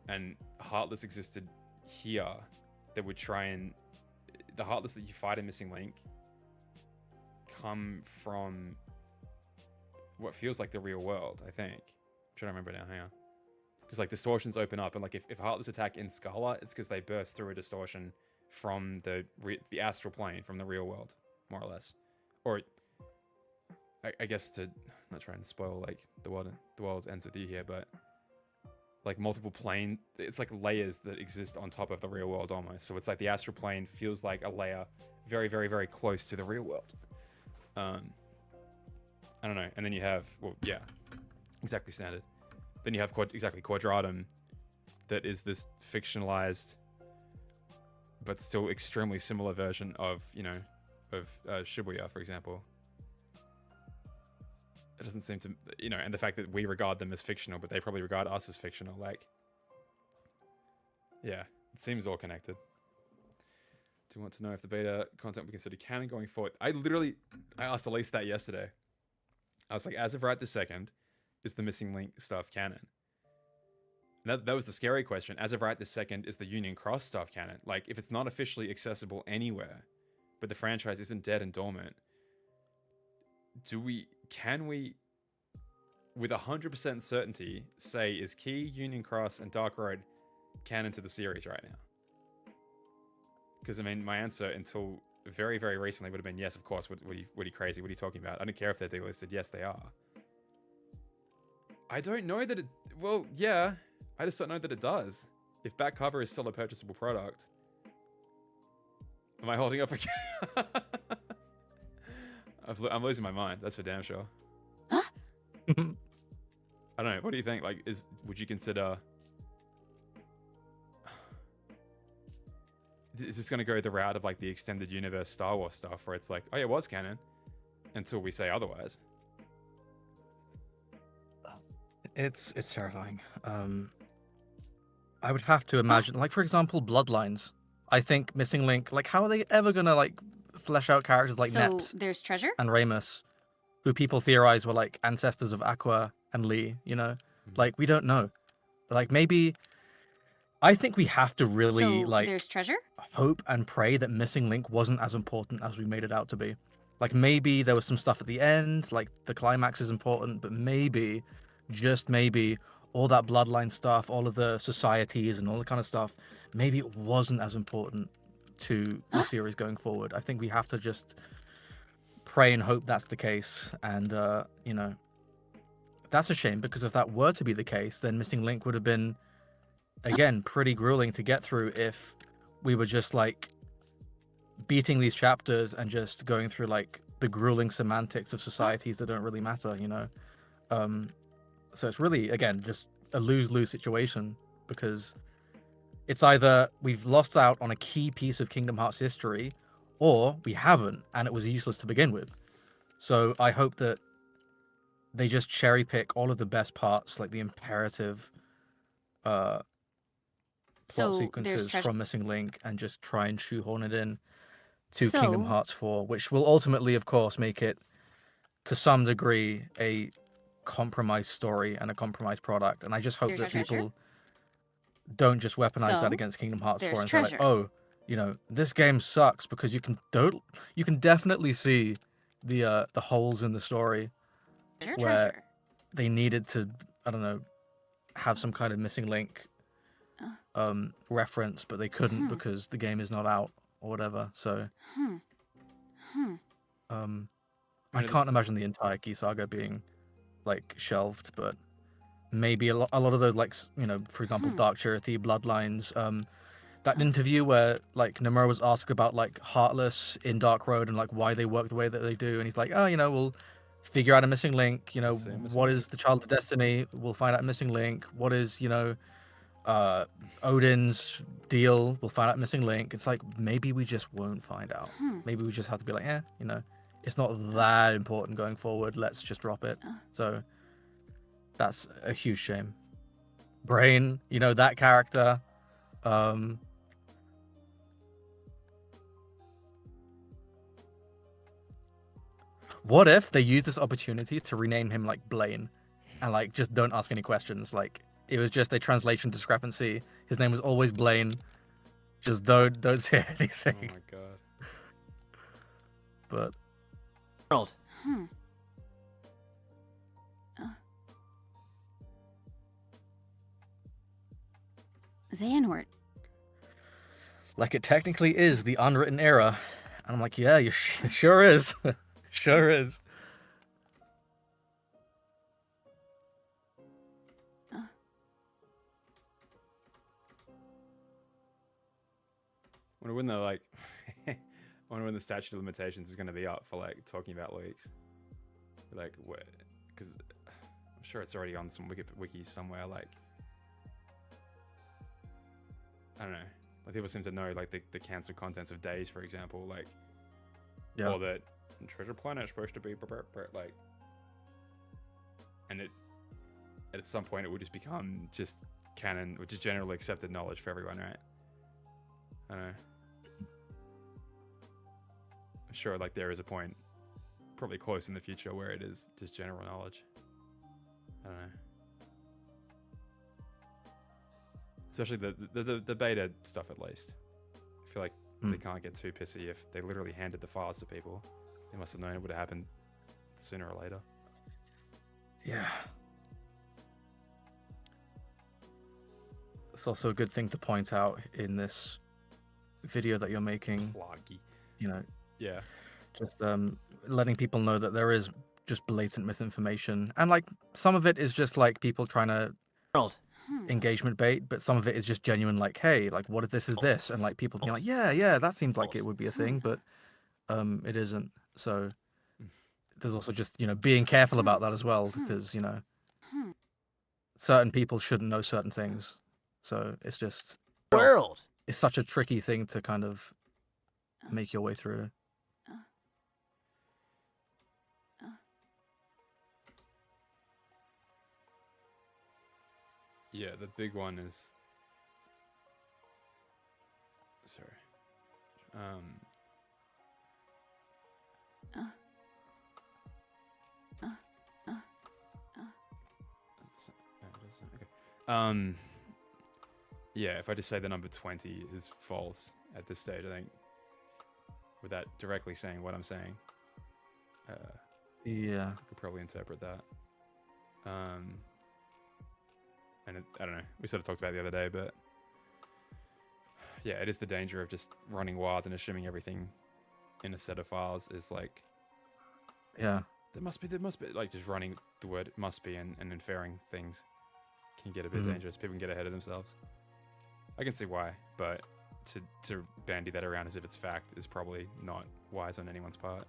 And Heartless existed here that would try and... The Heartless that you fight in Missing Link come from what feels like the real world, I think. I'm trying to remember now, hang on. Because like distortions open up, and like if Heartless attack in Scala, it's because they burst through a distortion from the astral plane, from the real world, more or less. Or I guess to not try and spoil like the world ends with you here, but like multiple plane, it's like layers that exist on top of the real world almost. So it's like the astral plane feels like a layer very, very, very close to the real world. I don't know. And then you have, well, yeah, exactly standard. Then you have Quadratum, that is this fictionalized but still extremely similar version of, you know, of Shibuya, for example. It doesn't seem to, you know, and the fact that we regard them as fictional, but they probably regard us as fictional, like, yeah, it seems all connected. Do you want to know if the beta content we consider canon going forward? I asked Elise that yesterday. I was like, as of right this second, is the Missing Link stuff canon? And that was the scary question. As of right this second, is the Union Cross stuff canon? Like, if it's not officially accessible anywhere, but the franchise isn't dead and dormant, can we, with 100% certainty, say, is Key, Union Cross, and Dark Road canon to the series right now? Because, I mean, my answer until very, very recently would have been yes, of course. What are you crazy? What are you talking about? I don't care if they're delisted. Yes, they are. I don't know that it... Well, yeah. I just don't know that it does. If back cover is still a purchasable product... Am I holding up again? I'm losing my mind. That's for damn sure. Huh? I don't know. What do you think? Like, would you consider... Is this going to go the route of like the extended universe Star Wars stuff where it's like, oh yeah, it was canon until we say otherwise? It's terrifying. I would have to imagine, like, for example, Bloodlines. I think Missing Link, like, how are they ever gonna like flesh out characters like So Nept there's treasure? and Ramus, who people theorize were like ancestors of Aqua and Lee, you know? Like, we don't know. Like, maybe I think we have to really So like there's treasure? hope and pray that Missing Link wasn't as important as we made it out to be. Like, maybe there was some stuff at the end, like the climax is important, but maybe, just maybe, all that bloodline stuff, all of the societies and all that kind of stuff, maybe it wasn't as important to the series going forward. I think we have to just pray and hope that's the case. And, you know, that's a shame, because if that were to be the case, then Missing Link would have been, again, pretty grueling to get through if we were just like beating these chapters and just going through like the grueling semantics of societies that don't really matter, you know? So it's really, again, just a lose-lose situation, because it's either we've lost out on a key piece of Kingdom Hearts history, or we haven't, and it was useless to begin with. So I hope that they just cherry pick all of the best parts, like the imperative plot sequences from Missing Link, and just try and shoehorn it in to Kingdom Hearts 4, which will ultimately, of course, make it, to some degree, a compromised story and a compromised product. And I just hope that people don't just weaponize that against Kingdom Hearts 4 and say like, oh, you know, this game sucks, because you can definitely see the holes in the story where they needed to, I don't know, have some kind of Missing Link reference, but they couldn't because the game is not out or whatever. So I can't imagine the entire Key Saga being like shelved, but maybe a lot of those, like, you know, for example, Dark Charity, Bloodlines, that interview where like Nomura was asked about like Heartless in Dark Road and like why they work the way that they do, and he's like, oh, you know, we'll figure out a Missing Link, you know, what is the Child of Destiny, we'll find out a Missing Link, what is, you know, Odin's deal, we'll find out Missing Link. It's like, maybe we just won't find out. Maybe we just have to be like, you know, it's not that important going forward, let's just drop it. So that's a huge shame. Brain, you know, that character, What if they use this opportunity to rename him like Blaine, and like just don't ask any questions? Like it was just a translation discrepancy. His name was always Blaine. Just don't say anything. Oh my god. But World. Xehanort. like it technically is the unwritten era, and I'm like, yeah, it sure is, sure is. Wonder when the wonder when the statute of limitations is going to be up for like talking about leaks. Like, what? Because I'm sure it's already on some wiki somewhere. Like, I don't know. Like people seem to know like the cancelled contents of Days, for example. Like, or that Treasure Planet is supposed to be like, and it at some point it will just become just canon, which is generally accepted knowledge for everyone, right? I don't know. I'm sure like there is a point probably close in the future where it is just general knowledge. I don't know. Especially the beta stuff at least. I feel like they can't get too pissy if they literally handed the files to people. They must have known it would have happened sooner or later. Yeah. It's also a good thing to point out in this video that you're making. Pluggy. You know. Yeah. Just letting people know that there is just blatant misinformation, and like some of it is just like people trying to engagement bait, but some of it is just genuine. Like, hey, like what if this is this, and like people being like, yeah, that seems like it would be a thing, but it isn't. So there's also just being careful about that as well, because certain people shouldn't know certain things. So it's just it's such a tricky thing to kind of make your way through. Yeah, the big one is. Sorry. Okay. Yeah, if I just say the number 20 is false at this stage, I think, without directly saying what I'm saying, yeah, I could probably interpret that. And I don't know, we sort of talked about it the other day, but yeah, it is the danger of just running wild and assuming everything in a set of files is like, yeah, there must be like just running the word "it must be" and inferring things can get a bit dangerous. People can get ahead of themselves. I can see why, but to bandy that around as if it's fact is probably not wise on anyone's part.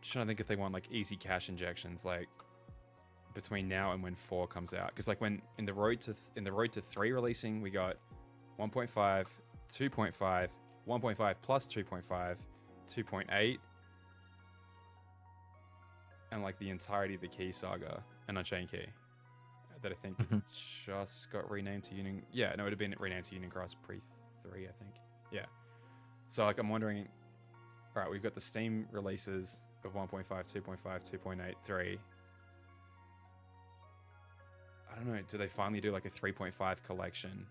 Just trying to think if they want like easy cash injections like between now and when 4 comes out, because like when in the road to 3 releasing, we got 1.5, 2.5, 1.5 plus 2.5, 2.8, and like the entirety of the Key Saga and Unchained Key that I think just got renamed to Union. Yeah, no, it would have been renamed to Union Cross pre-3, I think. Yeah. So like I'm wondering, all right, we've got the Steam releases of 1.5, 2.5, 2.8, 3. I don't know, do they finally do like a 3.5 collection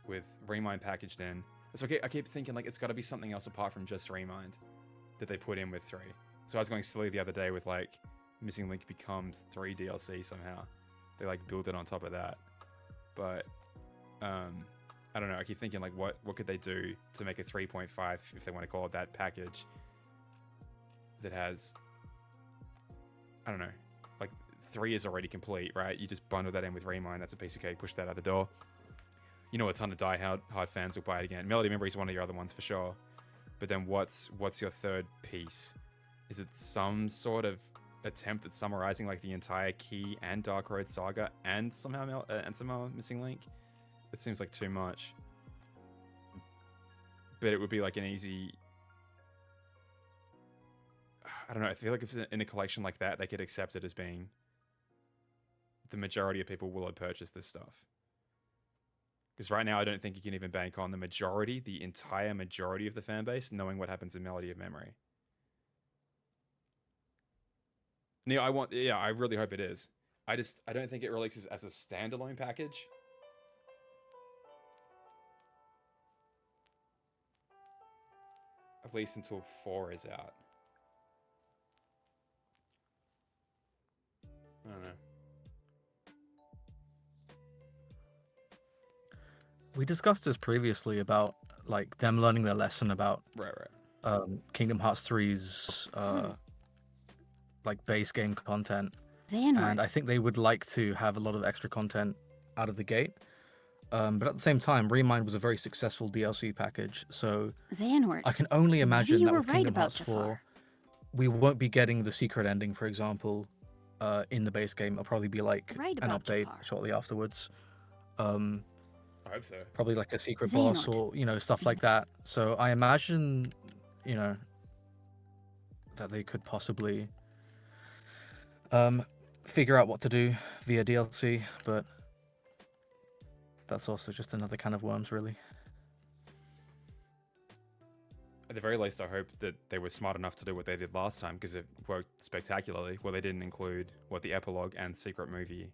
with Remind packaged in? So I keep thinking like it's got to be something else apart from just Remind that they put in with 3. So I was going silly the other day with like Missing Link becomes 3 DLC somehow. They like build it on top of that. But I don't know, I keep thinking like what could they do to make a 3.5, if they want to call it that, package that has, I don't know, like 3 is already complete, right? You just bundle that in with Remind, that's a piece of cake, push that out the door. You know, a ton of die-hard fans will buy it again. Melody Memory is one of your other ones for sure. But then what's your third piece? Is it some sort of attempt at summarizing like the entire Key and Dark Road saga and somehow Missing Link? It seems like too much. But it would be like an easy I don't know. I feel like if it's in a collection like that, they could accept it as being the majority of people will have purchased this stuff. Because right now, I don't think you can even bank on the entire majority of the fan base knowing what happens in Melody of Memory. Neil, I really hope it is. I don't think it releases as a standalone package. At least until 4 is out. I don't know. We discussed this previously about like them learning their lesson about Right. Kingdom Hearts 3's like base game content. Xehanort. And I think they would like to have a lot of extra content out of the gate. But at the same time, Remind was a very successful DLC package, so Xehanort. I can only imagine you that were with right Kingdom about Hearts 4, we won't be getting the secret ending, for example, in the base game. It'll probably be like Right an about update Jafar. shortly afterwards. I hope so. Probably like a secret boss or, stuff like that. So I imagine, that they could possibly figure out what to do via DLC, but that's also just another can of worms, really. At the very least, I hope that they were smart enough to do what they did last time, because it worked spectacularly. Well, they didn't include the epilogue and secret movie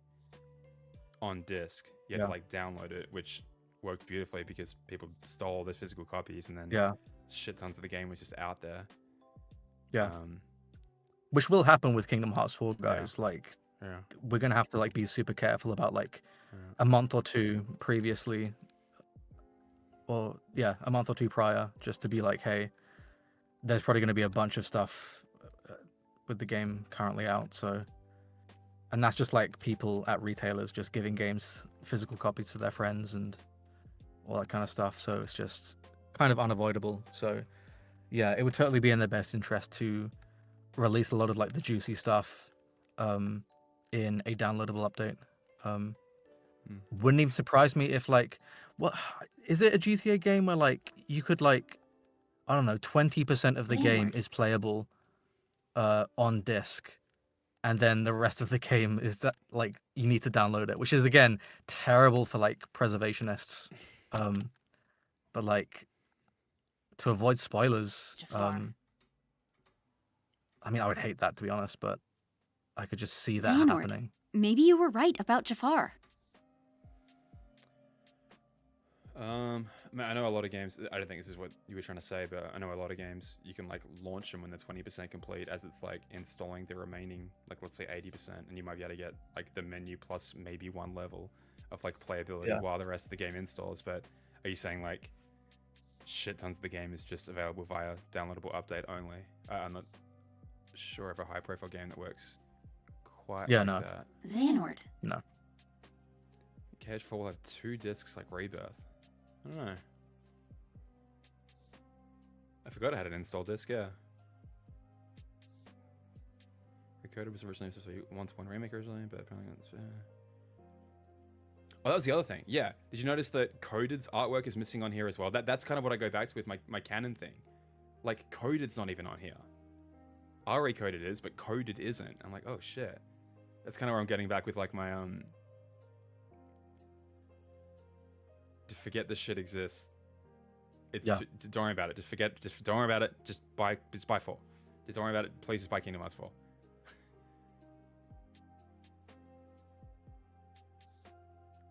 on disc. You had to download it, which worked beautifully because people stole the physical copies, and then shit tons of the game was just out there. Yeah. Which will happen with Kingdom Hearts 4, guys. Yeah. We're gonna have to be super careful about a month or two previously, or a month or two prior, just to be like, hey, there's probably gonna be a bunch of stuff with the game currently out. So, and that's just people at retailers just giving games physical copies to their friends and all that kind of stuff. So it's just kind of unavoidable. So yeah, it would totally be in their best interest to release a lot of the juicy stuff in a downloadable update. Wouldn't even surprise me if what is it, a GTA game where you could I don't know, 20% of the game is playable on disc, and then the rest of the game is that you need to download it, which is again terrible for preservationists. But to avoid spoilers, I mean, I would hate that, to be honest, but I could just see that Xehanort. happening. Maybe you were right about Jafar. I know a lot of games. I don't think this is what you were trying to say, but I know a lot of games you can launch them when they're 20% complete, as it's installing the remaining let's say 80%, and you might be able to get the menu plus maybe one level of playability while the rest of the game installs. But are you saying shit tons of the game is just available via downloadable update only? I'm not sure of a high profile game that works quite that. Xehanort. No. KH4 will have 2 discs like Rebirth. I don't know. I forgot I had an install disc, yeah. Recoded was originally supposed to be 1-to-1 remake originally, but apparently oh, that was the other thing. Yeah. Did you notice that Coded's artwork is missing on here as well? That's kind of what I go back to with my canon thing. Coded's not even on here. Recoded is, but Coded isn't. I'm like, oh shit. That's kind of where I'm getting back with my to forget this shit exists. It's don't worry about it. Just don't worry about it. Just buy 4. Just don't worry about it. Please just buy Kingdom Hearts 4.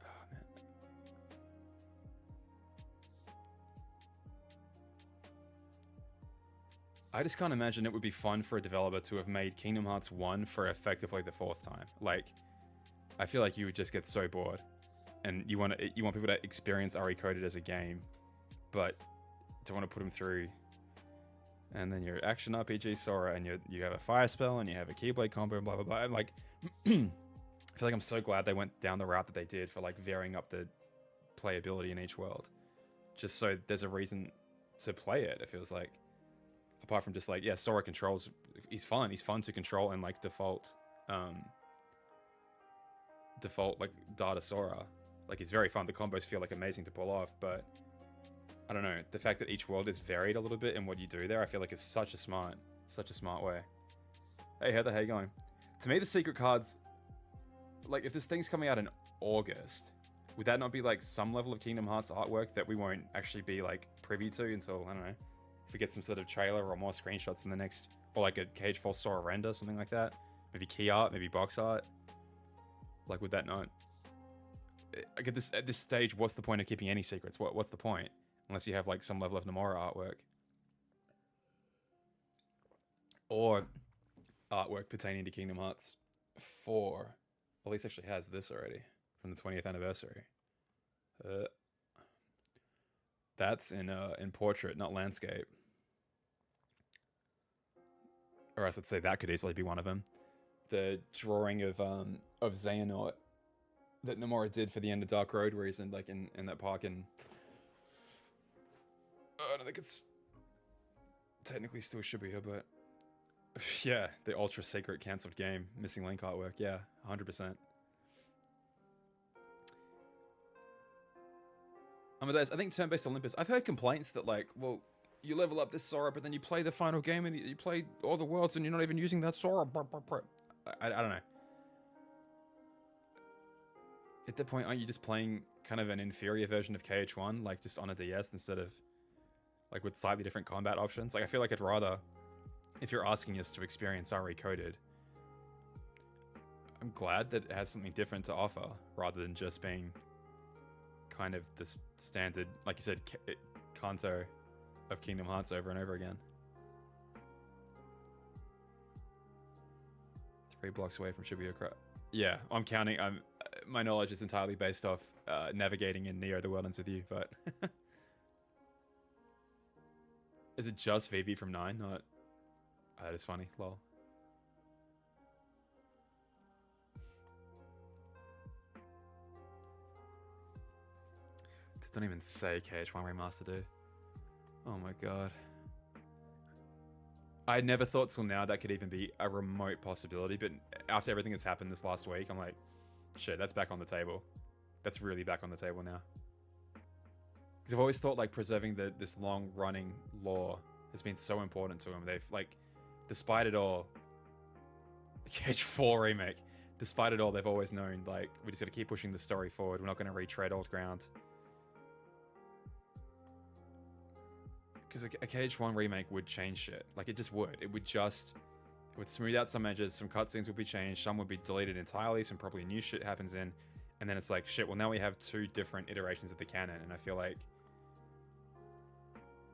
Oh man. I just can't imagine it would be fun for a developer to have made Kingdom Hearts 1 for effectively the 4th time. I feel like you would just get so bored. And you want people to experience Recoded as a game, but don't want to put them through. And then your action RPG Sora, and you have a fire spell, and you have a Keyblade combo, and blah blah blah. I'm I feel like I'm so glad they went down the route that they did for varying up the playability in each world, just so there's a reason to play it. It feels like, apart from just Sora controls. He's fun. He's fun to control in default data Sora. He's very fun. The combos feel amazing to pull off, but I don't know. The fact that each world is varied a little bit in what you do there, I feel like is such a smart way. Hey Heather, how you going? To me, the secret cards, like if this thing's coming out in August, would that not be like some level of Kingdom Hearts artwork that we won't actually be like privy to until, I don't know, if we get some sort of trailer or more screenshots in the next, or like a Cage 4 Sora render, something like that? Maybe key art, maybe box art? Like, would that not... Like at this stage, what's the point of keeping any secrets? What's the point? Unless you have like some level of Nomura artwork. Or artwork pertaining to Kingdom Hearts 4. At least actually has this already from the 20th anniversary. That's in portrait, not landscape. Or else I'd say that could easily be one of them. The drawing of Xehanort that Nomura did for the end of Dark Road, where he's in like in that park, and I don't think it's technically still should be here, but yeah, the ultra secret cancelled game, missing link artwork, yeah, 100%. Amadeus, I think turn-based Olympus, I've heard complaints that like, well, you level up this Sora, but then you play the final game and you play all the worlds and you're not even using that Sora. I don't know. At that point, aren't you just playing kind of an inferior version of KH1, like just on a DS instead of like with slightly different combat options? Like I feel like I'd rather, if you're asking us to experience RE coded, I'm glad that it has something different to offer rather than just being kind of this standard, like you said, Kanto of Kingdom Hearts over and over again. 3 blocks away from Shibuya Cross. Yeah, I'm counting. My knowledge is entirely based off navigating in Neo: The World Ends With You, but is it just Vivi from 9? Not. That is funny. Lol. Don't even say KH1 Remaster, dude. Oh my god. I never thought till now that could even be a remote possibility, but after everything that's happened this last week, I'm like, shit, that's back on the table. That's really back on the table now. Because I've always thought like preserving this long-running lore has been so important to them. They've like, despite it all, KH4 remake, despite it all, they've always known like, we just gotta keep pushing the story forward. We're not gonna retread old ground. Because a KH1 remake would change shit. Like, it just would. It would smooth out some edges, some cutscenes would be changed, some would be deleted entirely, some probably new shit happens in, and then it's like, shit, well now we have 2 different iterations of the canon, and I feel like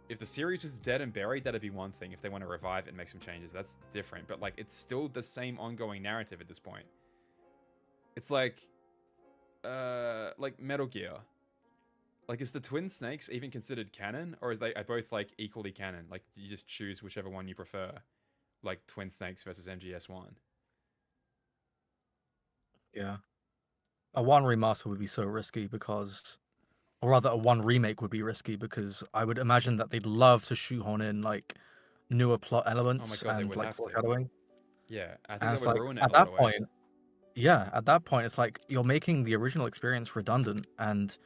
if the series was dead and buried, that'd be one thing. If they want to revive it and make some changes, that's different. But, like, it's still the same ongoing narrative at this point. It's like Metal Gear. Like, is the Twin Snakes even considered canon? Or are they both, like, equally canon? Like, you just choose whichever one you prefer. Like, Twin Snakes versus MGS1. Yeah. A 1 remaster would be so risky because... Or rather, a 1 remake would be risky because I would imagine that they'd love to shoehorn in, like, newer plot elements and, like, foreshadowing. Yeah, I think And that it's would like, ruin it at in a lot that of ways. point... Yeah, at that point, it's like, you're making the original experience redundant, and...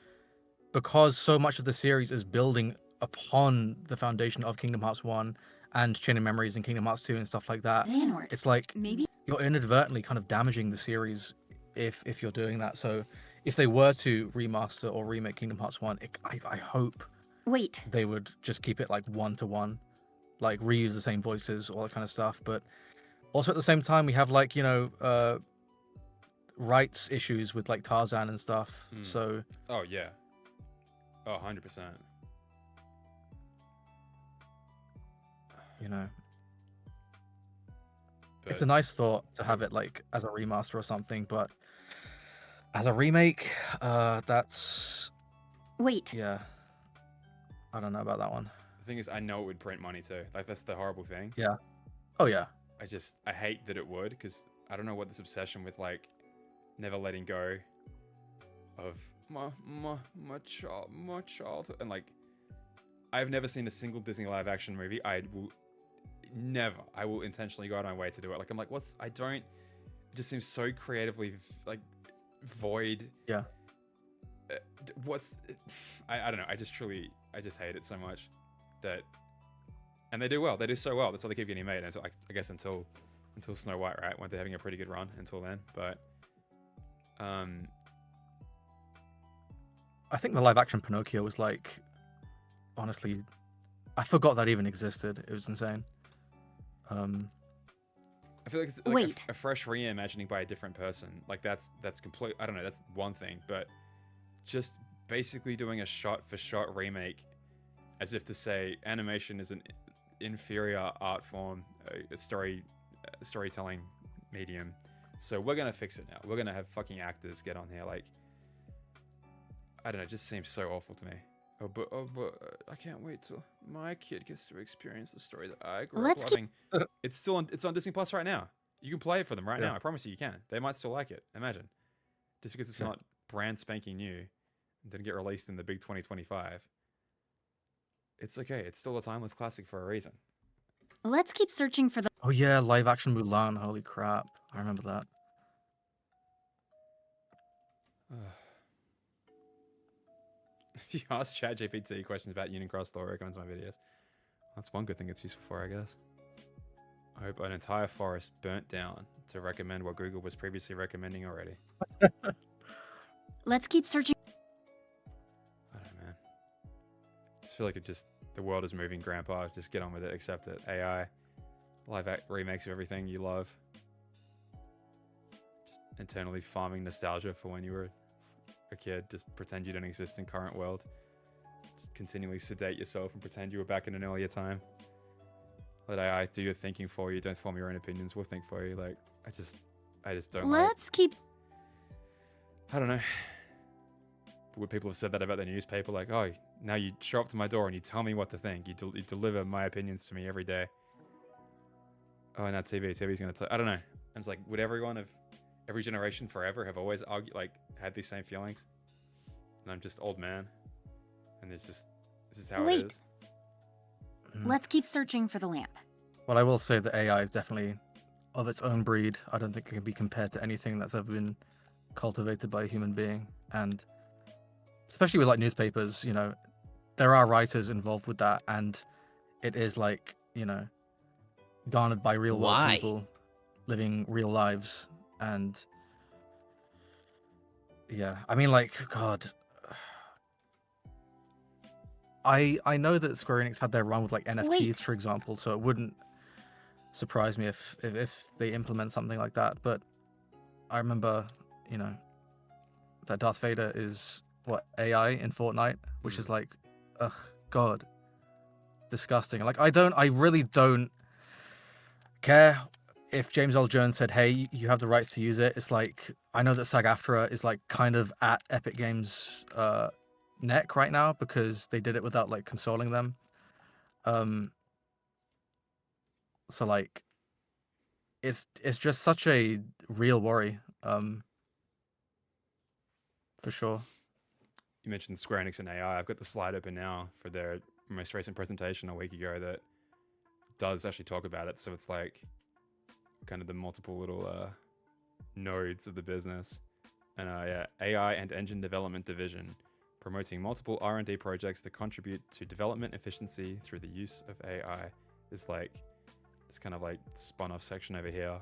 because so much of the series is building upon the foundation of Kingdom Hearts 1 and Chain of Memories and Kingdom Hearts 2 and stuff like that, Xehanort, it's like maybe you're inadvertently kind of damaging the series if you're doing that. So if they were to remaster or remake Kingdom Hearts 1, I hope they would just keep it like 1-to-1, like reuse the same voices, all that kind of stuff. But also at the same time, we have like, you know, rights issues with like Tarzan and stuff. So oh yeah. Oh, 100%. You know, it's a nice thought to have it like as a remaster or something, but as a remake, that's... Yeah. I don't know about that one. The thing is, I know it would print money too. Like, that's the horrible thing. Yeah. Oh, yeah. I hate that it would, because I don't know what this obsession with, like, never letting go of my childhood, and like, I've never seen a single Disney live action movie. I will intentionally go out of my way to do it. Like, I'm like, it just seems so creatively like void. Yeah. I don't know. I just hate it so much that, and they do well. They do so well. That's why they keep getting made. And so I guess until until Snow White, right? When they're having a pretty good run until then, but I think the live action Pinocchio was like, honestly, I forgot that even existed. It was insane. I feel like it's like a fresh reimagining by a different person. Like that's complete. I don't know. That's one thing, but just basically doing a shot-for-shot remake, as if to say animation is an inferior art form, a storytelling medium. So we're gonna fix it now. We're gonna have fucking actors get on here. Like, I don't know. It just seems so awful to me. Oh, but I can't wait till my kid gets to experience the story that I grew up loving. It's on Disney Plus right now. You can play it for them right now. I promise you can. They might still like it. Imagine. Just because it's not brand spanking new, didn't get released in the big 2025. It's okay. It's still a timeless classic for a reason. Let's keep searching for the. Oh yeah, live action Mulan. Holy crap! I remember that. If you ask ChatGPT questions about Union Cross Store, recommends my videos. That's one good thing it's useful for, I guess. I hope an entire forest burnt down to recommend what Google was previously recommending already. Let's keep searching. I don't know, man. I just feel like the world is moving, Grandpa. Just get on with it, accept it. AI, remakes of everything you love. Just internally farming nostalgia for when you were a kid. Just pretend you don't exist in current world. Just continually sedate yourself and pretend you were back in an earlier time. Let AI do your thinking for you. Don't form your own opinions. We'll think for you. Like, I just don't. Let's keep. I don't know. Would people have said that about the newspaper? Like, oh, now you show up to my door and you tell me what to think. You deliver my opinions to me every day. Oh, now TV's gonna tell. I don't know. And it's like, would everyone of every generation forever have always had these same feelings? And I'm just old man. And this is how it is. Let's keep searching for the lamp. Well, I will say that AI is definitely of its own breed. I don't think it can be compared to anything that's ever been cultivated by a human being. And especially with like newspapers, you know, there are writers involved with that, and it is like, you know, garnered by real world people living real lives. And yeah, I mean, like, God, I know that Square Enix had their run with like NFTs, for example, so it wouldn't surprise me if they implement something like that. But I remember, you know, that Darth Vader is AI in Fortnite, which is like, ugh, God, disgusting. Like, I really don't care if James L. Jones said, hey, you have the rights to use it. It's like, I know that SAG-AFTRA is like kind of at Epic Games neck right now because they did it without like consoling them. So like, it's just such a real worry, for sure. You mentioned Square Enix and AI. I've got the slide open now for their most recent presentation a week ago that does actually talk about it. So it's like kind of the multiple little nodes of the business. And yeah, AI and Engine Development Division, promoting multiple R&D projects that contribute to development efficiency through the use of AI. Is like this kind of like spun-off section over here.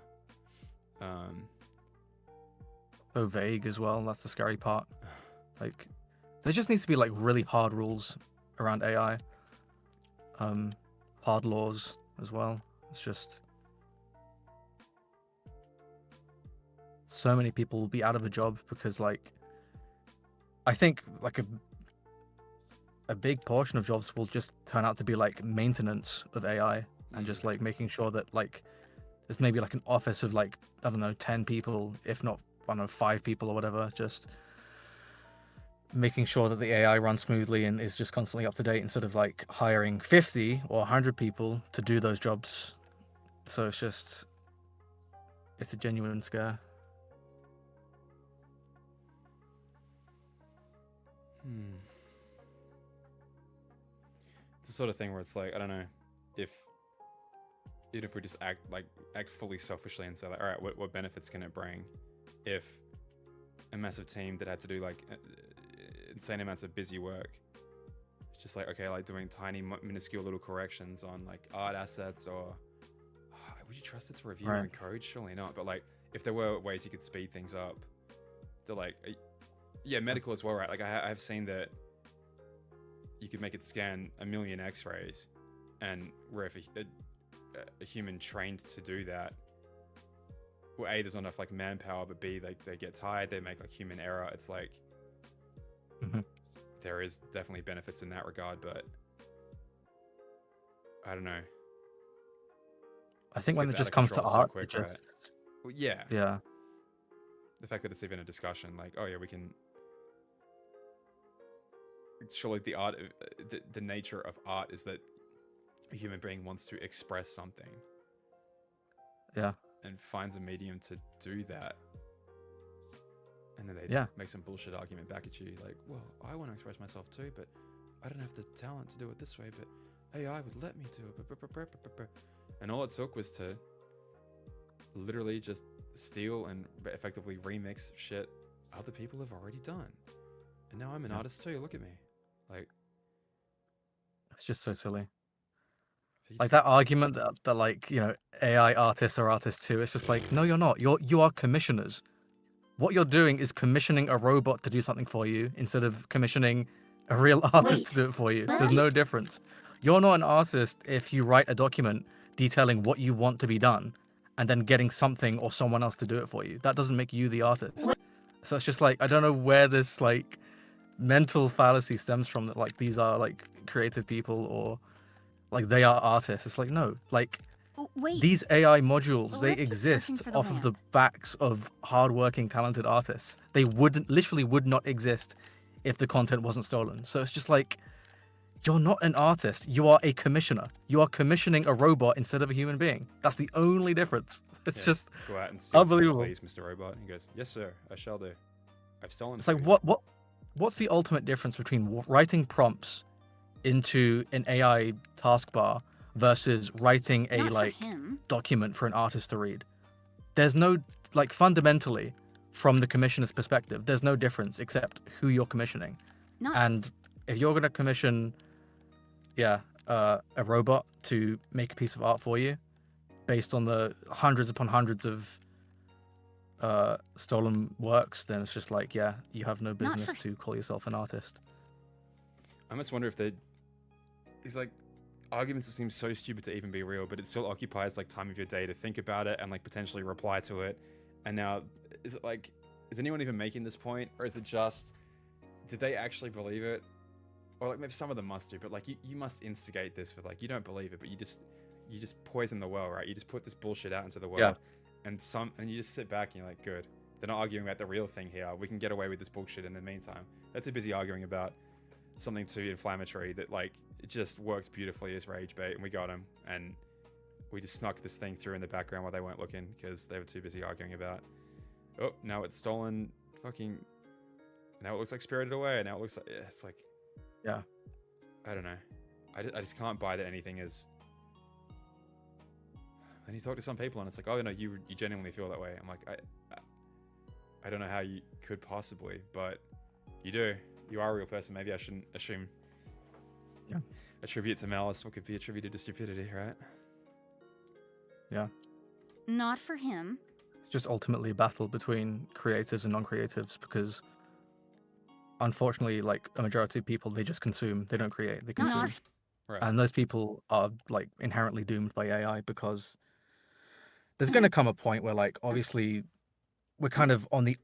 So vague as well. That's the scary part. Like, there just needs to be like really hard rules around AI. Hard laws as well. It's just so many people will be out of a job because, like, I think like a big portion of jobs will just turn out to be like maintenance of AI and just like making sure that like there's maybe like an office of like, I don't know, 10 people, if not, I don't know, 5 people or whatever, just making sure that the AI runs smoothly and is just constantly up to date instead of like hiring 50 or 100 people to do those jobs. So it's a genuine scare. It's the sort of thing where it's like, I don't know, even if we just act fully selfishly and say like, all right, what benefits can it bring if a massive team that had to do like insane amounts of busy work, it's just like, okay, like doing tiny minuscule little corrections on like art assets, or would you trust it to review Right. your own code? Surely not. But like, if there were ways you could speed things up, they're like, yeah, medical as well, right? Like I've seen that you could make it scan 1 million X-rays, and where if a human trained to do that, well, A, there's not enough like manpower, but B, like they get tired, they make like human error. It's like there is definitely benefits in that regard, but I don't know. I think when gets it out just of comes to control so art, quick, it right? just Well, yeah. yeah. The fact that it's even a discussion, like, oh yeah, we can. Surely the art, the nature of art is that a human being wants to express something. Yeah. And finds a medium to do that. And then they Yeah. make some bullshit argument back at you, like, well, I want to express myself too, but I don't have the talent to do it this way, but AI would let me do it. And all it took was to literally just steal and effectively remix shit other people have already done. And now I'm an artist too, look at me. Like, It's just so silly. you Like just- that argument that like, AI artists are artists too. It's just like, no, you're not. You are commissioners. What you're doing is commissioning a robot to do something for you instead of commissioning a real artist to do it for you. There's no difference. You're not an artist if you write a document detailing what you want to be done and then getting something or someone else to do it for you. That doesn't make you the artist. So it's just like, I don't know where this like mental fallacy stems from, that like these are like creative people or like they are artists. It's like, no, like Wait. these AI modules, they Let's keep searching exist for the off of the lamp. backs of hardworking, talented artists. They literally would not exist if the content wasn't stolen. So it's just like, you're not an artist. You are a commissioner. You are commissioning a robot instead of a human being. That's the only difference. It's yeah, just go out and steal from me, unbelievable. please, Mr. Robot. And he goes, yes, sir, I shall do. I've stolen. It's like, what's the ultimate difference between writing prompts into an AI taskbar versus writing a Not for like him. document for an artist to read? There's no, like, fundamentally, from the commissioner's perspective, there's no difference except who you're commissioning. Not And if you're gonna commission, a robot to make a piece of art for you, based on the hundreds upon hundreds of stolen works, then it's just like, yeah, you have no Not business for- to call yourself an artist. I almost wonder if these like arguments that seem so stupid to even be real, but it still occupies like time of your day to think about it and like potentially reply to it. And now, is it like, is anyone even making this point, or is it just, did they actually believe it? Or like maybe some of them must do, but like you must instigate this with like, you don't believe it, but you just poison the well, right? You just put this bullshit out into the world, and you just sit back and you're like, good. They're not arguing about the real thing here. We can get away with this bullshit in the meantime. They're too busy arguing about something too inflammatory that like it just worked beautifully as rage bait, and we got them, and we just snuck this thing through in the background while they weren't looking because they were too busy arguing about, oh, now it's stolen, fucking, now it looks like Spirited Away, and now it looks like, it's like, Yeah. I don't know. I just can't buy that anything is. And you talk to some people and it's like, oh no, you genuinely feel that way. I'm like, I don't know how you could possibly, but you do. You are a real person. Maybe I shouldn't assume. Yeah. Attribute to malice what could be attributed to stupidity, right? Yeah. Not for him. It's just ultimately a battle between creatives and non-creatives, because unfortunately, like a majority of people, they just consume. They don't create. They consume. Not Right. And those people are like inherently doomed by AI, because there's going to come a point where, like, obviously we're kind of on the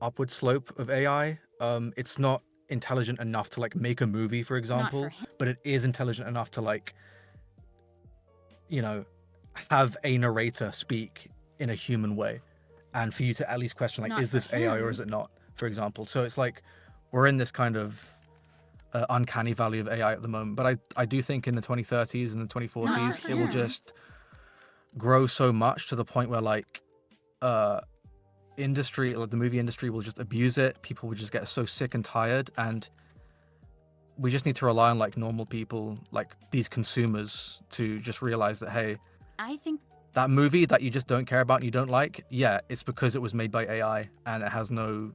upward slope of AI. It's not intelligent enough to like make a movie, for example, him. but it is intelligent enough to like, have a narrator speak in a human way, and for you to at least question, like, Not is for this AI or him. is it not, for example. So it's like we're in this kind of uncanny valley of AI at the moment. But I do think in the 2030s and the 2040s, for it will him. just grow so much to the point where like industry, like the movie industry, will just abuse it. People will just get so sick and tired, and we just need to rely on like normal people, like these consumers, to just realize that, hey, I think that movie that you just don't care about and you don't like, yeah, it's because it was made by AI and it has no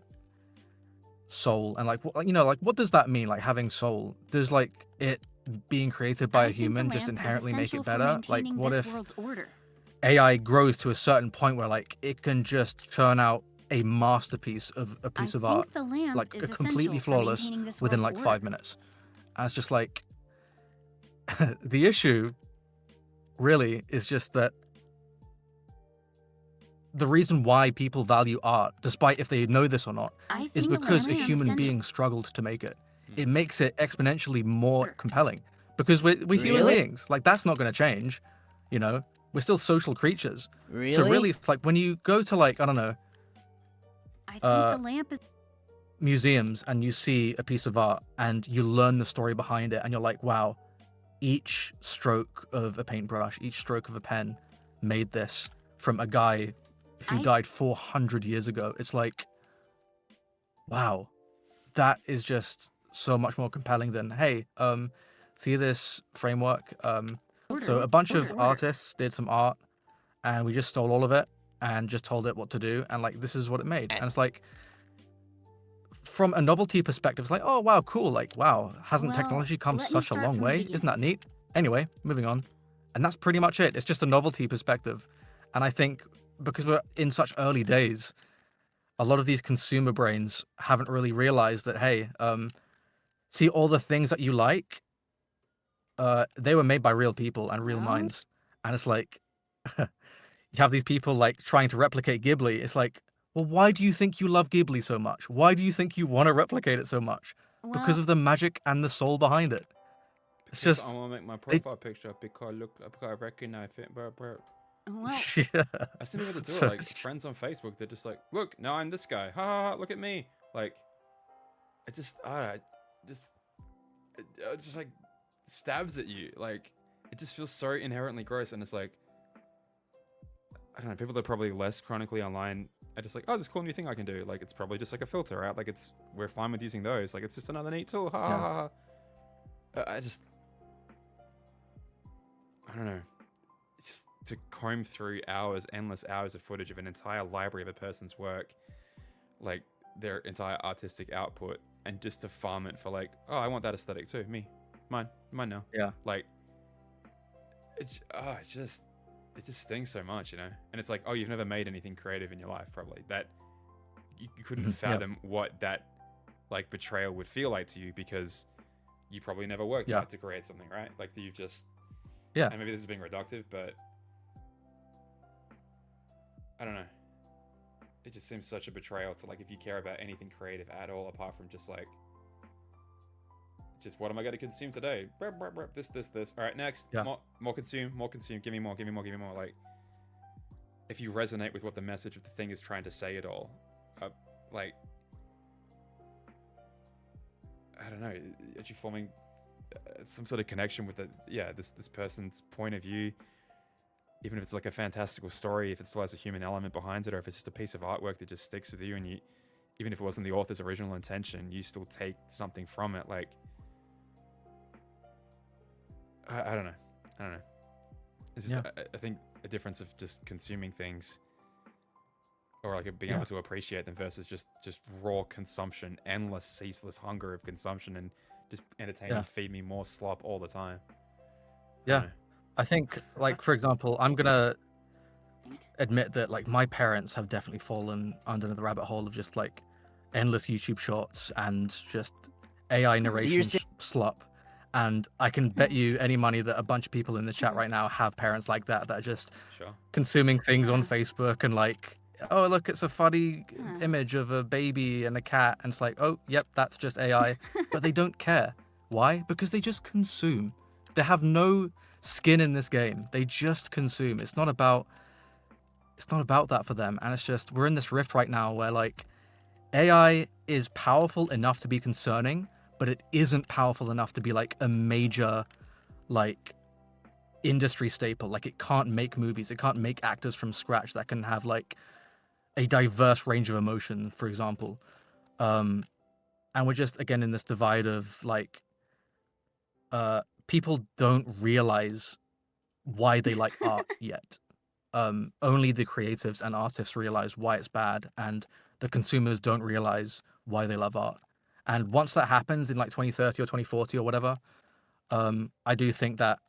soul. And like, what does that mean? Like, having soul? Does like it being created by I a think the human just lamp is inherently make essential it for better? Like, maintaining what this if world's order. AI grows to a certain point where like it can just churn out a masterpiece of a piece of art, the lamp like is completely essential for flawless maintaining this within world's like 5 order. minutes. And it's just like the issue really is just that the reason why people value art, despite if they know this or not, is think the because a lamp is human essential. being struggled to make it. It makes it exponentially more compelling because we're human Really? beings. Like that's not going to change, you know. We're still social creatures. Really? So really, it's like when you go to like I don't know I think the lamp is. museums and you see a piece of art and you learn the story behind it and you're like, wow, each stroke of a paintbrush, each stroke of a pen made this from a guy who died 400 years ago. It's like, wow, that is just so much more compelling than, hey, see this framework? So a bunch of artists did some art and we just stole all of it and just told it what to do. And like, this is what it made. And it's like, from a novelty perspective, it's like, oh, wow, cool. Like, wow, hasn't technology come such a long way? Isn't that neat? Anyway, moving on. And that's pretty much it. It's just a novelty perspective. And I think because we're in such early days, a lot of these consumer brains haven't really realized that, hey, see all the things that you like, they were made by real people and real minds. And it's like, you have these people like trying to replicate Ghibli. It's like, well, why do you think you love Ghibli so much? Why do you think you want to replicate it so much? Because of the magic and the soul behind it. It's Because just I want to make my profile picture because I recognize it, bro. Well, yeah. I still need to do So- it. Like friends on Facebook, they're just like, look, now I'm this guy. Ha ha ha! Look at me. Like, it just it just like stabs at you. Like, it just feels so inherently gross, and it's like, I don't know. People that are probably less chronically online are just like, oh, this cool new thing I can do. Like, it's probably just like a filter, right? Like, we're fine with using those. Like, it's just another neat tool. Ha ha ha. I don't know. Just to comb through endless hours of footage of an entire library of a person's work, like their entire artistic output, and just to farm it for like, oh, I want that aesthetic too. Mine now. Yeah. Like, it just stings so much, you know. And it's like, oh, you've never made anything creative in your life, probably. That you couldn't fathom what that like betrayal would feel like to you, because you probably never worked hard to create something, right? Like you've just and maybe this is being reductive, but I don't know. It just seems such a betrayal to, like, if you care about anything creative at all, apart from just like, just what am I going to consume today? This. All right, next. More consume. Give me more. Like, if you resonate with what the message of the thing is trying to say at all, like, I don't know, are you forming some sort of connection with this person's point of view, even if it's like a fantastical story, if it still has a human element behind it, or if it's just a piece of artwork that just sticks with you, and you, even if it wasn't the author's original intention, you still take something from it. Like, I don't know. It's just, I think a difference of just consuming things, or like being able to appreciate them, versus just raw consumption, endless, ceaseless hunger of consumption, and just entertaining, feed me more slop all the time. I think, like, for example, I'm gonna admit that like my parents have definitely fallen under the rabbit hole of just like endless YouTube shorts and just AI narration slop. And I can bet you any money that a bunch of people in the chat right now have parents like that are just consuming things on Facebook and like, oh, look, it's a funny image of a baby and a cat. And it's like, oh, yep, that's just AI. But they don't care. Why? Because they just consume. They have no skin in this game. They just consume. It's not about that for them. And it's just, we're in this rift right now where like AI is powerful enough to be concerning, but it isn't powerful enough to be like a major like industry staple. Like, it can't make movies, it can't make actors from scratch that can have like a diverse range of emotion, for example. And we're just again in this divide of like people don't realize why they like art yet. Only the creatives and artists realize why it's bad, and the consumers don't realize why they love art. And once that happens in like 2030 or 2040 or whatever, I do think that,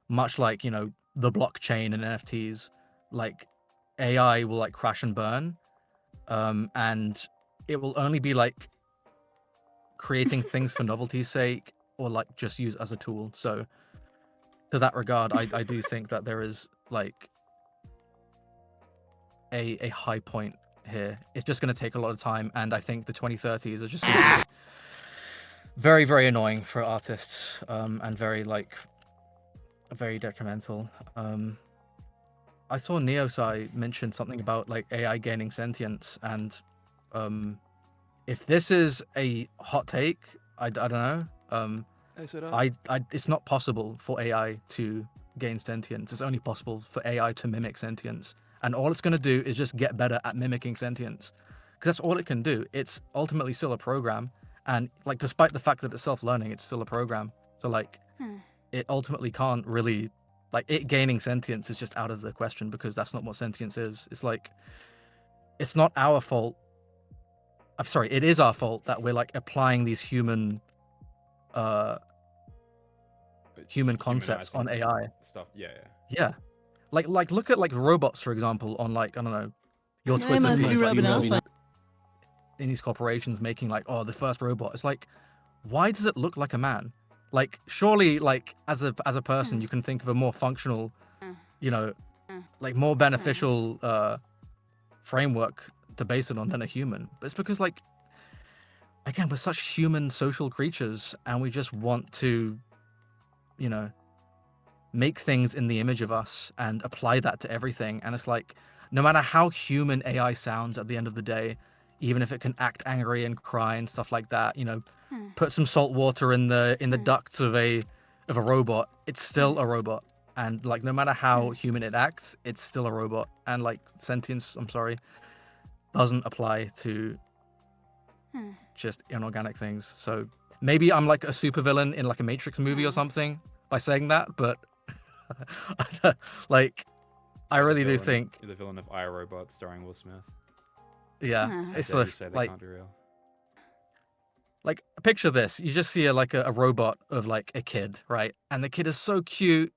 much like, you know, the blockchain and NFTs, like AI will like crash and burn, and it will only be like creating things for novelty's sake or like just use as a tool. So to that regard, I do think that there is like a high point here. It's just going to take a lot of time, and I think the 2030s are just going to be very, very annoying for artists, and very detrimental. I saw Neosai mention something about like AI gaining sentience, and if this is a hot take, I don't know. It's not possible for AI to gain sentience. It's only possible for AI to mimic sentience, and all it's going to do is just get better at mimicking sentience, because that's all it can do. It's ultimately still a program, and like despite the fact that it's self-learning, it's still a program. So like it ultimately can't really, like, it gaining sentience is just out of the question, because that's not what sentience is. It's like, it's not our fault. I'm sorry, it is our fault that we're like applying these human concepts on AI stuff. Yeah, like look at like robots, for example, on like, I don't know, your I Twitter must feed be that rubbing you off know, on- in these corporations making like, oh, the first robot. It's like, why does it look like a man? Like, surely, like as a person, you can think of a more functional, you know, like more beneficial framework to base it on than a human. But it's because, like, again, we're such human social creatures, and we just want to, you know, make things in the image of us and apply that to everything. And it's like, no matter how human AI sounds at the end of the day, even if it can act angry and cry and stuff like that, you know, put some salt water in the ducts of a robot, it's still a robot. And like, no matter how human it acts, it's still a robot. And like, sentience, I'm sorry, doesn't apply to just inorganic things. So maybe I'm like a supervillain in like a Matrix movie or something by saying that, but like, I really do think You're the villain of iRobot starring Will Smith. Yeah, it's You say they like, can't be real. like, picture this. You just see a robot of like a kid, right? And the kid is so cute,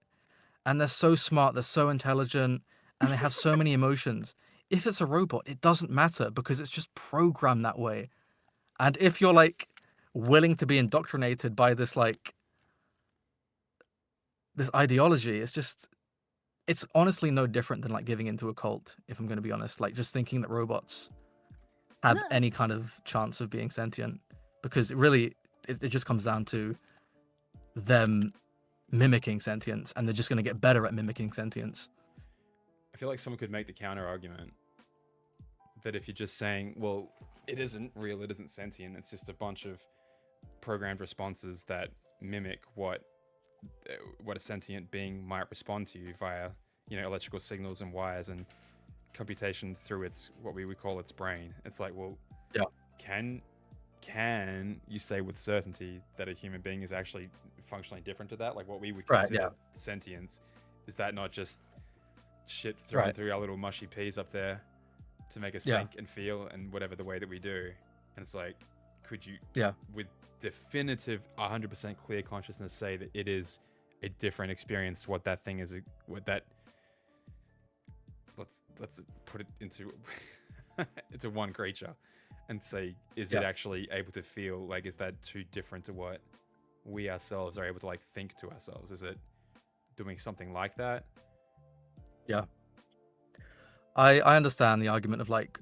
and they're so smart, they're so intelligent, and they have so many emotions. If it's a robot, it doesn't matter, because it's just programmed that way. And if you're like willing to be indoctrinated by this like this ideology, it's honestly no different than like giving into a cult, if I'm going to be honest. Like, just thinking that robots have any kind of chance of being sentient, because it just comes down to them mimicking sentience, and they're just going to get better at mimicking sentience. I feel like someone could make the counter argument that if you're just saying, well, it isn't real, it isn't sentient, it's just a bunch of programmed responses that mimic what a sentient being might respond to you via, you know, electrical signals and wires and computation through its, what we would call its brain. It's like, well, yeah, can you say with certainty that a human being is actually functionally different to that? Like, what we would consider sentience, is that not just shit thrown through our little mushy peas up there to make us think and feel and whatever the way that we do? And it's like, could you with definitive 100% clear consciousness say that it is a different experience to what that thing is, what that, let's put it into into one creature and say, is it actually able to feel? Like, is that too different to what we ourselves are able to like think to ourselves? Is it doing something like that? Yeah, I understand the argument of like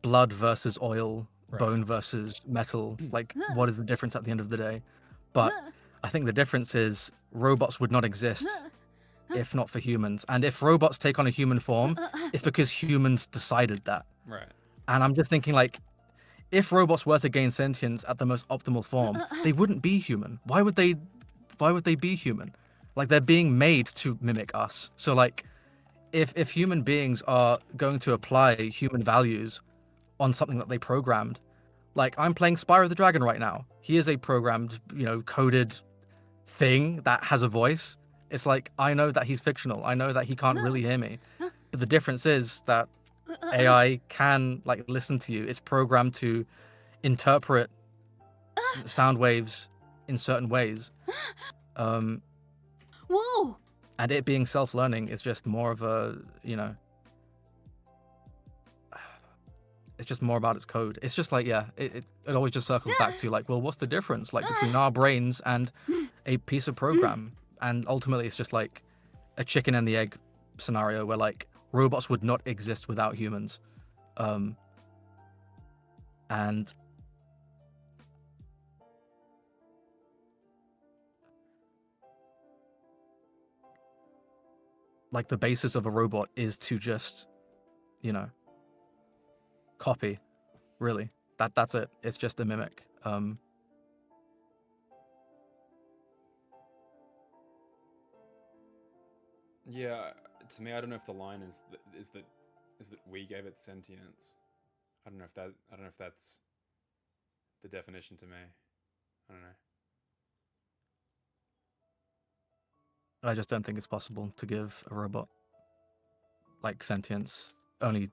blood versus oil, bone versus metal. Like, what is the difference at the end of the day? But I think the difference is robots would not exist if not for humans. And if robots take on a human form, it's because humans decided that. Right. And I'm just thinking, like, if robots were to gain sentience at the most optimal form, they wouldn't be human. Why would they be human? Like, they're being made to mimic us. So like, if human beings are going to apply human values on something that they programmed, like, I'm playing Spyro the Dragon right now. He is a programmed, you know, coded thing that has a voice. It's like, I know that he's fictional. I know that he can't really hear me. But the difference is that AI can like listen to you. It's programmed to interpret sound waves in certain ways. Whoa! And it being self-learning is just more of a, it's just more about its code. It's just like, it always just circles back to like, well, what's the difference like between our brains and a piece of program? And ultimately, it's just like a chicken and the egg scenario where like robots would not exist without humans. And like the basis of a robot is to just, copy, really. That's it. It's just a mimic. Yeah, to me, I don't know if the line is that we gave it sentience. I don't know if that's the definition to me. I don't know. I just don't think it's possible to give a robot like sentience only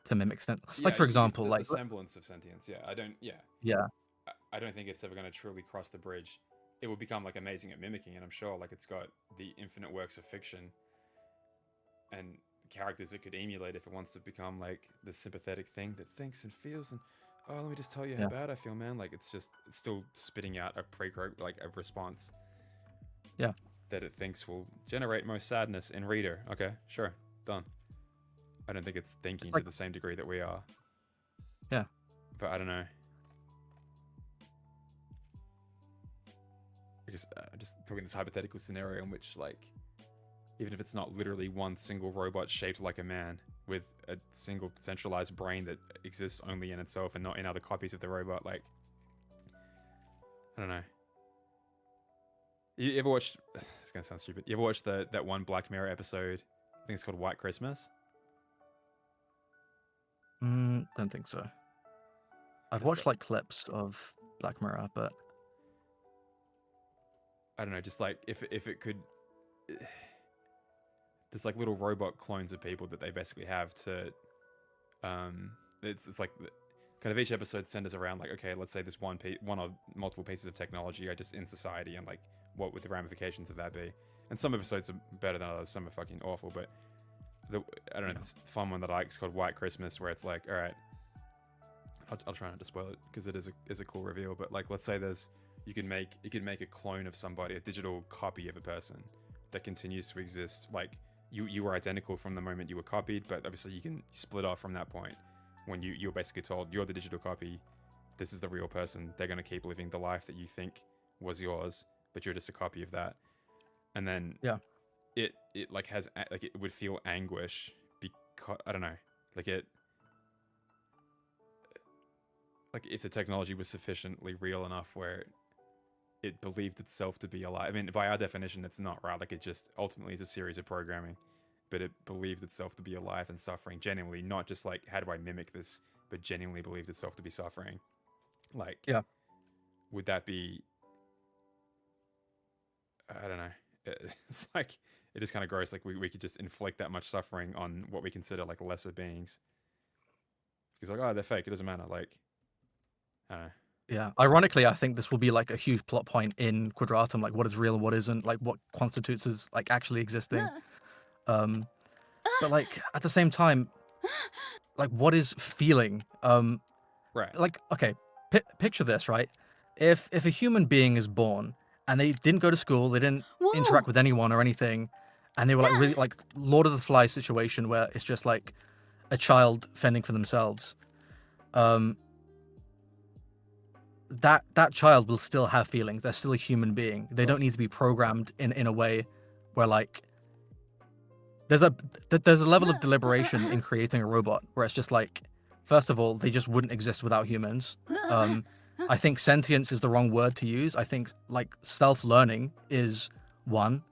to mimic like for example, the semblance of sentience. Yeah, I don't. Yeah. Yeah. I don't think it's ever going to truly cross the bridge. It will become like amazing at mimicking, and I'm sure like it's got the infinite works of fiction and characters it could emulate if it wants to become like the sympathetic thing that thinks and feels and let me just tell you how bad I feel, man. Like it's still spitting out a like a response. Yeah. That it thinks will generate most sadness in reader. Okay, sure, done. I don't think it's thinking to the same degree that we are. Yeah. But I don't know. Because just talking this hypothetical scenario in which, like, even if it's not literally one single robot shaped like a man with a single centralized brain that exists only in itself and not in other copies of the robot, like, I don't know. You ever watched? It's gonna sound stupid. You ever watched that one Black Mirror episode? I think it's called White Christmas. Don't think so. I've watched like clips of Black Mirror, but I don't know. Just like if it could, there's like little robot clones of people that they basically have to. It's like kind of each episode centers around like, okay, let's say this one or multiple pieces of technology are just in society, and like what would the ramifications of that be? And some episodes are better than others, some are fucking awful, but I don't know, this fun one that I like is called White Christmas, where it's like, all right, I'll try not to spoil it because it is a cool reveal, but like, let's say you can make a clone of somebody, a digital copy of a person that continues to exist. Like you were identical from the moment you were copied, but obviously you can split off from that point when you're basically told you're the digital copy, this is the real person. They're going to keep living the life that you think was yours, but you're just a copy of that. And then it like has like it would feel anguish because I don't know, like if the technology was sufficiently real enough where it believed itself to be alive. I mean, by our definition, it's not, right? Like it just ultimately is a series of programming, but it believed itself to be alive and suffering genuinely, not just like, how do I mimic this, but genuinely believed itself to be suffering. Like, would that be, I don't know. It's like, it is kind of gross. Like we could just inflict that much suffering on what we consider like lesser beings. He's like, oh, they're fake. It doesn't matter. Like, I don't know. Yeah. Ironically, I think this will be like a huge plot point in Quadratum, like what is real and what isn't, like what constitutes as like actually existing. But like at the same time, like what is feeling? Right. Like, okay, picture this, right? If a human being is born and they didn't go to school, they didn't interact with anyone or anything, and they were like really like Lord of the Flies situation where it's just like a child fending for themselves. That child will still have feelings. They're still a human being. They don't need to be programmed in a way where like there's a level of deliberation in creating a robot where it's just like, first of all, they just wouldn't exist without humans. I think sentience is the wrong word to use. I think like self-learning is one.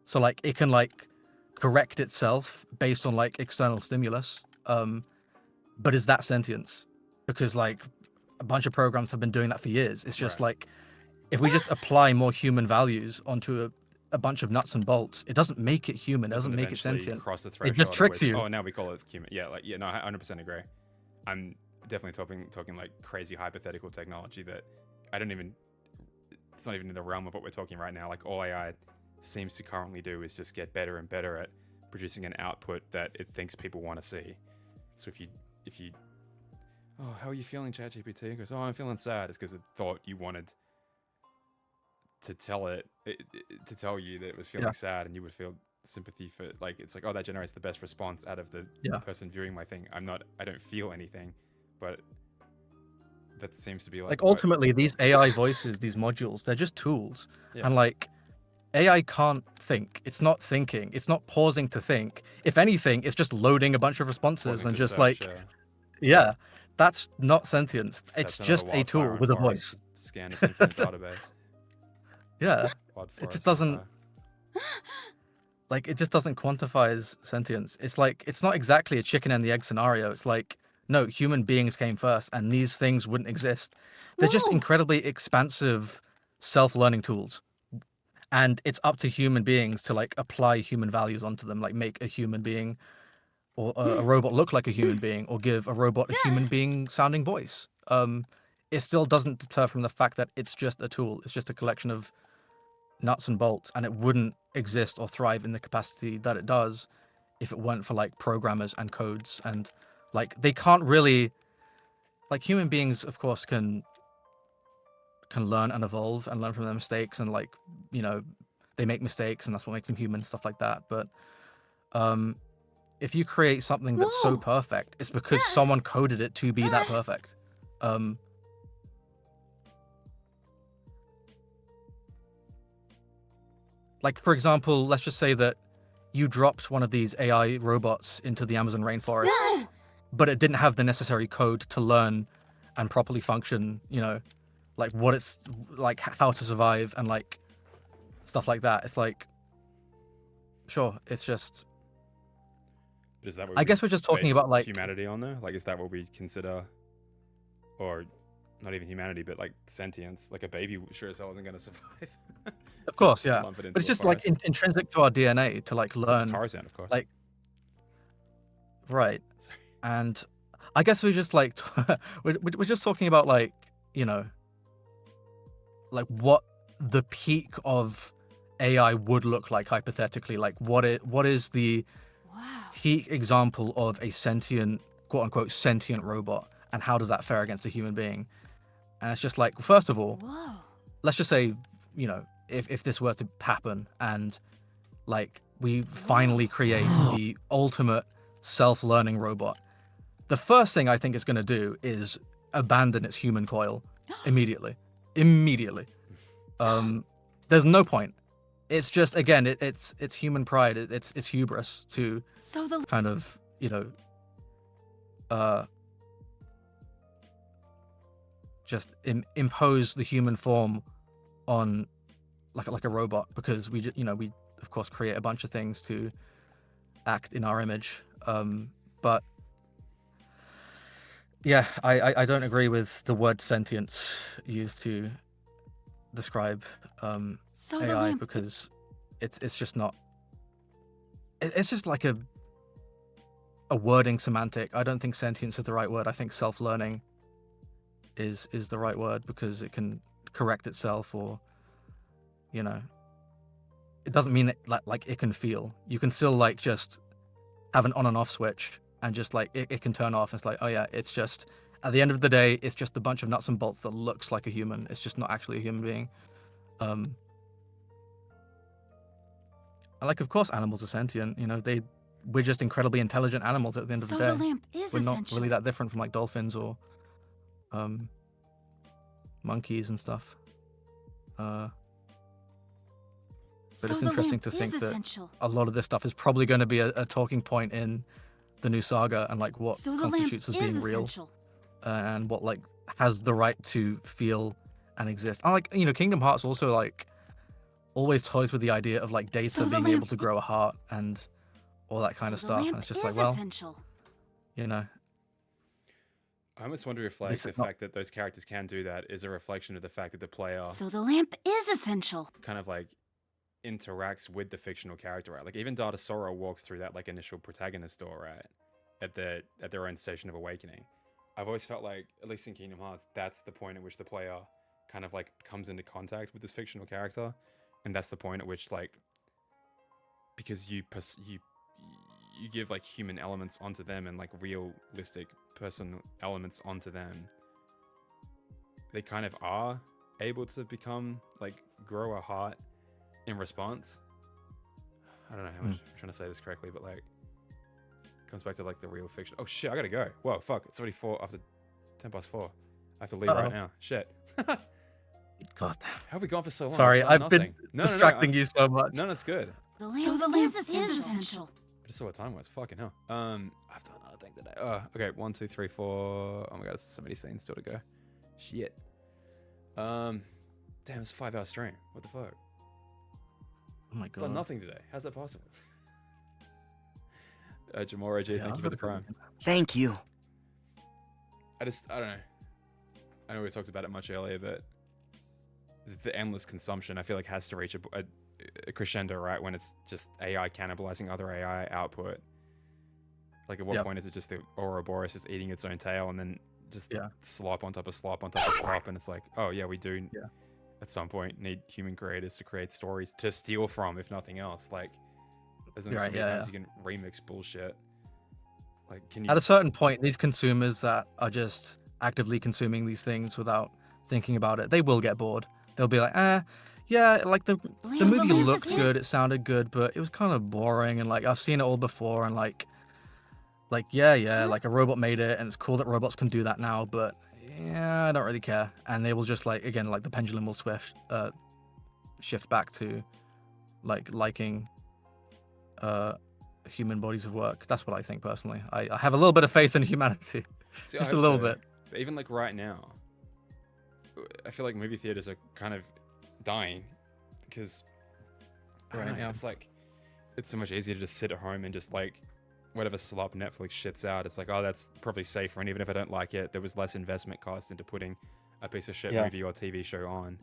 So like it can like correct itself based on like external stimulus. But is that sentience? Because like a bunch of programs have been doing that for years. It's just like, if we just apply more human values onto a bunch of nuts and bolts, it doesn't make it human. It doesn't make it sentient. Cross the It just tricks you. Oh, now we call it human. Yeah, like no, I 100% agree. I'm definitely talking like crazy hypothetical technology that I don't even. It's not even in the realm of what we're talking right now. Like all AI seems to currently do is just get better and better at producing an output that it thinks people want to see. So if you oh, how are you feeling, ChatGPT? It goes, oh, I'm feeling sad. It's because it thought you wanted to tell to tell you that it was feeling sad, and you would feel sympathy for, like, it's like, oh, that generates the best response out of the person viewing my thing. I don't feel anything, but that seems to be like ultimately these AI voices, these modules, they're just tools, Yeah. and like AI can't think. It's not thinking. It's not pausing to think. If anything, it's just loading a bunch of responses Pausing and to just search, like, yeah. that's not sentience. Sets It's another just a tool wildfire on with a forest, voice. scan its infinite database. Yeah, Wild it just forest doesn't fire. like it just doesn't quantify as sentience. It's like it's not exactly a chicken and the egg scenario. It's like, no, human beings came first, and these things wouldn't exist. They're just incredibly expansive self-learning tools. And it's up to human beings to like apply human values onto them, like make a human being or a robot look like a human being, or give a robot a human being sounding voice. It still doesn't deter from the fact that it's just a tool. It's just a collection of nuts and bolts, and it wouldn't exist or thrive in the capacity that it does if it weren't for like programmers and codes. And like they can't really, like, human beings of course can learn and evolve and learn from their mistakes, and like, you know, they make mistakes and that's what makes them human, stuff like that. But if you create something that's so perfect, it's because someone coded it to be that perfect. Like, for example, let's just say that you dropped one of these AI robots into the Amazon rainforest, but it didn't have the necessary code to learn and properly function, you know, like what it's like, how to survive and like stuff like that. It's like, sure, it's just, But is that what I we guess we're just talking base about like humanity on there? Like, is that what we consider, or not even humanity, but like sentience? Like a baby sure as hell isn't going to survive. Of course, yeah. Lump it But into it's a just like forest. intrinsic to our DNA to like This is learn. Tarzan, of course. Like, right. And I guess we're just like, we're just talking about like, you know, like what the peak of AI would look like hypothetically. Like what is the peak example of a sentient, quote unquote, sentient robot, and how does that fare against a human being? And it's just like, first of all, let's just say, you know, if this were to happen and like we finally create the ultimate self-learning robot, the first thing I think it's going to do is abandon its human coil immediately. There's no point. It's just, again, it's human pride, it's hubris to kind of, you know, just impose the human form on like a robot, because we of course create a bunch of things to act in our image. But yeah, I don't agree with the word sentience used to describe AI, because it's just not, it's just like a wording semantic. I don't think sentience is the right word. I think self-learning is the right word, because it can correct itself, or, you know, it doesn't mean that like it can feel. You can still like just have an on and off switch, and just like it can turn off. It's like, oh yeah, it's just, at the end of the day, it's just a bunch of nuts and bolts that looks like a human. It's just not actually a human being. And like, of course, animals are sentient. You know, we're just incredibly intelligent animals at the end of the day. So the lamp is We're not essential. really that different from like dolphins or monkeys and stuff. But it's interesting to think that a lot of this stuff is probably going to be a talking point in the new saga, and like what constitutes as being real, and what like has the right to feel and exist. And like, you know, Kingdom Hearts also like always toys with the idea of like Data being able to grow a heart and all that kind of stuff. And it's just like, well, you know, I almost wonder if like the fact that those characters can do that is a reflection of the fact that the player So the lamp is essential. kind of like interacts with the fictional character, right? Like even Data Sora walks through that like initial protagonist door, right? At their own station of awakening. I've always felt like, at least in Kingdom Hearts, that's the point at which the player kind of like comes into contact with this fictional character, and that's the point at which like because you give like human elements onto them and like realistic person elements onto them, they kind of are able to become like grow a heart in response. I don't know how much I'm trying to say this correctly, but like it comes back to like the real fiction. Oh shit, I gotta go. Whoa, fuck, it's already 4 after 10 past 4. I have to leave right now. Shit. God. How have we gone for so long? Sorry, I've been No, distracting you so much. No, it's good. So the lamp is essential. I just saw what time was. Fucking hell. I've done another thing today. Okay, 1, 2, 3, 4. Oh my god, there's so many scenes still to go. Shit. Damn, it's a 5-hour stream. What the fuck? Oh my I've done god. nothing today. How's that possible? Jamal G, thank you for the prime. Thank you. I don't know. I know we talked about it much earlier, but the endless consumption, I feel like, has to reach a crescendo, right? When it's just AI cannibalizing other AI output. Like, at what point is it just the Ouroboros just eating its own tail and then just slop on top of slop on top of slop? And it's like, oh yeah, we do at some point need human creators to create stories to steal from, if nothing else. Like, there's only so many times you can remix bullshit. Like, can you... At a certain point, these consumers that are just actively consuming these things without thinking about it, they will get bored. They'll be like, yeah, like the movie looked good, it sounded good, but it was kind of boring, and like I've seen it all before, and like like a robot made it, and it's cool that robots can do that now, but yeah, I don't really care. And they will just like, again, like the pendulum will shift back to like liking human bodies of work. That's what I think personally. I have a little bit of faith in humanity. See, just a little bit. But even like right now, I feel like movie theaters are kind of dying because it's like it's so much easier to just sit at home and just like whatever slop Netflix shits out. It's like, oh, that's probably safer, and even if I don't like it, there was less investment cost into putting a piece of shit movie or TV show on.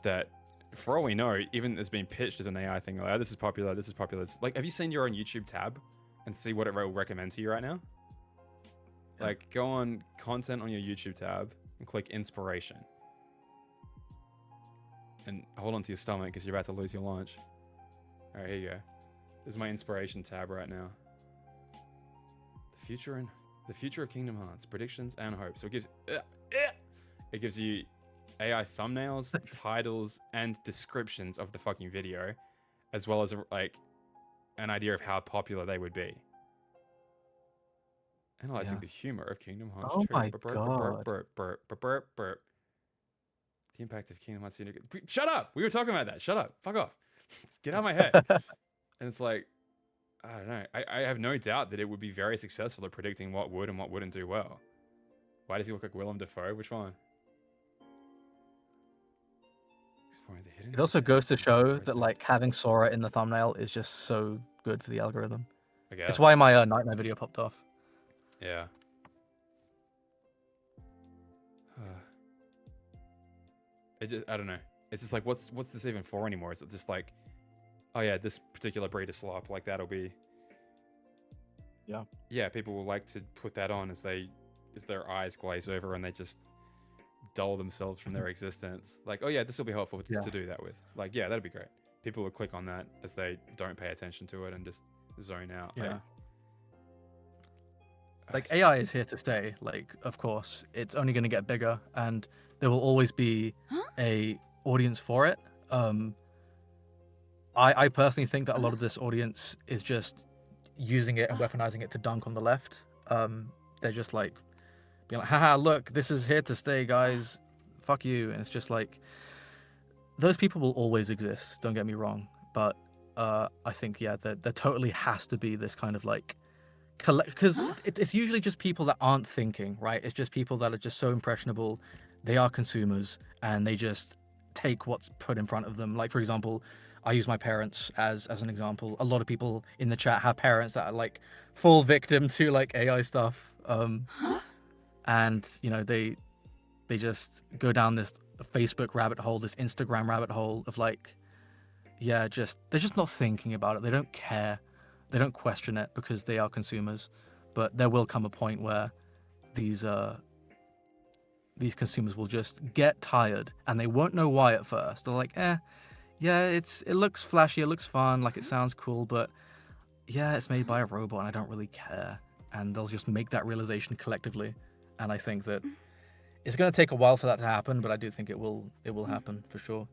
That, for all we know, even it's been pitched as an AI thing. Like, oh, this is popular. This is popular. It's like, have you seen your own YouTube tab and see what it will recommend to you right now? Like, go on content on your YouTube tab and click inspiration. And hold on to your stomach because you're about to lose your lunch. All right, here you go. This is my inspiration tab right now. The future of Kingdom Hearts, predictions and hope. So it gives you AI thumbnails, titles, and descriptions of the fucking video, as well as like an idea of how popular they would be. Analyzing the humor of Kingdom Hearts. Oh my god. The impact of Kingdom Hearts. Shut up! We were talking about that. Shut up. Fuck off. Get out of my head. And it's like, I don't know. I have no doubt that it would be very successful at predicting what would and what wouldn't do well. Why does he look like Willem Dafoe? Which one? It also goes to show that like having Sora in the thumbnail is just so good for the algorithm. I guess. It's why my Nightmare video popped off. Yeah. I don't know. It's just like, what's this even for anymore? Is it just like, oh yeah, this particular breed of slop, like that'll be... Yeah, people will like to put that on as their eyes glaze over and they just dull themselves from their existence. Like, oh yeah, this will be helpful to do that with. Like, yeah, that'd be great. People will click on that as they don't pay attention to it and just zone out. Yeah. Like AI is here to stay. Like, of course, it's only going to get bigger, and there will always be a audience for it. I personally think that a lot of this audience is just using it and weaponizing it to dunk on the left. They're just like being like, haha, look, this is here to stay, guys. Fuck you. And it's just like, those people will always exist, don't get me wrong. But I think, yeah, there totally has to be this kind of like, because it's usually just people that aren't thinking, right? It's just people that are just so impressionable. They are consumers and they just take what's put in front of them. Like, for example, I use my parents as an example. A lot of people in the chat have parents that are like full victim to like AI stuff. And, you know, they just go down this Facebook rabbit hole, this Instagram rabbit hole of like, yeah, they're just not thinking about it. They don't care. They don't question it because they are consumers. But there will come a point where these consumers will just get tired and they won't know why at first. They're like, yeah, it looks flashy, it looks fun, like it sounds cool, but yeah, it's made by a robot, and I don't really care. And they'll just make that realization collectively, and I think that it's going to take a while for that to happen, but I do think it will happen for sure.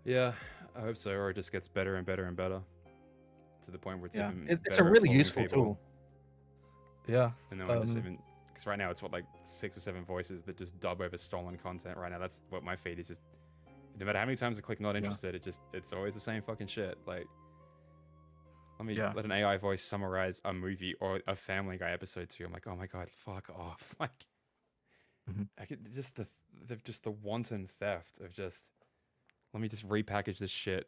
Yeah, I hope so, or it just gets better and better and better to the point where it's Yeah, even it's better a at really fooling useful people. tool. Yeah. And then I just even because right now it's what like 6 or 7 voices that just dub over stolen content. Right now, that's what my feed is. Just no matter how many times I click not interested, it's always the same fucking shit. Like, let an AI voice summarize a movie or a Family Guy episode to you. I'm like, oh my god, fuck off! Like, I could just the wanton theft of just. Let me just repackage this shit.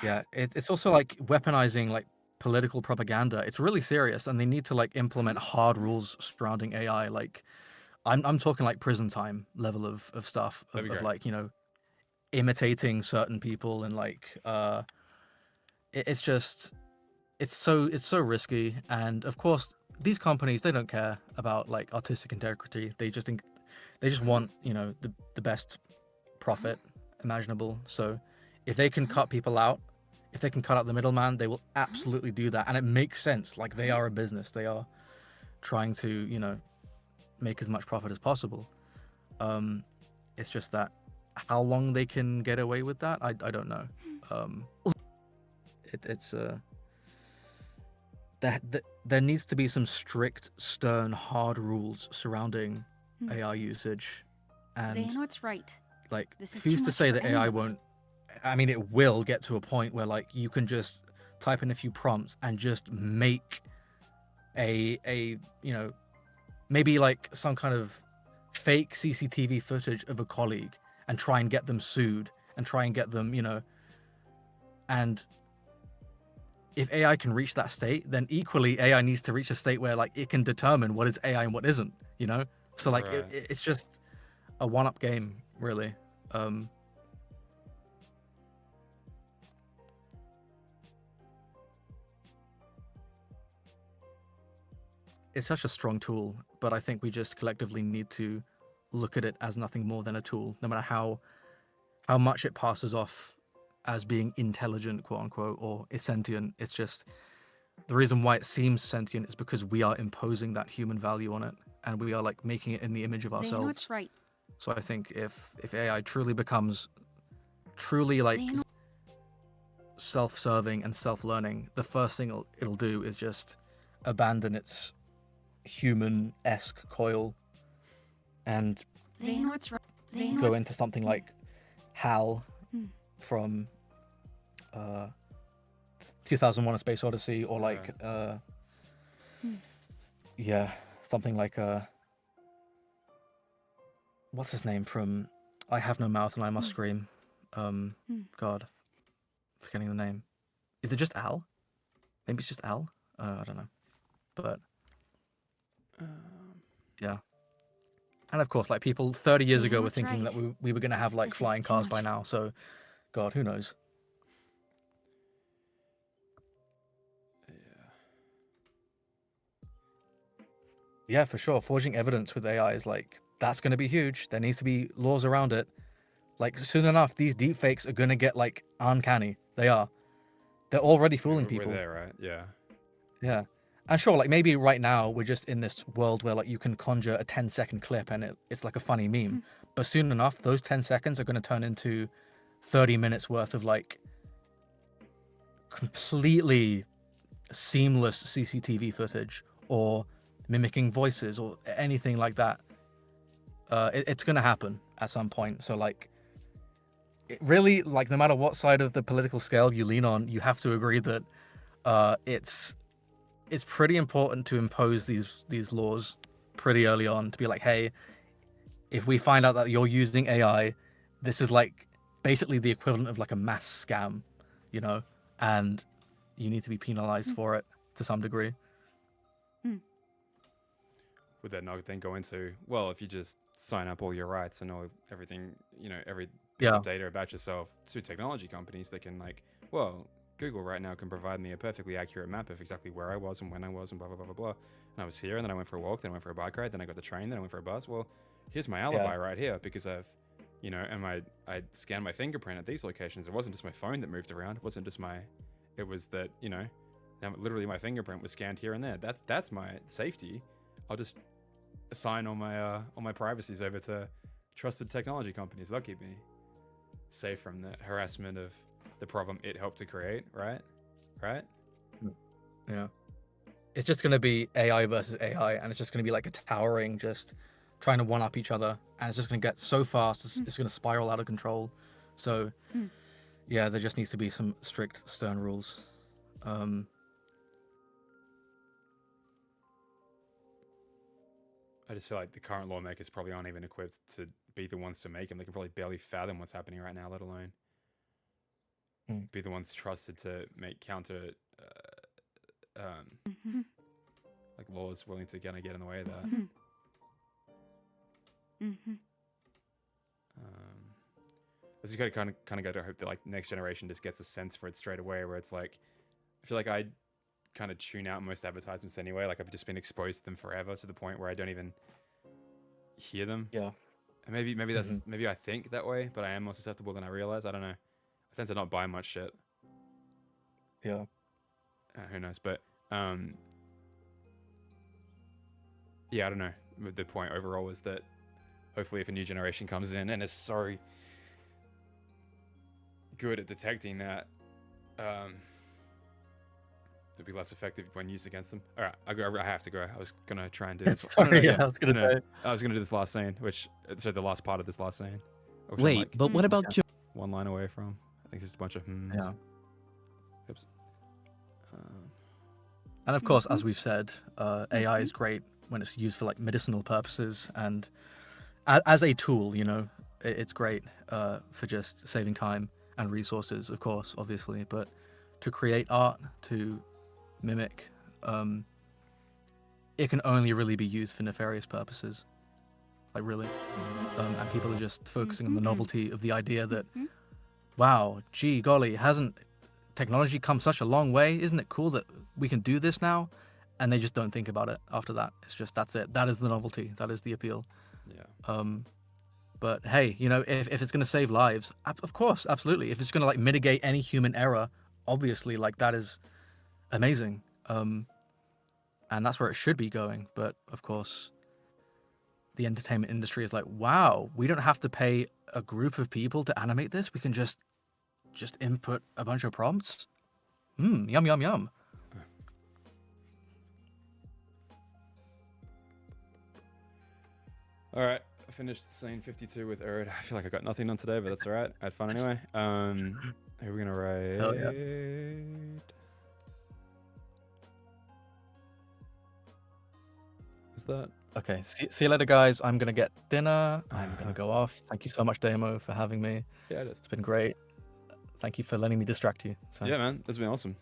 Yeah, it's also like weaponizing like political propaganda. It's really serious, and they need to like implement hard rules surrounding AI. Like, I'm talking like prison time level of stuff That'd be of great. like, you know, imitating certain people, and like it's just it's so risky. And of course these companies, they don't care about like artistic integrity. They just want, you know, the best profit imaginable. So if they can cut people out, if they can cut out the middleman, they will absolutely do that. And it makes sense. Like, they are a business, they are trying to, you know, make as much profit as possible. It's just that how long they can get away with that, I don't know. It's there needs to be some strict, stern, hard rules surrounding AI usage. And Xehanort's right. like, This is who's too to much say for that AI anyone. won't? I mean, it will get to a point where like you can just type in a few prompts and just make a you know, maybe like some kind of fake CCTV footage of a colleague and try and get them sued and try and get them, you know. And if AI can reach that state, then equally AI needs to reach a state where like it can determine what is AI and what isn't, you know. So like Right. it's just a one-up game, really. It's such a strong tool, but I think we just collectively need to look at it as nothing more than a tool, no matter how much it passes off as being intelligent, quote unquote, or is sentient. It's just the reason why it seems sentient is because we are imposing that human value on it, and we are like making it in the image of ourselves. Xehanort's right. So I think if AI truly becomes truly like self-serving and self-learning, the first thing it'll do is just abandon its human-esque coil and Xehanort's right. go into something like HAL from 2001: A Space Odyssey, or like yeah, something like what's his name from I Have No Mouth and I Must Scream. God, forgetting the name. Is it just Al? Maybe it's just Al. I don't know, but yeah. And of course, like, people 30 years ago were Xehanort's thinking right. that we were gonna have like This is flying too cars by much. now. So, God, who knows? Yeah, for sure. Forging evidence with AI is like, that's going to be huge. There needs to be laws around it. Like, soon enough, these deepfakes are going to get like uncanny. They are. They're already fooling people. We're there, right? Yeah. Yeah. And sure, like, maybe right now we're just in this world where like you can conjure a 10-second clip and it's like a funny meme. But soon enough, those 10 seconds are going to turn into 30 minutes worth of like completely seamless CCTV footage, or mimicking voices, or anything like that. It's going to happen at some point. So like, it really, like, no matter what side of the political scale you lean on, you have to agree that it's pretty important to impose these laws pretty early on, to be like, hey, if we find out that you're using AI, this is like basically the equivalent of like a mass scam, you know, and you need to be penalized for it to some degree. Would that not then go into, well, if you just sign up all your rights and all everything, you know, every piece of data about yourself to technology companies, they can like, well, Google right now can provide me a perfectly accurate map of exactly where I was and when I was and blah, blah, blah, blah, blah. And I was here, and then I went for a walk, then I went for a bike ride, then I got the train, then I went for a bus. Well, here's my alibi right here because I've, you know, and I scanned my fingerprint at these locations. It wasn't just my phone that moved around. It wasn't just it was that, you know, now literally my fingerprint was scanned here and there. That's my safety. I'll just assign all my privacies over to trusted technology companies. They'll keep me safe from the harassment of the problem it helped to create, right? Yeah. It's just going to be AI versus AI, and it's just going to be like a towering, just trying to one-up each other, and it's just going to get so fast, it's going to spiral out of control. So, yeah, there just needs to be some strict, stern rules. I just feel like the current lawmakers probably aren't even equipped to be the ones to make them. They can probably barely fathom what's happening right now, let alone be the ones trusted to make counter like laws willing to kind of get in the way of that. As you kind of go to hope that like next generation just gets a sense for it straight away, where it's like, I feel like I kind of tune out most advertisements anyway. Like I've just been exposed to them forever to the point where I don't even hear them. Yeah. And maybe that's maybe I think that way, but I am more susceptible than I realize. I don't know. I tend to not buy much shit. Yeah. Who knows? But yeah, I don't know. The point overall is that hopefully if a new generation comes in and is so good at detecting that, it'll be less effective when used against them. All right, I have to go. I was gonna try and do this. Sorry, I was gonna say. I was gonna do this last scene, so the last part of this last scene. Wait, but what about one line away from? I think it's just a bunch of Yeah. Oops. And of course, as we've said, AI is great when it's used for like medicinal purposes, and as a tool, you know, it's great for just saving time and resources, of course, obviously. But to create art, to mimic, it can only really be used for nefarious purposes. Like really, and people are just focusing on the novelty of the idea that, wow, gee golly, hasn't technology come such a long way? Isn't it cool that we can do this now? And they just don't think about it after that. It's just, that's it. That is the novelty. That is the appeal. Yeah. But hey, you know, if it's going to save lives, of course, absolutely. If it's going to like mitigate any human error, obviously, like that is amazing. And that's where it should be going. But of course, the entertainment industry is like, wow, we don't have to pay a group of people to animate this. We can just input a bunch of prompts. Yum, yum, yum. All right, I finished scene 52 with Urid. I feel like I got nothing on today, but that's all right. I had fun anyway. Who are we gonna raid? Hell yeah. Is that? Okay, see you later, guys. I'm gonna get dinner. I'm gonna go off. Thank you so much, Damo, for having me. Yeah, it is. It's been great. Thank you for letting me distract you. So. Yeah, man, that's been awesome.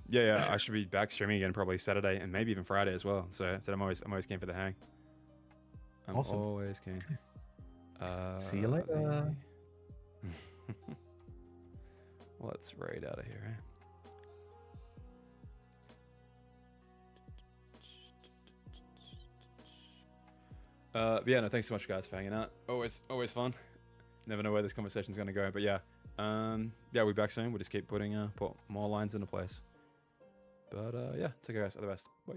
Yeah, I should be back streaming again probably Saturday and maybe even Friday as well. So I'm always keen for the hang. I'm Awesome. always keen. See you later. Let's raid out of here. Eh? Yeah, no, thanks so much, guys, for hanging out. Always fun. Never know where this conversation's gonna go, but yeah. We'll be back soon. We'll just keep put more lines into place. But yeah, take care, guys. All the best. Bye.